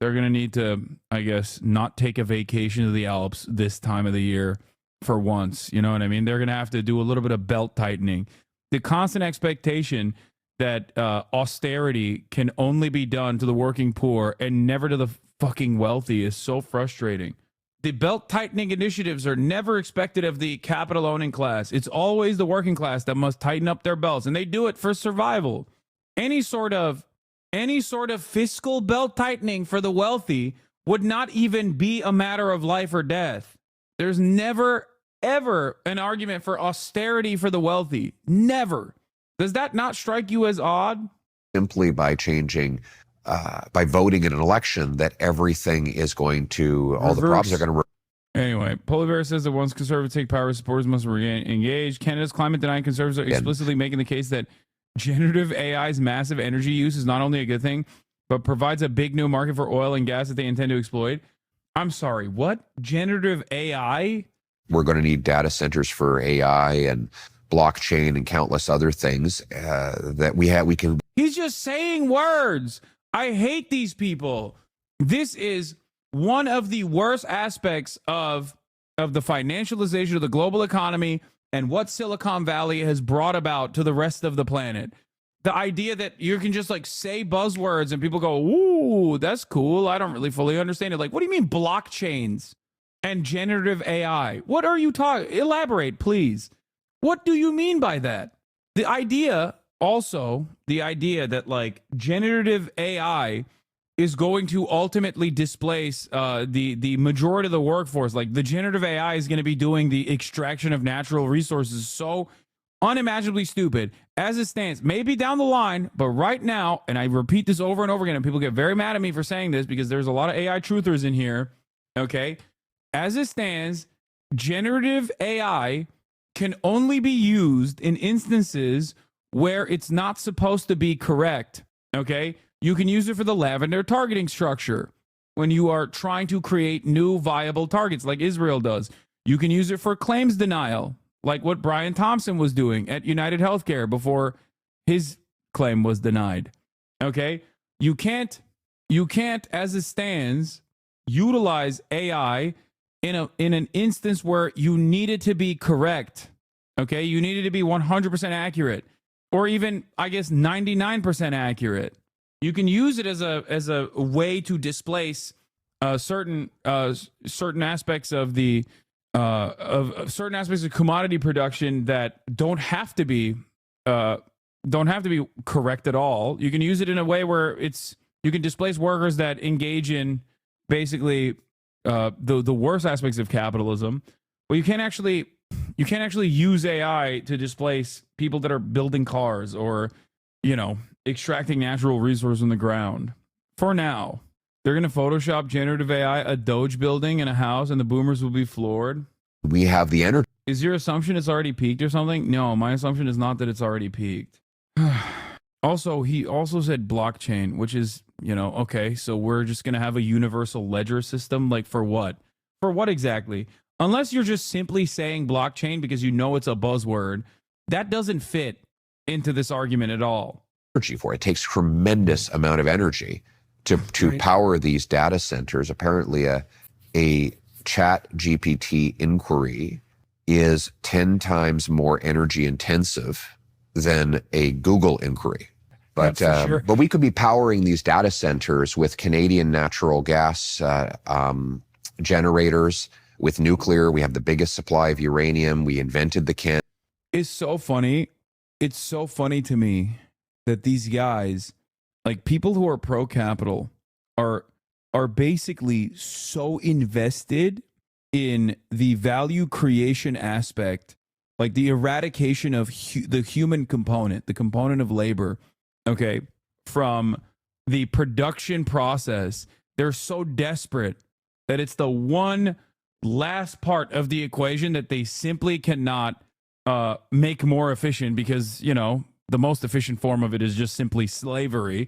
they're going to need to, I guess, not take a vacation to the Alps this time of the year for once. You know what I mean? They're going to have to do a little bit of belt tightening. The constant expectation that austerity can only be done to the working poor and never to the fucking wealthy is so frustrating. The belt tightening initiatives are never expected of the capital owning class. It's always the working class that must tighten up their belts, and they do it for survival. Any sort of fiscal belt tightening for the wealthy would not even be a matter of life or death. There's never, ever an argument for austerity for the wealthy. Never. Does that not strike you as odd? Simply by changing, by voting in an election, that everything is going to, all the problems are going to. Anyway, Polar says that once conservatives take power, supporters must remain engaged. Canada's climate-denying conservatives are explicitly making the case that generative AI's massive energy use is not only a good thing, but provides a big new market for oil and gas that they intend to exploit. I'm sorry, what? Generative AI? We're going to need data centers for AI and blockchain and countless other things that we can. He's just saying words. I hate these people. This is one of the worst aspects of the financialization of the global economy and what Silicon Valley has brought about to the rest of the planet. The idea that you can just like say buzzwords and people go, ooh, that's cool. I don't really fully understand it. Like, what do you mean blockchains and generative AI? What are you talking? Elaborate, please. What do you mean by that? The idea that like generative AI is going to ultimately displace the majority of the workforce. Like the generative AI is going to be doing the extraction of natural resources. So unimaginably stupid as it stands. Maybe down the line, but right now, and I repeat this over and over again, and people get very mad at me for saying this because there's a lot of AI truthers in here. Okay, as it stands, generative AI can only be used in instances where it's not supposed to be correct. Okay, you can use it for the lavender targeting structure when you are trying to create new viable targets like Israel does. You can use it for claims denial, like what Brian Thompson was doing at United Healthcare before his claim was denied. Okay, you can't, as it stands, utilize AI in an instance where you need it to be correct. Okay, you need it to be 100% accurate, or even, I guess, 99% accurate. You can use it as a way to displace certain aspects of the certain aspects of commodity production that don't have to be correct at all. You can use it in a way where you can displace workers that engage in basically the worst aspects of capitalism. But you can't actually use AI to displace people that are building cars or, extracting natural resources in the ground. For now, they're going to Photoshop generative AI, a Doge building and a house, and the boomers will be floored. We have the energy. Is your assumption it's already peaked or something? No, my assumption is not that it's already peaked. Also, he also said blockchain, which is, okay, so we're just going to have a universal ledger system. Like for what? For what exactly? Unless you're just simply saying blockchain because you know it's a buzzword, that doesn't fit into this argument at all. Energy for it takes tremendous amount of energy to power these data centers. Apparently, a Chat GPT inquiry is 10 times more energy intensive than a Google inquiry. But sure. But we could be powering these data centers with Canadian natural gas generators, with nuclear. We have the biggest supply of uranium. We invented the can. It's so funny. It's so funny to me that these guys, like people who are pro-capital, are basically so invested in the value creation aspect, like the eradication of the human component, the component of labor, okay, from the production process. They're so desperate that it's the one last part of the equation that they simply cannot make more efficient because, the most efficient form of it is just simply slavery.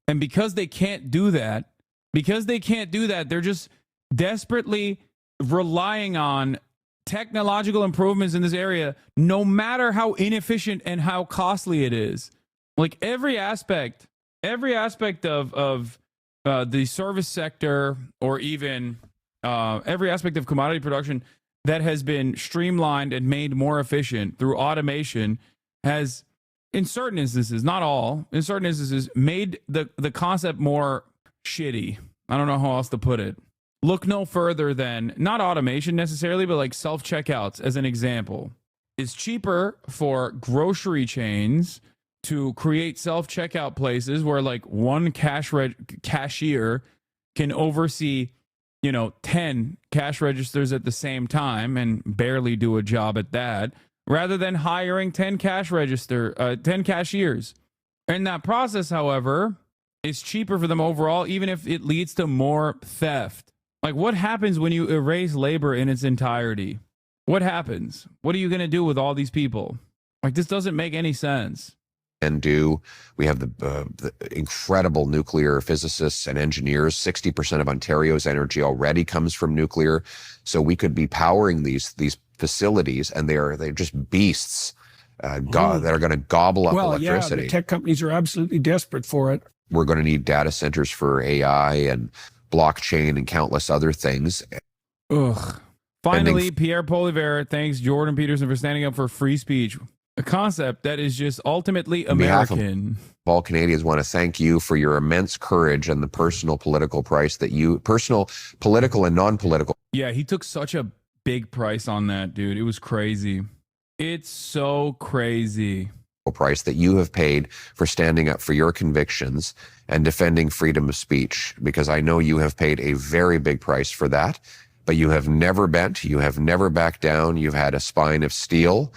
And because they can't do that, they're just desperately relying on technological improvements in this area, no matter how inefficient and how costly it is. Like every aspect every aspect of the service sector, or even every aspect of commodity production that has been streamlined and made more efficient through automation has, in certain instances, not all, in certain instances, made the concept more shitty. I don't know how else to put it. Look no further than, not automation necessarily, but like self-checkouts as an example. It's cheaper for grocery chains to create self-checkout places where like one cashier can oversee, 10 cash registers at the same time and barely do a job at that, rather than hiring 10 cashiers. In that process, however, it's cheaper for them overall, even if it leads to more theft. Like, what happens when you erase labor in its entirety? What happens? What are you going to do with all these people? Like, this doesn't make any sense. We have the incredible nuclear physicists and engineers. 60% of Ontario's energy already comes from nuclear. So we could be powering these facilities, and they're just beasts that are going to gobble up electricity. Yeah, the tech companies are absolutely desperate for it. We're going to need data centers for AI and blockchain and countless other things. Ugh. Finally, Pierre Poilievre thanks Jordan Peterson for standing up for free speech, a concept that is just ultimately American. All Canadians want to thank you for your immense courage and the personal political and non-political. Yeah, he took such a big price on that, dude. It was crazy. It's so crazy. Price that you have paid for standing up for your convictions and defending freedom of speech, because I know you have paid a very big price for that, but you have never bent, you have never backed down, you've had a spine of steel,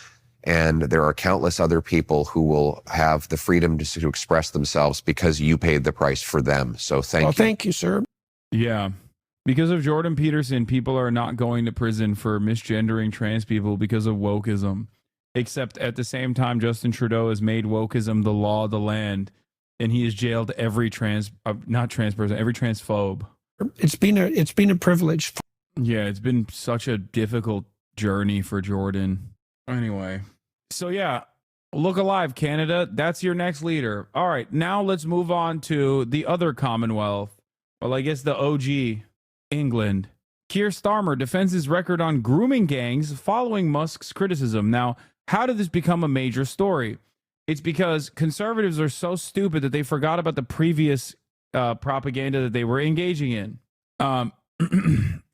and there are countless other people who will have the freedom to express themselves because you paid the price for them. So thank you. Thank you, sir. Yeah. Because of Jordan Peterson, people are not going to prison for misgendering trans people because of wokeism. Except at the same time, Justin Trudeau has made wokeism the law of the land, and he has jailed every not trans person, every transphobe. It's been a privilege. Yeah, it's been such a difficult journey for Jordan. Anyway, so yeah, look alive, Canada. That's your next leader. All right, now let's move on to the other Commonwealth. Well, I guess the OG, England. Keir Starmer defends his record on grooming gangs following Musk's criticism. Now, how did this become a major story? It's because conservatives are so stupid that they forgot about the previous propaganda that they were engaging in.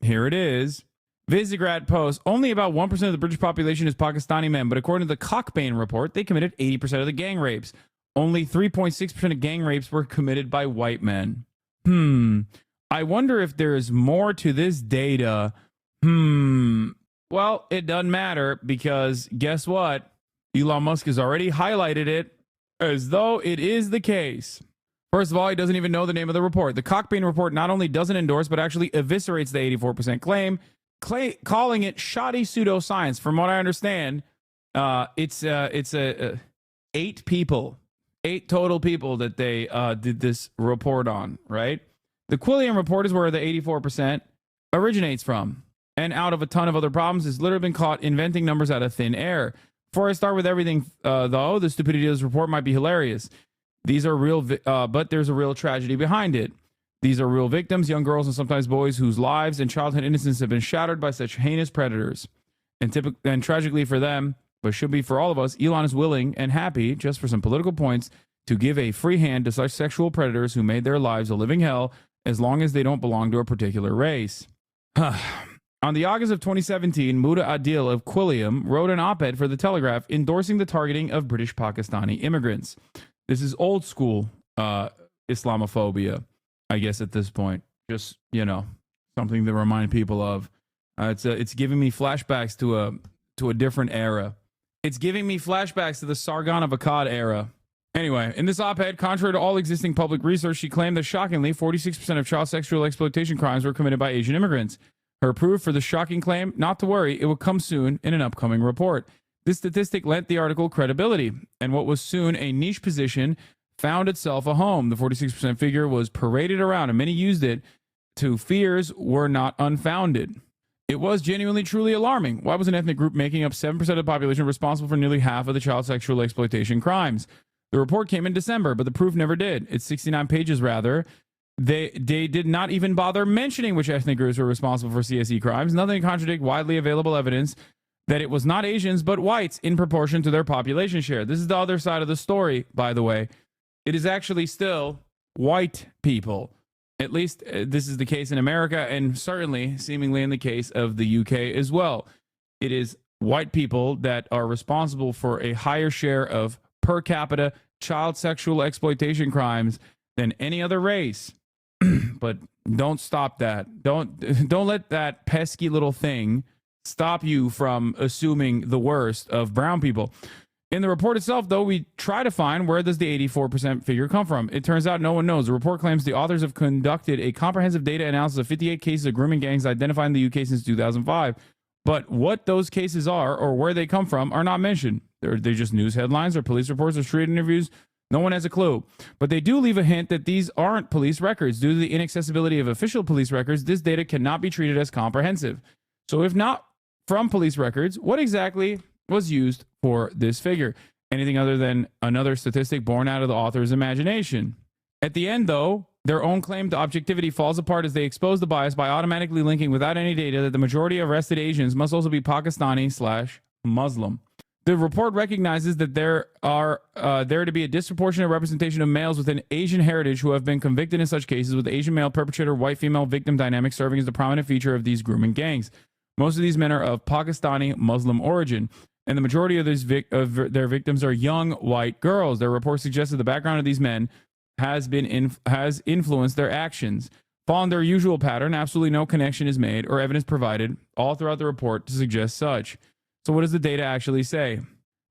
Here it is. Visegrad posts, only about 1% of the British population is Pakistani men, but according to the Cockbain report, they committed 80% of the gang rapes. Only 3.6% of gang rapes were committed by white men. I wonder if there is more to this data. Well, it doesn't matter, because guess what? Elon Musk has already highlighted it as though it is the case. First of all, he doesn't even know the name of the report. The Cockbain report not only doesn't endorse, but actually eviscerates the 84% claim, calling it shoddy pseudoscience. From what I understand, it's 8 total people that they did this report on, right? The Quilliam report is where the 84% originates from. And out of a ton of other problems, it's literally been caught inventing numbers out of thin air. Before I start with everything, though, the stupidity of this report might be hilarious. These are real, but there's a real tragedy behind it. These are real victims, young girls and sometimes boys whose lives and childhood innocence have been shattered by such heinous predators. And tragically for them, but should be for all of us, Elon is willing and happy, just for some political points, to give a free hand to such sexual predators who made their lives a living hell, as long as they don't belong to a particular race. On the August of 2017, Muda Adil of Quilliam wrote an op-ed for The Telegraph endorsing the targeting of British Pakistani immigrants. This is old school Islamophobia, I guess, at this point. Just, something to remind people of. It's giving me flashbacks to a different era. It's giving me flashbacks to the Sargon of Akkad era. Anyway, in this op-ed, contrary to all existing public research, she claimed that shockingly, 46% of child sexual exploitation crimes were committed by Asian immigrants. Her proof for the shocking claim, not to worry, it will come soon in an upcoming report. This statistic lent the article credibility, and what was soon a niche position found itself a home. The 46% figure was paraded around, and many used it to fears were not unfounded. It was genuinely, truly alarming. Why was an ethnic group making up 7% of the population responsible for nearly half of the child sexual exploitation crimes? The report came in December, but the proof never did. It's 69 pages, rather. They did not even bother mentioning which ethnic groups were responsible for CSE crimes. Nothing to contradict widely available evidence that it was not Asians, but whites in proportion to their population share. This is the other side of the story, by the way. It is actually still white people. At least this is the case in America, and certainly seemingly in the case of the UK as well. It is white people that are responsible for a higher share of per capita child sexual exploitation crimes than any other race. But don't stop that. Don't let that pesky little thing stop you from assuming the worst of brown people. In the report itself, though, we try to find where does the 84% figure come from. It turns out no one knows. The report claims the authors have conducted a comprehensive data analysis of 58 cases of grooming gangs identified in the UK since 2005. But what those cases are or where they come from are not mentioned. They're just news headlines or police reports or street interviews. No one has a clue. But they do leave a hint that these aren't police records. Due to the inaccessibility of official police records, this data cannot be treated as comprehensive. So if not from police records, what exactly was used for this figure? Anything other than another statistic born out of the author's imagination. At the end, though, their own claim to objectivity falls apart as they expose the bias by automatically linking without any data that the majority of arrested Asians must also be Pakistani/Muslim. The report recognizes that there are there to be a disproportionate representation of males with an Asian heritage who have been convicted in such cases, with Asian male perpetrator, white female victim dynamic serving as the prominent feature of these grooming gangs. Most of these men are of Pakistani Muslim origin, and the majority of their victims are young white girls. Their report suggests that the background of these men has influenced their actions. Following their usual pattern, absolutely no connection is made or evidence provided all throughout the report to suggest such. So what does the data actually say?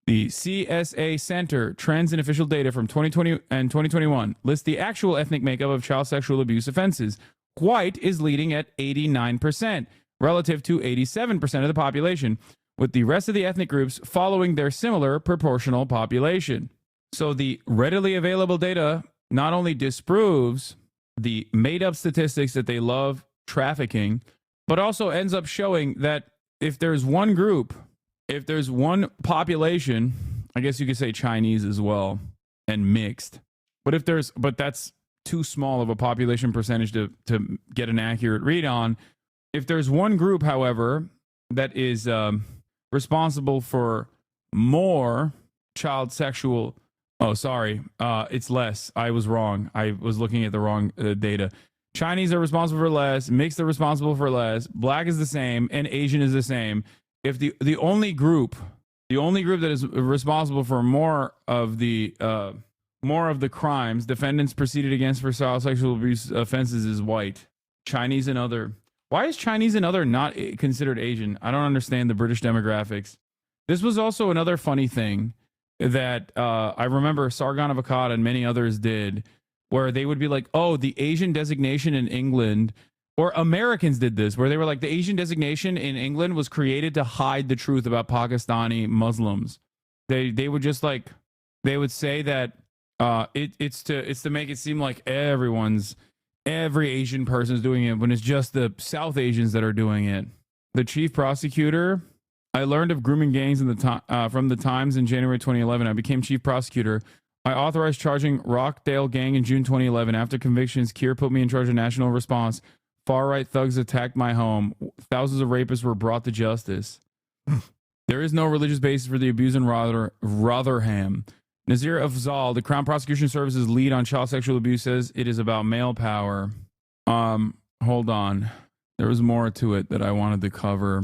The CSA Center Trends and Official Data from 2020 and 2021 lists the actual ethnic makeup of child sexual abuse offenses. White is leading at 89%, relative to 87% of the population, with the rest of the ethnic groups following their similar proportional population. So the readily available data not only disproves the made-up statistics that they love trafficking, but also ends up showing that if there's one group, if there's one population, I guess you could say Chinese as well, and mixed, but that's too small of a population percentage to get an accurate read on. If there's one group, however, that is responsible for more child sexual, it's less. I was wrong. I was looking at the wrong data. Chinese are responsible for less, mixed are responsible for less, black is the same, and Asian is the same. If the only group that is responsible for more of the crimes defendants proceeded against for child sexual abuse offenses is white. Chinese and other. Why is Chinese and other not considered Asian? I don't understand the British demographics. This was also another funny thing that I remember Sargon of Akkad and many others did, where they would be like, oh, the Asian designation in England, or Americans did this, where they were like, the Asian designation in England was created to hide the truth about Pakistani Muslims. They would just like, they would say that it's to make it seem like every Asian person is doing it when it's just the South Asians that are doing it. The chief prosecutor, I learned of grooming gangs from the Times in January 2011. I became chief prosecutor. I authorized charging Rockdale gang in June 2011. After convictions, Keir put me in charge of national response. Far-right thugs attacked my home. Thousands of rapists were brought to justice. There is no religious basis for the abuse in Rotherham. Nazir Afzal, the Crown Prosecution Service's lead on child sexual abuse, says it is about male power. Hold on. There was more to it that I wanted to cover.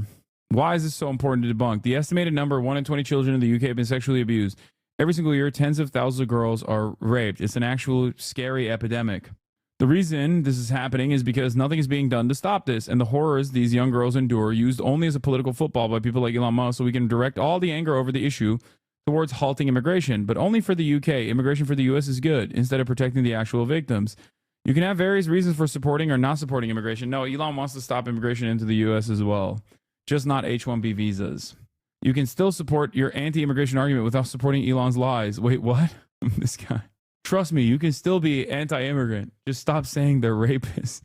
Why is this so important to debunk? The estimated number, 1 in 20 children in the UK have been sexually abused. Every single year, tens of thousands of girls are raped. It's an actual scary epidemic. The reason this is happening is because nothing is being done to stop this, and the horrors these young girls endure used only as a political football by people like Elon Musk, so we can direct all the anger over the issue towards halting immigration, but only for the UK. Immigration for the US is good, instead of protecting the actual victims. You can have various reasons for supporting or not supporting immigration. No, Elon wants to stop immigration into the US as well, just not H-1B visas. You can still support your anti-immigration argument without supporting Elon's lies. Wait, what? This guy. Trust me, you can still be anti-immigrant. Just stop saying they're rapists.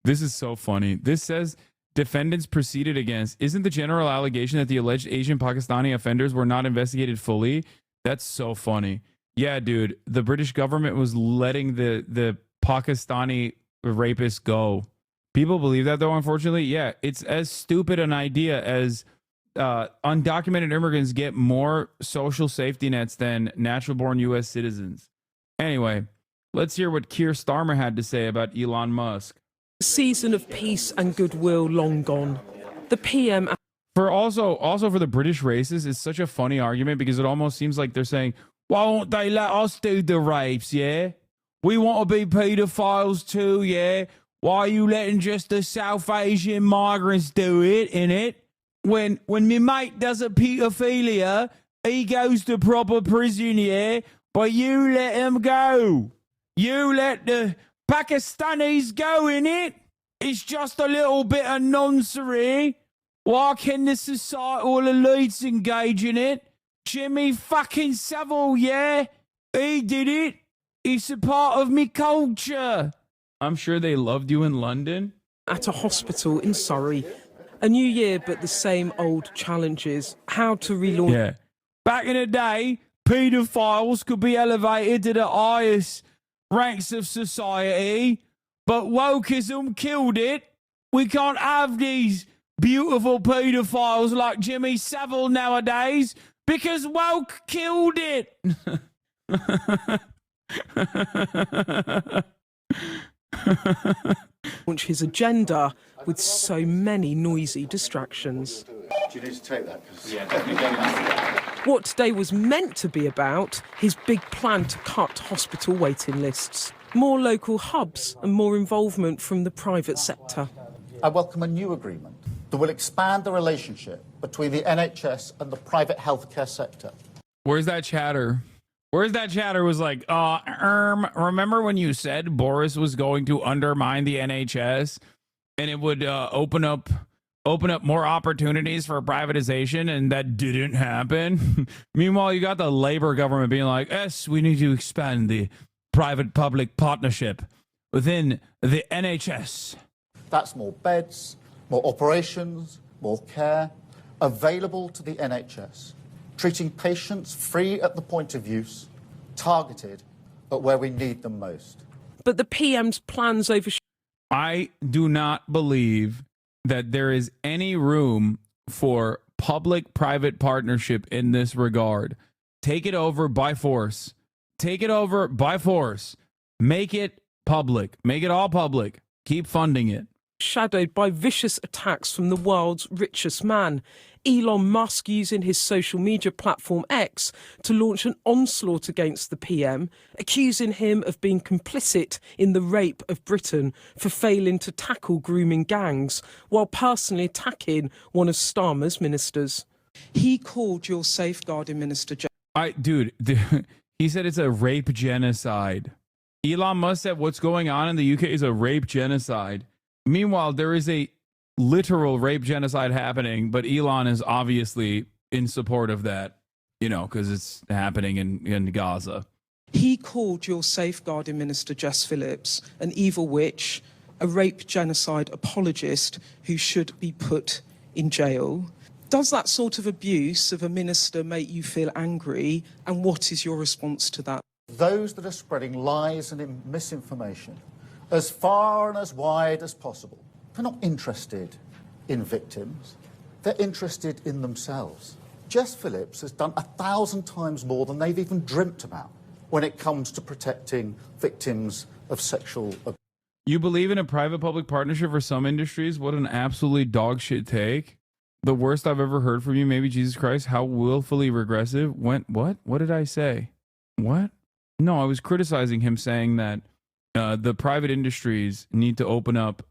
This is so funny. This says defendants proceeded against. Isn't the general allegation that the alleged Asian Pakistani offenders were not investigated fully? That's so funny. Yeah, dude, the British government was letting the Pakistani rapists go. People believe that, though, unfortunately. Yeah, it's as stupid an idea as undocumented immigrants get more social safety nets than natural-born U.S. citizens. Anyway, let's hear what Keir Starmer had to say about Elon Musk. Season of peace and goodwill long gone. The PM... For also for the British racists, it's such a funny argument because it almost seems like they're saying, why won't they let us do the rapes, yeah? We want to be paedophiles too, yeah? Why are you letting just the South Asian migrants do it, innit? When my mate does a paedophilia, he goes to proper prison, yeah? But you let him go. You let the Pakistanis go, innit? It's just a little bit of nonsense. Why can the societal elites engage in it? Jimmy fucking Savile, yeah? He did it. It's a part of me culture. I'm sure they loved you in London. At a hospital in Surrey. A new year, but the same old challenges. How to relaunch... Yeah. Back in the day, paedophiles could be elevated to the highest ranks of society, but wokeism killed it. We can't have these beautiful paedophiles like Jimmy Savile nowadays because woke killed it. Launch his agenda with so many noisy distractions. Do you need to take that? What today was meant to be about, his big plan to cut hospital waiting lists. More local hubs and more involvement from the private sector. I welcome a new agreement that will expand the relationship between the NHS and the private healthcare sector. Where's that chatter? Where's that chatter was like, remember when you said Boris was going to undermine the NHS and it would open up more opportunities for privatization, and that didn't happen? Meanwhile, you got the Labour government being like, yes, we need to expand the private-public partnership within the NHS. That's more beds, more operations, more care, available to the NHS, treating patients free at the point of use, targeted at where we need them most. But the PM's plans over... I do not believe that there is any room for public-private partnership in this regard. Take it over by force. Take it over by force. Make it public. Make it all public. Keep funding it. Shadowed by vicious attacks from the world's richest man. Elon Musk using his social media platform X to launch an onslaught against the PM, accusing him of being complicit in the rape of Britain for failing to tackle grooming gangs, while personally attacking one of Starmer's ministers. He called your safeguarding minister... He said it's a rape genocide. Elon Musk said what's going on in the UK is a rape genocide. Meanwhile, there is a literal rape genocide happening, but Elon is obviously in support of that, because it's happening in Gaza. He called your safeguarding minister, Jess Phillips, an evil witch, a rape genocide apologist who should be put in jail. Does that sort of abuse of a minister make you feel angry? And what is your response to that? Those that are spreading lies and misinformation as far and as wide as possible, they're not interested in victims. They're interested in themselves. Jess Phillips has done 1,000 times more than they've even dreamt about when it comes to protecting victims of sexual abuse. You believe in a private-public partnership for some industries? What an absolutely dog shit take. The worst I've ever heard from you, maybe Jesus Christ. How willfully regressive. What? What did I say? What? No, I was criticizing him, saying that the private industries need to open up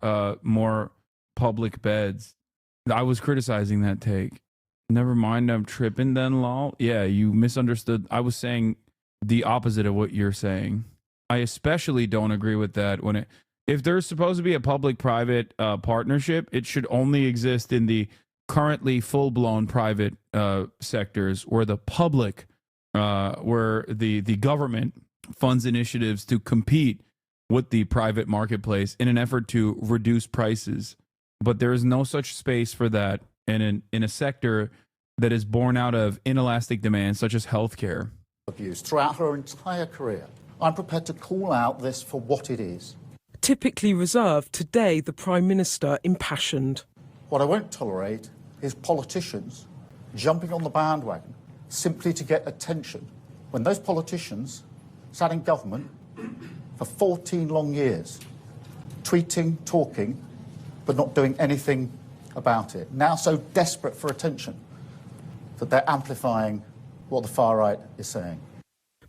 more public beds. I was criticizing that take. Never mind, I'm tripping then, lol. Yeah, you misunderstood. I was saying the opposite of what you're saying. I especially don't agree with that. If there's supposed to be a public-private partnership, it should only exist in the currently full-blown private sectors, where the public, where the government funds initiatives to compete with the private marketplace in an effort to reduce prices. But there is no such space for that in a sector that is born out of inelastic demand, such as healthcare. abuse throughout her entire career. I'm prepared to call out this for what it is. Typically reserved, today the Prime Minister impassioned. What I won't tolerate is politicians jumping on the bandwagon simply to get attention when those politicians sat in government for 14 long years, tweeting, talking, but not doing anything about it. Now so desperate for attention that they're amplifying what the far right is saying.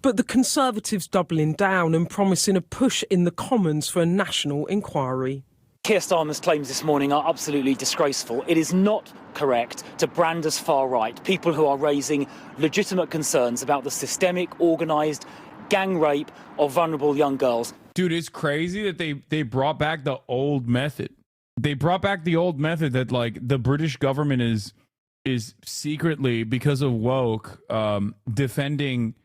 But the Conservatives doubling down and promising a push in the Commons for a national inquiry. Keir Starmer's claims this morning are absolutely disgraceful. It is not correct to brand as far right people who are raising legitimate concerns about the systemic, organised gang rape of vulnerable young girls. Dude, it's crazy that they brought back the old method. They brought back the old method that, like, the British government is secretly, because of woke, defending,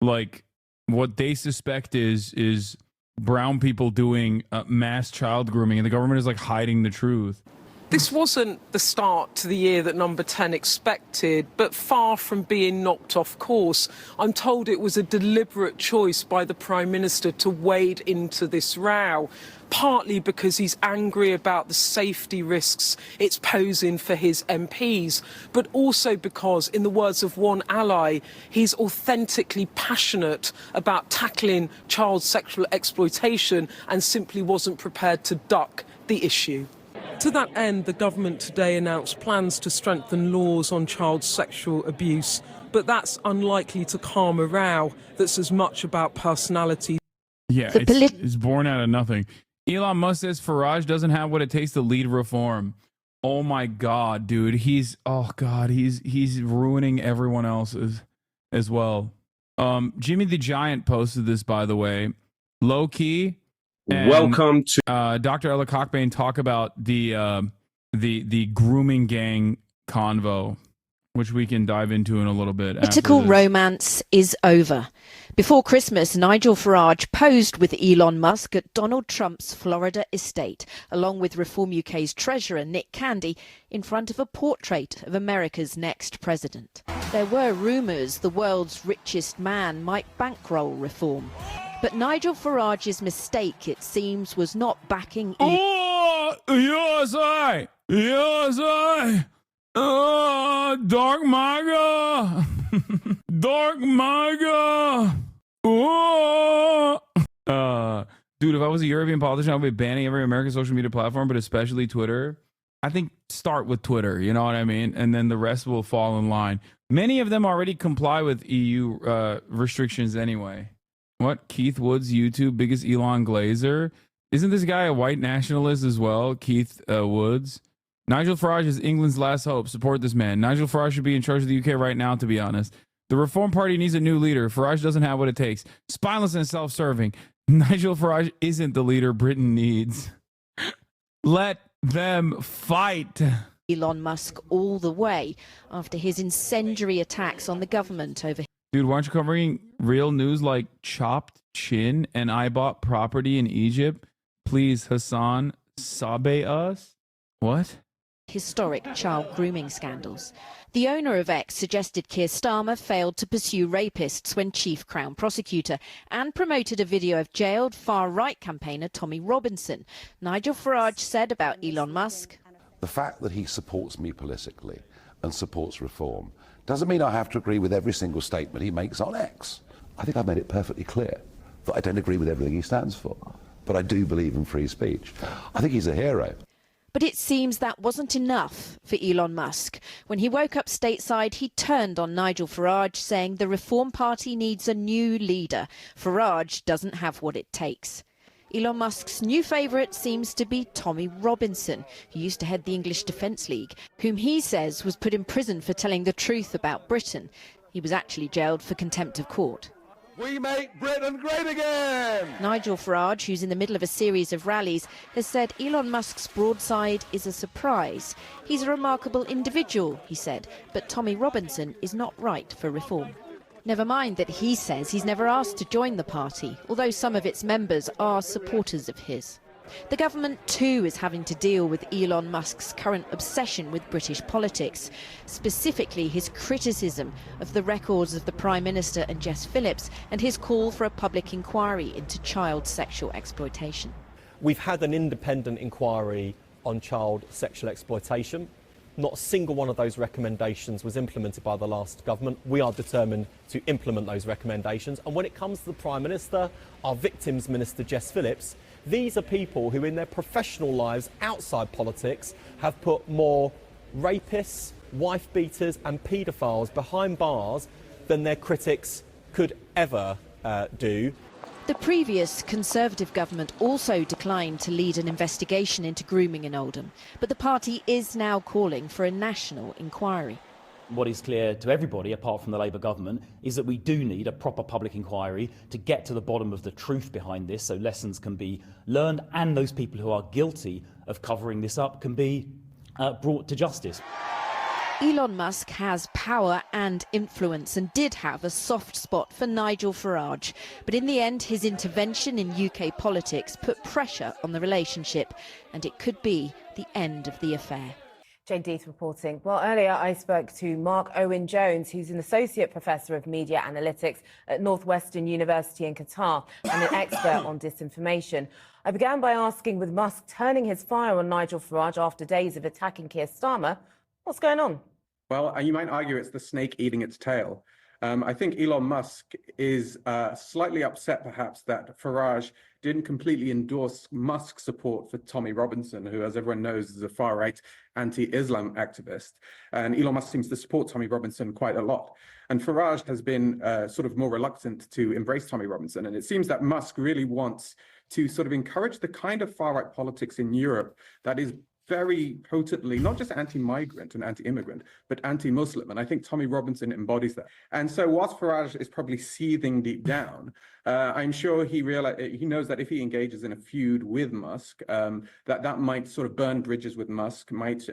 like, what they suspect is brown people doing mass child grooming, and the government is, like, hiding the truth. This wasn't the start to the year that Number 10 expected, but far from being knocked off course. I'm told it was a deliberate choice by the Prime Minister to wade into this row, partly because he's angry about the safety risks it's posing for his MPs, but also because, in the words of one ally, he's authentically passionate about tackling child sexual exploitation and simply wasn't prepared to duck the issue. To that end, the government today announced plans to strengthen laws on child sexual abuse, but that's unlikely to calm a row that's as much about personality. Yeah, it's born out of nothing. Elon Musk says Farage doesn't have what it takes to lead reform. Oh my God, dude. He's ruining everyone else's as well. Jimmy the Giant posted this, by the way. Low key. Welcome to Dr. Ella Cockbain talk about the grooming gang convo, which we can dive into in a little bit. Political romance is over. Before Christmas, Nigel Farage posed with Elon Musk at Donald Trump's Florida estate, along with Reform UK's treasurer Nick Candy, in front of a portrait of America's next president. There were rumours the world's richest man might bankroll reform. But Nigel Farage's mistake, it seems, was not backing... Oh, USA! USA! Dark MAGA! Dark MAGA! Oh! Dude, if I was a European politician, I would be banning every American social media platform, but especially Twitter. I think start with Twitter, you know what I mean? And then the rest will fall in line. Many of them already comply with EU restrictions anyway. What? Keith Woods, YouTube, biggest Elon Glazer? Isn't this guy a white nationalist as well? Keith Woods. Nigel Farage is England's last hope. Support this man. Nigel Farage should be in charge of the UK right now, to be honest. The Reform Party needs a new leader. Farage doesn't have what it takes. Spineless and self-serving. Nigel Farage isn't the leader Britain needs. Let them fight. Elon Musk all the way after his incendiary attacks on the government over... Dude, why aren't you covering real news like chopped chin and I bought property in Egypt? Please, Hassan, sabe us? What? Historic child grooming scandals. The owner of X suggested Keir Starmer failed to pursue rapists when chief Crown prosecutor and promoted a video of jailed far-right campaigner Tommy Robinson. Nigel Farage said about Elon Musk... The fact that he supports me politically and supports reform doesn't mean I have to agree with every single statement he makes on X. I think I've made it perfectly clear that I don't agree with everything he stands for, but I do believe in free speech. I think he's a hero. But it seems that wasn't enough for Elon Musk. When he woke up stateside, he turned on Nigel Farage, saying the Reform Party needs a new leader. Farage doesn't have what it takes. Elon Musk's new favourite seems to be Tommy Robinson, who used to head the English Defence League, whom he says was put in prison for telling the truth about Britain. He was actually jailed for contempt of court. We make Britain great again! Nigel Farage, who's in the middle of a series of rallies, has said Elon Musk's broadside is a surprise. He's a remarkable individual, he said, but Tommy Robinson is not right for reform. Never mind that he says he's never asked to join the party, although some of its members are supporters of his. The government too is having to deal with Elon Musk's current obsession with British politics, specifically his criticism of the records of the Prime Minister and Jess Phillips and his call for a public inquiry into child sexual exploitation. We've had an independent inquiry on child sexual exploitation. Not a single one of those recommendations was implemented by the last government. We are determined to implement those recommendations. And when it comes to the Prime Minister, our Victims Minister Jess Phillips, these are people who in their professional lives outside politics have put more rapists, wife beaters and paedophiles behind bars than their critics could ever do. The previous Conservative government also declined to lead an investigation into grooming in Oldham, but the party is now calling for a national inquiry. What is clear to everybody, apart from the Labour government, is that we do need a proper public inquiry to get to the bottom of the truth behind this, so lessons can be learned and those people who are guilty of covering this up can be brought to justice. Elon Musk has power and influence and did have a soft spot for Nigel Farage. But in the end, his intervention in UK politics put pressure on the relationship, and it could be the end of the affair. Jane Deeth reporting. Well, earlier I spoke to Mark Owen Jones, who's an Associate Professor of Media Analytics at Northwestern University in Qatar and an expert on disinformation. I began by asking, with Musk turning his fire on Nigel Farage after days of attacking Keir Starmer, what's going on? Well, you might argue it's the snake eating its tail. I think Elon Musk is slightly upset, perhaps, that Farage didn't completely endorse Musk's support for Tommy Robinson, who, as everyone knows, is a far-right anti-Islam activist. And Elon Musk seems to support Tommy Robinson quite a lot. And Farage has been sort of more reluctant to embrace Tommy Robinson. And it seems that Musk really wants to sort of encourage the kind of far-right politics in Europe that is very potently, not just anti-migrant and anti-immigrant, but anti-Muslim. And I think Tommy Robinson embodies that. And so whilst Farage is probably seething deep down, I'm sure he knows that if he engages in a feud with Musk, that might sort of burn bridges with Musk, might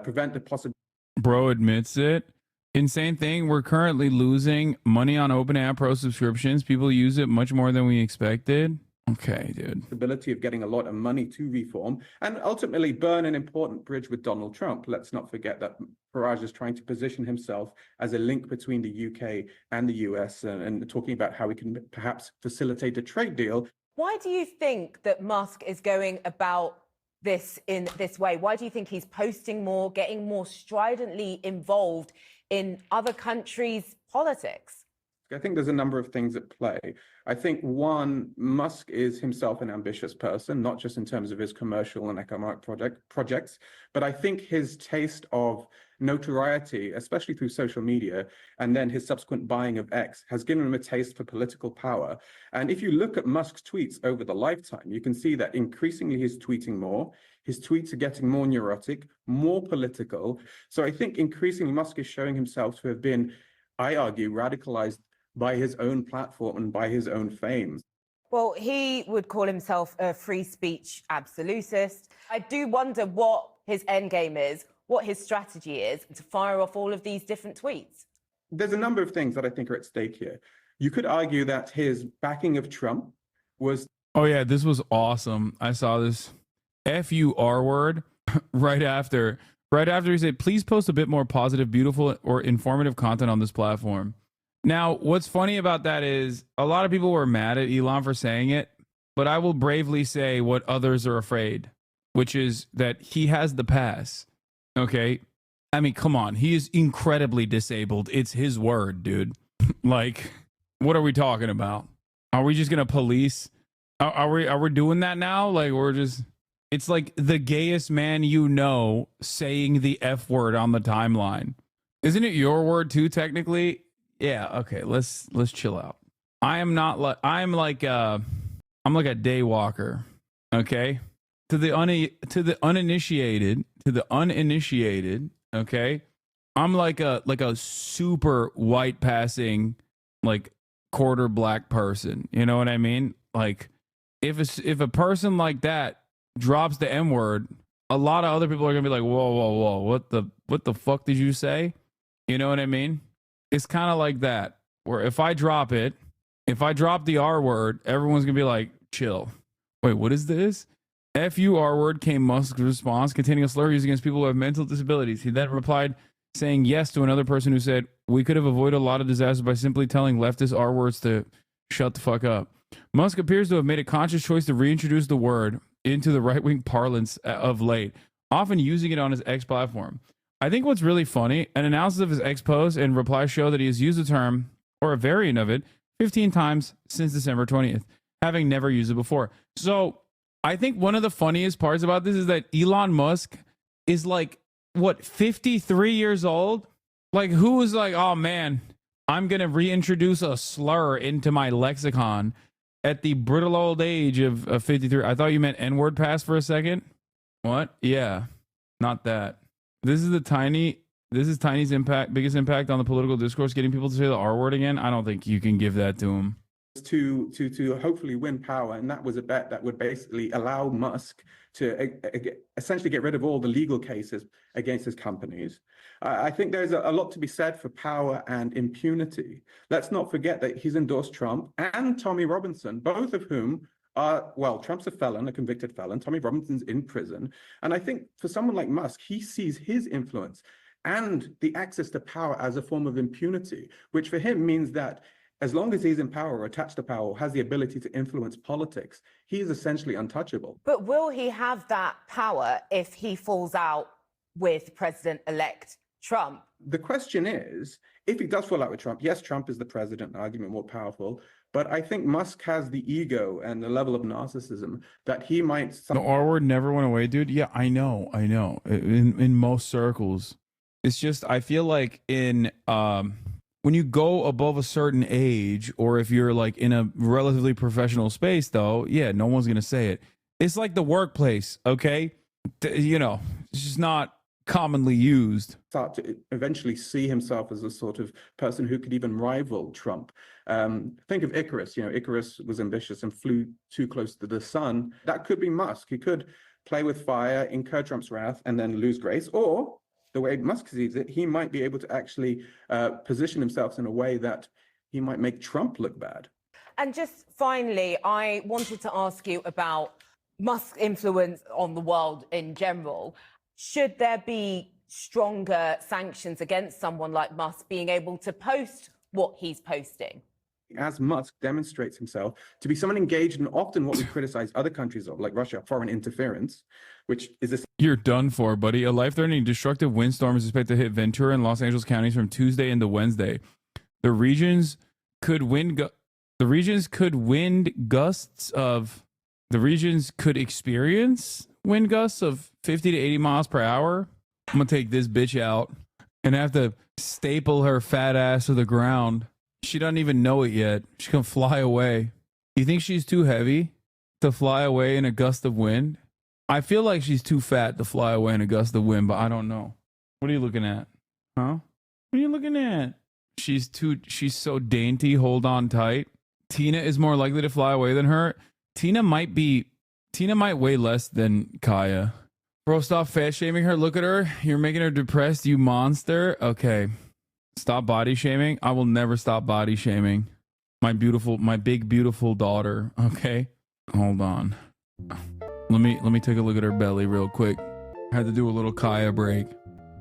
prevent the possibility. Bro admits it. Insane thing. We're currently losing money on OpenAI Pro subscriptions. People use it much more than we expected. Okay, dude. Ability of getting a lot of money to reform and ultimately burn an important bridge with Donald Trump. Let's not forget that Farage is trying to position himself as a link between the UK and the US and talking about how he can perhaps facilitate a trade deal. Why do you think that Musk is going about this in this way? Why do you think he's posting more, getting more stridently involved in other countries' politics? I think there's a number of things at play. I think one, Musk is himself an ambitious person, not just in terms of his commercial and economic projects, but I think his taste of notoriety, especially through social media, and then his subsequent buying of X has given him a taste for political power. And if you look at Musk's tweets over the lifetime, you can see that increasingly he's tweeting more. His tweets are getting more neurotic, more political. So I think increasingly Musk is showing himself to have been, I argue, radicalized by his own platform and by his own fame. Well, he would call himself a free speech absolutist. I do wonder what his end game is, what his strategy is to fire off all of these different tweets. There's a number of things that I think are at stake here. You could argue that his backing of Trump was... Oh yeah, this was awesome. I saw this FUR word right after he said, please post a bit more positive, beautiful, or informative content on this platform. Now, what's funny about that is a lot of people were mad at Elon for saying it, but I will bravely say what others are afraid, which is that he has the pass. Okay? I mean, come on. He is incredibly disabled. It's his word, dude. Like, what are we talking about? Are we just going to police? Are we doing that now? Like, we're just... It's like the gayest man you know saying the F word on the timeline. Isn't it your word too, technically? Yeah, okay, let's chill out. I'm like a day walker, okay? To the uninitiated, okay? I'm like a super white passing, like quarter black person. You know what I mean? Like if a person like that drops the M word, a lot of other people are gonna be like, whoa, what the fuck did you say? You know what I mean? It's kind of like that, where if I drop the R word, everyone's going to be like, chill. Wait, what is this? FUR word came Musk's response, containing a slur used against people who have mental disabilities. He then replied, saying yes to another person who said, we could have avoided a lot of disasters by simply telling leftist R words to shut the fuck up. Musk appears to have made a conscious choice to reintroduce the word into the right-wing parlance of late, often using it on his X platform. I think what's really funny, an analysis of his X post and replies show that he has used the term, or a variant of it, 15 times since December 20th, having never used it before. So I think one of the funniest parts about this is that Elon Musk is like, what, 53 years old? Like, who was like, oh man, I'm going to reintroduce a slur into my lexicon at the brittle old age of 53. I thought you meant N-word pass for a second. What? Yeah, not that. This is Tiny's biggest impact on the political discourse, getting people to say the R word again. I don't think you can give that to him. To hopefully win power, and that was a bet that would basically allow Musk to essentially get rid of all the legal cases against his companies. I think there's a lot to be said for power and impunity. Let's not forget that he's endorsed Trump and Tommy Robinson, both of whom are, well, Trump's a felon, a convicted felon. Tommy Robinson's in prison. And I think for someone like Musk, he sees his influence and the access to power as a form of impunity, which for him means that as long as he's in power or attached to power or has the ability to influence politics, he is essentially untouchable. But will he have that power if he falls out with President-elect Trump? The question is, if he does fall out with Trump, yes, Trump is the president, argument more powerful, but I think Musk has the ego and the level of narcissism that he might... The R word never went away, dude. Yeah, I know. In most circles. It's just, I feel like when you go above a certain age, or if you're like in a relatively professional space, though, yeah, no one's going to say it. It's like the workplace, okay? You know, it's just not commonly used. Start to eventually see himself as a sort of person who could even rival Trump. Think of Icarus. You know, Icarus was ambitious and flew too close to the sun. That could be Musk. He could play with fire, incur Trump's wrath, and then lose grace. Or the way Musk sees it, he might be able to actually position himself in a way that he might make Trump look bad. And just finally, I wanted to ask you about Musk's influence on the world in general. Should there be stronger sanctions against someone like Musk being able to post what he's posting? As Musk demonstrates himself to be someone engaged in often what we criticize other countries of, like Russia, foreign interference, which is this. You're done for, buddy. A life-threatening destructive windstorm is expected to hit Ventura and Los Angeles counties from Tuesday into Wednesday. The regions could experience wind gusts of 50 to 80 miles per hour. I'm gonna take this bitch out and have to staple her fat ass to the ground. She doesn't even know it yet. She can fly away. You think she's too heavy to fly away in a gust of wind? I feel like she's too fat to fly away in a gust of wind, but I don't know. What are you looking at? Huh? What are you looking at? She's so dainty. Hold on tight. Tina is more likely to fly away than her. Tina might weigh less than Kaya. Bro, stop fat shaming her. Look at her. You're making her depressed, you monster. Okay. Stop body shaming. I will never stop body shaming my big beautiful daughter. Okay. Hold on. Let me take a look at her belly real quick. I had to do a little Kaya break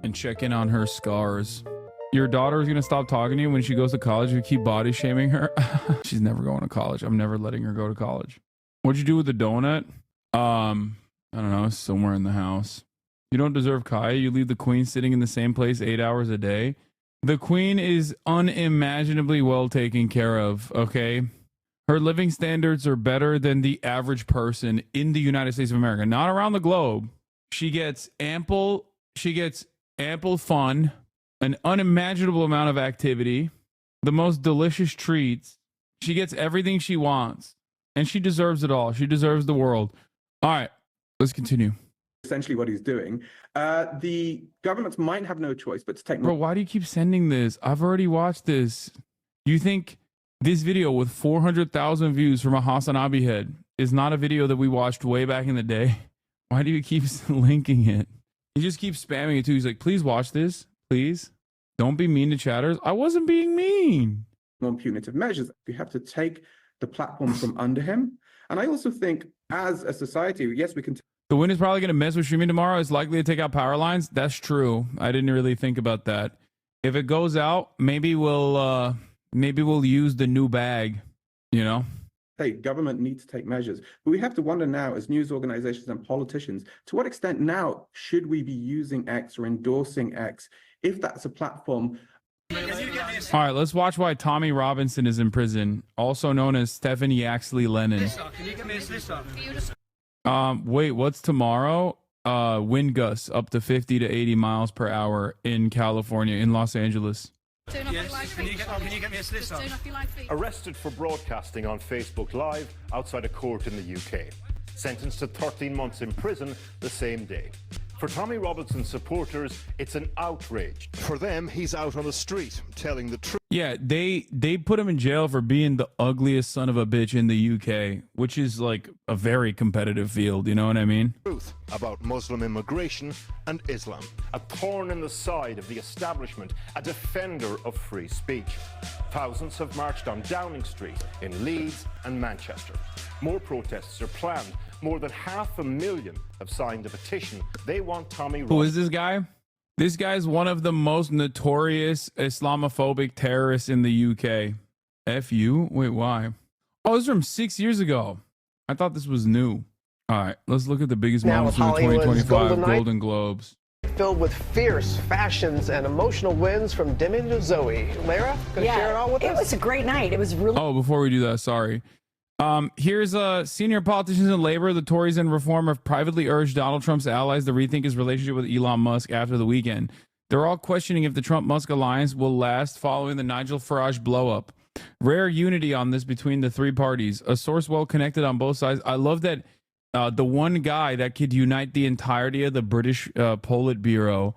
and check in on her scars. Your daughter is going to stop talking to you when she goes to college if you keep body shaming her? She's never going to college. I'm never letting her go to college. What'd you do with the donut? I don't know. Somewhere in the house. You don't deserve Kaya. You leave the queen sitting in the same place 8 hours a day. The queen is unimaginably well taken care of, okay? Her living standards are better than the average person in the United States of America, not around the globe. She gets ample fun, an unimaginable amount of activity, the most delicious treats. She gets everything she wants, and she deserves it all. She deserves the world. All right, let's continue. Essentially what he's doing. The governments might have no choice but to take... Bro, why do you keep sending this? I've already watched this. You think this video with 400,000 views from a Hasanabi head is not a video that we watched way back in the day? Why do you keep linking it? He just keeps spamming it too. He's like, please watch this. Please. Don't be mean to chatters. I wasn't being mean. More punitive measures. You have to take the platform from under him. And I also think as a society, yes, we can. The wind is probably going to mess with streaming tomorrow. It's likely to take out power lines. That's true. I didn't really think about that. If it goes out, maybe we'll use the new bag, you know? Hey, government needs to take measures. But we have to wonder now, as news organizations and politicians, to what extent now should we be using X or endorsing X if that's a platform? All right, let's watch why Tommy Robinson is in prison, also known as Stephen Yaxley Lennon. Can you get me a sister? Wait, what's tomorrow? Wind gusts up to 50 to 80 miles per hour in California, in Los Angeles. Yes. Can you get me a sister? Arrested for broadcasting on Facebook Live outside a court in the UK. Sentenced to 13 months in prison the same day. For Tommy Robinson supporters, it's an outrage. For them, he's out on the street telling the truth. Yeah, they put him in jail for being the ugliest son of a bitch in the UK, which is like a very competitive field, you know what I mean? Truth about Muslim immigration and Islam. A thorn in the side of the establishment, a defender of free speech. Thousands have marched on Downing Street in Leeds and Manchester. More protests are planned. More than 500,000 have signed a petition. They want Tommy Robinson. Who is this guy? This guy's one of the most notorious Islamophobic terrorists in the UK. F you? Wait, why? Oh, this is from 6 years ago. I thought this was new. All right, let's look at the biggest moments from the 2025 Golden Globes. Filled with fierce fashions and emotional wins from Demi to Zoe. Lara, gonna share it all with us? It was a great night. It was really. Oh, before we do that, sorry. Here's senior politicians in Labor. The Tories and Reform have privately urged Donald Trump's allies to rethink his relationship with Elon Musk after the weekend. They're all questioning if the Trump-Musk alliance will last following the Nigel Farage blow-up. Rare unity on this between the three parties. A source well connected on both sides. I love that the one guy that could unite the entirety of the British Politburo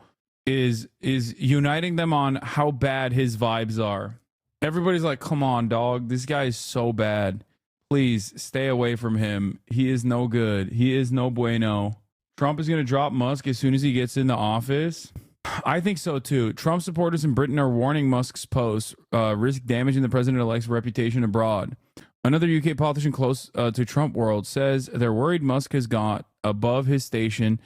is uniting them on how bad his vibes are. Everybody's like, come on, dog. This guy is so bad. Please stay away from him. He is no good. He is no bueno. Trump is going to drop Musk as soon as he gets into office. I think so too. Trump supporters in Britain are warning Musk's posts risk damaging the president-elect's reputation abroad. Another UK politician close to Trump world says they're worried Musk has got above his station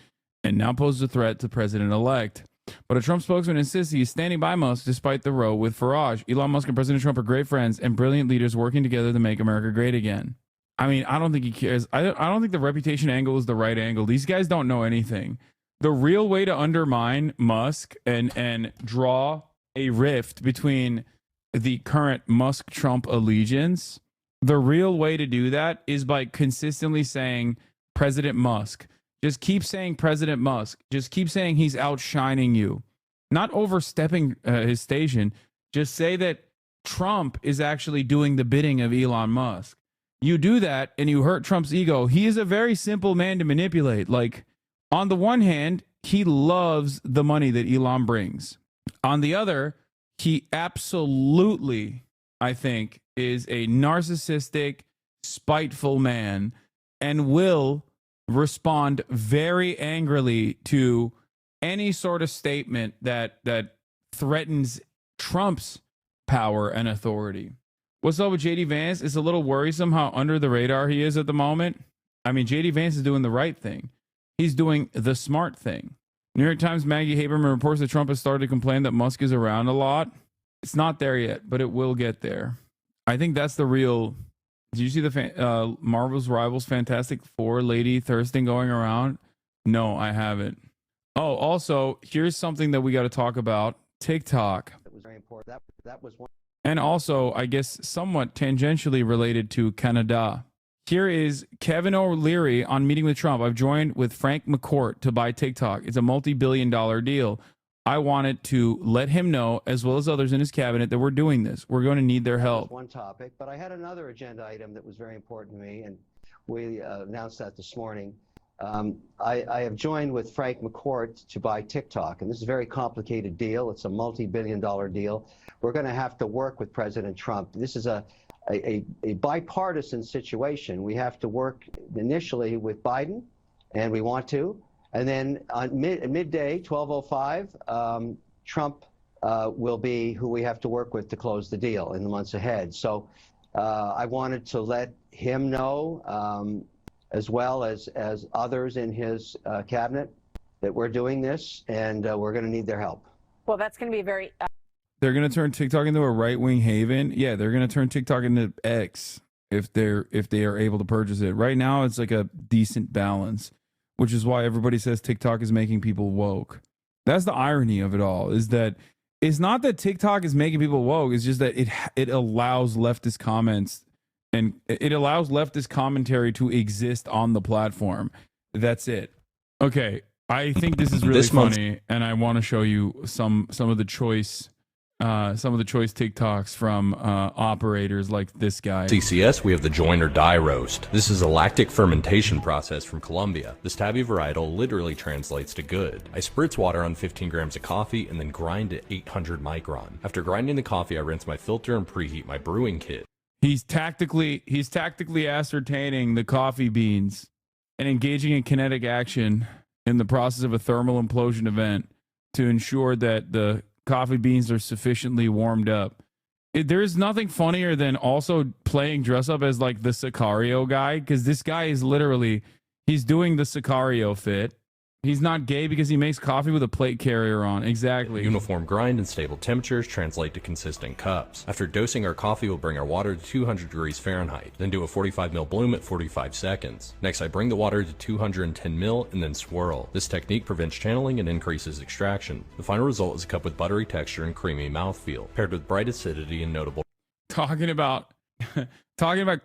and now poses a threat to president-elect. But a Trump spokesman insists he is standing by Musk despite the row with Farage. Elon Musk and President Trump are great friends and brilliant leaders working together to make America great again. I mean, I don't think he cares. I don't think the reputation angle is the right angle. These guys don't know anything. The real way to undermine Musk and draw a rift between the current Musk-Trump allegiance, the real way to do that is by consistently saying President Musk. Just keep saying President Musk. Just keep saying he's outshining you. Not overstepping his station. Just say that Trump is actually doing the bidding of Elon Musk. You do that and you hurt Trump's ego. He is a very simple man to manipulate. Like, on the one hand, he loves the money that Elon brings. On the other, he absolutely, I think, is a narcissistic, spiteful man and will respond very angrily to any sort of statement that threatens Trump's power and authority. What's up with JD Vance? It's a little worrisome how under the radar he is at the moment. I mean, JD Vance is doing the right thing. He's doing the smart thing. New York Times Maggie Haberman reports that Trump has started to complain that Musk is around a lot. It's not there yet, but it will get there. I think that's the real. Did you see the Marvel's Rivals Fantastic Four lady Thurston going around? No, I haven't. Oh, also, here's something that we got to talk about. TikTok. That was very important. That was one. And also, I guess, somewhat tangentially related to Canada. Here is Kevin O'Leary on Meeting with Trump. I've joined with Frank McCourt to buy TikTok. It's a multi-billion-dollar deal. I wanted to let him know, as well as others in his cabinet, that we're doing this. We're going to need their help. One topic, but I had another agenda item that was very important to me, and we announced that this morning. I have joined with Frank McCourt to buy TikTok, and this is a very complicated deal. It's a multi-billion-dollar deal. We're going to have to work with President Trump. This is a bipartisan situation. We have to work initially with Biden, and we want to. And then on midday, 12:05, Trump will be who we have to work with to close the deal in the months ahead. So I wanted to let him know as well as others in his cabinet, that we're doing this, and we're going to need their help. Well, that's going to be very... They're going to turn TikTok into a right-wing haven. Yeah, they're going to turn TikTok into X if they are able to purchase it. Right now, it's like a decent balance, which is why everybody says TikTok is making people woke. That's the irony of it all, is that it's not that TikTok is making people woke. It's just that it allows leftist comments and it allows leftist commentary to exist on the platform. That's it. Okay, I think this is really funny, and I want to show you some of the choice TikToks from operators like this guy. CCS, we have the join or die roast. This is a lactic fermentation process from Colombia. This tabby varietal literally translates to good. I spritz water on 15 grams of coffee and then grind at 800 micron. After grinding the coffee, I rinse my filter and preheat my brewing kit. He's tactically ascertaining the coffee beans and engaging in kinetic action in the process of a thermal implosion event to ensure that the coffee beans are sufficiently warmed up. There is nothing funnier than also playing dress up as like the Sicario guy, because this guy is literally, he's doing the Sicario fit. He's not gay because he makes coffee with a plate carrier on. Exactly. Uniform grind and stable temperatures translate to consistent cups. After dosing our coffee, we'll bring our water to 200 degrees Fahrenheit, then do a 45 ml bloom at 45 seconds. Next, I bring the water to 210 ml and then swirl. This technique prevents channeling and increases extraction. The final result is a cup with buttery texture and creamy mouthfeel, paired with bright acidity and notable... Talking about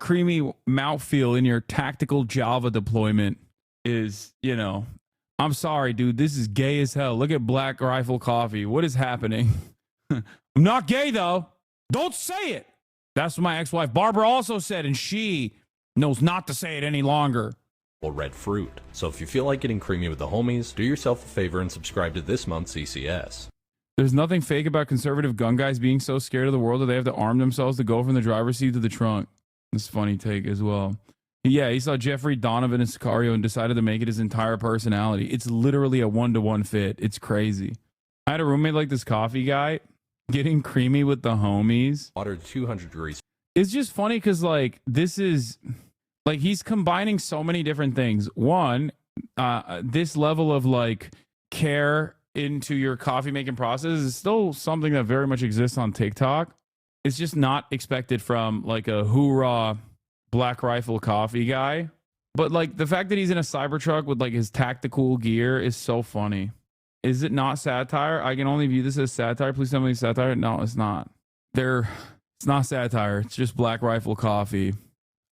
creamy mouthfeel in your tactical Java deployment is, you know... I'm sorry, dude. This is gay as hell. Look at Black Rifle Coffee. What is happening? I'm not gay, though. Don't say it. That's what my ex-wife Barbara also said, and she knows not to say it any longer. Red fruit. So if you feel like getting creamy with the homies, do yourself a favor and subscribe to this month's CCS. There's nothing fake about conservative gun guys being so scared of the world that they have to arm themselves to go from the driver's seat to the trunk. This funny take as well. Yeah, he saw Jeffrey Donovan and Sicario and decided to make it his entire personality. It's literally a one-to-one fit. It's crazy. I had a roommate like this coffee guy getting creamy with the homies. Water to 200 degrees. It's just funny because, like, this is... Like, he's combining so many different things. One, this level of, like, care into your coffee-making process is still something that very much exists on TikTok. It's just not expected from, like, a hoorah... Black Rifle Coffee guy. But like the fact that he's in a Cybertruck with like his tactical gear is so funny. Is it not satire? I can only view this as satire. Please tell me it's satire. No, it's not. It's not satire. It's just Black Rifle Coffee.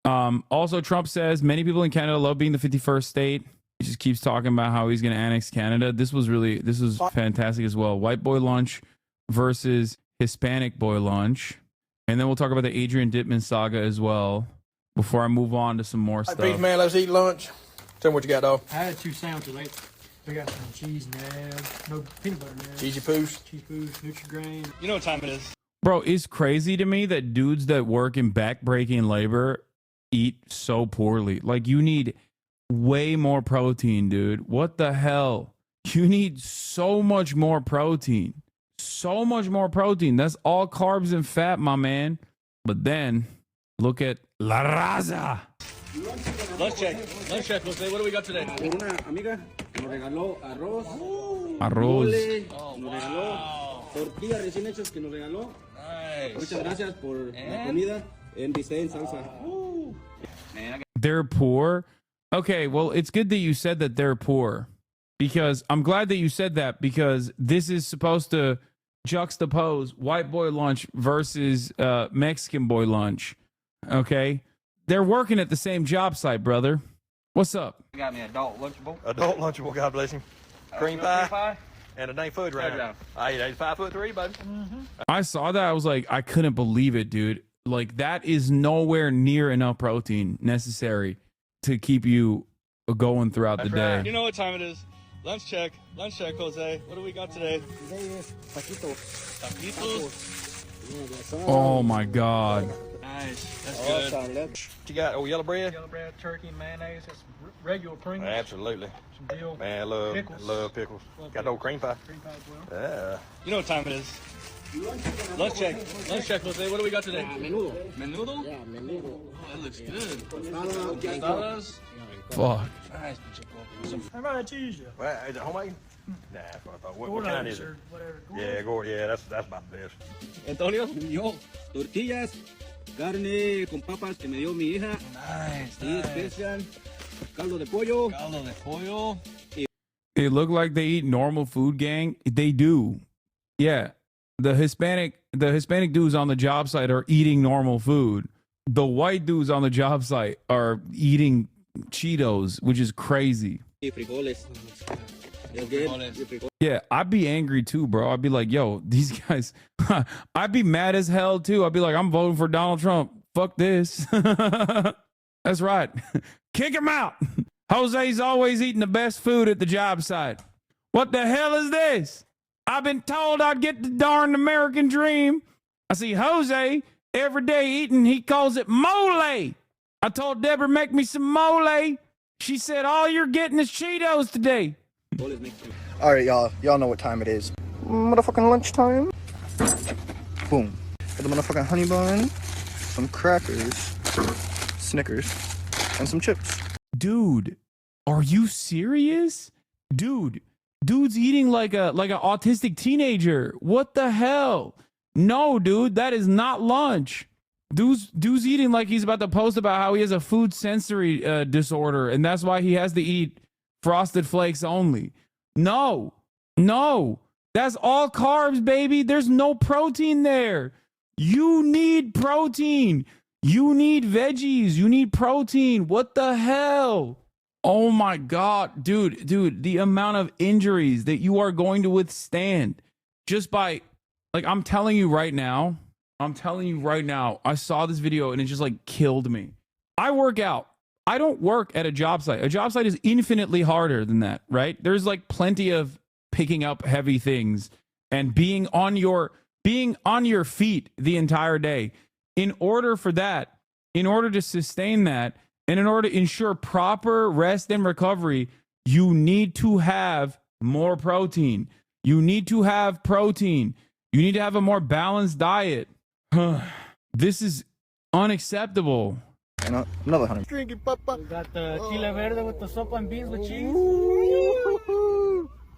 Also, Trump says many people in Canada love being the 51st state. He just keeps talking about how he's going to annex Canada. This was fantastic as well. White boy lunch versus Hispanic boy lunch. And then we'll talk about the Adrian Dittman saga as well. Before I move on to some more stuff. Beef man, let's eat lunch. Tell me what you got, dog. I had 2 sandwiches. We got some cheese nabs, no peanut butter nabs. Cheesy poos. Cheese poos, Nutri-Grain. You know what time it is. Bro, it's crazy to me that dudes that work in back-breaking labor eat so poorly. Like, you need way more protein, dude. What the hell? You need so much more protein. So much more protein. That's all carbs and fat, my man. But then, look at La Raza. Lunch check, Jose. What do we got today? Una amiga nos regaló arroz. Arroz. Nos regaló tortillas recién hechas que nos regaló. Muchas gracias por la comida en bistec en salsa. They're poor. Okay, well, it's good that you said that they're poor, because I'm glad that you said that, because this is supposed to juxtapose white boy lunch versus Mexican boy lunch. Okay, they're working at the same job site, brother. What's up? You got me adult lunchable. Adult lunchable, God bless him. Cream pie and a dang food round. I ate 5'3", buddy. Mm-hmm. I saw that. I was like, I couldn't believe it, dude. Like, that is nowhere near enough protein necessary to keep you going throughout the day. You know what time it is. Lunch check, Jose. What do we got today? Today is taquitos. Oh my God. Nice. That's good. What you got? Yellow bread? Yellow bread, turkey, mayonnaise. That's regular Pringles. Absolutely. Some dill. Man, I love pickles. Got no cream pie. Cream pie as well. Yeah. You know what time it is. Lunch check. Lunch check, Jose. What do we got today? Menudo. Menudo? Yeah, menudo. Oh, that looks good. Tostadas. Tostadas. Fuck. Nice. How about cheese? Well, is it homemade? Nah, that's what I thought. What Gordon kind is it? or whatever. Yeah, Gordon. Yeah, that's about the best. Antonio. Yo, tortillas, carne con papas que me dio mi hija. Nice. Sí, especial. Caldo de pollo. Caldo de pollo. It look like they eat normal food, gang. They do. Yeah. The Hispanic dudes on the job site are eating normal food. The white dudes on the job site are eating Cheetos, which is crazy. Y frijoles. Yeah, I'd be angry too, bro. I'd be like, yo, these guys, I'd be mad as hell too. I'd be like, I'm voting for Donald Trump. Fuck this. That's right. Kick him out. Jose's always eating the best food at the job site. What the hell is this? I've been told I'd get the darn American dream. I see Jose every day eating, he calls it mole. I told Deborah, make me some mole. She said, all you're getting is Cheetos today. All right, y'all. Y'all know what time it is. Motherfucking lunchtime. Boom. Got the motherfucking honey bun, some crackers, Snickers, and some chips. Dude, are you serious? Dude's eating like an autistic teenager. What the hell? No, dude, that is not lunch. Dude's eating like he's about to post about how he has a food sensory disorder, and that's why he has to eat Frosted Flakes only. No, that's all carbs, baby. There's no protein there. You need protein. You need veggies. You need protein. What the hell? Oh my God, dude, the amount of injuries that you are going to withstand just by, like, I'm telling you right now, I saw this video and it just like killed me. I work out. I don't work at a job site. A job site is infinitely harder than that, right? There's like plenty of picking up heavy things and being on your feet the entire day. In order to sustain that, and in order to ensure proper rest and recovery, you need to have more protein. You need to have protein. You need to have a more balanced diet. This is unacceptable. And another honey. Drinking, papa. We got the chile verde with the sopa and beans with cheese.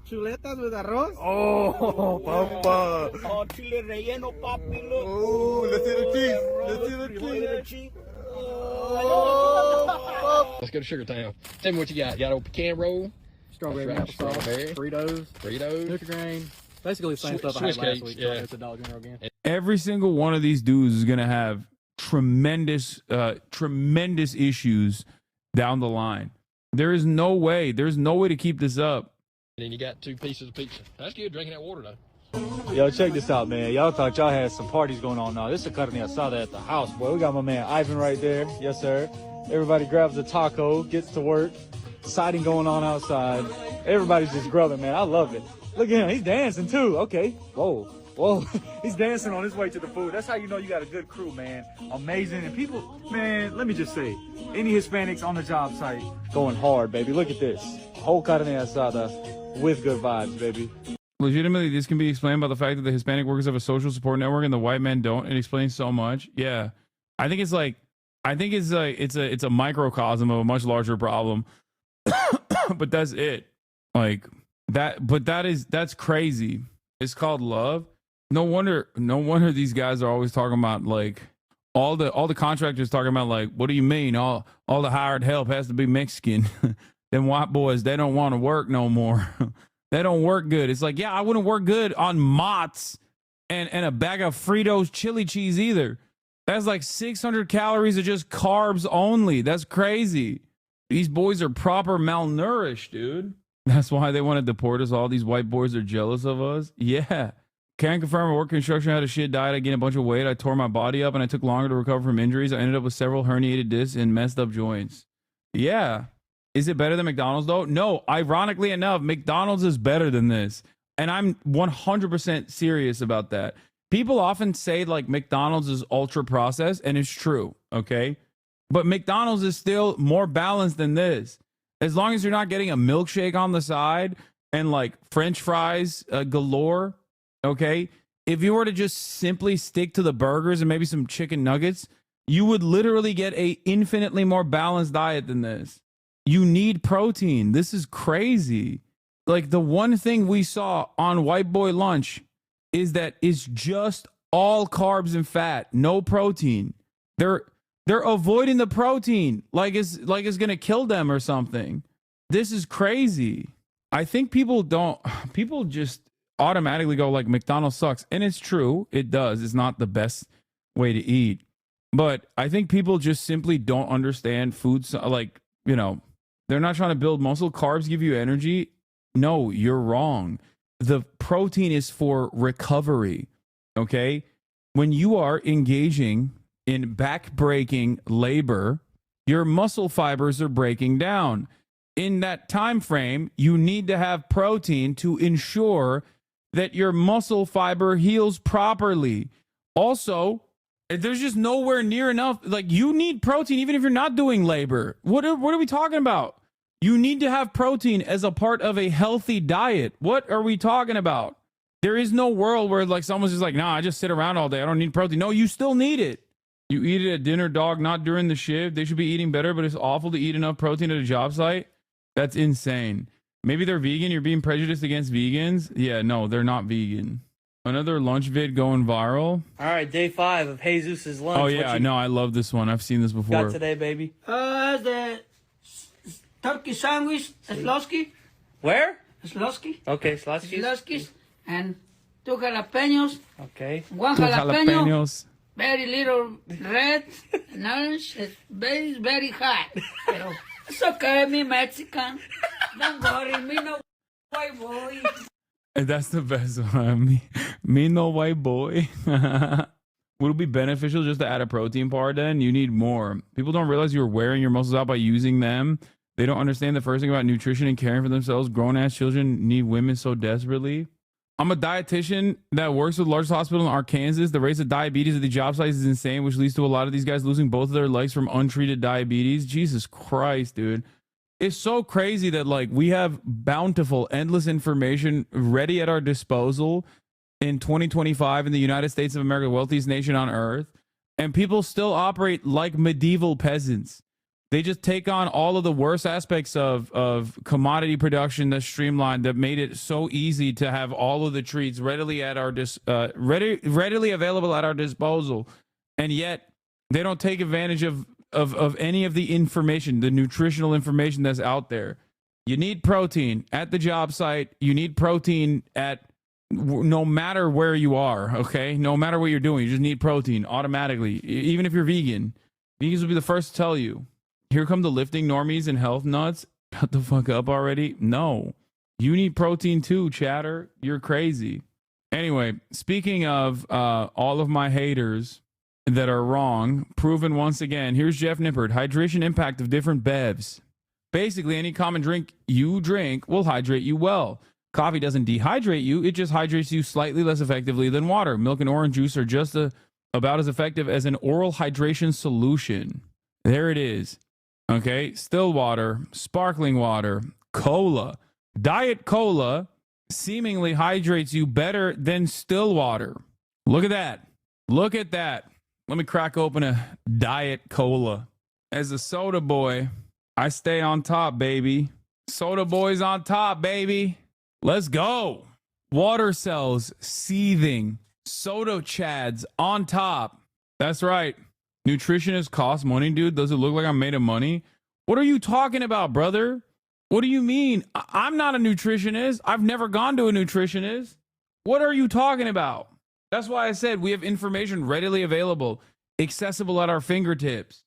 Chuletas with arroz. Oh, papa. Oh, chile relleno, papi. Look. Oh, let's see the cheese. Let's see the cheese. Let's go to Sugar Town. Tell me what you got. You got a pecan roll? Strawberry, applesauce, Fritos, Nutri-Grain. Basically the same stuff I had last week. Yeah. It's a Dollar General again. Every single one of these dudes is going to have tremendous issues down the line. There's no way to keep this up. And then you got 2 pieces of pizza. That's good, drinking that water though. Yo, check this out, man. Y'all thought y'all had some parties going on now. This is a carne asada at the house, boy. We got my man Ivan right there. Yes, sir. Everybody grabs a taco, gets to work. Siding going on outside. Everybody's just grubbing, man. I love it. Look at him. He's dancing, too. Okay. Whoa. He's dancing on his way to the food. That's how you know you got a good crew, man. Amazing. And people, man, let me just say, any Hispanics on the job site going hard, baby. Look at this. Whole carne asada with good vibes, baby. Legitimately, this can be explained by the fact that the Hispanic workers have a social support network and the white men don't. It explains so much. Yeah. I think it's a microcosm of a much larger problem. But that's it. Like that, but that's crazy. It's called love. No wonder these guys are always talking about like all the contractors talking about like, what do you mean? All the hired help has to be Mexican. Them white boys, they don't want to work no more. They don't work good. It's like, yeah, I wouldn't work good on Mott's and a bag of Fritos chili cheese either. That's like 600 calories of just carbs only. That's crazy. These boys are proper malnourished, dude. That's why they want to deport us. All these white boys are jealous of us. Yeah. Can confirm I work construction. I had a shit diet. I gained a bunch of weight. I tore my body up and I took longer to recover from injuries. I ended up with several herniated discs and messed up joints. Yeah. Is it better than McDonald's though? No. Ironically enough, McDonald's is better than this. And I'm 100% serious about that. People often say like McDonald's is ultra processed, and it's true. Okay. But McDonald's is still more balanced than this. As long as you're not getting a milkshake on the side and like French fries galore, okay, if you were to just simply stick to the burgers and maybe some chicken nuggets, you would literally get a infinitely more balanced diet than this. You need protein. This is crazy. Like, the one thing we saw on White Boy Lunch is that it's just all carbs and fat, no protein. They're avoiding the protein like it's gonna kill them or something. This is crazy. I think people just automatically go like McDonald's sucks, and it's true, it does. It's not the best way to eat, but I think people just simply don't understand food. Like, you know, they're not trying to build muscle. Carbs give you energy. No, you're wrong. The protein is for recovery. Okay, when you are engaging in back-breaking labor, your muscle fibers are breaking down. In that time frame, you need to have protein to ensure that your muscle fiber heals properly. Also, there's just nowhere near enough. Like, you need protein even if you're not doing labor. What are we talking about? You need to have protein as a part of a healthy diet. What are we talking about? There is no world where like someone's just like, nah, I just sit around all day. I don't need protein. No, you still need it. You eat it at dinner, dog, not during the shift. They should be eating better, but it's awful to eat enough protein at a job site. That's insane. Maybe they're vegan. You're being prejudiced against vegans. Yeah, no, they're not vegan. Another lunch vid going viral. All right, day 5 of Jesus' lunch. Oh, yeah, no, I love this one. I've seen this before. Got today, baby. The turkey sandwich, Slosky. Where? Slosky. Okay, Slosky. Slosky. And 2 jalapenos. Okay. 1 jalapeno. Very little red. Orange. It's very, very hot. Pero it's okay, me Mexican. Don't worry, me no white boy. And that's the best one. Me no white boy. Would it be beneficial just to add a protein part then? You need more. People don't realize you're wearing your muscles out by using them. They don't understand the first thing about nutrition and caring for themselves. Grown-ass children need women so desperately. I'm a dietitian that works with the largest hospital in Arkansas. The rates of diabetes at the job site is insane, which leads to a lot of these guys losing both of their legs from untreated diabetes. Jesus Christ, dude. It's so crazy that like we have bountiful, endless information ready at our disposal in 2025 in the United States of America, the wealthiest nation on earth, and people still operate like medieval peasants. They just take on all of the worst aspects of commodity production that's streamlined, that made it so easy to have all of the treats readily at our readily available at our disposal, and yet they don't take advantage of any of the information, the nutritional information that's out there. You need protein at the job site. You need protein at no matter where you are. Okay, no matter what you're doing, you just need protein automatically. Even if you're vegan, vegans will be the first to tell you. Here come the lifting normies and health nuts. Shut the fuck up already. No, you need protein too, chatter. You're crazy. Anyway, speaking of all of my haters that are wrong, proven once again, here's Jeff Nippert. Hydration impact of different bevs. Basically, any common drink you drink will hydrate you well. Coffee doesn't dehydrate you. It just hydrates you slightly less effectively than water. Milk and orange juice are just about as effective as an oral hydration solution. There it is. Okay, still water, sparkling water, cola. Diet cola seemingly hydrates you better than still water. Look at that. Look at that. Let me crack open a diet cola. As a soda boy, I stay on top, baby. Soda boy's on top, baby. Let's go. Water cells seething. Soda chads on top. That's right. Nutritionists cost money, dude. Does it look like I'm made of money? What are you talking about, brother? What do you mean? I'm not a nutritionist. I've never gone to a nutritionist. What are you talking about? That's why I said we have information readily available, accessible at our fingertips.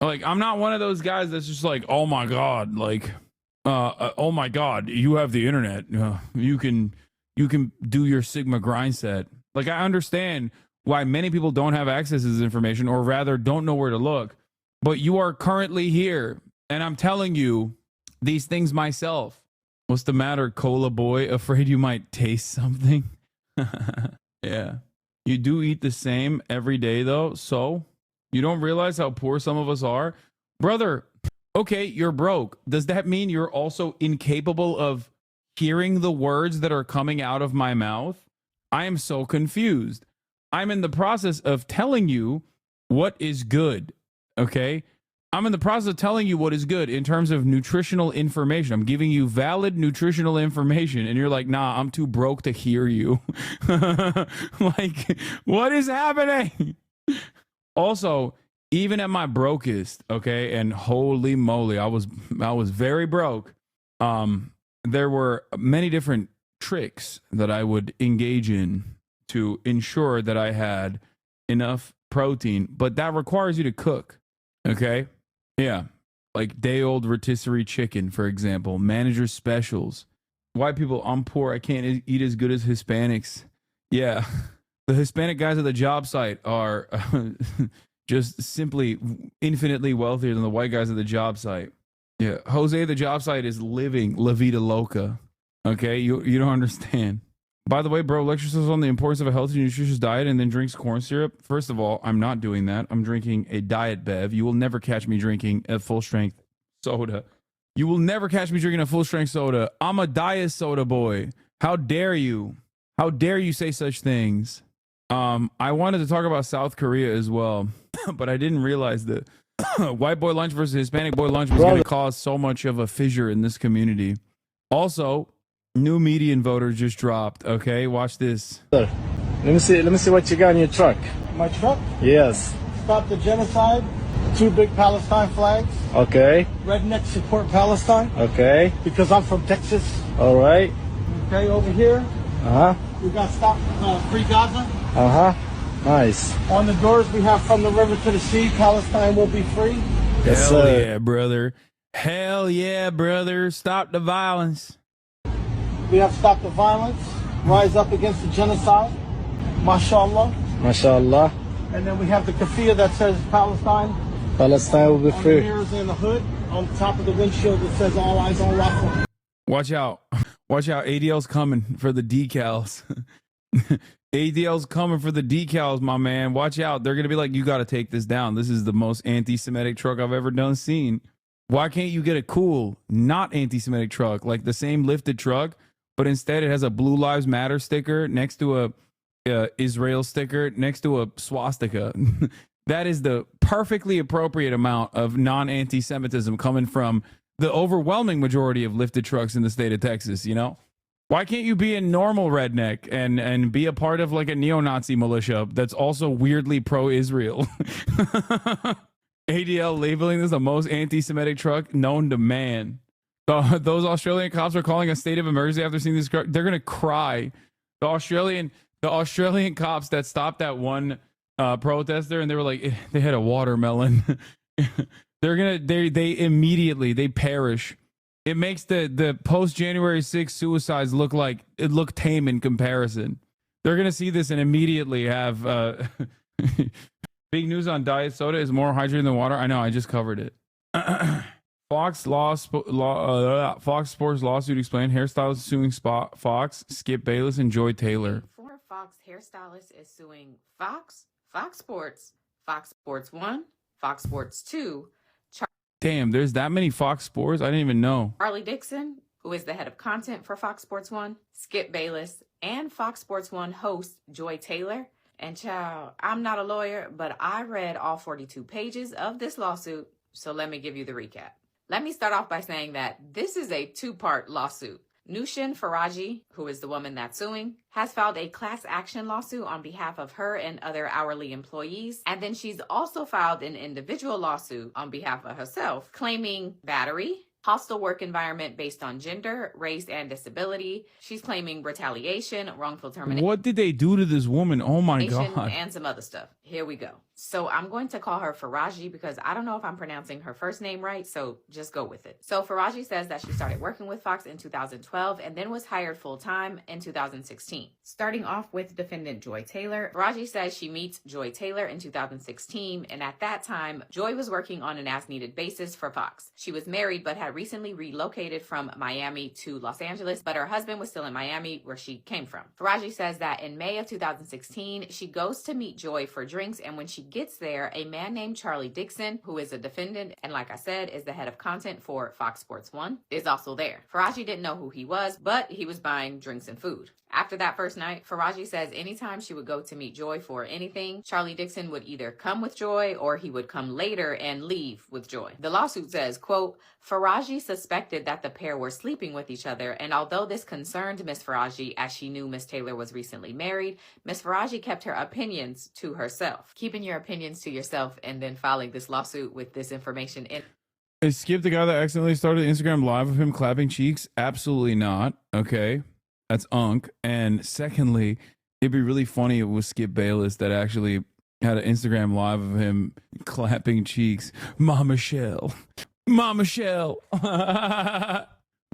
Like, I'm not one of those guys that's just like, oh my God, like, oh my God, you have the internet. You can do your Sigma grind set. Like, I understand why many people don't have access to this information, or rather don't know where to look. But you are currently here, and I'm telling you these things myself. What's the matter, cola boy? Afraid you might taste something? Yeah. You do eat the same every day, though, so you don't realize how poor some of us are? Brother, okay, you're broke. Does that mean you're also incapable of hearing the words that are coming out of my mouth? I am so confused. I'm in the process of telling you what is good, okay? I'm in the process of telling you what is good in terms of nutritional information. I'm giving you valid nutritional information, and you're like, nah, I'm too broke to hear you. Like, what is happening? Also, even at my brokest, okay, and holy moly, I was very broke. There were many different tricks that I would engage in to ensure that I had enough protein, but that requires you to cook, okay? Yeah, like day-old rotisserie chicken, for example, manager specials. White people, I'm poor, I can't eat as good as Hispanics. Yeah, the Hispanic guys at the job site are just simply infinitely wealthier than the white guys at the job site. Yeah, Jose at the job site is living La Vida Loca. Okay, you don't understand. By the way, bro, lectures us on the importance of a healthy, nutritious diet and then drinks corn syrup. First of all, I'm not doing that. I'm drinking a diet bev. You will never catch me drinking a full-strength soda. You will never catch me drinking a full-strength soda. I'm a diet soda boy. How dare you? How dare you say such things? I wanted to talk about South Korea as well, but I didn't realize that white boy lunch versus Hispanic boy lunch was going to cause so much of a fissure in this community. Also, new median voter just dropped. Okay, watch this. Let me see what you got in your truck. My truck? Yes. Stop the genocide. 2 big Palestine flags. Okay. Redneck support Palestine. Okay. Because I'm from Texas. All right. Okay, over here. Uh-huh. We got stop free Gaza. Uh-huh. Nice. On the doors we have from the river to the sea, Palestine will be free. Yes, Hell sir. yeah, brother. Hell yeah, brother. Stop the violence. We have Stop the Violence, Rise Up Against the Genocide, Mashallah. Mashallah. And then we have the kafir that says Palestine. Palestine will be On free. the mirrors in the hood, on top of the windshield that says All Eyes on Rafah. Watch out. Watch out. ADL's coming for the decals. ADL's coming for the decals, my man. Watch out. They're going to be like, you got to take this down. This is the most anti-Semitic truck I've ever seen. Why can't you get a cool, not anti-Semitic truck, like the same lifted truck, but instead it has a Blue Lives Matter sticker next to a Israel sticker next to a swastika? That is the perfectly appropriate amount of non-anti-Semitism coming from the overwhelming majority of lifted trucks in the state of Texas, you know? Why can't you be a normal redneck and be a part of like a neo-Nazi militia that's also weirdly pro-Israel? ADL labeling this the most anti-Semitic truck known to man. Those Australian cops are calling a state of emergency after seeing this truck. They're gonna cry. The Australian cops that stopped that one protester, and they were like, they had a watermelon. They immediately perish. It makes the post January 6th suicides look tame in comparison. They're gonna see this and immediately have big news on diet soda is more hydrated than water. I know, I just covered it. Fox Sports lawsuit explained hairstylist suing Fox, Skip Bayless, and Joy Taylor. Former Fox hairstylist is suing Fox, Fox Sports, Fox Sports 1, Fox Sports 2, Damn, there's that many Fox Sports? I didn't even know. Charlie Dixon, who is the head of content for Fox Sports 1, Skip Bayless, and Fox Sports 1 host Joy Taylor. And child, I'm not a lawyer, but I read all 42 pages of this lawsuit, so let me give you the recap. Let me start off by saying that this is a 2-part lawsuit. Nushin Faraji, who is the woman that's suing, has filed a class action lawsuit on behalf of her and other hourly employees. And then she's also filed an individual lawsuit on behalf of herself, claiming battery, hostile work environment based on gender, race, and disability. She's claiming retaliation, wrongful termination. What did they do to this woman? Oh my God. And some other stuff. Here we go. So I'm going to call her Faraji because I don't know if I'm pronouncing her first name right, so just go with it. So Faraji says that she started working with Fox in 2012 and then was hired full-time in 2016. Starting off with defendant Joy Taylor, Faraji says she meets Joy Taylor in 2016, and at that time, Joy was working on an as-needed basis for Fox. She was married but had recently relocated from Miami to Los Angeles, but her husband was still in Miami where she came from. Faraji says that in May of 2016, she goes to meet Joy for drinks, and when she gets there, a man named Charlie Dixon, who is a defendant and, like I said, is the head of content for Fox Sports 1, is also there. Faraji didn't know who he was, but he was buying drinks and food. After that first night, Faraji says anytime she would go to meet Joy for anything, Charlie Dixon would either come with Joy or he would come later and leave with Joy. The lawsuit says, quote, Faraji suspected that the pair were sleeping with each other, and although this concerned Miss Faraji as she knew Miss Taylor was recently married, Miss Faraji kept her opinions to herself. Keeping your opinions to yourself and then filing this lawsuit with this information in. Is Skip the guy that accidentally started Instagram live of him clapping cheeks? Absolutely not. Okay. That's Unk. And secondly, it'd be really funny if it was Skip Bayless that actually had an Instagram live of him clapping cheeks. Mama Shell. Mama Shell.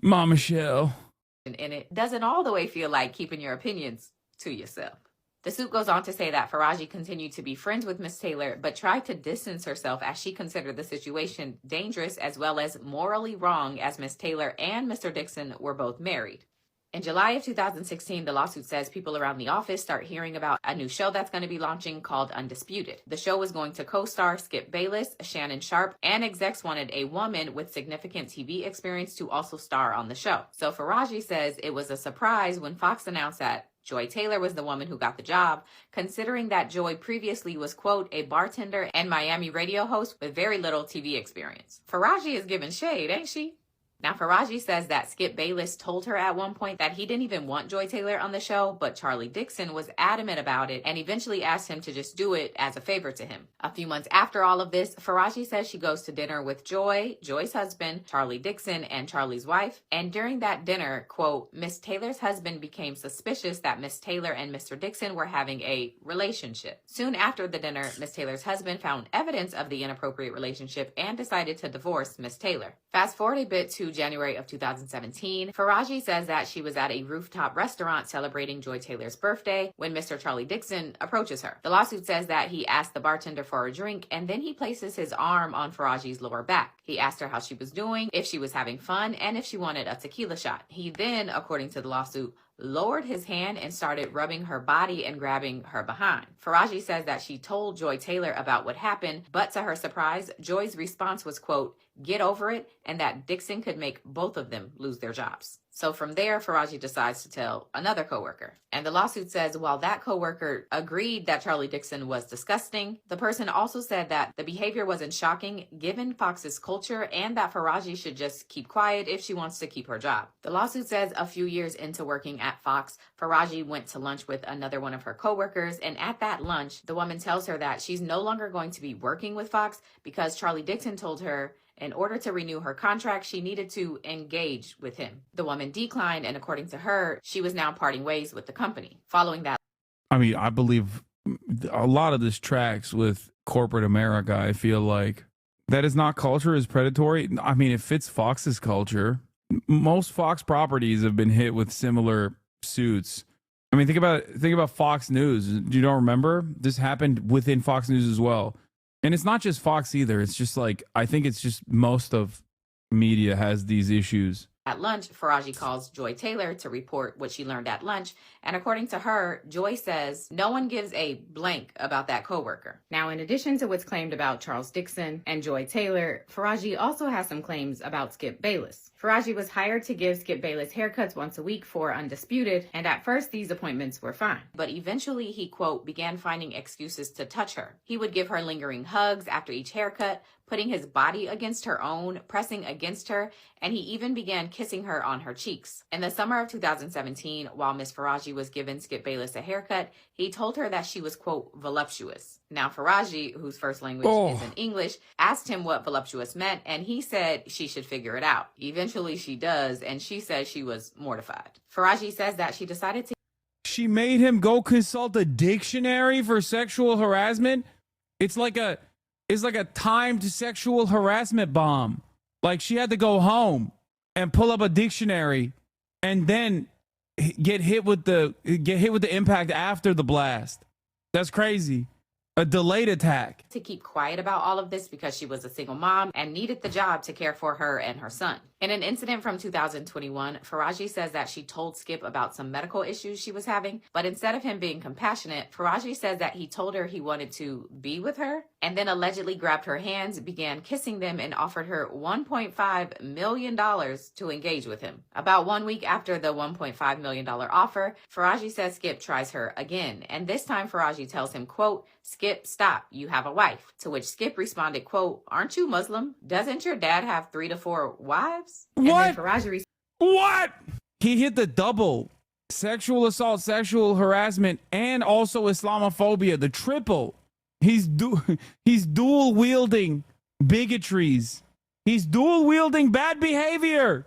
Mama Shell. And it doesn't all the way feel like keeping your opinions to yourself. The suit goes on to say that Faraji continued to be friends with Miss Taylor, but tried to distance herself as she considered the situation dangerous as well as morally wrong, as Miss Taylor and Mr. Dixon were both married. In July of 2016, the lawsuit says people around the office start hearing about a new show that's going to be launching called Undisputed. The show was going to co-star Skip Bayless, Shannon Sharpe, and execs wanted a woman with significant TV experience to also star on the show. So Faraji says it was a surprise when Fox announced that Joy Taylor was the woman who got the job, considering that Joy previously was, quote, a bartender and Miami radio host with very little TV experience. Faraji is giving shade, ain't she? Now, Faraji says that Skip Bayless told her at one point that he didn't even want Joy Taylor on the show, but Charlie Dixon was adamant about it and eventually asked him to just do it as a favor to him. A few months after all of this, Faraji says she goes to dinner with Joy, Joy's husband, Charlie Dixon, and Charlie's wife. And during that dinner, quote, Miss Taylor's husband became suspicious that Miss Taylor and Mr. Dixon were having a relationship. Soon after the dinner, Miss Taylor's husband found evidence of the inappropriate relationship and decided to divorce Miss Taylor. Fast forward a bit to January of 2017, Faraji says that she was at a rooftop restaurant celebrating Joy Taylor's birthday when Mr. Charlie Dixon approaches her. The lawsuit says that he asked the bartender for a drink and then he places his arm on Faraji's lower back. He asked her how she was doing, if she was having fun, and if she wanted a tequila shot. He then, according to the lawsuit, lowered his hand and started rubbing her body and grabbing her behind. Faraji says that she told Joy Taylor about what happened, but to her surprise, Joy's response was, quote, get over it, and that Dixon could make both of them lose their jobs. So from there, Faraji decides to tell another coworker. And the lawsuit says while that coworker agreed that Charlie Dixon was disgusting, the person also said that the behavior wasn't shocking given Fox's culture and that Faraji should just keep quiet if she wants to keep her job. The lawsuit says a few years into working at Fox, Faraji went to lunch with another one of her coworkers, and at that lunch, the woman tells her that she's no longer going to be working with Fox because Charlie Dixon told her in order to renew her contract, she needed to engage with him. The woman declined, and according to her, she was now parting ways with the company. Following that, I mean, I believe a lot of this tracks with corporate America. I feel like that is not culture, is predatory. I mean, it fits Fox's culture. Most Fox properties have been hit with similar suits. I mean, think about Fox News. You don't remember? This happened within Fox News as well. And it's not just Fox either. It's just like, I think it's just most of media has these issues. at lunch, Faraji calls Joy Taylor to report what she learned at lunch. And according to her, Joy says no one gives a blank about that coworker. Now, in addition to what's claimed about Charles Dixon and Joy Taylor, Faraji also has some claims about Skip Bayless. Faraji was hired to give Skip Bayless haircuts once a week for Undisputed, and at first these appointments were fine. But eventually he, quote, began finding excuses to touch her. He would give her lingering hugs after each haircut, putting his body against her own, pressing against her, and he even began kissing her on her cheeks. In the summer of 2017, while Miss Faraji was giving Skip Bayless a haircut, he told her that she was, quote, voluptuous. Now, Faraji, whose first language is in English, asked him what voluptuous meant, and he said she should figure it out. Eventually she does, and she says she was mortified. Faraji says that she decided to... She made him go consult a dictionary for sexual harassment? It's like a timed sexual harassment bomb. Like, she had to go home and pull up a dictionary and then get hit with the impact after the blast. That's crazy. A delayed attack. To keep quiet about all of this because she was a single mom and needed the job to care for her and her son. In an incident from 2021, Faraji says that she told Skip about some medical issues she was having, but instead of him being compassionate, Faraji says that he told her he wanted to be with her and then allegedly grabbed her hands, began kissing them, and offered her $1.5 million to engage with him. About 1 week after the $1.5 million offer, Faraji says Skip tries her again, and this time Faraji tells him, quote, "Skip, stop, you have a wife." To which Skip responded, quote, "Aren't you Muslim? Doesn't your dad have 3 to 4 wives?" What? And then Faraji What? He hit the double. Sexual assault, sexual harassment, and also Islamophobia, the triple. He's dual wielding bigotries. He's dual wielding bad behavior.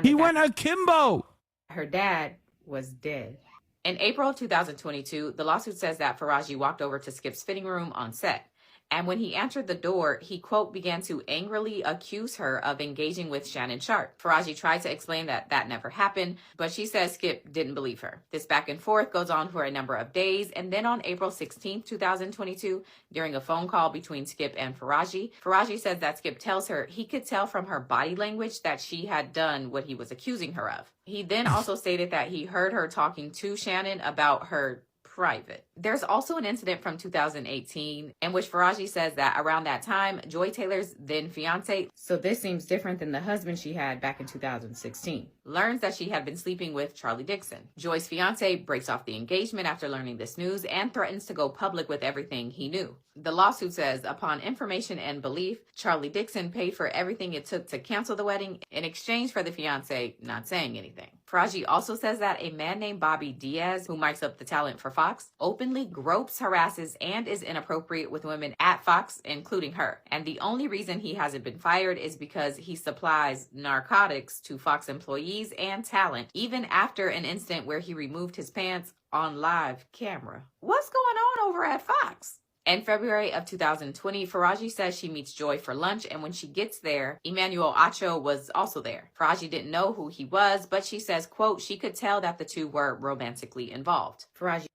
He went akimbo. Her dad was dead. In April of 2022, the lawsuit says that Faraji walked over to Skip's fitting room on set. And when he answered the door, he, quote, began to angrily accuse her of engaging with Shannon Sharpe. Faraji tried to explain that that never happened, but she says Skip didn't believe her. This back and forth goes on for a number of days, and then on April 16, 2022, during a phone call between Skip and Faraji, Faraji says that Skip tells her he could tell from her body language that she had done what he was accusing her of. He then also stated that he heard her talking to Shannon about her private. There's also an incident from 2018 in which Faraji says that around that time, Joy Taylor's then fiance, so this seems different than the husband she had back in 2016, learns that she had been sleeping with Charlie Dixon. Joy's fiance breaks off the engagement after learning this news and threatens to go public with everything he knew. The lawsuit says, upon information and belief, Charlie Dixon paid for everything it took to cancel the wedding in exchange for the fiance not saying anything. Faraji also says that a man named Bobby Diaz, who mics up the talent for Fox, openly gropes, harasses, and is inappropriate with women at Fox, including her. And the only reason he hasn't been fired is because he supplies narcotics to Fox employees and talent, even after an incident where he removed his pants on live camera. What's going on over at Fox? In February of 2020, Faraji says she meets Joy for lunch, and when she gets there, Emmanuel Acho was also there. Faraji didn't know who he was, but she says, quote, she could tell that the two were romantically involved. Faraji.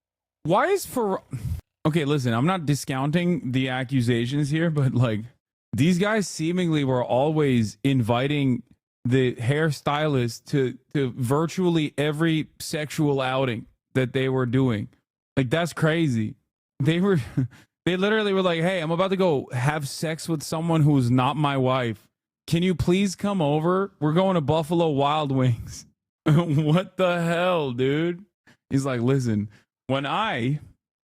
Why is Okay, listen, I'm not discounting the accusations here, but like these guys seemingly were always inviting the hairstylist to virtually every sexual outing that they were doing. Like, that's crazy. They literally were like, hey, I'm about to go have sex with someone who's not my wife. Can you please come over? We're going to Buffalo Wild Wings. What the hell, dude? He's like, listen, when I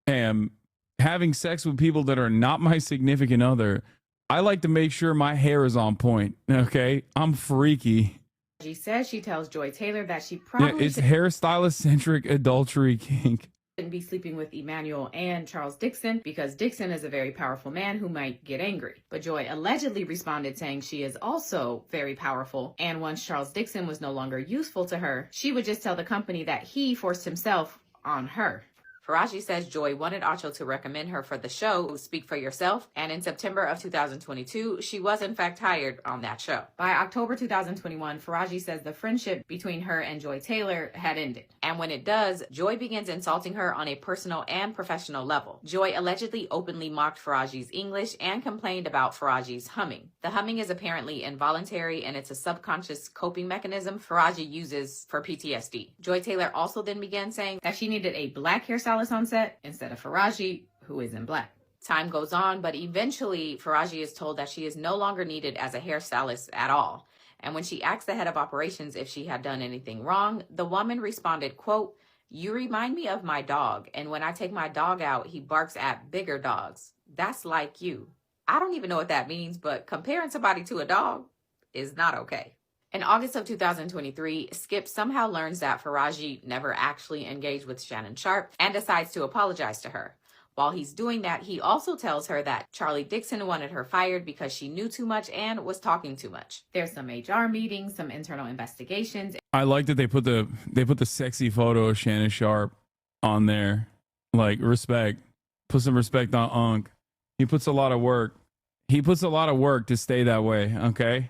am having sex with people that are not my significant other, I like to make sure my hair is on point. Okay? I'm freaky. She says she tells Joy Taylor that she probably it's hairstylist-centric adultery kink. Shouldn't be sleeping with Emmanuel and Charles Dixon because Dixon is a very powerful man who might get angry. But Joy allegedly responded saying she is also very powerful, and once Charles Dixon was no longer useful to her, she would just tell the company that he forced himself on her. Faraji says Joy wanted Acho to recommend her for the show Speak for Yourself, and in September of 2022, she was in fact hired on that show. By October 2021, Faraji says the friendship between her and Joy Taylor had ended. And when it does, Joy begins insulting her on a personal and professional level. Joy allegedly openly mocked Faraji's English and complained about Faraji's humming. The humming is apparently involuntary, and it's a subconscious coping mechanism Faraji uses for PTSD. Joy Taylor also then began saying that she needed a black hairstylist on set instead of Faraji, who is in black. Time goes on, but eventually Faraji is told that she is no longer needed as a hairstylist at all. And when she asked the head of operations if she had done anything wrong, the woman responded, quote, "You remind me of my dog, and when I take my dog out, he barks at bigger dogs. That's like you." I don't even know what that means, but comparing somebody to a dog is not okay. In August of 2023, Skip somehow learns that Faraji never actually engaged with Shannon Sharpe and decides to apologize to her. While he's doing that, he also tells her that Charlie Dixon wanted her fired because she knew too much and was talking too much. There's some HR meetings, some internal investigations. I like that they put the sexy photo of Shannon Sharpe on there. Like, respect. Put some respect on Unc. He puts a lot of work. He puts a lot of work to stay that way, okay?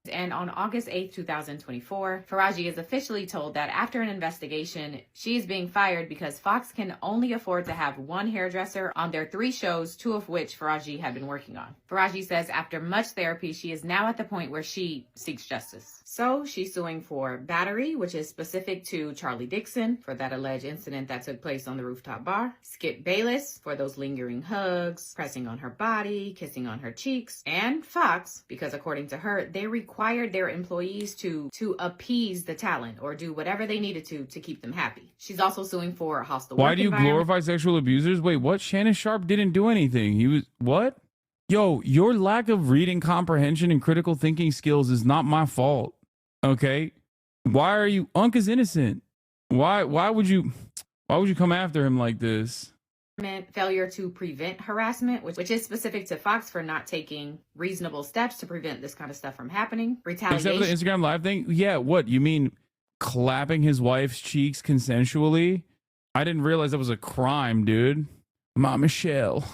And on August 8th, 2024, Faraji is officially told that after an investigation, she is being fired because Fox can only afford to have one hairdresser on their 3 shows, 2 of which Faraji had been working on. Faraji says after much therapy, she is now at the point where she seeks justice. So she's suing for battery, which is specific to Charlie Dixon for that alleged incident that took place on the rooftop bar, Skip Bayless for those lingering hugs, pressing on her body, kissing on her cheeks, and Fox because according to her, they required their employees to appease the talent or do whatever they needed to keep them happy. She's also suing for hostile Why work do you environment. glorify sexual abusers? Wait, what? Shannon Sharp didn't do anything. He was what? Yo, your lack of reading comprehension and critical thinking skills is not my fault. Okay? Why are you Unc is innocent? Why would you come after him like this? Failure to prevent harassment, which is specific to Fox for not taking reasonable steps to prevent this kind of stuff from happening. Retaliation. Except for the Instagram live thing? Yeah, what? You mean clapping his wife's cheeks consensually? I didn't realize that was a crime, dude. Ma Michelle.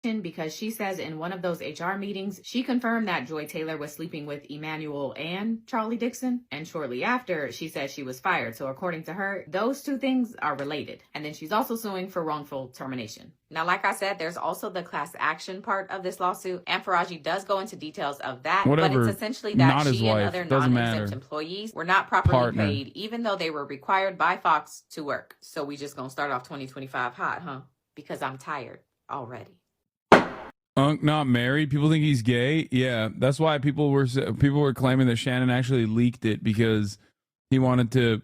Because she says in one of those HR meetings, she confirmed that Joy Taylor was sleeping with Emmanuel and Charlie Dixon. And shortly after, she said she was fired. So according to her, those 2 things are related. And then she's also suing for wrongful termination. Now, like I said, there's also the class action part of this lawsuit. And Faraji does go into details of that. Whatever. But it's essentially that Not his she and wife. other Doesn't non-exempt matter. employees were not properly Partner. paid, even though they were required by Fox to work. So we just gonna start off 2025 hot, huh? Because I'm tired already. Unc not married. People think he's gay. Yeah, that's why people were claiming that Shannon actually leaked it because he wanted to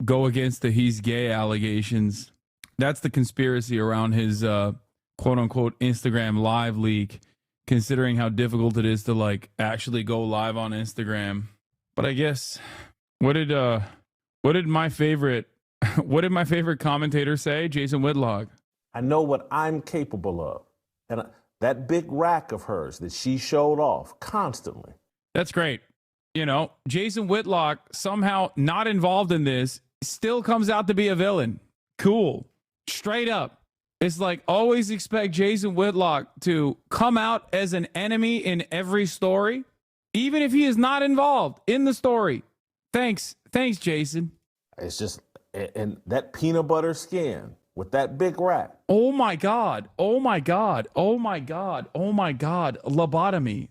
go against the he's gay allegations. That's the conspiracy around his quote unquote Instagram live leak, considering how difficult it is to like actually go live on Instagram. But I guess what did my favorite commentator say? Jason Whitlock. I know what I'm capable of. And that big rack of hers that she showed off constantly. That's great. You know, Jason Whitlock, somehow not involved in this, still comes out to be a villain. Cool. Straight up. It's like always expect Jason Whitlock to come out as an enemy in every story, even if he is not involved in the story. Thanks, Jason. It's just, and that peanut butter skin with that big rack. Oh my God. Oh my God. Oh my God. Oh my God. Lobotomy.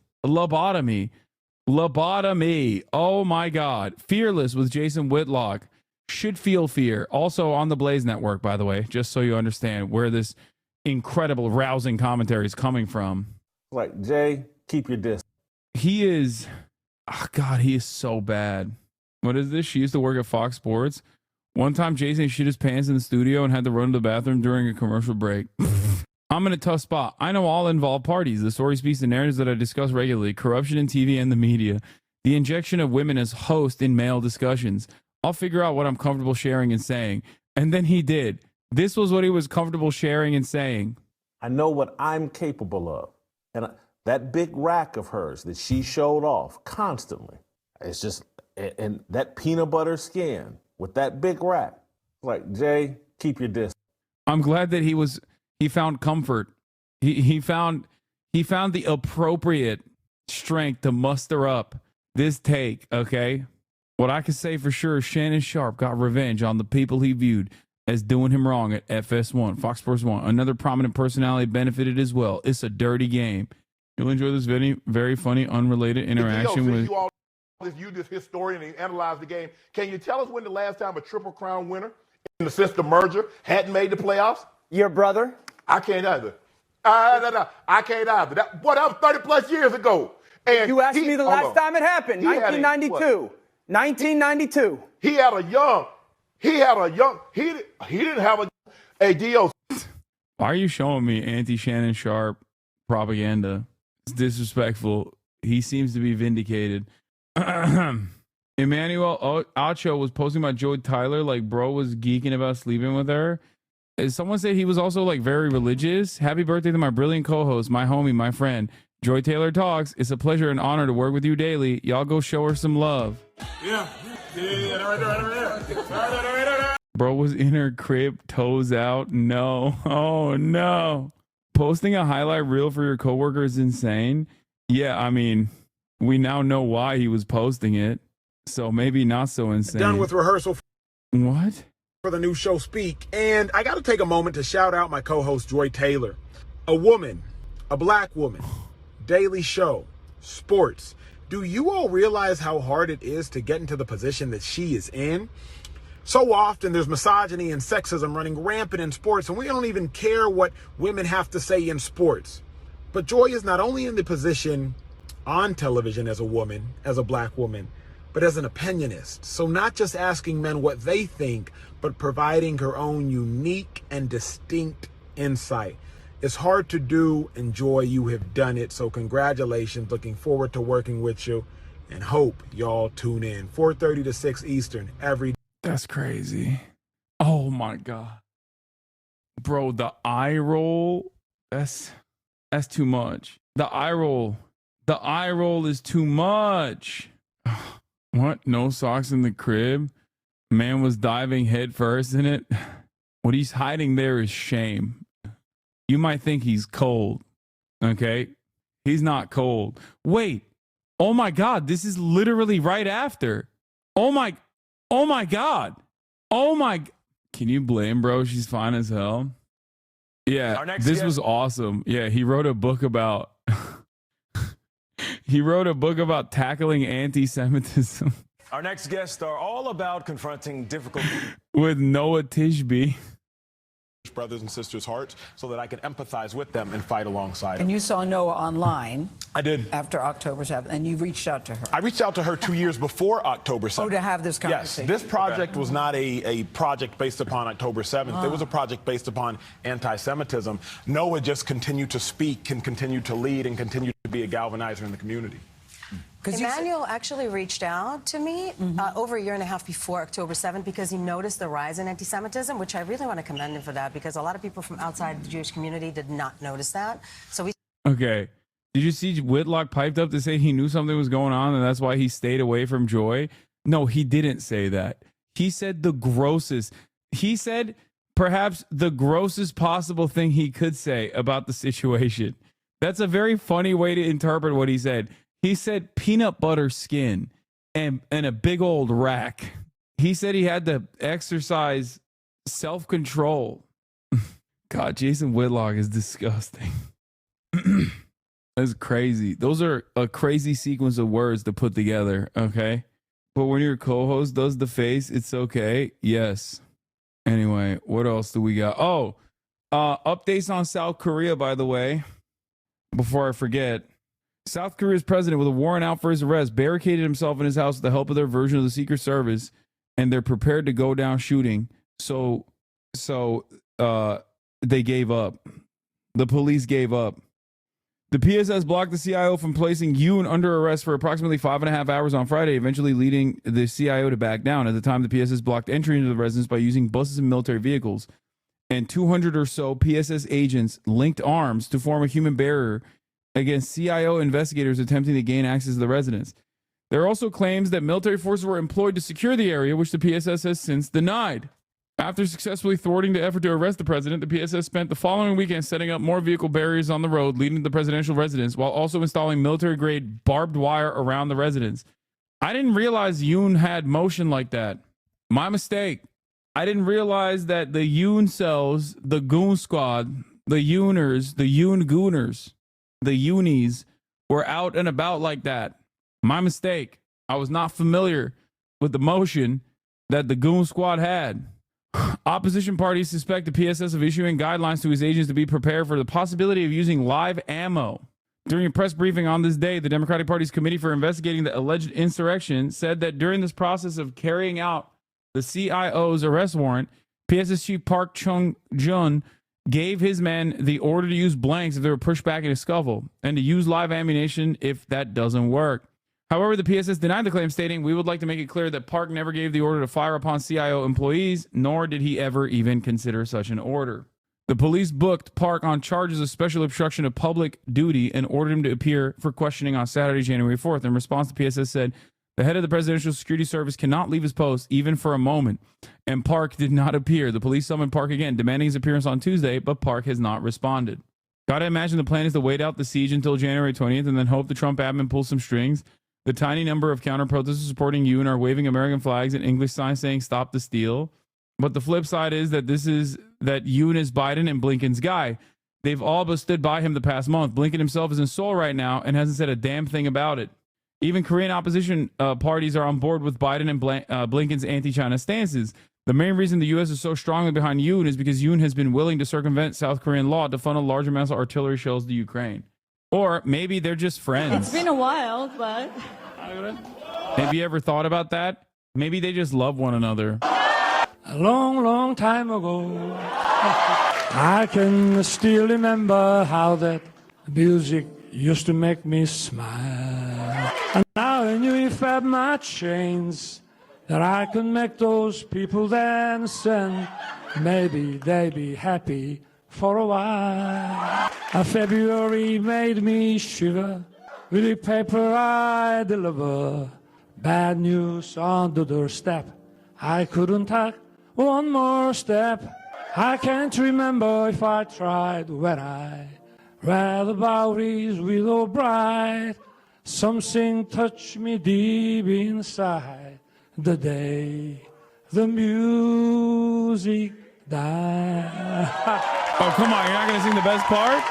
Oh my God. Fearless with Jason Whitlock. Should feel fear. Also on the Blaze Network, by the way, just so you understand where this incredible, rousing commentary is coming from. Like, Jay, keep your distance. He is, oh God, he is so bad. What is this? She used to work at Fox Sports. One time, Jason shit his pants in the studio and had to run to the bathroom during a commercial break. I'm in a tough spot. I know all involved parties. The story speaks the narratives that I discuss regularly. Corruption in TV and the media. The injection of women as hosts in male discussions. I'll figure out what I'm comfortable sharing and saying. And then he did. This was what he was comfortable sharing and saying. I know what I'm capable of. And that big rack of hers that she showed off constantly. It's just, and that peanut butter skin with that big rack. Like, Jay, keep your distance. I'm glad that he found comfort. He found the appropriate strength to muster up this take, okay? What I can say for sure is Shannon Sharp got revenge on the people he viewed as doing him wrong at FS1, Fox Sports 1. Another prominent personality benefited as well. It's a dirty game. You'll enjoy this very, very funny, unrelated interaction with... You, this historian, and analyze the game. Can you tell us when the last time a Triple Crown winner in the system merger hadn't made the playoffs? Your brother? I can't either. I can't either. That was 30 plus years ago. And you asked me the last time it happened, 1992. 1992. He didn't have a deal. Why are you showing me anti-Shannon Sharp propaganda? It's disrespectful. He seems to be vindicated. Emmanuel Acho was posting about Joy Tyler like bro was geeking about sleeping with her. Someone said he was also like very religious. Happy birthday to my brilliant co-host, my homie, my friend. Joy Taylor Talks. It's a pleasure and honor to work with you daily. Y'all go show her some love. Yeah, right there. Bro was in her crib, toes out. No. Oh, no. Posting a highlight reel for your coworker is insane. Yeah, I mean, we now know why he was posting it. So maybe not so insane. Done with rehearsal What? for the new show Speak, and I got to take a moment to shout out my co-host Joy Taylor. A woman, a black woman, daily show, sports. Do you all realize how hard it is to get into the position that she is in? So often there's misogyny and sexism running rampant in sports, and we don't even care what women have to say in sports. But Joy is not only in the position on television as a woman, as a black woman, but as an opinionist. So not just asking men what they think, but providing her own unique and distinct insight. It's hard to do, and Joy, you have done it. So congratulations. Looking forward to working with you, and hope y'all tune in 4:30 to 6 Eastern every day. That's crazy. Oh my God. Bro, the eye roll, that's too much. The eye roll is too much. What? No socks in the crib? Man was diving head first in it. What he's hiding there is shame. You might think he's cold. Okay? He's not cold. Wait. Oh my God. This is literally right after. Oh my God. Can you blame, bro? She's fine as hell. Yeah. This was awesome. Yeah. He wrote a book about tackling anti-Semitism. Our next guests are all about confronting difficult with Noah Tishby. Brothers and sisters' hearts so that I can empathize with them and fight alongside them. And you saw Noah online. I did. After October 7th, and you reached out to her. I reached out to her 2 years before October 7th. Oh, to have this conversation. Yes, this project was not a project based upon October 7th. It was a project based upon anti-Semitism. Noah just continued to speak and continued to lead and continued to be a galvanizer in the community. Emmanuel actually reached out to me over a year and a half before October 7th because he noticed the rise in anti-Semitism, which I really want to commend him for that because a lot of people from outside the Jewish community did not notice that. So we. Okay. Did you see Whitlock piped up to say he knew something was going on and that's why he stayed away from Joy? No, he didn't say that. He said the grossest. He said perhaps the grossest possible thing he could say about the situation. That's a very funny way to interpret what he said. He said peanut butter skin and a big old rack. He said he had to exercise self-control. God, Jason Whitlock is disgusting. That's crazy. Those are a crazy sequence of words to put together, okay? But when your co-host does the face, it's okay. Yes. Anyway, what else do we got? Oh, updates on South Korea, by the way, before I forget. South Korea's president, with a warrant out for his arrest, barricaded himself in his house with the help of their version of the Secret Service, and they're prepared to go down shooting. So they gave up. The police gave up. The PSS blocked the CIO from placing Yoon under arrest for approximately 5.5 hours on Friday, eventually leading the CIO to back down. At the time, the PSS blocked entry into the residence by using buses and military vehicles, and 200 or so PSS agents linked arms to form a human barrier against CIO investigators attempting to gain access to the residence. There are also claims that military forces were employed to secure the area, which the PSS has since denied. After successfully thwarting the effort to arrest the president, the PSS spent the following weekend setting up more vehicle barriers on the road leading to the presidential residence, while also installing military-grade barbed wire around the residence. I didn't realize Yoon had motion like that. My mistake. I didn't realize that the Yoon cells, the goon squad, the Yooners, the Yoon gooners, the Yoonies were out and about like that. My mistake. I was not familiar with the motion that the goon squad had. Opposition parties suspect the PSS of issuing guidelines to his agents to be prepared for the possibility of using live ammo. During a press briefing on this day, the Democratic Party's Committee for Investigating the Alleged Insurrection said that during this process of carrying out the CIO's arrest warrant, PSS Chief Park Chung-jun gave his men the order to use blanks if they were pushed back in a scuffle, and to use live ammunition if that doesn't work. However, the PSS denied the claim, stating, "We would like to make it clear that Park never gave the order to fire upon CIO employees, nor did he ever even consider such an order." The police booked Park on charges of special obstruction of public duty and ordered him to appear for questioning on Saturday, January 4th. In response, the PSS said, "The head of the Presidential Security Service cannot leave his post, even for a moment," and Park did not appear. The police summoned Park again, demanding his appearance on Tuesday, but Park has not responded. Gotta imagine the plan is to wait out the siege until January 20th and then hope the Trump admin pulls some strings. The tiny number of counter protesters supporting Yoon are waving American flags and English signs saying stop the steal. But the flip side is that Yoon is Biden and Blinken's guy. They've all but stood by him the past month. Blinken himself is in Seoul right now and hasn't said a damn thing about it. Even Korean opposition parties are on board with Biden and Blinken's anti-China stances. The main reason the U.S. is so strongly behind Yoon is because Yoon has been willing to circumvent South Korean law to funnel large amounts of artillery shells to Ukraine. Or maybe they're just friends. It's been a while, but... Have you ever thought about that? Maybe they just love one another. A long, long time ago, I can still remember how that music used to make me smile. And now I knew if I had my chains, that I could make those people dance, and maybe they'd be happy for a while. A February made me shiver with the paper I deliver. Bad news on the doorstep. I couldn't take one more step. I can't remember if I tried when I read about his widow bride. Something touched me deep inside the day the music died. Oh, come on, you're not going to sing the best part?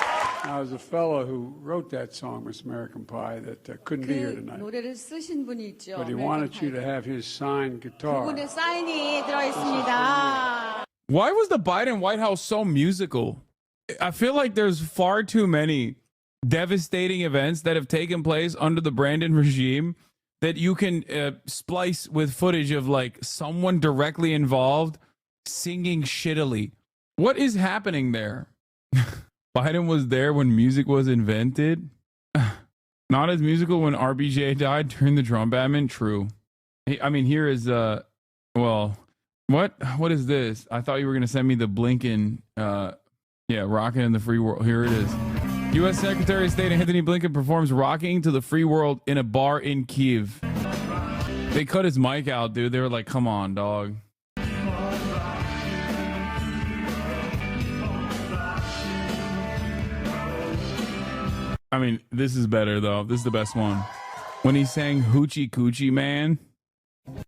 Now, there's a fellow who wrote that song, Miss American Pie, that couldn't be here tonight. 노래를 쓰신 분이 있죠. But he wanted you to have his signed guitar. 그분의 사인이 들어있습니다. Why was the Biden White House so musical? I feel like there's far too many devastating events that have taken place under the Brandon regime that you can splice with footage of like someone directly involved singing shittily. What is happening there? Biden was there when music was invented. Not as musical when RBJ died during the Trump admin. True. I mean, here is well, what is this? I thought you were gonna send me the Blinken Rockin' in the Free World. Here it is. U.S. Secretary of State Anthony Blinken performs Rocking to the Free World in a bar in Kyiv. They cut his mic out, dude. They were like, come on, dog. I mean, this is better, though. This is the best one. When he sang Hoochie Coochie Man.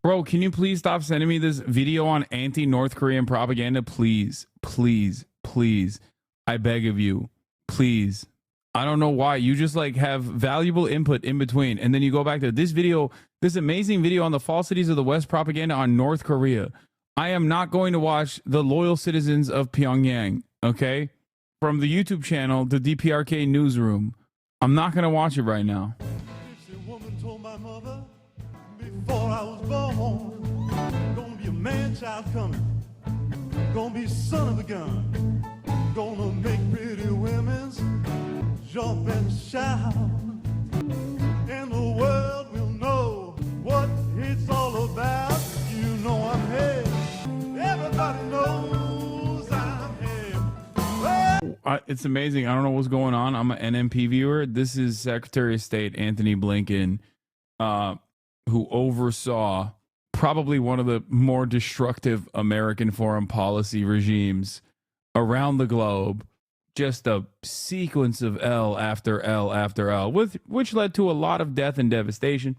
Bro, can you please stop sending me this video on anti-North Korean propaganda? Please, please, please. I beg of you. Please. I don't know why. You just like have valuable input in between. And then you go back to this video, this amazing video on the falsities of the West propaganda on North Korea. I am not going to watch the loyal citizens of Pyongyang, okay? From the YouTube channel, the DPRK Newsroom. I'm not going to watch it right now. A woman told my mother before I was born, gonna be a man-child coming, gonna be son of a gun, gonna make pretty women's jump and shout, and the world will know what it's all about. You know I'm here, everybody knows I'm here. It's amazing. I don't know what's going on. I'm an NMP viewer. This is Secretary of State Anthony Blinken, who oversaw probably one of the more destructive American foreign policy regimes around the globe. Just a sequence of L after L after L, which led to a lot of death and devastation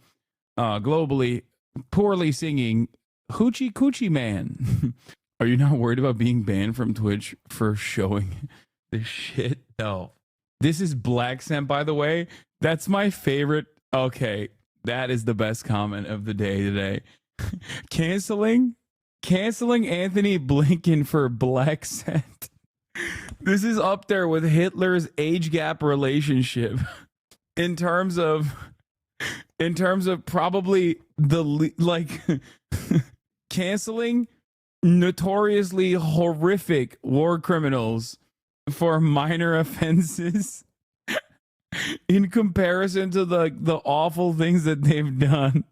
globally. Poorly singing Hoochie Coochie Man. Are you not worried about being banned from Twitch for showing this shit? No. This is Black Scent, by the way. That's my favorite. Okay, that is the best comment of the day today. Canceling Anthony Blinken for Black Scent. This is up there with Hitler's age gap relationship in terms of probably the canceling notoriously horrific war criminals for minor offenses in comparison to the awful things that they've done.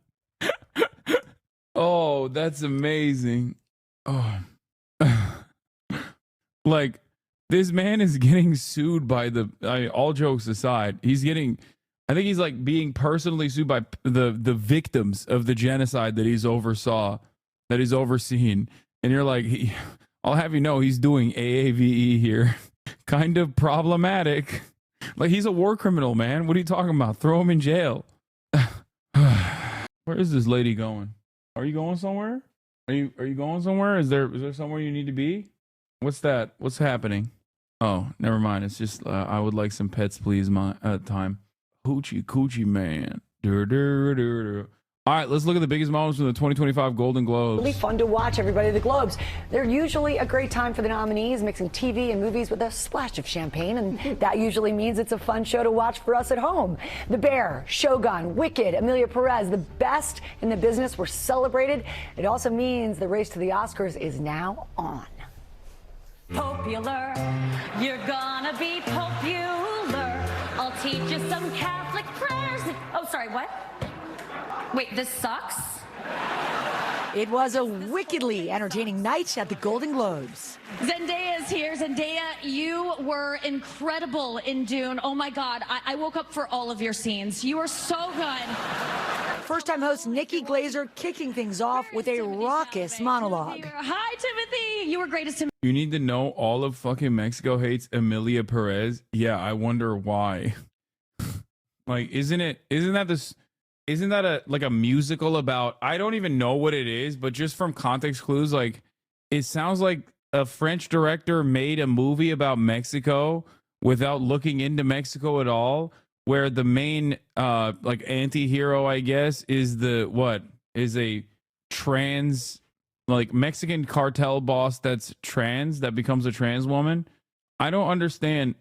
Oh, that's amazing. Oh. Like, this man is getting sued by all jokes aside, I think he's like being personally sued by the victims of the genocide that he's overseen. And you're like, I'll have you know, he's doing AAVE here. kind of problematic. Like, he's a war criminal, man. What are you talking about? Throw him in jail. Where is this lady going? Are you going somewhere? Are you going somewhere? Is there somewhere you need to be? What's that? What's happening? Oh, never mind. It's just I would like some pets, please. My time. Hoochie man. All right, let's look at the biggest moments from the 2025 Golden Globes. Really fun to watch, everybody. The Globes, they're usually a great time for the nominees, mixing TV and movies with a splash of champagne, and that usually means it's a fun show to watch for us at home. The Bear, Shogun, Wicked, Emilia Perez, the best in the business were celebrated. It also means the race to the Oscars is now on. Popular, you're gonna be popular. I'll teach you some Catholic prayers. Oh, sorry, what? Wait, this sucks? It was a wickedly entertaining night at the Golden Globes. Zendaya is here. Zendaya, you were incredible in Dune. Oh my God, I woke up for all of your scenes. You were so good. First-time host Nikki Glazer kicking things off with a raucous monologue. Hi, Timothy. You were great as Timothy. You need to know all of fucking Mexico hates Emilia Perez. Yeah, I wonder why. Like, isn't that a musical about, I don't even know what it is, but just from context clues, like, it sounds like a French director made a movie about Mexico without looking into Mexico at all, where the main like anti-hero, I guess, is a trans, like, Mexican cartel boss that's trans, that becomes a trans woman. I don't understand.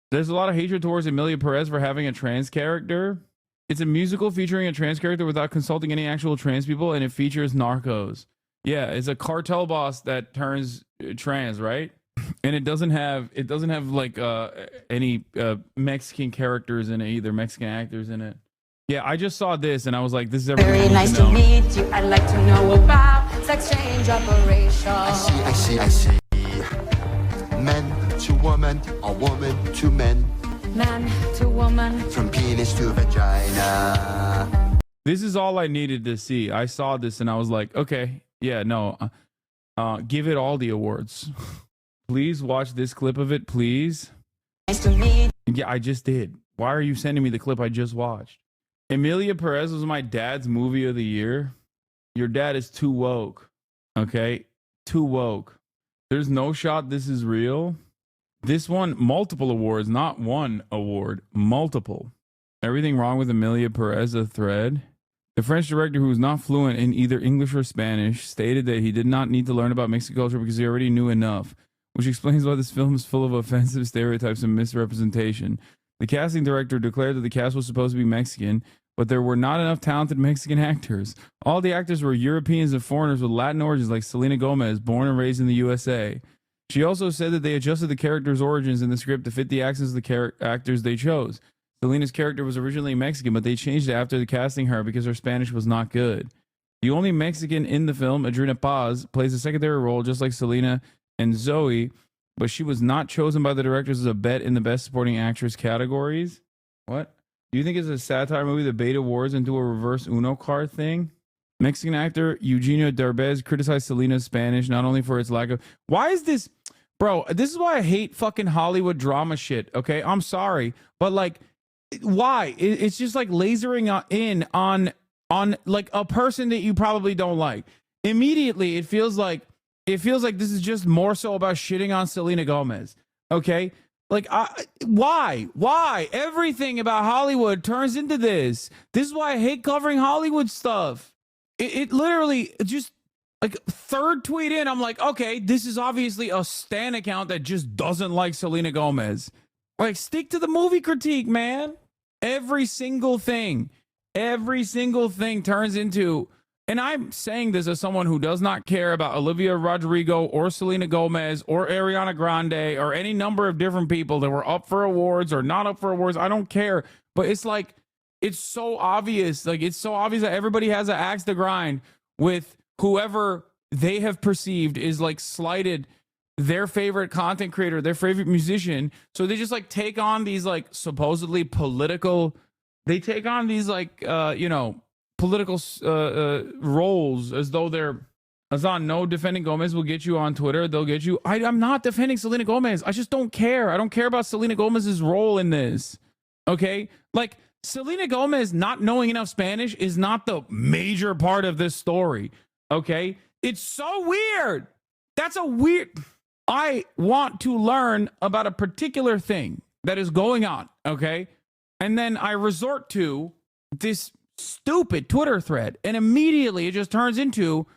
There's a lot of hatred towards Emilia Perez for having a trans character. It's a musical featuring a trans character without consulting any actual trans people, and it features narcos. Yeah, it's a cartel boss that turns trans, right? And it doesn't have like any Mexican characters in it either, Mexican actors in it. Yeah, I just saw this and I was like, this is everything. Very nice to meet you. I'd like to know about sex change operation. I see. Men to woman, or woman to men. Man to woman. From penis to vagina. This is all I needed to see. I saw this and I was like, okay, yeah, no. Give it all the awards. Please watch this clip of it, please. Nice to meet. Yeah, I just did. Why are you sending me the clip I just watched? Emilia Perez was my dad's movie of the year. Your dad is too woke. Okay? Too woke. There's no shot this is real. This won multiple awards, not one award, multiple. Everything wrong with Emilia Perez, a thread. The French director, who was not fluent in either English or Spanish, stated that he did not need to learn about Mexican culture because he already knew enough, which explains why this film is full of offensive stereotypes and misrepresentation. The casting director declared that the cast was supposed to be Mexican, but there were not enough talented Mexican actors. All the actors were Europeans and foreigners with Latin origins, like Selena Gomez, born and raised in the USA. She also said that they adjusted the characters' origins in the script to fit the accents of the actors they chose. Selena's character was originally Mexican, but they changed it after casting her because her Spanish was not good. The only Mexican in the film, Adriana Paz, plays a secondary role just like Selena and Zoe, but she was not chosen by the directors as a bet in the Best Supporting Actress categories. What? Do you think it's a satire movie that bait awards into a reverse Uno card thing? Mexican actor Eugenio Derbez criticized Selena's Spanish not only for its lack of... Why is this... Bro, this is why I hate fucking Hollywood drama shit, okay? I'm sorry, but like, why? It's just like lasering in on like a person that you probably don't like. Immediately, it feels like this is just more so about shitting on Selena Gomez, okay? Like, why? Everything about Hollywood turns into this. This is why I hate covering Hollywood stuff. It literally just... Like, third tweet in, I'm like, okay, this is obviously a stan account that just doesn't like Selena Gomez. Like, stick to the movie critique, man. Every single thing turns into, and I'm saying this as someone who does not care about Olivia Rodrigo or Selena Gomez or Ariana Grande or any number of different people that were up for awards or not up for awards. I don't care. But it's like, it's so obvious. Like, it's so obvious that everybody has an axe to grind with whoever they have perceived is like slighted their favorite content creator, their favorite musician. So they just like take on these like supposedly political, they take on these like, political roles as though they're Azan, no defending Gomez will get you on Twitter. They'll get you. I'm not defending Selena Gomez. I just don't care. I don't care about Selena Gomez's role in this. Okay? Like, Selena Gomez not knowing enough Spanish is not the major part of this story. Okay? It's so weird. That's a weird... I want to learn about a particular thing that is going on. Okay? And then I resort to this stupid Twitter thread. And immediately it just turns into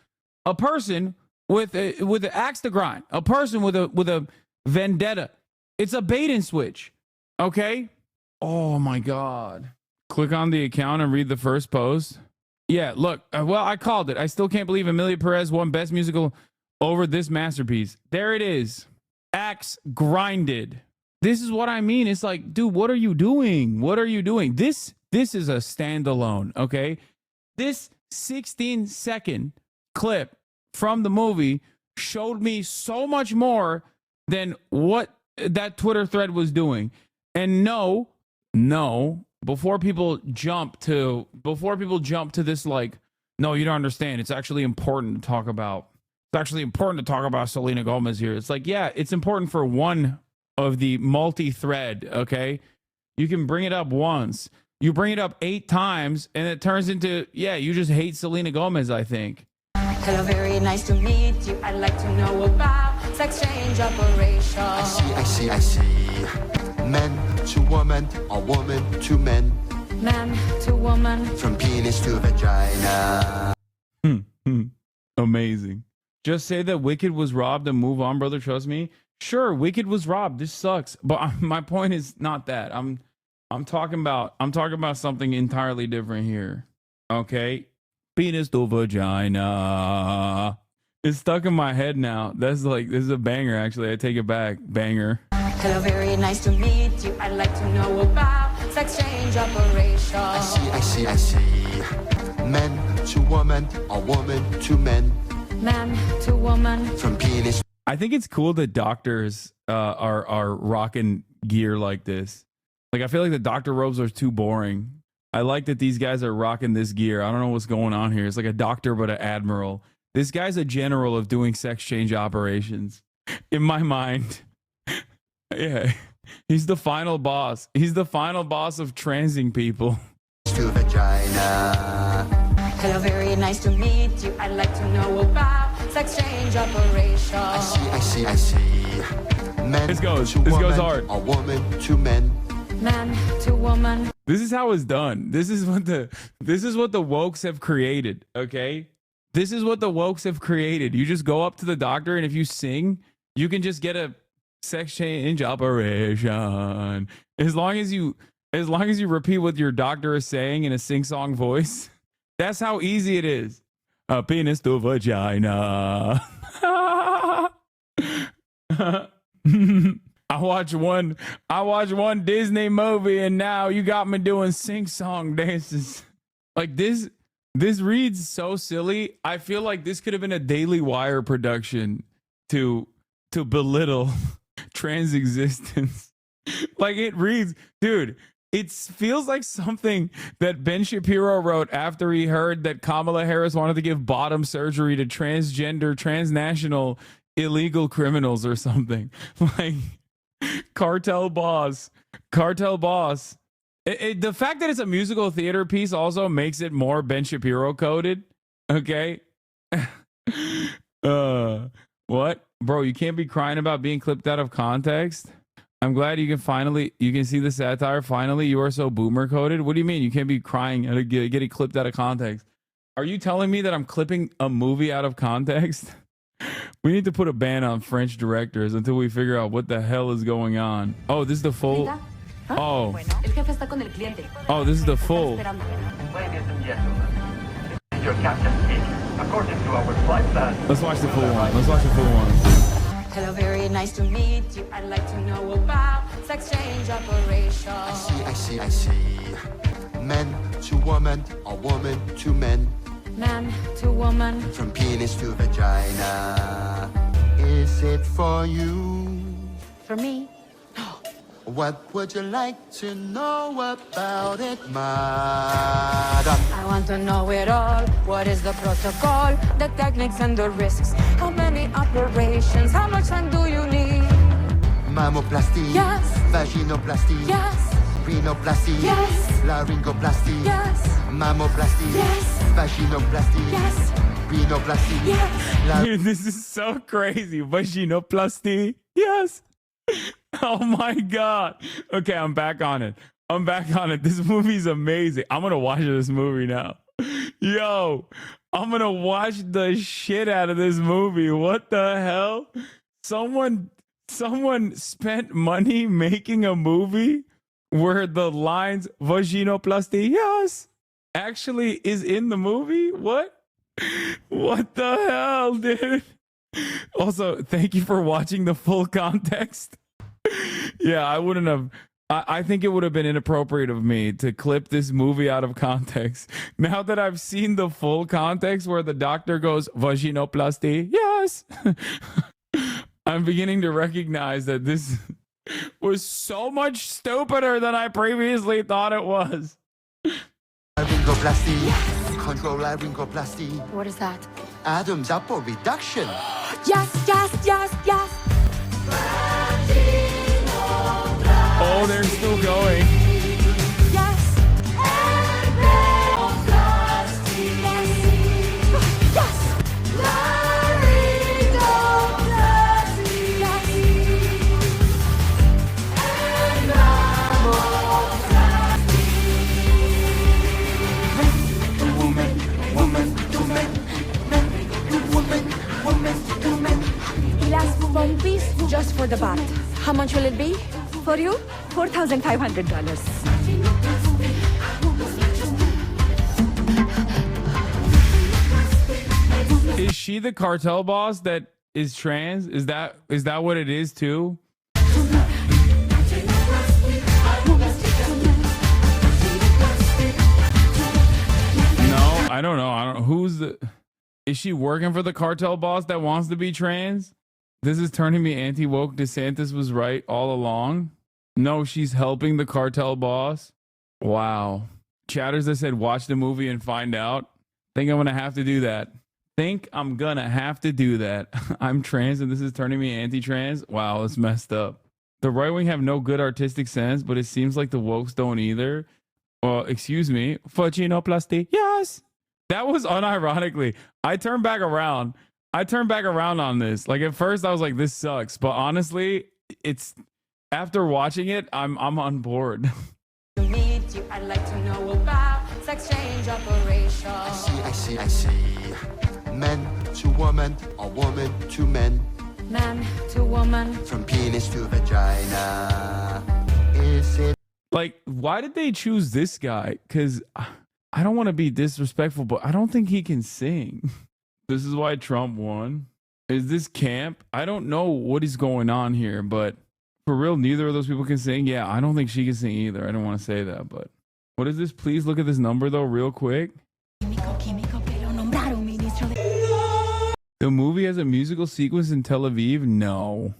a person with an axe to grind, a person with a vendetta. It's a bait and switch. Okay? Oh my God. Click on the account and read the first post. Yeah, look, well, I called it. I still can't believe Emilia Perez won Best Musical over this masterpiece. There it is. Axe grinded. This is what I mean. It's like, dude, what are you doing? What are you doing? This is a standalone, okay? This 16-second clip from the movie showed me so much more than what that Twitter thread was doing. And no, before people jump to this, like, no, you don't understand. It's actually important to talk about. It's actually important to talk about Selena Gomez here. It's like, yeah, it's important for one of the multi-thread, okay? You can bring it up once. You bring it up 8 times, and it turns into, yeah, you just hate Selena Gomez, I think. Hello, very nice to meet you. I'd like to know about sex change operation. I see. Men to woman, or woman to men. Man to woman. From penis to vagina. Amazing. Just say that Wicked was robbed and move on, brother. Trust me. Sure, Wicked was robbed. This sucks. But my point is not that. I'm talking about something entirely different here. Okay? Penis to vagina. It's stuck in my head now. This is a banger, actually. I take it back. Banger. Hello, very nice to meet you. I'd like to know about sex change operation. I see. Men to woman, or woman to men. Man to woman. From penis. I think it's cool that doctors are rocking gear like this. Like, I feel like the doctor robes are too boring. I like that these guys are rocking this gear. I don't know what's going on here. It's like a doctor, but an admiral. This guy's a general of doing sex change operations. In my mind. Yeah. He's the final boss. He's the final boss of transing people. To vagina. Hello, very nice to meet you. I'd like to know about sex change operation. I see. Men This goes woman, hard. Or woman to men. Man to woman. This is how it's done. This is what the wokes have created, okay? This is what the wokes have created. You just go up to the doctor, and if you sing, you can just get a sex change operation. As long as you repeat what your doctor is saying in a sing-song voice, that's how easy it is. A penis to vagina. I watch one Disney movie, and now you got me doing sing-song dances. Like, this reads so silly. I feel like this could have been a Daily Wire production to belittle trans existence. Like, it reads, dude, it feels like something that Ben Shapiro wrote after he heard that Kamala Harris wanted to give bottom surgery to transgender, transnational, illegal criminals or something. Like, cartel boss. The fact that it's a musical theater piece also makes it more Ben Shapiro coded. Okay. What? Bro, you can't be crying about being clipped out of context. I'm glad you can see the satire. Finally, you are so boomer coded. What do you mean? You can't be crying at getting clipped out of context. Are you telling me that I'm clipping a movie out of context? We need to put a ban on French directors until we figure out what the hell is going on. Oh, this is the full. Oh. Oh, this is the full. Ladies and gentlemen, this is your captain speaking. According to our flight plan. Let's watch the full one. Hello, very nice to meet you. I'd like to know about sex change operation. I see. Men to woman, or woman to men. Man to woman. From penis to vagina. Is it for you? For me? What would you like to know about it, madam? I want to know it all. What is the protocol, the techniques and the risks? How many operations? How much time do you need? Mammoplasty. Yes. Vaginoplasty. Yes. Rhinoplasty. Yes. Laryngoplasty. Yes. Mammoplasty. Yes. Vaginoplasty. Yes. Rhinoplasty. Yes. Dude, this is so crazy. Vaginoplasty. Yes. Oh my God. Okay, I'm back on it. I'm back on it. This movie's amazing. I'm going to watch this movie now. Yo, I'm going to watch the shit out of this movie. What the hell? Someone spent money making a movie where the lines vaginoplasty, yes, actually is in the movie? What? What the hell, dude? Also, thank you for watching the full context. Yeah, I wouldn't have. I think it would have been inappropriate of me to clip this movie out of context. Now that I've seen the full context where the doctor goes, vaginoplasty, yes, I'm beginning to recognize that this was so much stupider than I previously thought it was. Laryngoplasty. Yes. Control laryngoplasty. What is that? Adam's apple reduction. Yes, yes, yes, yes. Oh, they're still going. Yes. Last bumpy just for the bath. How much will it be? For you, $4,500. Is she the cartel boss that is trans? Is that what it is too? No, I don't know. Who's the... Is she working for the cartel boss that wants to be trans? This is turning me anti-woke. DeSantis was right all along. No, she's helping the cartel boss. Wow. Chatters that said watch the movie and find out. Think I'm going to have to do that. I'm trans and this is turning me anti-trans. Wow, that's messed up. The right wing have no good artistic sense, but it seems like the wokes don't either. Excuse me. Vaginoplasty. Yes. That was unironically. I turned back around on this. Like at first I was like, this sucks. But honestly, it's after watching it, I'm on board. Meet you, I'd like to know about sex change operation. I see. Men to woman, or woman to men. Man to woman. From penis to vagina. Is it? Like, why did they choose this guy? Because I don't want to be disrespectful, but I don't think he can sing. This is why Trump won. Is this camp? I don't know what is going on here, but for real, neither of those people can sing. Yeah, I don't think she can sing either. I don't want to say that, but what is this? Please look at this number though, real quick. The movie has a musical sequence in Tel Aviv? No.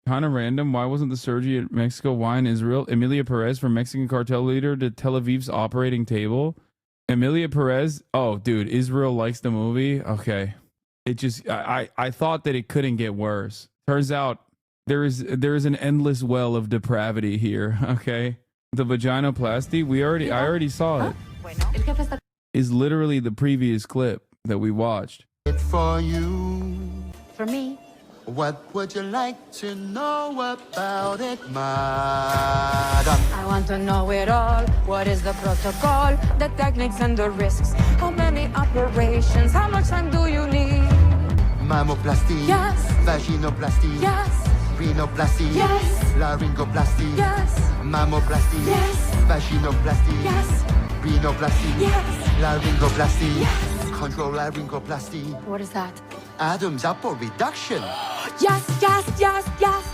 Kind of random. Why wasn't the surgery at Mexico? Why in Israel? Emilia Perez from Mexican cartel leader to Tel Aviv's operating table. Emilia Perez. Oh, dude, Israel likes the movie. Okay. It just, I thought that it couldn't get worse. Turns out there is an endless well of depravity here. Okay. The vaginoplasty, I already saw it. Is literally the previous clip that we watched. It for you. For me. What would you like to know about it, madam? I want to know it all. What is the protocol, the techniques and the risks? How many operations? How much time do you need? Mammoplasty. Yes. Vaginoplasty. Yes. Rhinoplasty. Yes. Laryngoplasty. Yes. Mammoplasty. Yes. Vaginoplasty. Yes. Rhinoplasty. Yes. Laryngoplasty. Yes. Control laryngoplasty. What is that? Adam's apple reduction. Yes, yes, yes, yes. Yes.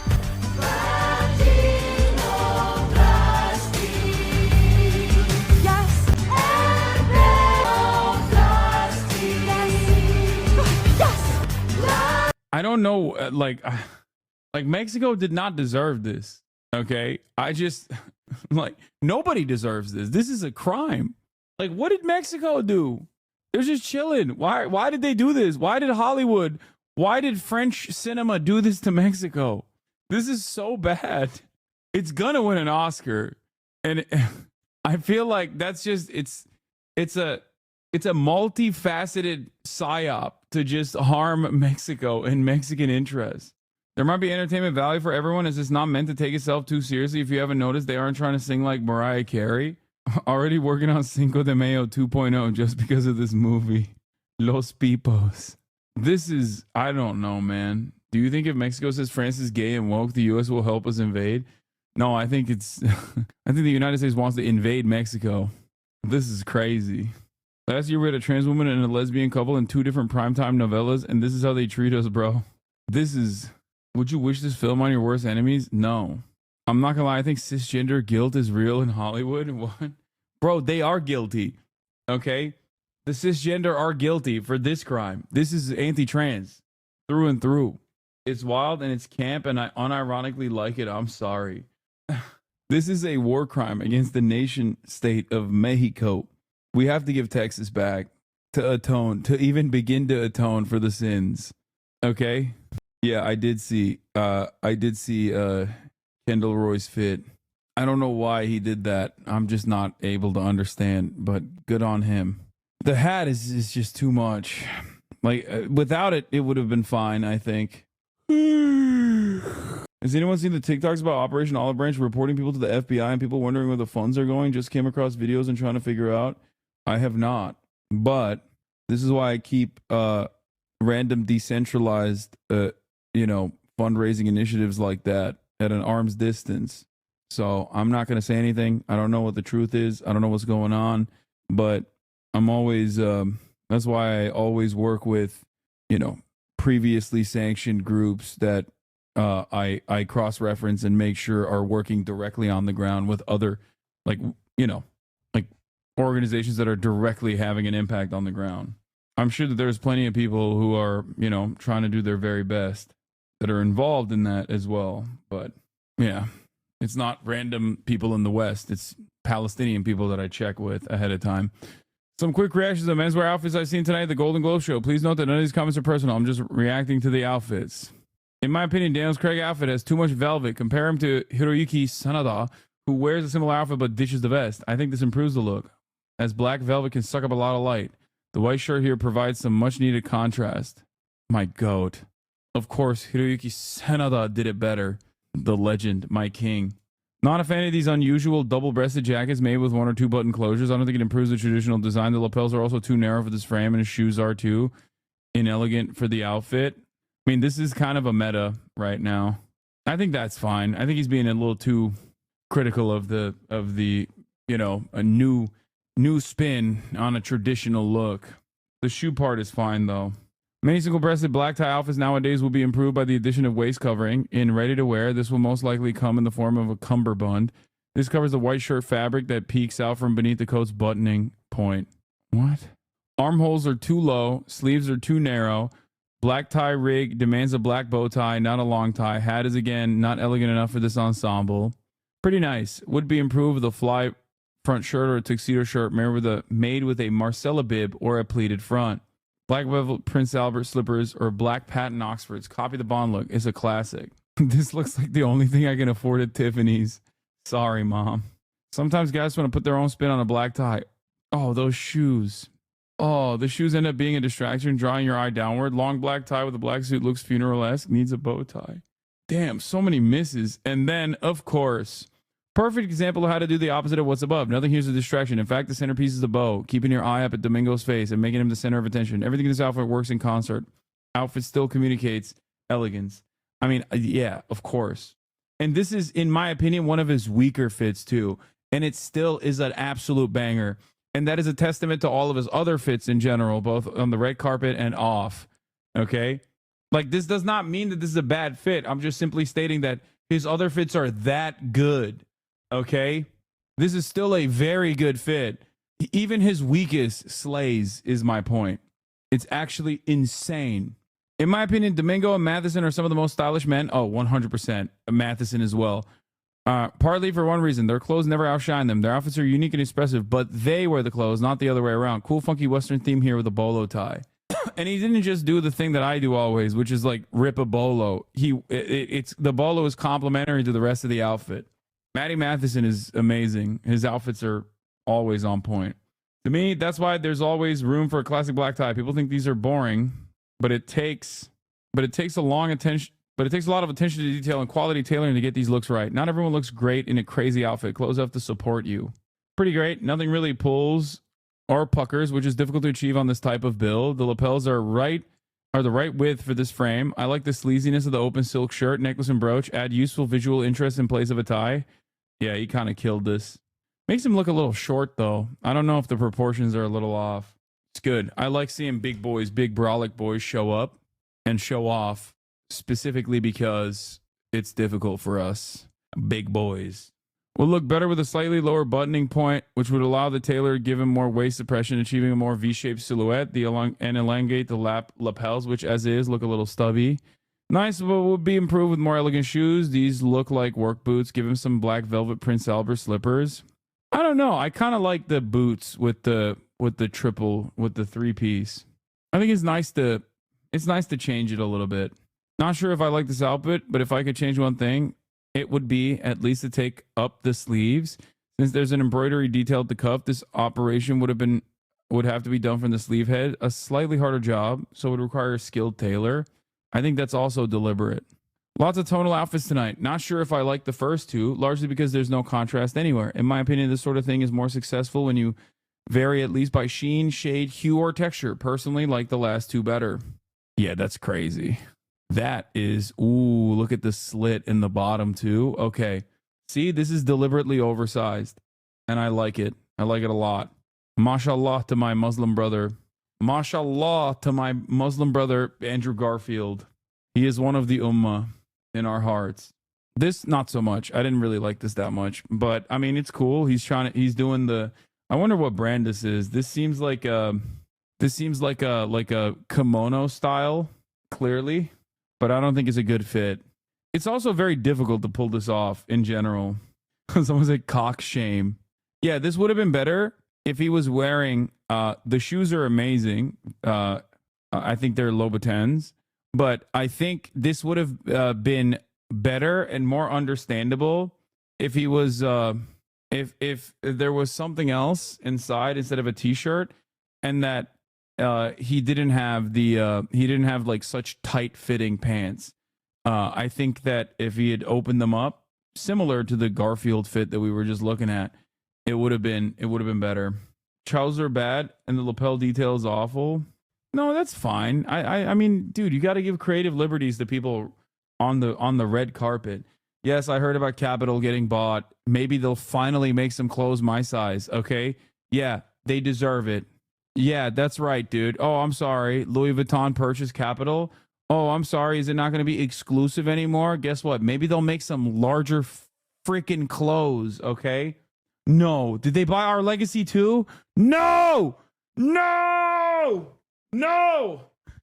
I don't know, like Mexico did not deserve this. Okay. I just like nobody deserves this. This is a crime. Like, what did Mexico do? They're just chilling. Why did they do this? Why did Hollywood? Why did French cinema do this to Mexico? This is so bad. It's gonna win an Oscar. And I feel like that's just it's a multifaceted psyop to just harm Mexico and Mexican interests. There might be entertainment value for everyone. It's just not meant to take itself too seriously. If you haven't noticed, they aren't trying to sing like Mariah Carey. Already working on Cinco de Mayo 2.0 just because of this movie. Los Pipos. This is, I don't know, man. Do you think if Mexico says France is gay and woke, the U.S. will help us invade? No, I think it's, I think the United States wants to invade Mexico. This is crazy. Last year we had a trans woman and a lesbian couple in 2 different primetime novellas, and this is how they treat us, bro. This is, would you wish this film on your worst enemies? No. I'm not gonna lie, I think cisgender guilt is real in Hollywood. What? Bro, they are guilty. Okay? The cisgender are guilty for this crime. This is anti-trans through and through. It's wild and it's camp, and I unironically like it. I'm sorry. This is a war crime against the nation state of Mexico. We have to give Texas back to atone, to even begin to atone for the sins. Okay? Yeah, I did see Kendall Roy's fit. I don't know why he did that. I'm just not able to understand, but good on him. The hat is just too much. Like, without it, it would have been fine, I think. Has anyone seen the TikToks about Operation Olive Branch reporting people to the FBI and people wondering where the funds are going? Just came across videos and trying to figure out. I have not. But this is why I keep random decentralized, fundraising initiatives like that at an arm's distance. So I'm not going to say anything. I don't know what the truth is. I don't know what's going on. But I'm always, that's why I always work with, previously sanctioned groups that I cross-reference and make sure are working directly on the ground with other, like organizations that are directly having an impact on the ground. I'm sure that there's plenty of people who are, trying to do their very best that are involved in that as well. But yeah, it's not random people in the West. It's Palestinian people that I check with ahead of time. Some quick reactions to menswear outfits I've seen tonight at the Golden Globe show. Please note that none of these comments are personal. I'm just reacting to the outfits. In my opinion, Daniel Craig's outfit has too much velvet. Compare him to Hiroyuki Sanada, who wears a similar outfit but ditches the vest. I think this improves the look, as black velvet can suck up a lot of light. The white shirt here provides some much-needed contrast. My goat. Of course, Hiroyuki Sanada did it better. The legend, my king. Not a fan of these unusual double-breasted jackets made with 1 or 2 button closures. I don't think it improves the traditional design. The lapels are also too narrow for this frame, and his shoes are too inelegant for the outfit. I mean, this is kind of a meta right now. I think that's fine. I think he's being a little too critical of the a new spin on a traditional look. The shoe part is fine though. Many single-breasted black tie outfits nowadays will be improved by the addition of waist covering. In ready-to-wear, this will most likely come in the form of a cummerbund. This covers the white shirt fabric that peeks out from beneath the coat's buttoning point. What? Armholes are too low. Sleeves are too narrow. Black tie rig demands a black bow tie, not a long tie. Hat is, again, not elegant enough for this ensemble. Pretty nice. Would be improved with a fly front shirt or a tuxedo shirt made with a Marcella bib or a pleated front. Black velvet Prince Albert slippers or black patent Oxfords. Copy the Bond look. It's a classic. This looks like the only thing I can afford at Tiffany's. Sorry, Mom. Sometimes guys want to put their own spin on a black tie. Oh, those shoes. Oh, the shoes end up being a distraction, drawing your eye downward. Long black tie with a black suit looks funeral-esque. Needs a bow tie. Damn, so many misses. And then, of course, perfect example of how to do the opposite of what's above. Nothing here's a distraction. In fact, the centerpiece is the bow, keeping your eye up at Domingo's face and making him the center of attention. Everything in this outfit works in concert. Outfit still communicates elegance. I mean, yeah, of course. And this is, in my opinion, one of his weaker fits, too. And it still is an absolute banger. And that is a testament to all of his other fits in general, both on the red carpet and off. Okay? Like, this does not mean that this is a bad fit. I'm just simply stating that his other fits are that good. Okay? This is still a very good fit. Even his weakest slays, is my point. It's actually insane. In my opinion, Domingo and Matheson are some of the most stylish men. Oh, 100%. Matheson as well. Partly for one reason. Their clothes never outshine them. Their outfits are unique and expressive, but they wear the clothes, not the other way around. Cool, funky Western theme here with a bolo tie. And he didn't just do the thing that I do always, which is like rip a bolo. It's the bolo is complementary to the rest of the outfit. Matty Matheson is amazing. His outfits are always on point. To me, that's why there's always room for a classic black tie. People think these are boring, but it takes a lot of attention to detail and quality tailoring to get these looks right. Not everyone looks great in a crazy outfit. Clothes have to support you. Pretty great. Nothing really pulls or puckers, which is difficult to achieve on this type of build. The lapels are the right width for this frame. I like the sleaziness of the open silk shirt, necklace, and brooch. Add useful visual interest in place of a tie. Yeah, he kind of killed this. Makes him look a little short, though. I don't know if the proportions are a little off. It's good. I like seeing big boys, big brolic boys show up and show off, specifically because it's difficult for us big boys. Will look better with a slightly lower buttoning point, which would allow the tailor to give him more waist suppression, achieving a more V-shaped silhouette and elongate the lapels, which as is look a little stubby. Nice, but would be improved with more elegant shoes. These look like work boots. Give him some black velvet Prince Albert slippers. I don't know. I kind of like the boots with the three-piece. I think it's nice to change it a little bit. Not sure if I like this outfit, but if I could change one thing, it would be at least to take up the sleeves. Since there's an embroidery detail at the cuff, this operation would have to be done from the sleeve head. A slightly harder job, so it would require a skilled tailor. I think that's also deliberate. Lots of tonal outfits tonight. Not sure if I like the first two, largely because there's no contrast anywhere. In my opinion, this sort of thing is more successful when you vary at least by sheen, shade, hue, or texture. Personally, like the last two better. Yeah, that's crazy. That is, ooh, look at the slit in the bottom too. Okay. See, this is deliberately oversized, and I like it. I like it a lot. Mashallah to my Muslim brother. Mashallah to my Muslim brother, Andrew Garfield. He is one of the ummah in our hearts. This, not so much. I didn't really like this that much, but I mean, it's cool. He's doing the, I wonder what brand this is. This seems like a kimono style, clearly, but I don't think it's a good fit. It's also very difficult to pull this off in general. Someone said cock shame. Yeah, this would have been better if he was wearing, the shoes are amazing. I think they're Louboutins, but I think this would have been better and more understandable if he was, if there was something else inside instead of a t-shirt, and that he didn't have like such tight fitting pants. I think that if he had opened them up, similar to the Garfield fit that we were just looking at, it would have been better. Trousers are bad and the lapel detail is awful. No, that's fine. I mean, dude, you got to give creative liberties to people on the red carpet. Yes, I heard about Capital getting bought. Maybe they'll finally make some clothes my size. Okay, yeah, they deserve it. Yeah, that's right, dude. Oh, I'm sorry. Louis Vuitton purchased Capital. Oh, I'm sorry. Is it not going to be exclusive anymore? Guess what? Maybe they'll make some larger freaking clothes. Okay. No. Did they buy Our Legacy too? No. No. No.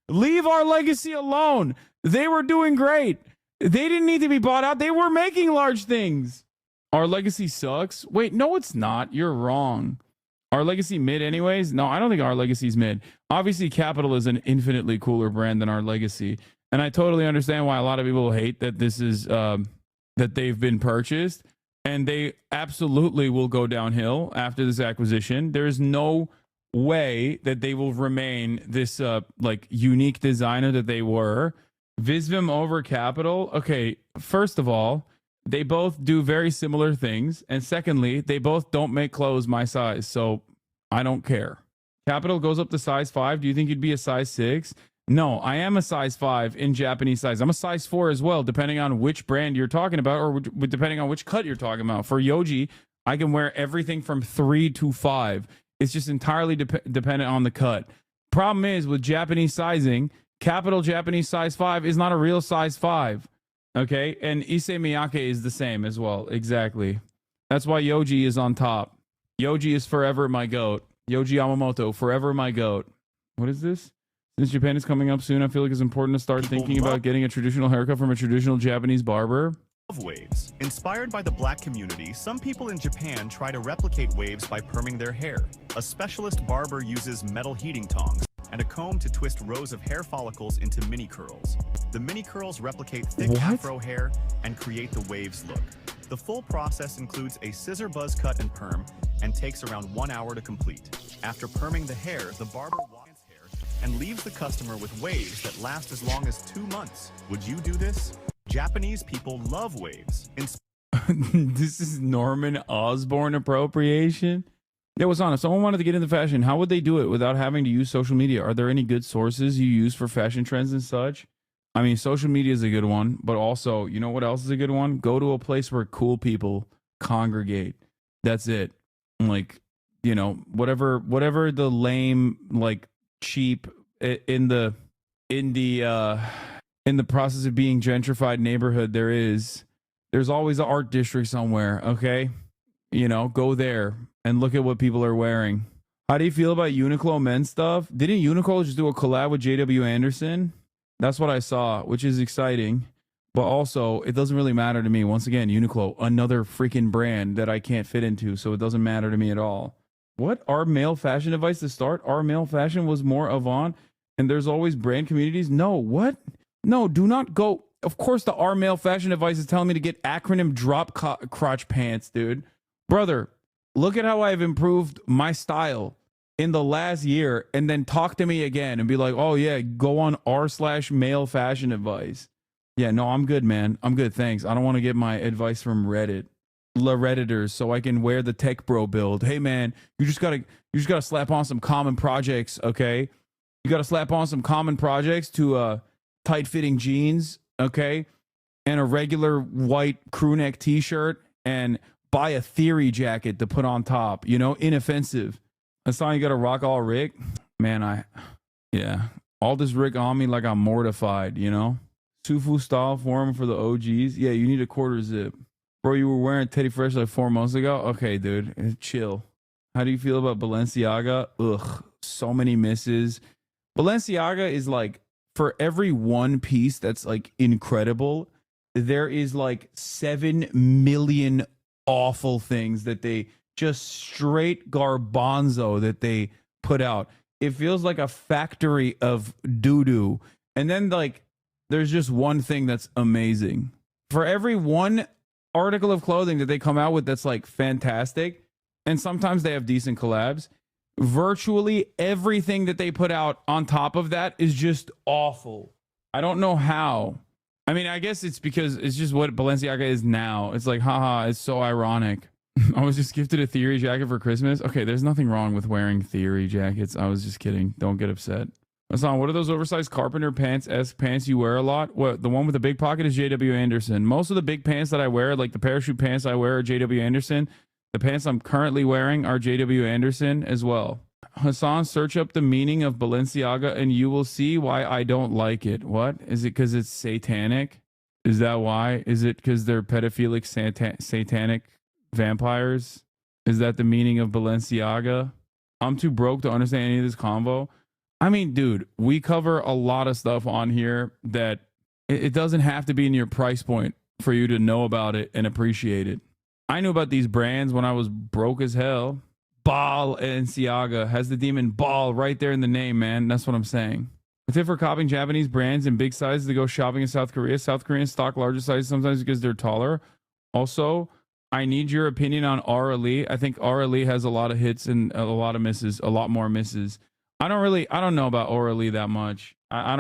Leave Our Legacy alone. They were doing great. They didn't need to be bought out. They were making large things. Our Legacy sucks. Wait, no, it's not. You're wrong. Our Legacy mid anyways? No, I don't think Our Legacy's mid. Obviously, Capital is an infinitely cooler brand than Our Legacy. And I totally understand why a lot of people hate that this is, that they've been purchased. And they absolutely will go downhill after this acquisition. There's no way that they will remain this, like, unique designer that they were. Visvim over Capital. Okay, first of all, they both do very similar things. And secondly, they both don't make clothes my size. So I don't care. Capital goes up to size 5. Do you think you'd be a size 6? No, I am a size 5 in Japanese size. I'm a size 4 as well, depending on which brand you're talking about or depending on which cut you're talking about. For Yoji, I can wear everything from 3 to 5. It's just entirely dependent on the cut. Problem is with Japanese sizing, Capital Japanese size 5 is not a real size 5. Okay, and Issey Miyake is the same as well. Exactly. That's why Yoji is on top. Yoji is forever my goat. Yoji Yamamoto, forever my goat. What is this? Since Japan is coming up soon, I feel like it's important to start thinking about getting a traditional haircut from a traditional Japanese barber. waves. Inspired by the black community, some people in Japan try to replicate waves by perming their hair. A specialist barber uses metal heating tongs and a comb to twist rows of hair follicles into mini curls. The mini curls replicate thick afro hair and create the waves look. The full process includes a scissor buzz cut and perm and takes around 1 hour to complete. After perming the hair, the barber washes hair and leaves the customer with waves that last as long as 2 months. Would you do this? Japanese people love waves. This is Norman Osborn appropriation. Yeah, what's on? If someone wanted to get into fashion, how would they do it without having to use social media? Are there any good sources you use for fashion trends and such? I mean, social media is a good one, but also, you know what else is a good one? Go to a place where cool people congregate. That's it. Like, you know, whatever the lame, like cheap in the process of being gentrified neighborhood there's always an art district somewhere. Okay, you know, go there and look at what people are wearing. How do you feel about Uniqlo men's stuff? Didn't Uniqlo just do a collab with JW Anderson? That's what I saw, which is exciting. But also, it doesn't really matter to me. Once again, Uniqlo, another freaking brand that I can't fit into, so it doesn't matter to me at all. What? Our male fashion advice to start? Our male fashion was more avant, and there's always brand communities? No, what? No, do not go. Of course, the our male fashion advice is telling me to get acronym drop crotch pants, dude. Brother, look at how I've improved my style in the last year, and then talk to me again and be like, oh yeah, go on r/male fashion advice. Yeah, no, I'm good, man. I'm good, thanks. I don't want to get my advice from Reddit. Redditors, so I can wear the tech bro build. Hey man, you just gotta slap on some common projects, okay? You gotta slap on some common projects to tight-fitting jeans, okay? And a regular white crew neck t-shirt, and buy a theory jacket to put on top, you know, inoffensive. That's how you gotta rock all Rick. Man, all this Rick on me like I'm mortified, you know? Sufu style form for the OGs. Yeah, you need a quarter zip. Bro, you were wearing Teddy Fresh like 4 months ago? Okay, dude, chill. How do you feel about Balenciaga? Ugh, so many misses. Balenciaga is like, for every one piece that's like incredible, there is like 7 million awful things that they just straight garbanzo that they put out. It feels like a factory of doo-doo. And then like, there's just one thing that's amazing. For every one article of clothing that they come out with that's like fantastic, and sometimes they have decent collabs, virtually everything that they put out on top of that is just awful. I don't know how. I mean, I guess it's because it's just what Balenciaga is now. It's like, haha, it's so ironic. I was just gifted a Theory jacket for Christmas. Okay, there's nothing wrong with wearing Theory jackets. I was just kidding. Don't get upset. Hassan, what are those oversized carpenter pants-esque pants you wear a lot? What, the one with the big pocket is JW Anderson. Most of the big pants that I wear, like the parachute pants I wear, are JW Anderson. The pants I'm currently wearing are JW Anderson as well. Hassan, search up the meaning of Balenciaga and you will see why I don't like it. What? Is it because it's satanic? Is that why? Is it because they're pedophilic satanic vampires? Is that the meaning of Balenciaga? I'm too broke to understand any of this convo. I mean, dude, we cover a lot of stuff on here that it doesn't have to be in your price point for you to know about it and appreciate it. I knew about these brands when I was broke as hell. Balenciaga has the demon ball right there in the name, man. That's what I'm saying. The tip for copying Japanese brands in big sizes to go shopping in South Korea. South Koreans stock larger sizes sometimes because they're taller. Also, I need your opinion on Aura Lee. I think Aura Lee has a lot of hits and a lot of misses, a lot more misses. I don't know about Aura Lee that much. I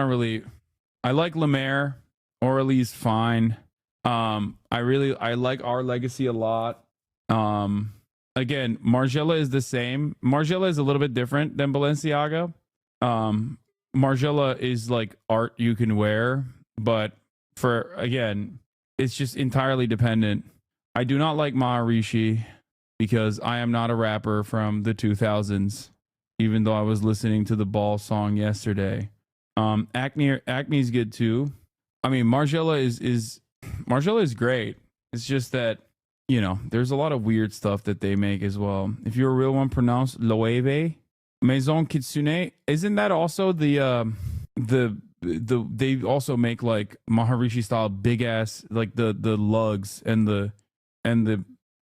like La Mer. Aura Lee's fine. I like Our Legacy a lot. Again, Margiela is the same. Margiela is a little bit different than Balenciaga. Margiela is like art you can wear, but it's just entirely dependent. I do not like Maharishi because I am not a rapper from the 2000s. Even though I was listening to the Ball song yesterday. Acme's good too. I mean, Margiela is great. It's just that, you know, there's a lot of weird stuff that they make as well. If you're a real one, pronounce Loewe. Maison Kitsune. Isn't that also the they also make like Maharishi style big ass like the lugs and the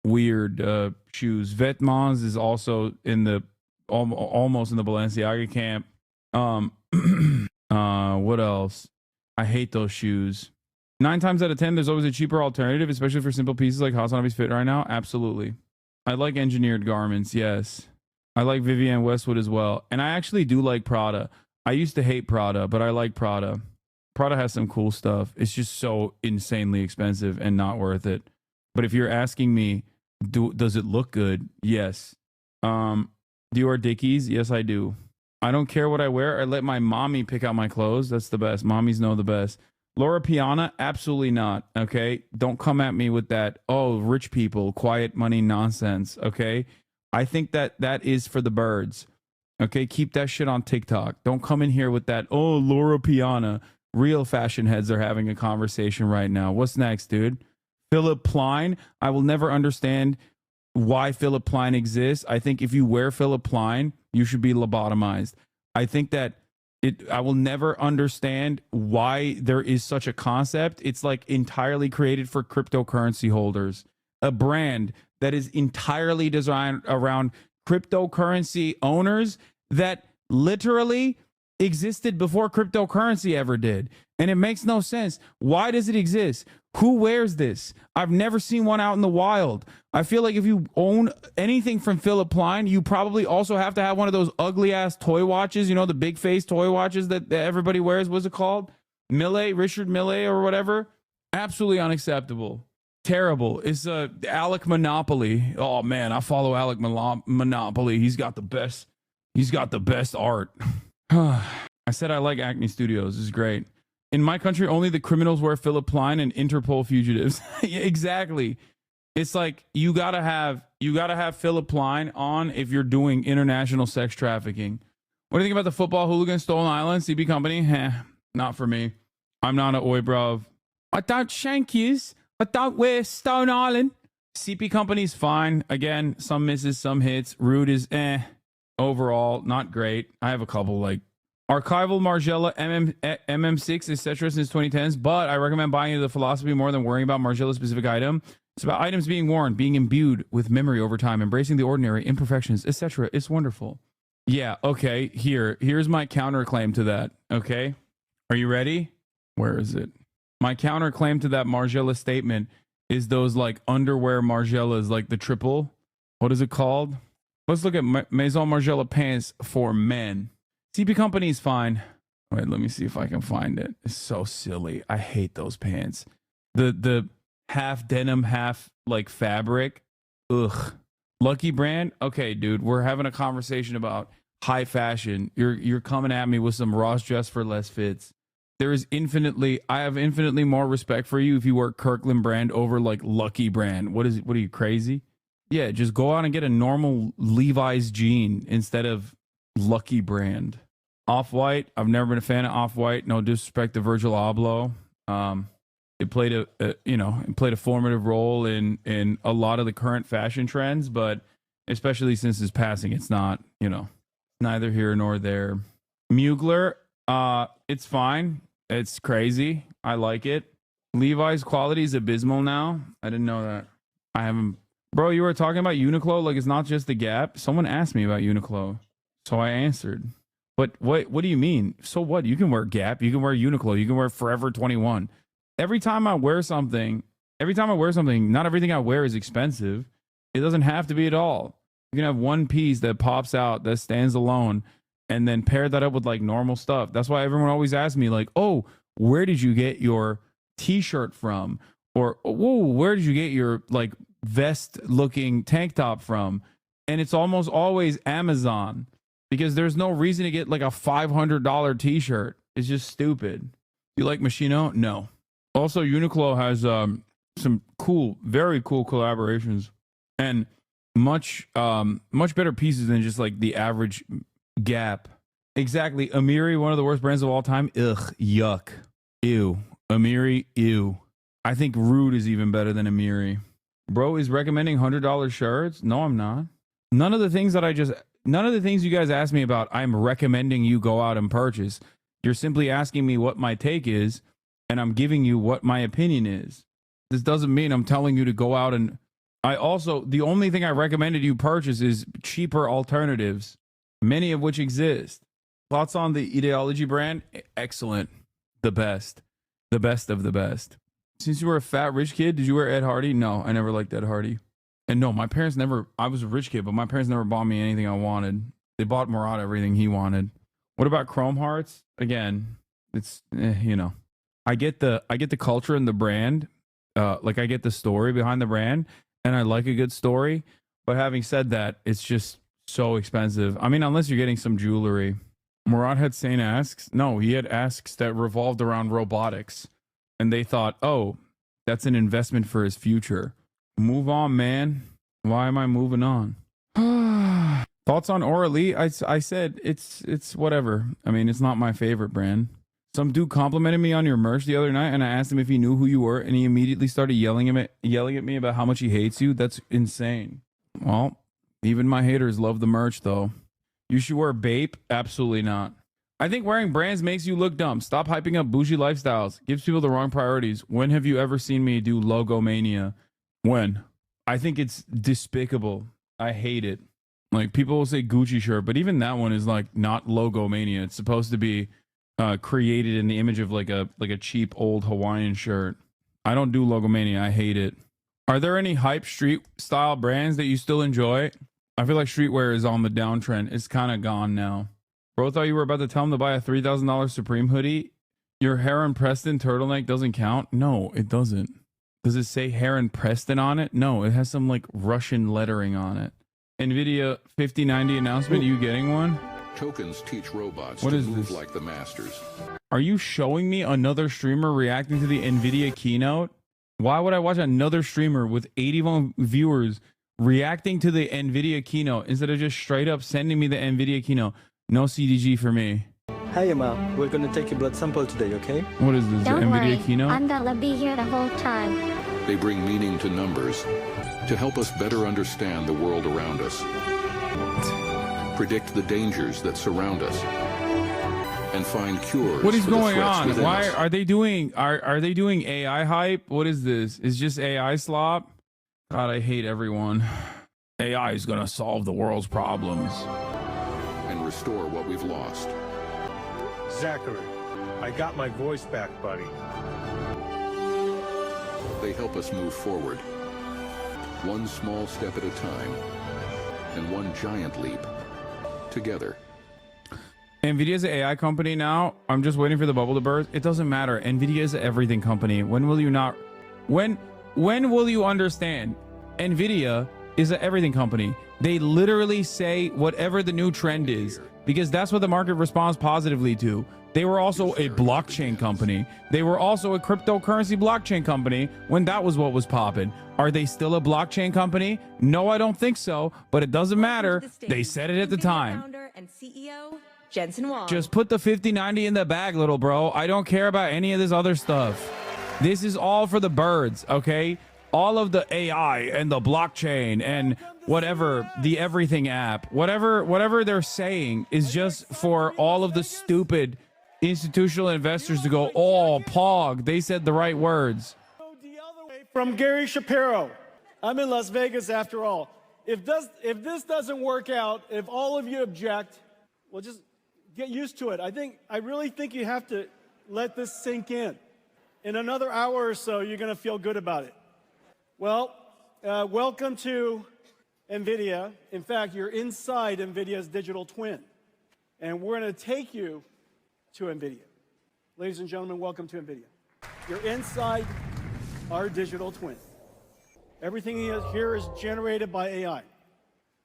weird shoes. Vetements is also in the almost in the Balenciaga camp. What else? I hate those shoes. 9 times out of 10, there's always a cheaper alternative, especially for simple pieces like Hasanabi's fit right now. Absolutely. I like engineered garments. Yes. I like Vivienne Westwood as well. And I actually do like Prada. I used to hate Prada, but I like Prada. Prada has some cool stuff. It's just so insanely expensive and not worth it. But if you're asking me, does it look good? Yes. Do you wear Dickies? Yes, I do. I don't care what I wear. I let my mommy pick out my clothes. That's the best. Mommies know the best. Laura Piana? Absolutely not. Okay. Don't come at me with that. Oh, rich people, quiet money nonsense. Okay. I think that is for the birds. Okay. Keep that shit on TikTok. Don't come in here with that. Oh, Laura Piana. Real fashion heads are having a conversation right now. What's next, dude? Philip Plein? I will never understand why Philip Plein exists. I think if you wear Philip Plein, you should be lobotomized. I think that I will never understand why there is such a concept. It's like entirely created for cryptocurrency holders. A brand that is entirely designed around cryptocurrency owners that literally existed before cryptocurrency ever did. And it makes no sense. Why does it exist? Who wears this? I've never seen one out in the wild. I feel like if you own anything from Philip Plein, you probably also have to have one of those ugly ass toy watches, you know, the big face toy watches that everybody wears. What's it called? Richard Mille or whatever. Absolutely unacceptable. Terrible. It's Alec Monopoly. Oh man, I follow Alec Monopoly. He's got the best art. I said I like Acne Studios. This is great. In my country, only the criminals wear Philip Plein and Interpol fugitives. Yeah, exactly. It's like you gotta have Philip Plein on if you're doing international sex trafficking. What do you think about the football hooligan Stolen Island? CB Company? Not for me. I'm not an oi bruv. I don't shank yous. I don't wear Stone Island. CP Company's fine. Again, some misses, some hits. Rude is overall not great. I have a couple like Archival Margiela MM6 etc. since 2010s, but I recommend buying into the philosophy more than worrying about Margiela's specific item. It's about items being worn, being imbued with memory over time, embracing the ordinary, imperfections, etc. It's wonderful. Yeah, okay, here's my counterclaim to that, okay? Are you ready? Where is it? My counterclaim to that Margiela statement is those like underwear Margielas, like the triple. What is it called? Let's look at Maison Margiela pants for men. CP Company is fine. Wait, let me see if I can find it. It's so silly. I hate those pants. The half denim, half like fabric. Ugh. Lucky Brand. Okay, dude, we're having a conversation about high fashion. You're coming at me with some Ross Dress for Less fits. I have infinitely more respect for you if you wear Kirkland brand over like Lucky Brand. What are you, crazy? Yeah, just go out and get a normal Levi's jean instead of Lucky Brand. Off-White. I've never been a fan of Off-White. No disrespect to Virgil Abloh. It played a formative role in a lot of the current fashion trends, but especially since his passing, it's not, neither here nor there. Mugler, it's fine. It's crazy. I like it. Levi's quality is abysmal now. I didn't know that. I haven't. Bro, you were talking about Uniqlo like it's not just the Gap. Someone asked me about Uniqlo, so I answered. But what do you mean? So what? You can wear Gap. You can wear Uniqlo. You can wear Forever 21. Every time I wear something, not everything I wear is expensive. It doesn't have to be at all. You can have one piece that pops out, that stands alone, and then pair that up with like normal stuff. That's why everyone always asks me like, oh, where did you get your t-shirt from? Or, whoa, where did you get your like vest looking tank top from? And it's almost always Amazon, because there's no reason to get like a $500 t-shirt. It's just stupid. You like Moschino? No. Also, Uniqlo has some cool, very cool collaborations and much better pieces than just like the average Gap. Exactly. Amiri, one of the worst brands of all time. Ugh, yuck. Ew. Amiri, ew. I think Rude is even better than Amiri. Bro is recommending $100 shirts? No, I'm not. None of the things you guys asked me about, I'm recommending you go out and purchase. You're simply asking me what my take is, and I'm giving you what my opinion is. This doesn't mean I'm telling you to go out and... the only thing I recommended you purchase is cheaper alternatives, many of which exist. Thoughts on the Ideology brand? Excellent. The best. The best of the best. Since you were a fat rich kid, did you wear Ed Hardy? No, I never liked Ed Hardy. And no, my parents never... I was a rich kid, but my parents never bought me anything I wanted. They bought Murad everything he wanted. What about Chrome Hearts? Again, it's, I get the culture and the brand. I get the story behind the brand, and I like a good story. But having said that, it's just so expensive. I mean, unless you're getting some jewelry. Murad had sane asks. No, he had asks that revolved around robotics. And they thought, oh, that's an investment for his future. Move on, man. Why am I moving on? Thoughts on Aura-Lee? I said it's whatever. I mean, it's not my favorite brand. Some dude complimented me on your merch the other night, and I asked him if he knew who you were, and he immediately started yelling at me about how much he hates you. That's insane. Well, even my haters love the merch, though. You should wear Bape? Absolutely not. I think wearing brands makes you look dumb. Stop hyping up bougie lifestyles. Gives people the wrong priorities. When have you ever seen me do logo mania? When? I think it's despicable. I hate it. Like, people will say Gucci shirt, but even that one is like not logo mania. It's supposed to be created in the image of like a cheap old Hawaiian shirt. I don't do logo mania. I hate it. Are there any hype street style brands that you still enjoy? I feel like streetwear is on the downtrend. It's kind of gone now. Bro thought you were about to tell him to buy a $3,000 Supreme hoodie. Your Heron Preston turtleneck doesn't count? No, it doesn't. Does it say Heron Preston on it? No, it has some like Russian lettering on it. NVIDIA 5090 announcement. You getting one? Tokens teach robots what to is move this? like the masters. Are you showing me another streamer reacting to the NVIDIA keynote? Why would I watch another streamer with 81 viewers reacting to the NVIDIA keynote instead of just straight up sending me the NVIDIA keynote? No CDG for me. Hi, Emma. We're going to take your blood sample today, okay? What is this, Don't the NVIDIA worry. keynote? I'm gonna be here the whole time. They bring meaning to numbers to help us better understand the world around us, predict the dangers that surround us, and find cures. What is for the going threats on? within Why us. are they doing AI hype? What is this? It's just AI slop? God, I hate everyone. AI is gonna solve the world's problems. And restore what we've lost. Zachary, I got my voice back, buddy. They help us move forward, one small step at a time, and one giant leap together. NVIDIA's an AI company now. I'm just waiting for the bubble to burst. It doesn't matter. NVIDIA is an everything company. When will you not? When will you understand? NVIDIA is an everything company. They literally say whatever the new trend is because that's what the market responds positively to. They were also a blockchain company. They were also a cryptocurrency blockchain company when that was what was popping. Are they still a blockchain company? No, I don't think so, but it doesn't matter. They said it at the time. Founder and CEO Jensen Huang. Just put the 5090 in the bag, little bro. I don't care about any of this other stuff. This is all for the birds, okay? All of the AI and the blockchain and whatever, the everything app, whatever they're saying is just for all of the stupid institutional investors to go, oh, Pog, they said the right words. From Gary Shapiro. I'm in Las Vegas after all. If this doesn't work out, if all of you object, well, just get used to it. I really think you have to let this sink in. In another hour or so, you're going to feel good about it. Well, welcome to NVIDIA. In fact, you're inside NVIDIA's digital twin. And we're going to take you to NVIDIA. Ladies and gentlemen, welcome to NVIDIA. You're inside our digital twin. Everything here is generated by AI.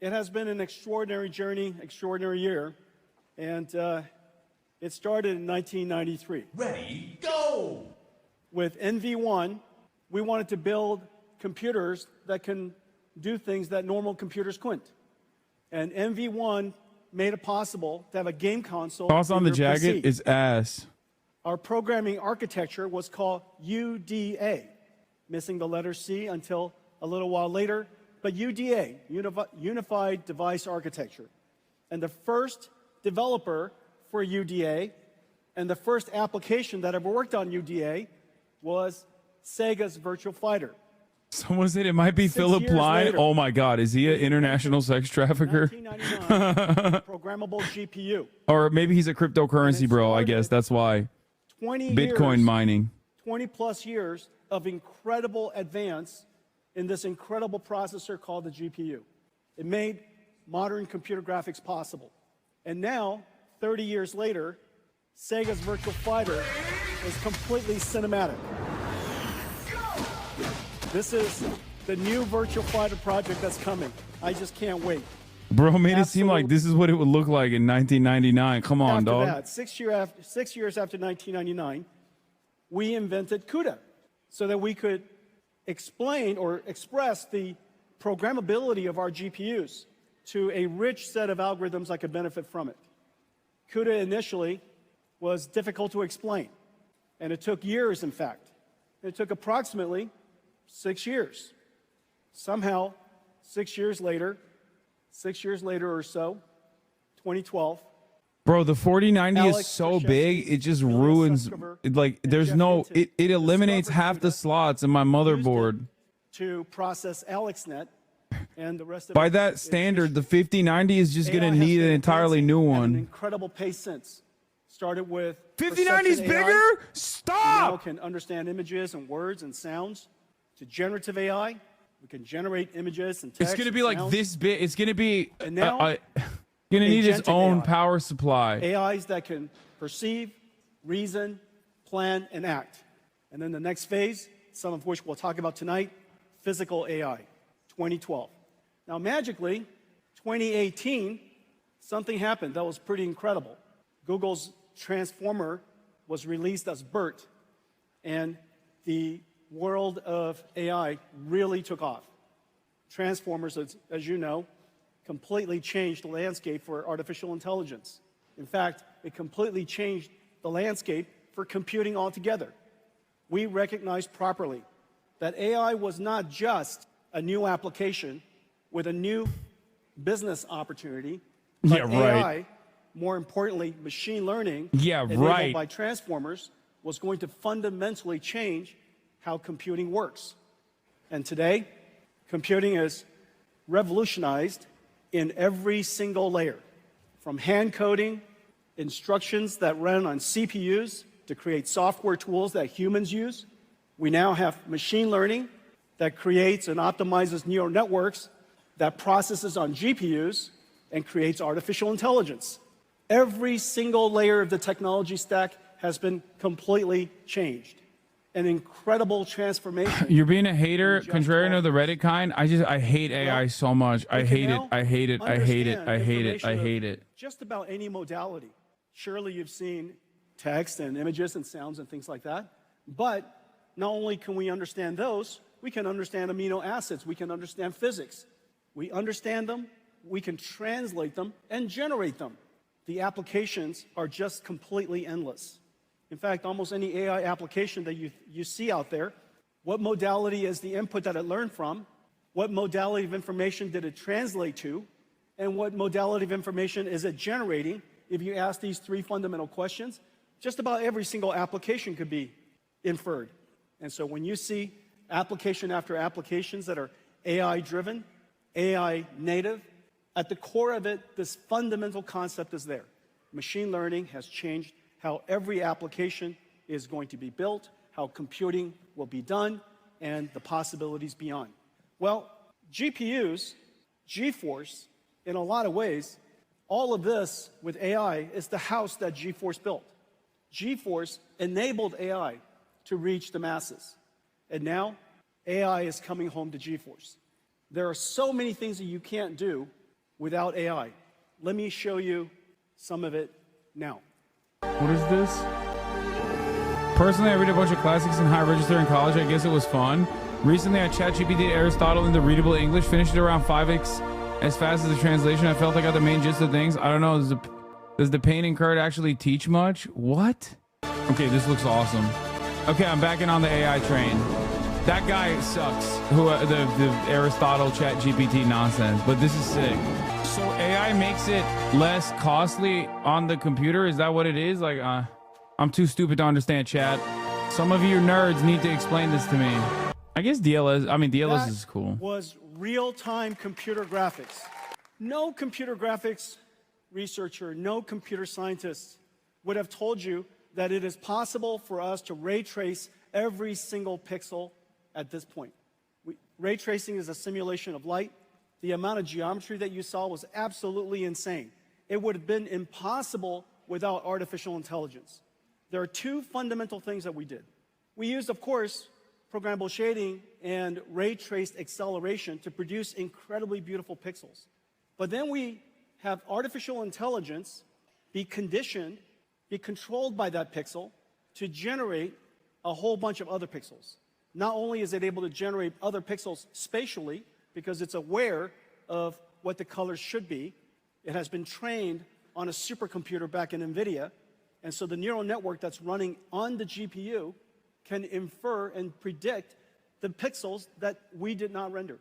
It has been an extraordinary journey, extraordinary year, and it started in 1993. Ready, go! With NV1, we wanted to build computers that can do things that normal computers couldn't. And NV1 made it possible to have a game console. Toss on in the your jacket PC. is ass. Our programming architecture was called UDA, missing the letter C until a little while later, but UDA, Unified Device Architecture. And the first developer for UDA And the first application that ever worked on UDA was Sega's Virtual Fighter. Someone said it might be Philip years Line. later. Oh my God, is he an international sex trafficker? 1999, programmable GPU. Or maybe he's a cryptocurrency bro. I guess that's why. 20 Bitcoin years, mining. 20 plus years of incredible advance in this incredible processor called the GPU. It made modern computer graphics possible. And now, 30 years later, Sega's Virtual Fighter is completely cinematic. This is the new Virtual Fighter project that's coming. I just can't wait. Bro made it seem like this is what it would look like in 1999. Come on, After dog. that, 6 years after 1999, we invented CUDA so that we could explain or express the programmability of our GPUs to a rich set of algorithms that could benefit from it. CUDA initially was difficult to explain, and it took years, in fact. It took approximately 6 years. Somehow, 6 years later or so, 2012. Bro, the 4090 is Alex so Krzyzewski, big, it just ruins. Like, there's no. It eliminates half the slots in my motherboard. To process AlexNet and the rest of By it that is standard, the 5090 is just AI gonna has need been an entirely new advancing at an one. incredible pace since. Started with 5090 is perception AI. bigger? We Stop! now can understand images and words and sounds. To generative AI, we can generate images and text. It's gonna be and like sounds. this big. It's gonna be. And now, gonna need its agentic own AI. power supply. AIs that can perceive, reason, plan, and act. And then the next phase, some of which we'll talk about tonight, physical AI, 2012. Now, magically, 2018, something happened that was pretty incredible. Google's Transformer was released as BERT, and the world of AI really took off. Transformers, as you know, completely changed the landscape for artificial intelligence. In fact, it completely changed the landscape for computing altogether. We recognized properly that AI was not just a new application with a new business opportunity, but Yeah, right. AI, more importantly, machine learning, Yeah, enabled right. by transformers, was going to fundamentally change how computing works. And today, computing is revolutionized in every single layer, from hand coding instructions that run on CPUs to create software tools that humans use. We now have machine learning that creates and optimizes neural networks that processes on GPUs and creates artificial intelligence. Every single layer of the technology stack has been completely changed. An incredible transformation. You're being a hater, contrarian of the Reddit kind. I hate AI so much. I hate it. I hate it. I hate it. I hate it. I hate it. Just about any modality. Surely you've seen text and images and sounds and things like that. But not only can we understand those, we can understand amino acids. We can understand physics. We understand them, we can translate them, and generate them. The applications are just completely endless. In fact, almost any AI application that you see out there, what modality is the input that it learned from? What modality of information did it translate to? And what modality of information is it generating? If you ask these three fundamental questions, just about every single application could be inferred. And so when you see application after applications that are AI-driven, AI native, at the core of it, this fundamental concept is there. Machine learning has changed how every application is going to be built, how computing will be done, and the possibilities beyond. Well, GPUs, GeForce, in a lot of ways, all of this with AI is the house that GeForce built. GeForce enabled AI to reach the masses. And now, AI is coming home to GeForce. There are so many things that you can't do without AI. Let me show you some of it now. What is this? Personally, I read a bunch of classics in high register in college. I guess it was fun. Recently, I ChatGPT Aristotle into readable English, finished it around 5x as fast as the translation. I felt I got the main gist of things. I don't know, does the pain incurred actually teach much? What? Okay, this looks awesome. Okay, I'm backing on the AI train. That guy sucks. The Aristotle ChatGPT nonsense, but this is sick. So AI makes it less costly on the computer. Is that what it is? Like, I'm too stupid to understand, chat. Some of you nerds need to explain this to me. I guess DLS is cool. Was real-time computer graphics. No computer graphics researcher, no computer scientist would have told you that it is possible for us to ray trace every single pixel at this point. Ray tracing is a simulation of light. The amount of geometry that you saw was absolutely insane. It would have been impossible without artificial intelligence. There are two fundamental things that we did. We used, of course, programmable shading and ray traced acceleration to produce incredibly beautiful pixels. But then we have artificial intelligence be conditioned, be controlled by that pixel to generate a whole bunch of other pixels. Not only is it able to generate other pixels spatially, because it's aware of what the colors should be, it has been trained on a supercomputer back in NVIDIA, and so the neural network that's running on the GPU can infer and predict the pixels that we did not render.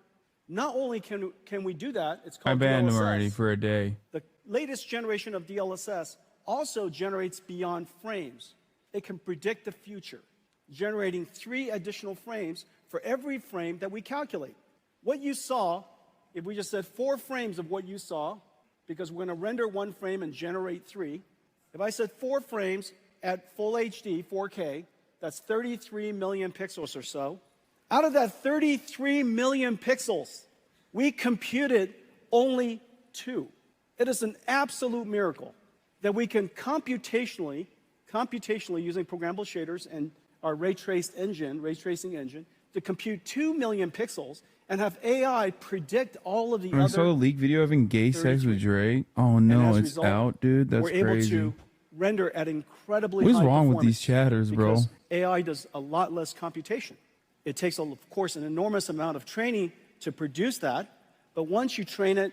Not only can we do that, it's called I banned him DLSS. already for a day. The latest generation of DLSS also generates beyond frames. It can predict the future, generating 3 additional frames for every frame that we calculate. What you saw, if we just said 4 frames of what you saw, because we're going to render 1 frame and generate 3, if I said 4 frames at full HD, 4K, that's 33 million pixels or so. Out of that 33 million pixels, we computed only 2. It is an absolute miracle that we can computationally using programmable shaders and our ray tracing engine, to compute 2 million pixels and have AI predict all of the I other. saw a leak video of having gay sex with Drake. Oh no, it's result, out, dude. That's we're able crazy. to render at incredibly What is high wrong with performance these chatters, bro? because AI does a lot less computation. It takes, of course, an enormous amount of training to produce that, but once you train it,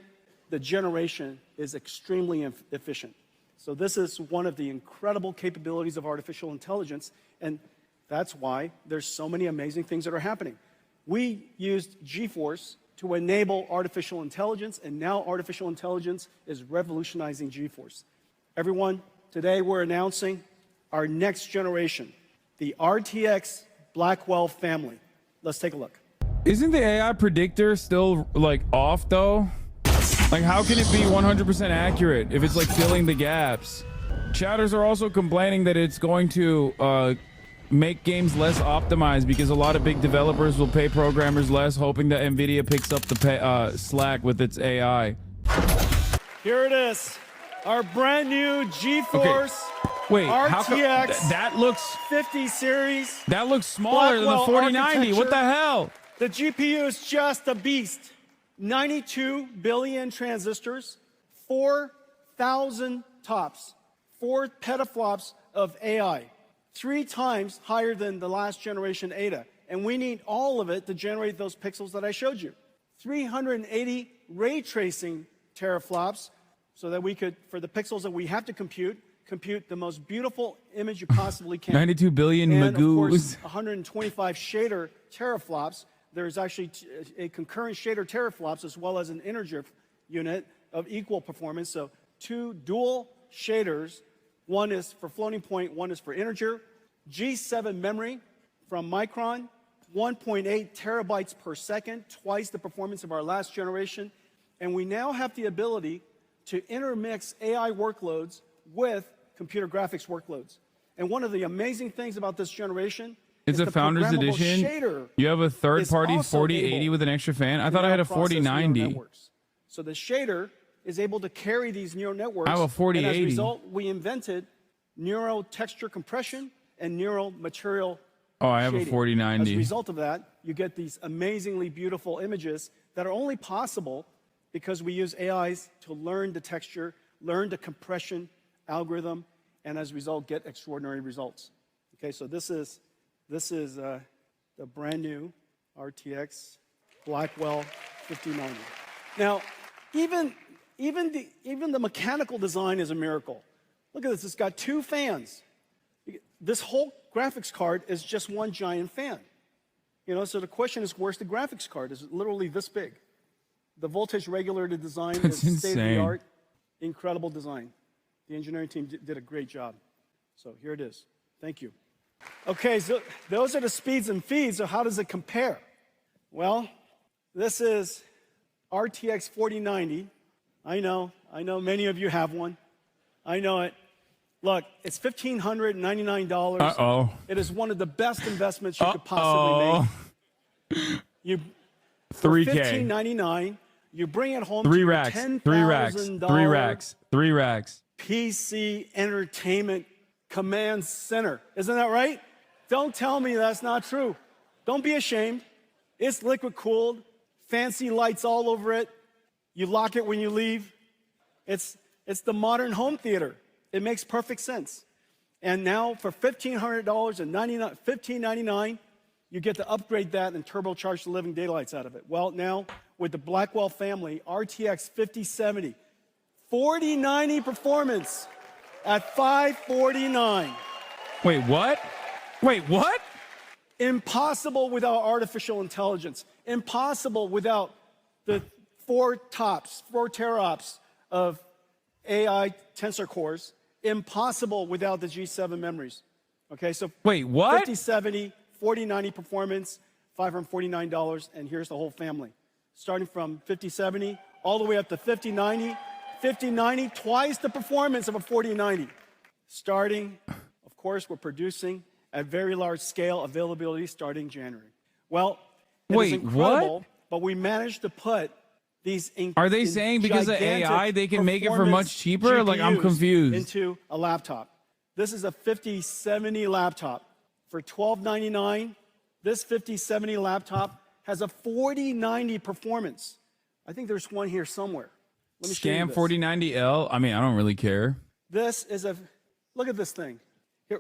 the generation is extremely efficient. So this is one of the incredible capabilities of artificial intelligence, and that's why there's so many amazing things that are happening. We used GeForce to enable artificial intelligence, and now artificial intelligence is revolutionizing GeForce. Everyone, today we're announcing our next generation, the RTX Blackwell family. Let's take a look. Isn't the AI predictor still like off though? Like how can it be 100% accurate if it's like filling the gaps? Chatters are also complaining that it's going to make games less optimized because a lot of big developers will pay programmers less, hoping that NVIDIA picks up the slack with its AI. Here it is, our brand new GeForce Wait, how RTX that looks 50 series. That looks smaller than the Blackwell 4090. What the architecture. hell? The GPU is just a beast. 92 billion transistors, 4,000 TOPS, 4 petaflops of AI, 3 times higher than the last generation Ada. And we need all of it to generate those pixels that I showed you. 380 ray tracing teraflops so that we could, for the pixels that we have to compute the most beautiful image you possibly can. 92 billion and of course, magoos. 125 shader teraflops. There's actually a concurrent shader teraflops as well as an integer unit of equal performance. So 2 dual shaders. One is for floating point, one is for integer. G7 memory from Micron, 1.8 terabytes per second, twice the performance of our last generation. And we now have the ability to intermix AI workloads with computer graphics workloads. And one of the amazing things about this generation It's is a the Founders programmable Edition. shader You have a third-party is also 4080 able with an extra fan. I to thought I now had a process neural 4090. networks. So the shader is able to carry these neural networks. I have a And 4080. as a result, we invented neural texture compression and neural material Oh, I have a shading. 4090. As a result of that, you get these amazingly beautiful images that are only possible because we use AIs to learn the texture, learn the compression algorithm, and as a result, get extraordinary results. Okay, so this is the brand new RTX Blackwell 5090. Now, even the mechanical design is a miracle. Look at this, it's got 2 fans. This whole graphics card is just one giant fan. You know, so the question is, where's the graphics card? Is it literally this big? The voltage regulated design That's is state-of-the-art, insane. incredible design. The engineering team did a great job. So here it is. Thank you. Okay, so those are the speeds and feeds, so how does it compare? Well, this is RTX 4090. I know many of you have one. I know it. Look, it's $1,599. Uh-oh. It is one of the best investments you could possibly make. For $3K. $1,599, you bring it home 3 to racks. $10,000 3 racks. 3 racks. 3 racks. PC Entertainment Command Center. Isn't that right? Don't tell me that's not true. Don't be ashamed. It's liquid cooled, fancy lights all over it. You lock it when you leave. It's the modern home theater. It makes perfect sense. And now for $1,500 and $1,599, you get to upgrade that and turbocharge the living daylights out of it. Well, now with the Blackwell family, RTX 5070, 4090 performance at $549. Wait, what? Wait, what? Impossible without artificial intelligence. Impossible without the 4 teraops of AI tensor cores. Impossible without the G7 memories. Okay, so wait, what? 5070, 4090 performance, $549, and here's the whole family. Starting from 5070 all the way up to 5090. 5090, twice the performance of a 4090. Starting, of course, we're producing at very large scale, availability starting January. Well, it is incredible, what? But we managed to put these Are they saying because of AI they can make it for much cheaper? Like, I'm confused. Into a laptop. This is a 5070 laptop for $1,299. This 5070 laptop has a 4090 performance. I think there's one here somewhere. Let me show you Scam this. 4090L. I mean, I don't really care. This is look at this thing. Here,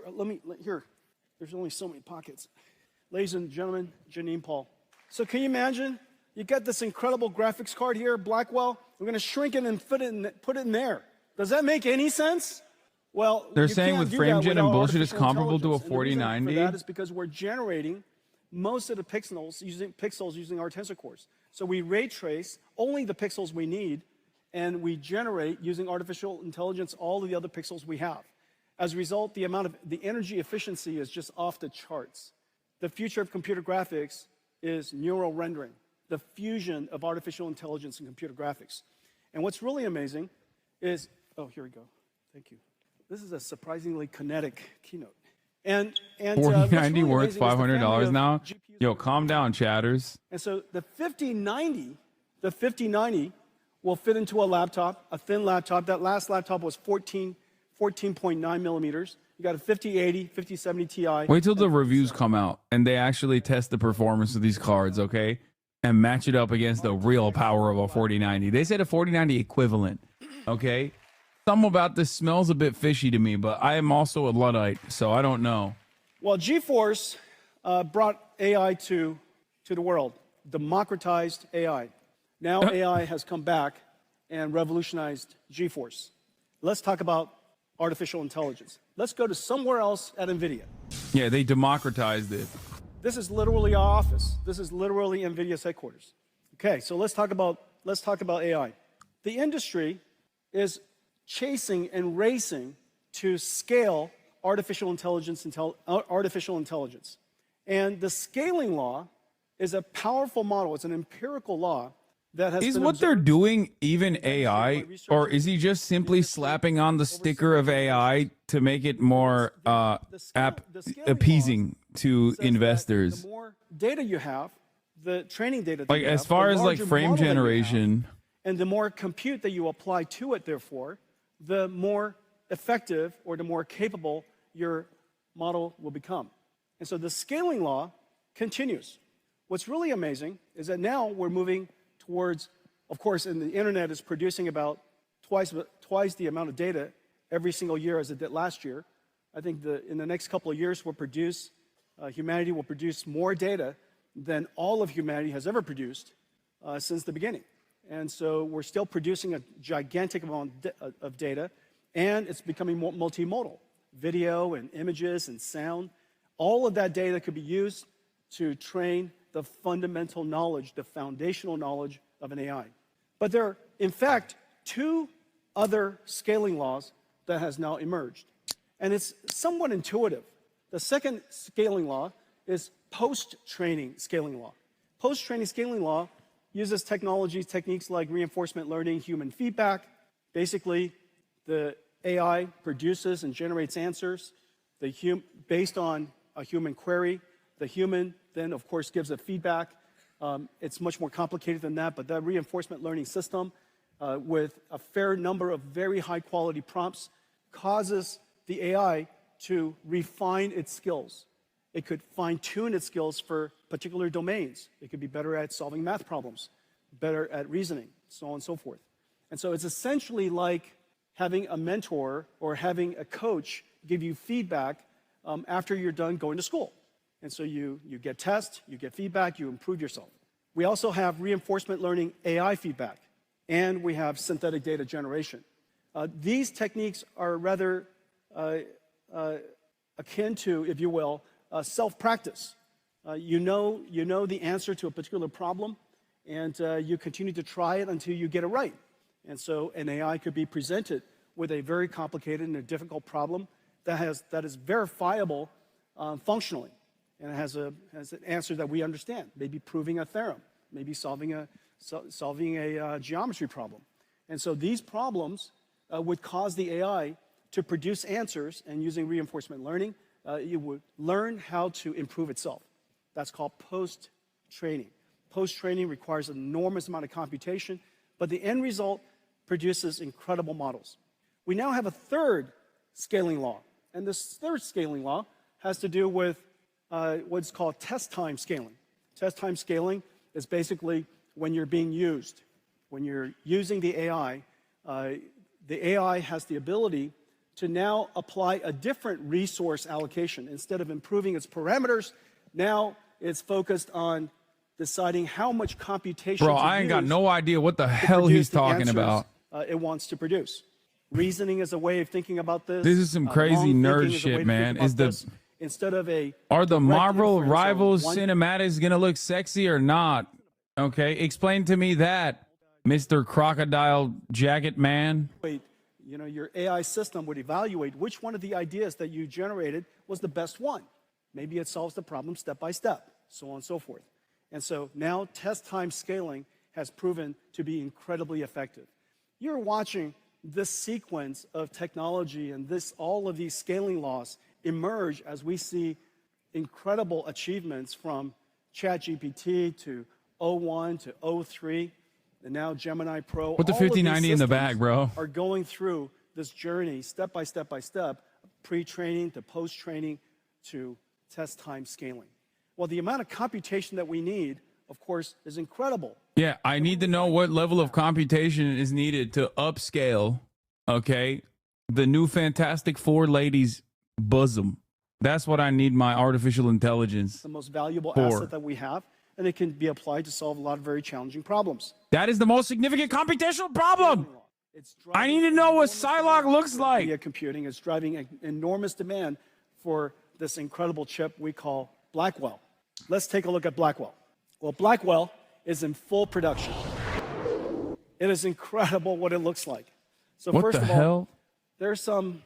there's only so many pockets. Ladies and gentlemen, Janine Paul. So can you imagine? You got this incredible graphics card here, Blackwell. We're going to shrink it and put it in there. Does that make any sense? Well, They're you saying can't with do that FrameJet and without bullshit is artificial comparable to a intelligence. And the reason 4090. for that is because we're generating most of the pixels using our tensor cores. So we ray trace only the pixels we need, and we generate using artificial intelligence all of the other pixels we have. As a result, the energy efficiency is just off the charts. The future of computer graphics is neural rendering, the fusion of artificial intelligence and computer graphics. And what's really amazing is, oh, here we go. Thank you. This is a surprisingly kinetic keynote. And 4090 really worth $500 now. GPUs. Yo, calm down, chatters. And so the 5090 will fit into a laptop, a thin laptop. That last laptop was 14.9 millimeters. You got a 5080, 5070 Ti. Wait till the reviews come out and they actually test the performance of these cards, okay? And match it up against the real power of a 4090. They said a 4090 equivalent, okay? Something about this smells a bit fishy to me, but I am also a Luddite, so I don't know. Well, GeForce brought AI to the world, democratized AI. Now AI has come back and revolutionized GeForce. Let's talk about artificial intelligence. Let's go to somewhere else at NVIDIA. Yeah, they democratized it. This is literally our office. This is literally NVIDIA's headquarters. Okay, so let's talk about AI. The industry is chasing and racing to scale artificial intelligence. And the scaling law is a powerful model. It's an empirical law that has Is been what they're observed. doing even AI, or is he just simply slapping on the sticker of AI to make it more appeasing to investors? The more data you have, the training data that Like you as have, far the as like larger frame model that you have, generation. and the more compute that you apply to it, therefore, the more effective or the more capable your model will become. And so the scaling law continues. What's really amazing is that now we're moving towards, of course, and the internet is producing about twice the amount of data every single year as it did last year. I think in the next couple of years, humanity will produce more data than all of humanity has ever produced since the beginning. And so we're still producing a gigantic amount of data, and it's becoming multimodal. Video and images and sound, all of that data could be used to train the fundamental knowledge, the foundational knowledge of an AI. But there are, in fact, 2 other scaling laws that has now emerged. And it's somewhat intuitive. The second scaling law is post-training scaling law. Post-training scaling law uses techniques like reinforcement learning, human feedback. Basically, the AI produces and generates answers based on a human query. The human then, of course, gives a feedback. It's much more complicated than that, but that reinforcement learning system with a fair number of very high-quality prompts causes the AI to refine its skills. It could fine-tune its skills for particular domains. It could be better at solving math problems, better at reasoning, so on and so forth. And so it's essentially like having a mentor or having a coach give you feedback after you're done going to school. And so you get tests, you get feedback, you improve yourself. We also have reinforcement learning AI feedback, and we have synthetic data generation. These techniques are rather akin to, if you will, self-practice. You know the answer to a particular problem, and you continue to try it until you get it right. And so an AI could be presented with a very complicated and a difficult problem that is verifiable functionally, and it has an answer that we understand, maybe proving a theorem, maybe solving a geometry problem. And so these problems would cause the AI to produce answers, and using reinforcement learning, it would learn how to improve itself. That's called post-training. Post-training requires an enormous amount of computation, but the end result produces incredible models. We now have a third scaling law, and this third scaling law has to do with what's called test time scaling. Test time scaling is basically when you're being used. When you're using the AI has the ability to now apply a different resource allocation. Instead of improving its parameters, now it's focused on deciding how much computation. Bro, I ain't got no idea what the hell he's talking about. It wants to produce. Reasoning is a way of thinking about this. This is some crazy nerd shit, man. Instead of are the Marvel Rivals cinematics gonna look sexy or not? Okay, explain to me that, Mr. Crocodile Jacket Man. Your AI system would evaluate which one of the ideas that you generated was the best one. Maybe it solves the problem step by step, so on and so forth. And so now test time scaling has proven to be incredibly effective. You're watching this sequence of technology and all of these scaling laws emerge as we see incredible achievements from ChatGPT to O1 to O3. And now Gemini Pro. Put the 5090 in the bag, bro. Are going through this journey step by step by step, pre-training to post-training to test time scaling. Well, the amount of computation that we need, of course, is incredible. Yeah, I need to know what level of computation is needed to upscale, okay, the new Fantastic Four ladies' bosom. That's what I need my artificial intelligence It's the most valuable for. asset that we have, and it can be applied to solve a lot of very challenging problems. That is the most significant computational problem. I need to know what Psylocke looks like. NVIDIA computing is driving an enormous demand for this incredible chip we call Blackwell. Let's take a look at Blackwell. Well, Blackwell is in full production. It is incredible what it looks like. So What first the of all, hell? there's some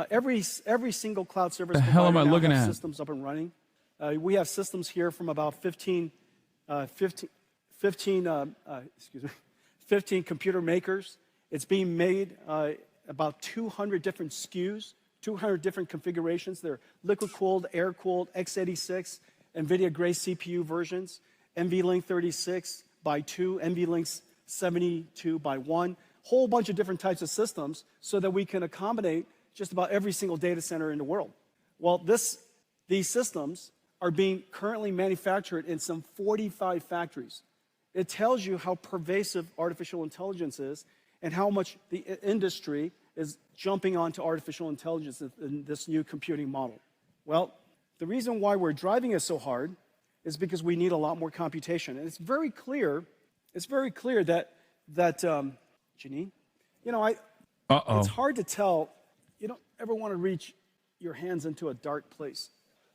every single cloud service The hell am I provider now looking has at? systems up and running. We have systems here from about 15 computer makers. It's being made about 200 different SKUs, 200 different configurations. They're liquid-cooled, air-cooled, x86, NVIDIA Grace CPU versions, NVLink 36 by 2, NVLink 72 by 1, whole bunch of different types of systems so that we can accommodate just about every single data center in the world. Well, these systems are being currently manufactured in some 45 factories. It tells you how pervasive artificial intelligence is and how much the industry is jumping onto artificial intelligence in this new computing model. Well, the reason why we're driving it so hard is because we need a lot more computation. And it's very clear that Janine, it's hard to tell. You don't ever want to reach your hands into a dark place.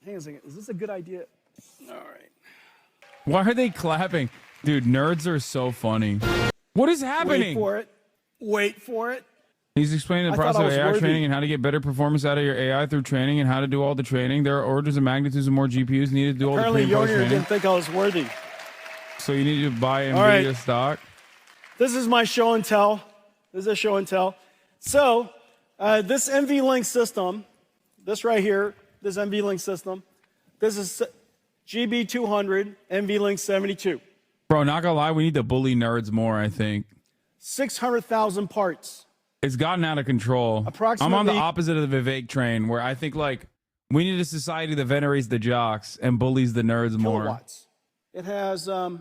Hang on a second, is this a good idea? All right. Why are they clapping? Dude, nerds are so funny. What is happening? Wait for it. Wait for it. He's explaining the I thought process I of was AI worthy. training and how to get better performance out of your AI through training and how to do all the training. There are orders of magnitudes of more GPUs needed to do all the Apparently, pre and post Yonir training. didn't think I was worthy. So you need to buy All right. NVIDIA stock. This is my show and tell. This is a show and tell. So this NVLink system, this right here, this NVLink system, this is GB200 NVLink 72. Bro, not gonna lie, we need to bully nerds more, I think. 600,000 parts. It's gotten out of control. I'm on the Approximately- opposite of the Vivek train, where I think like we need a society that venerates the jocks and bullies the nerds more. Kilowatts. It has a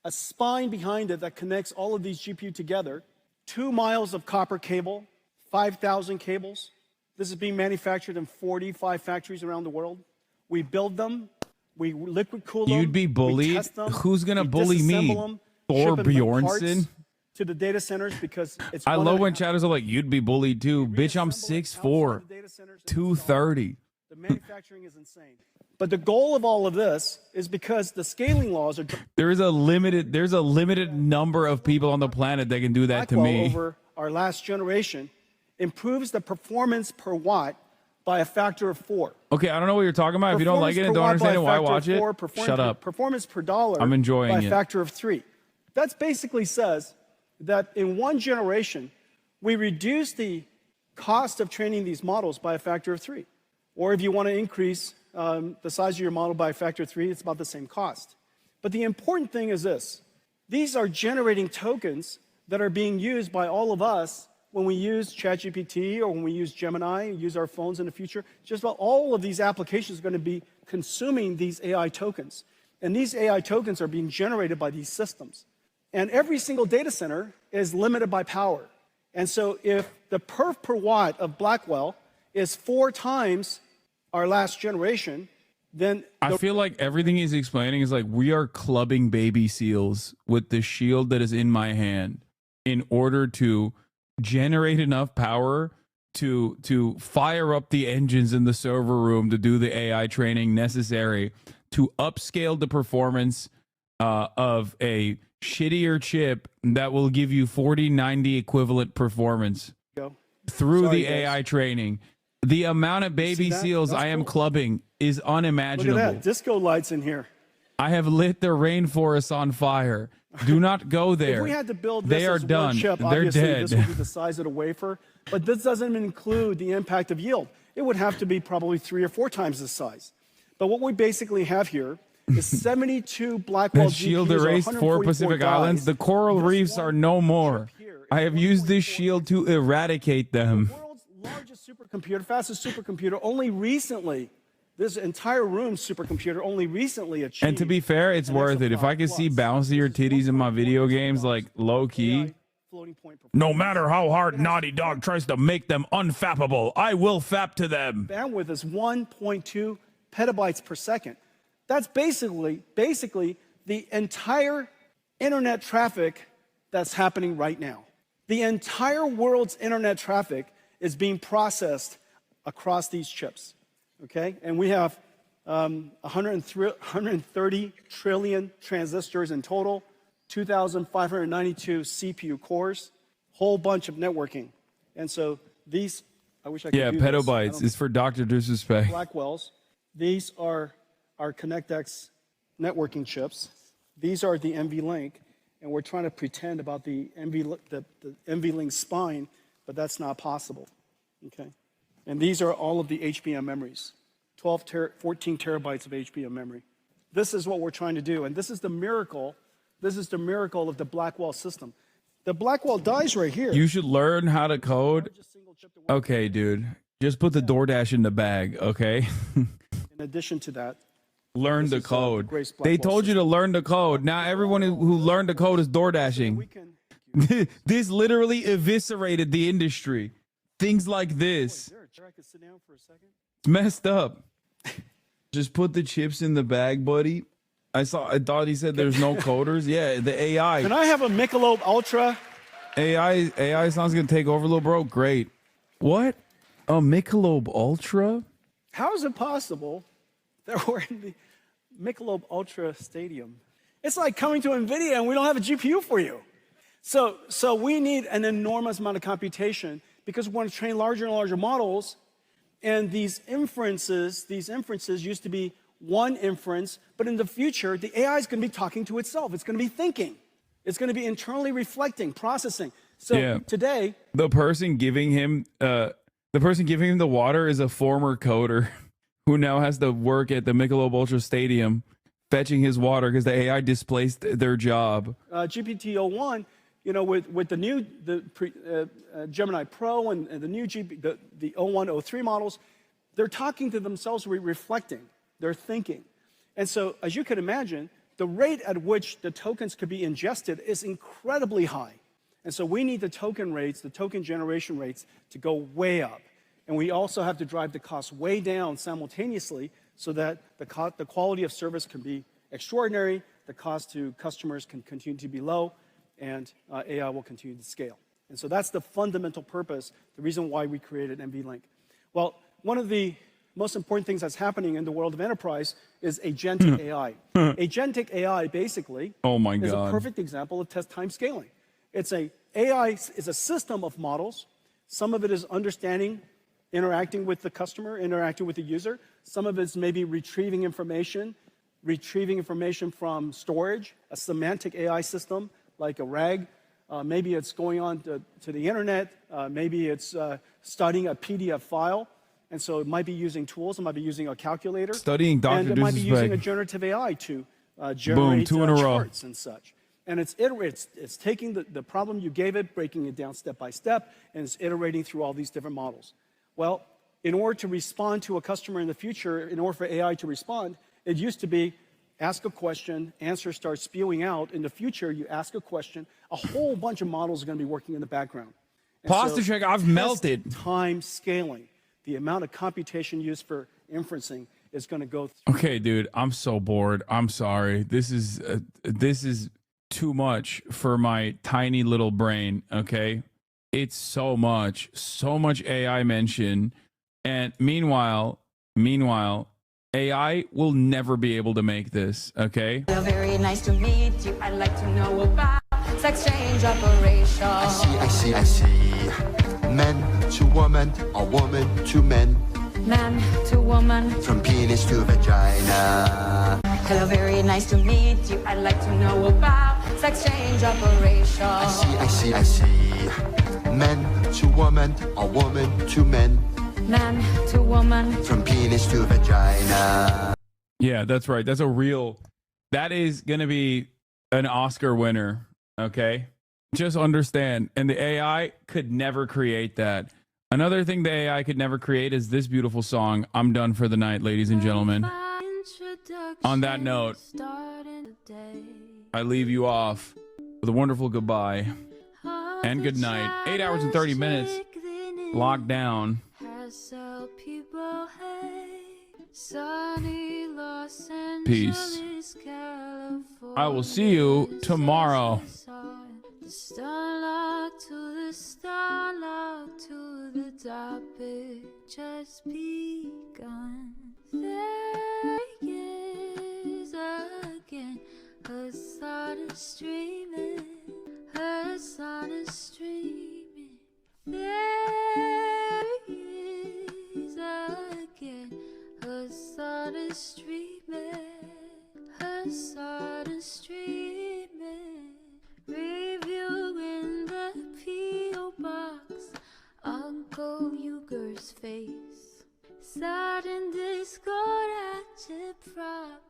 spine behind it that connects all of these GPU together. 2 miles of copper cable, 5,000 cables. This is being manufactured in 45 factories around the world. We build them, we liquid cool them. You'd be we bullied. test them, Who's gonna we bully me? disassemble them, Thor ship them in parts Bjornsson? to the data centers because it's. I one love and a when half- chatters are like, "You'd be bullied too, bitch." I'm 6'4", 230. The manufacturing is insane. But the goal of all of this is because the scaling laws are There's a limited number of people on the planet that can do that to Blackwell me. over our last generation improves the performance per watt by a factor of 4. Okay, I don't know what you're talking about. If you don't like it and don't understand it, why watch it? Shut up. Performance per dollar I'm enjoying by it. a factor of 3. That basically says that in one generation, we reduce the cost of training these models by a factor of 3. Or if you want to increase the size of your model by a factor of 3, it's about the same cost. But the important thing is this. These are generating tokens that are being used by all of us when we use ChatGPT or when we use Gemini, use our phones in the future. Just about all of these applications are going to be consuming these AI tokens. And these AI tokens are being generated by these systems. And every single data center is limited by power. And so if the perf per watt of Blackwell is 4 times our last generation, then I feel like everything he's explaining is like we are clubbing baby seals with the shield that is in my hand in order to generate enough power to fire up the engines in the server room to do the AI training necessary to upscale the performance of a shittier chip that will give you 4090 equivalent performance through Sorry, the guys. AI training. The amount of baby that? seals That's I am cool. clubbing is Look unimaginable. at that, disco lights in here. I have lit the rainforest on fire. Do not go there. If we had to build this they are as done. one chip, They're obviously dead. this would be the size of the wafer. But this doesn't include the impact of yield. It would have to be probably 3 or 4 times this size. But what we basically have here is 72 Blackwell That shield GPUs, or erased 4 144 Pacific dies. Islands. The coral reefs are no more. I have used this shield to eradicate them. Largest supercomputer, fastest supercomputer, only recently, this entire room's supercomputer only recently achieved. And to be fair, it's worth it. If I could see bouncier titties in my video games, like low key, no matter how hard Naughty Dog tries to make them unfappable, I will fap to them. bandwidth is 1.2 petabytes per second. That's basically the entire internet traffic that's happening right now. The entire world's internet traffic is being processed across these chips, okay? And we have 130 trillion transistors in total, 2,592 CPU cores, whole bunch of networking. And so these, I wish I could Yeah, do this. I petabytes don't- is for Dr. Disrespect. Blackwells. These are our ConnectX networking chips. These are the NVLink, and we're trying to pretend about the NVLink spine, but that's not possible. Okay, and these are all of the HBM memories, 14 terabytes of HBM memory. This is what we're trying to do, and this is the miracle. This is the miracle of the Blackwell system. The Blackwell dies right here. You should learn how to code. Okay, dude. Just put the DoorDash in the bag, okay? In addition to that, Learn This the is, the code. Grace They Blackwell told you to learn the code. Now everyone who learned the code is DoorDashing. This literally eviscerated the industry. Things like this. I could sit down for a second. It's messed up. Just put the chips in the bag, buddy. I thought he said there's no coders. Yeah, the AI. Can I have a Michelob Ultra? AI sounds gonna take over, little bro. Great. What? A Michelob Ultra? How is it possible that we're in the Michelob Ultra Stadium? It's like coming to NVIDIA and we don't have a GPU for you. So we need an enormous amount of computation because we want to train larger and larger models. And these inferences used to be one inference, but in the future, the AI is going to be talking to itself. It's going to be thinking. It's going to be internally reflecting, processing. So today, the person giving him the water is a former coder who now has to work at the Michelob Ultra Stadium fetching his water because the AI displaced their job. GPT-01, with the new Gemini Pro and the new the 01, 03 models, they're talking to themselves, reflecting, they're thinking. And so, as you can imagine, the rate at which the tokens could be ingested is incredibly high. And so we need the token rates, the token generation rates, to go way up. And we also have to drive the cost way down simultaneously so that the quality of service can be extraordinary, the cost to customers can continue to be low, and AI will continue to scale. And so that's the fundamental purpose, the reason why we created NVLink. Well, one of the most important things that's happening in the world of enterprise is agentic AI. Agentic AI basically is a perfect example of test time scaling. AI is a system of models. Some of it is understanding, interacting with the customer, interacting with the user. Some of it is maybe retrieving information from storage, a semantic AI system like a RAG. Maybe it's going on to the internet. Maybe it's studying a PDF file. And so it might be using tools. It might be using a calculator. Studying Dr. And it might be using a generative AI to generate charts and such. And it's taking the problem you gave it, breaking it down step by step, and it's iterating through all these different models. Well, in order to respond to a customer in the future, in order for AI to respond, it used to be ask a question, answer starts spewing out. In the future, you ask a question, a whole bunch of models are going to be working in the background. Pastuchek, I've melted. Time scaling, the amount of computation used for inferencing is going to go through. Okay, dude, I'm so bored. I'm sorry. This is too much for my tiny little brain. Okay, it's so much AI mention, and meanwhile, AI will never be able to make this. Okay. Hello, very nice to meet you. I'd like to know about sex change operation. I see. Men to woman, or woman to men. Man to woman. From penis to vagina. Hello, very nice to meet you. I'd like to know about sex change operation. I see. Men to woman, or woman to men. Man to woman. From penis to vagina. Yeah, that's right. That is going to be an Oscar winner. Okay. Just understand. And the AI could never create that. Another thing the AI could never create is this beautiful song. I'm done for the night, ladies and gentlemen. On that note, I leave you off with a wonderful goodbye and good night. 8 hours and 30 minutes locked down. Peace. I will see you tomorrow. The starlight to the starlight to the topic just begun. There is again a sun is streaming, a sun is streaming. There is again a sun is streaming, a sun is streaming. Review in the P.O. box, Uncle Uger's face. Sudden discord at your prop,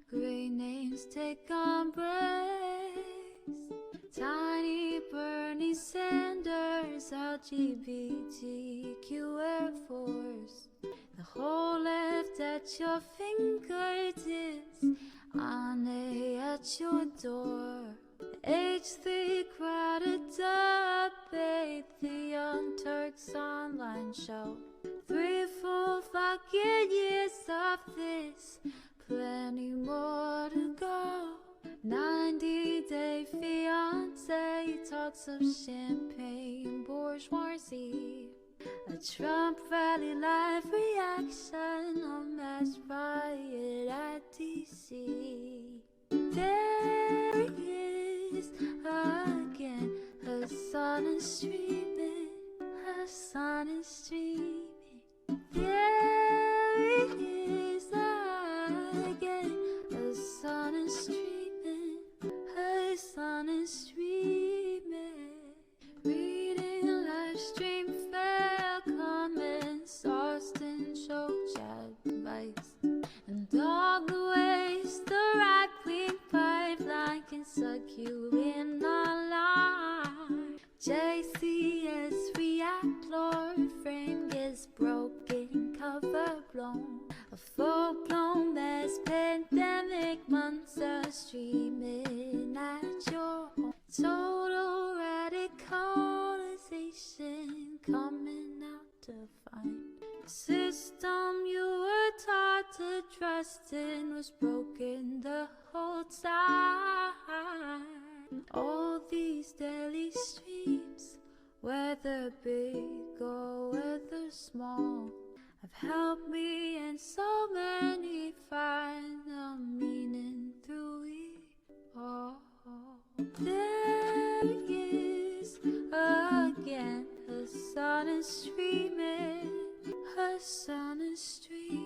great names take on breaks. Tiny Bernie Sanders, LGBTQ Air Force. The whole left at your fingertips, Ane at your door. H3 crowded debate, the Young Turks online show. 3 full fucking years of this, plenty more to go. 90-day fiance, talks of champagne bourgeoisie. A Trump rally live reaction, a mass riot at DC. There is again a sun is streaming. the sun is streaming. There it is again. The sun is streaming. The sun is streaming. Reading a live stream, fair comments, Austin show chat advice, and all the ways the right-wing pipeline can suck you in online. JCS react, Lord frame gets broken, cover blown. A full-blown mass pandemic, monster streaming at your home. Total radicalization coming out to find. The system you were taught to trust in was broken the whole time. All these daily streams, whether big or whether small, have helped me and so many find the meaning through it all. There he is again, her sun is streaming, her sun is streaming.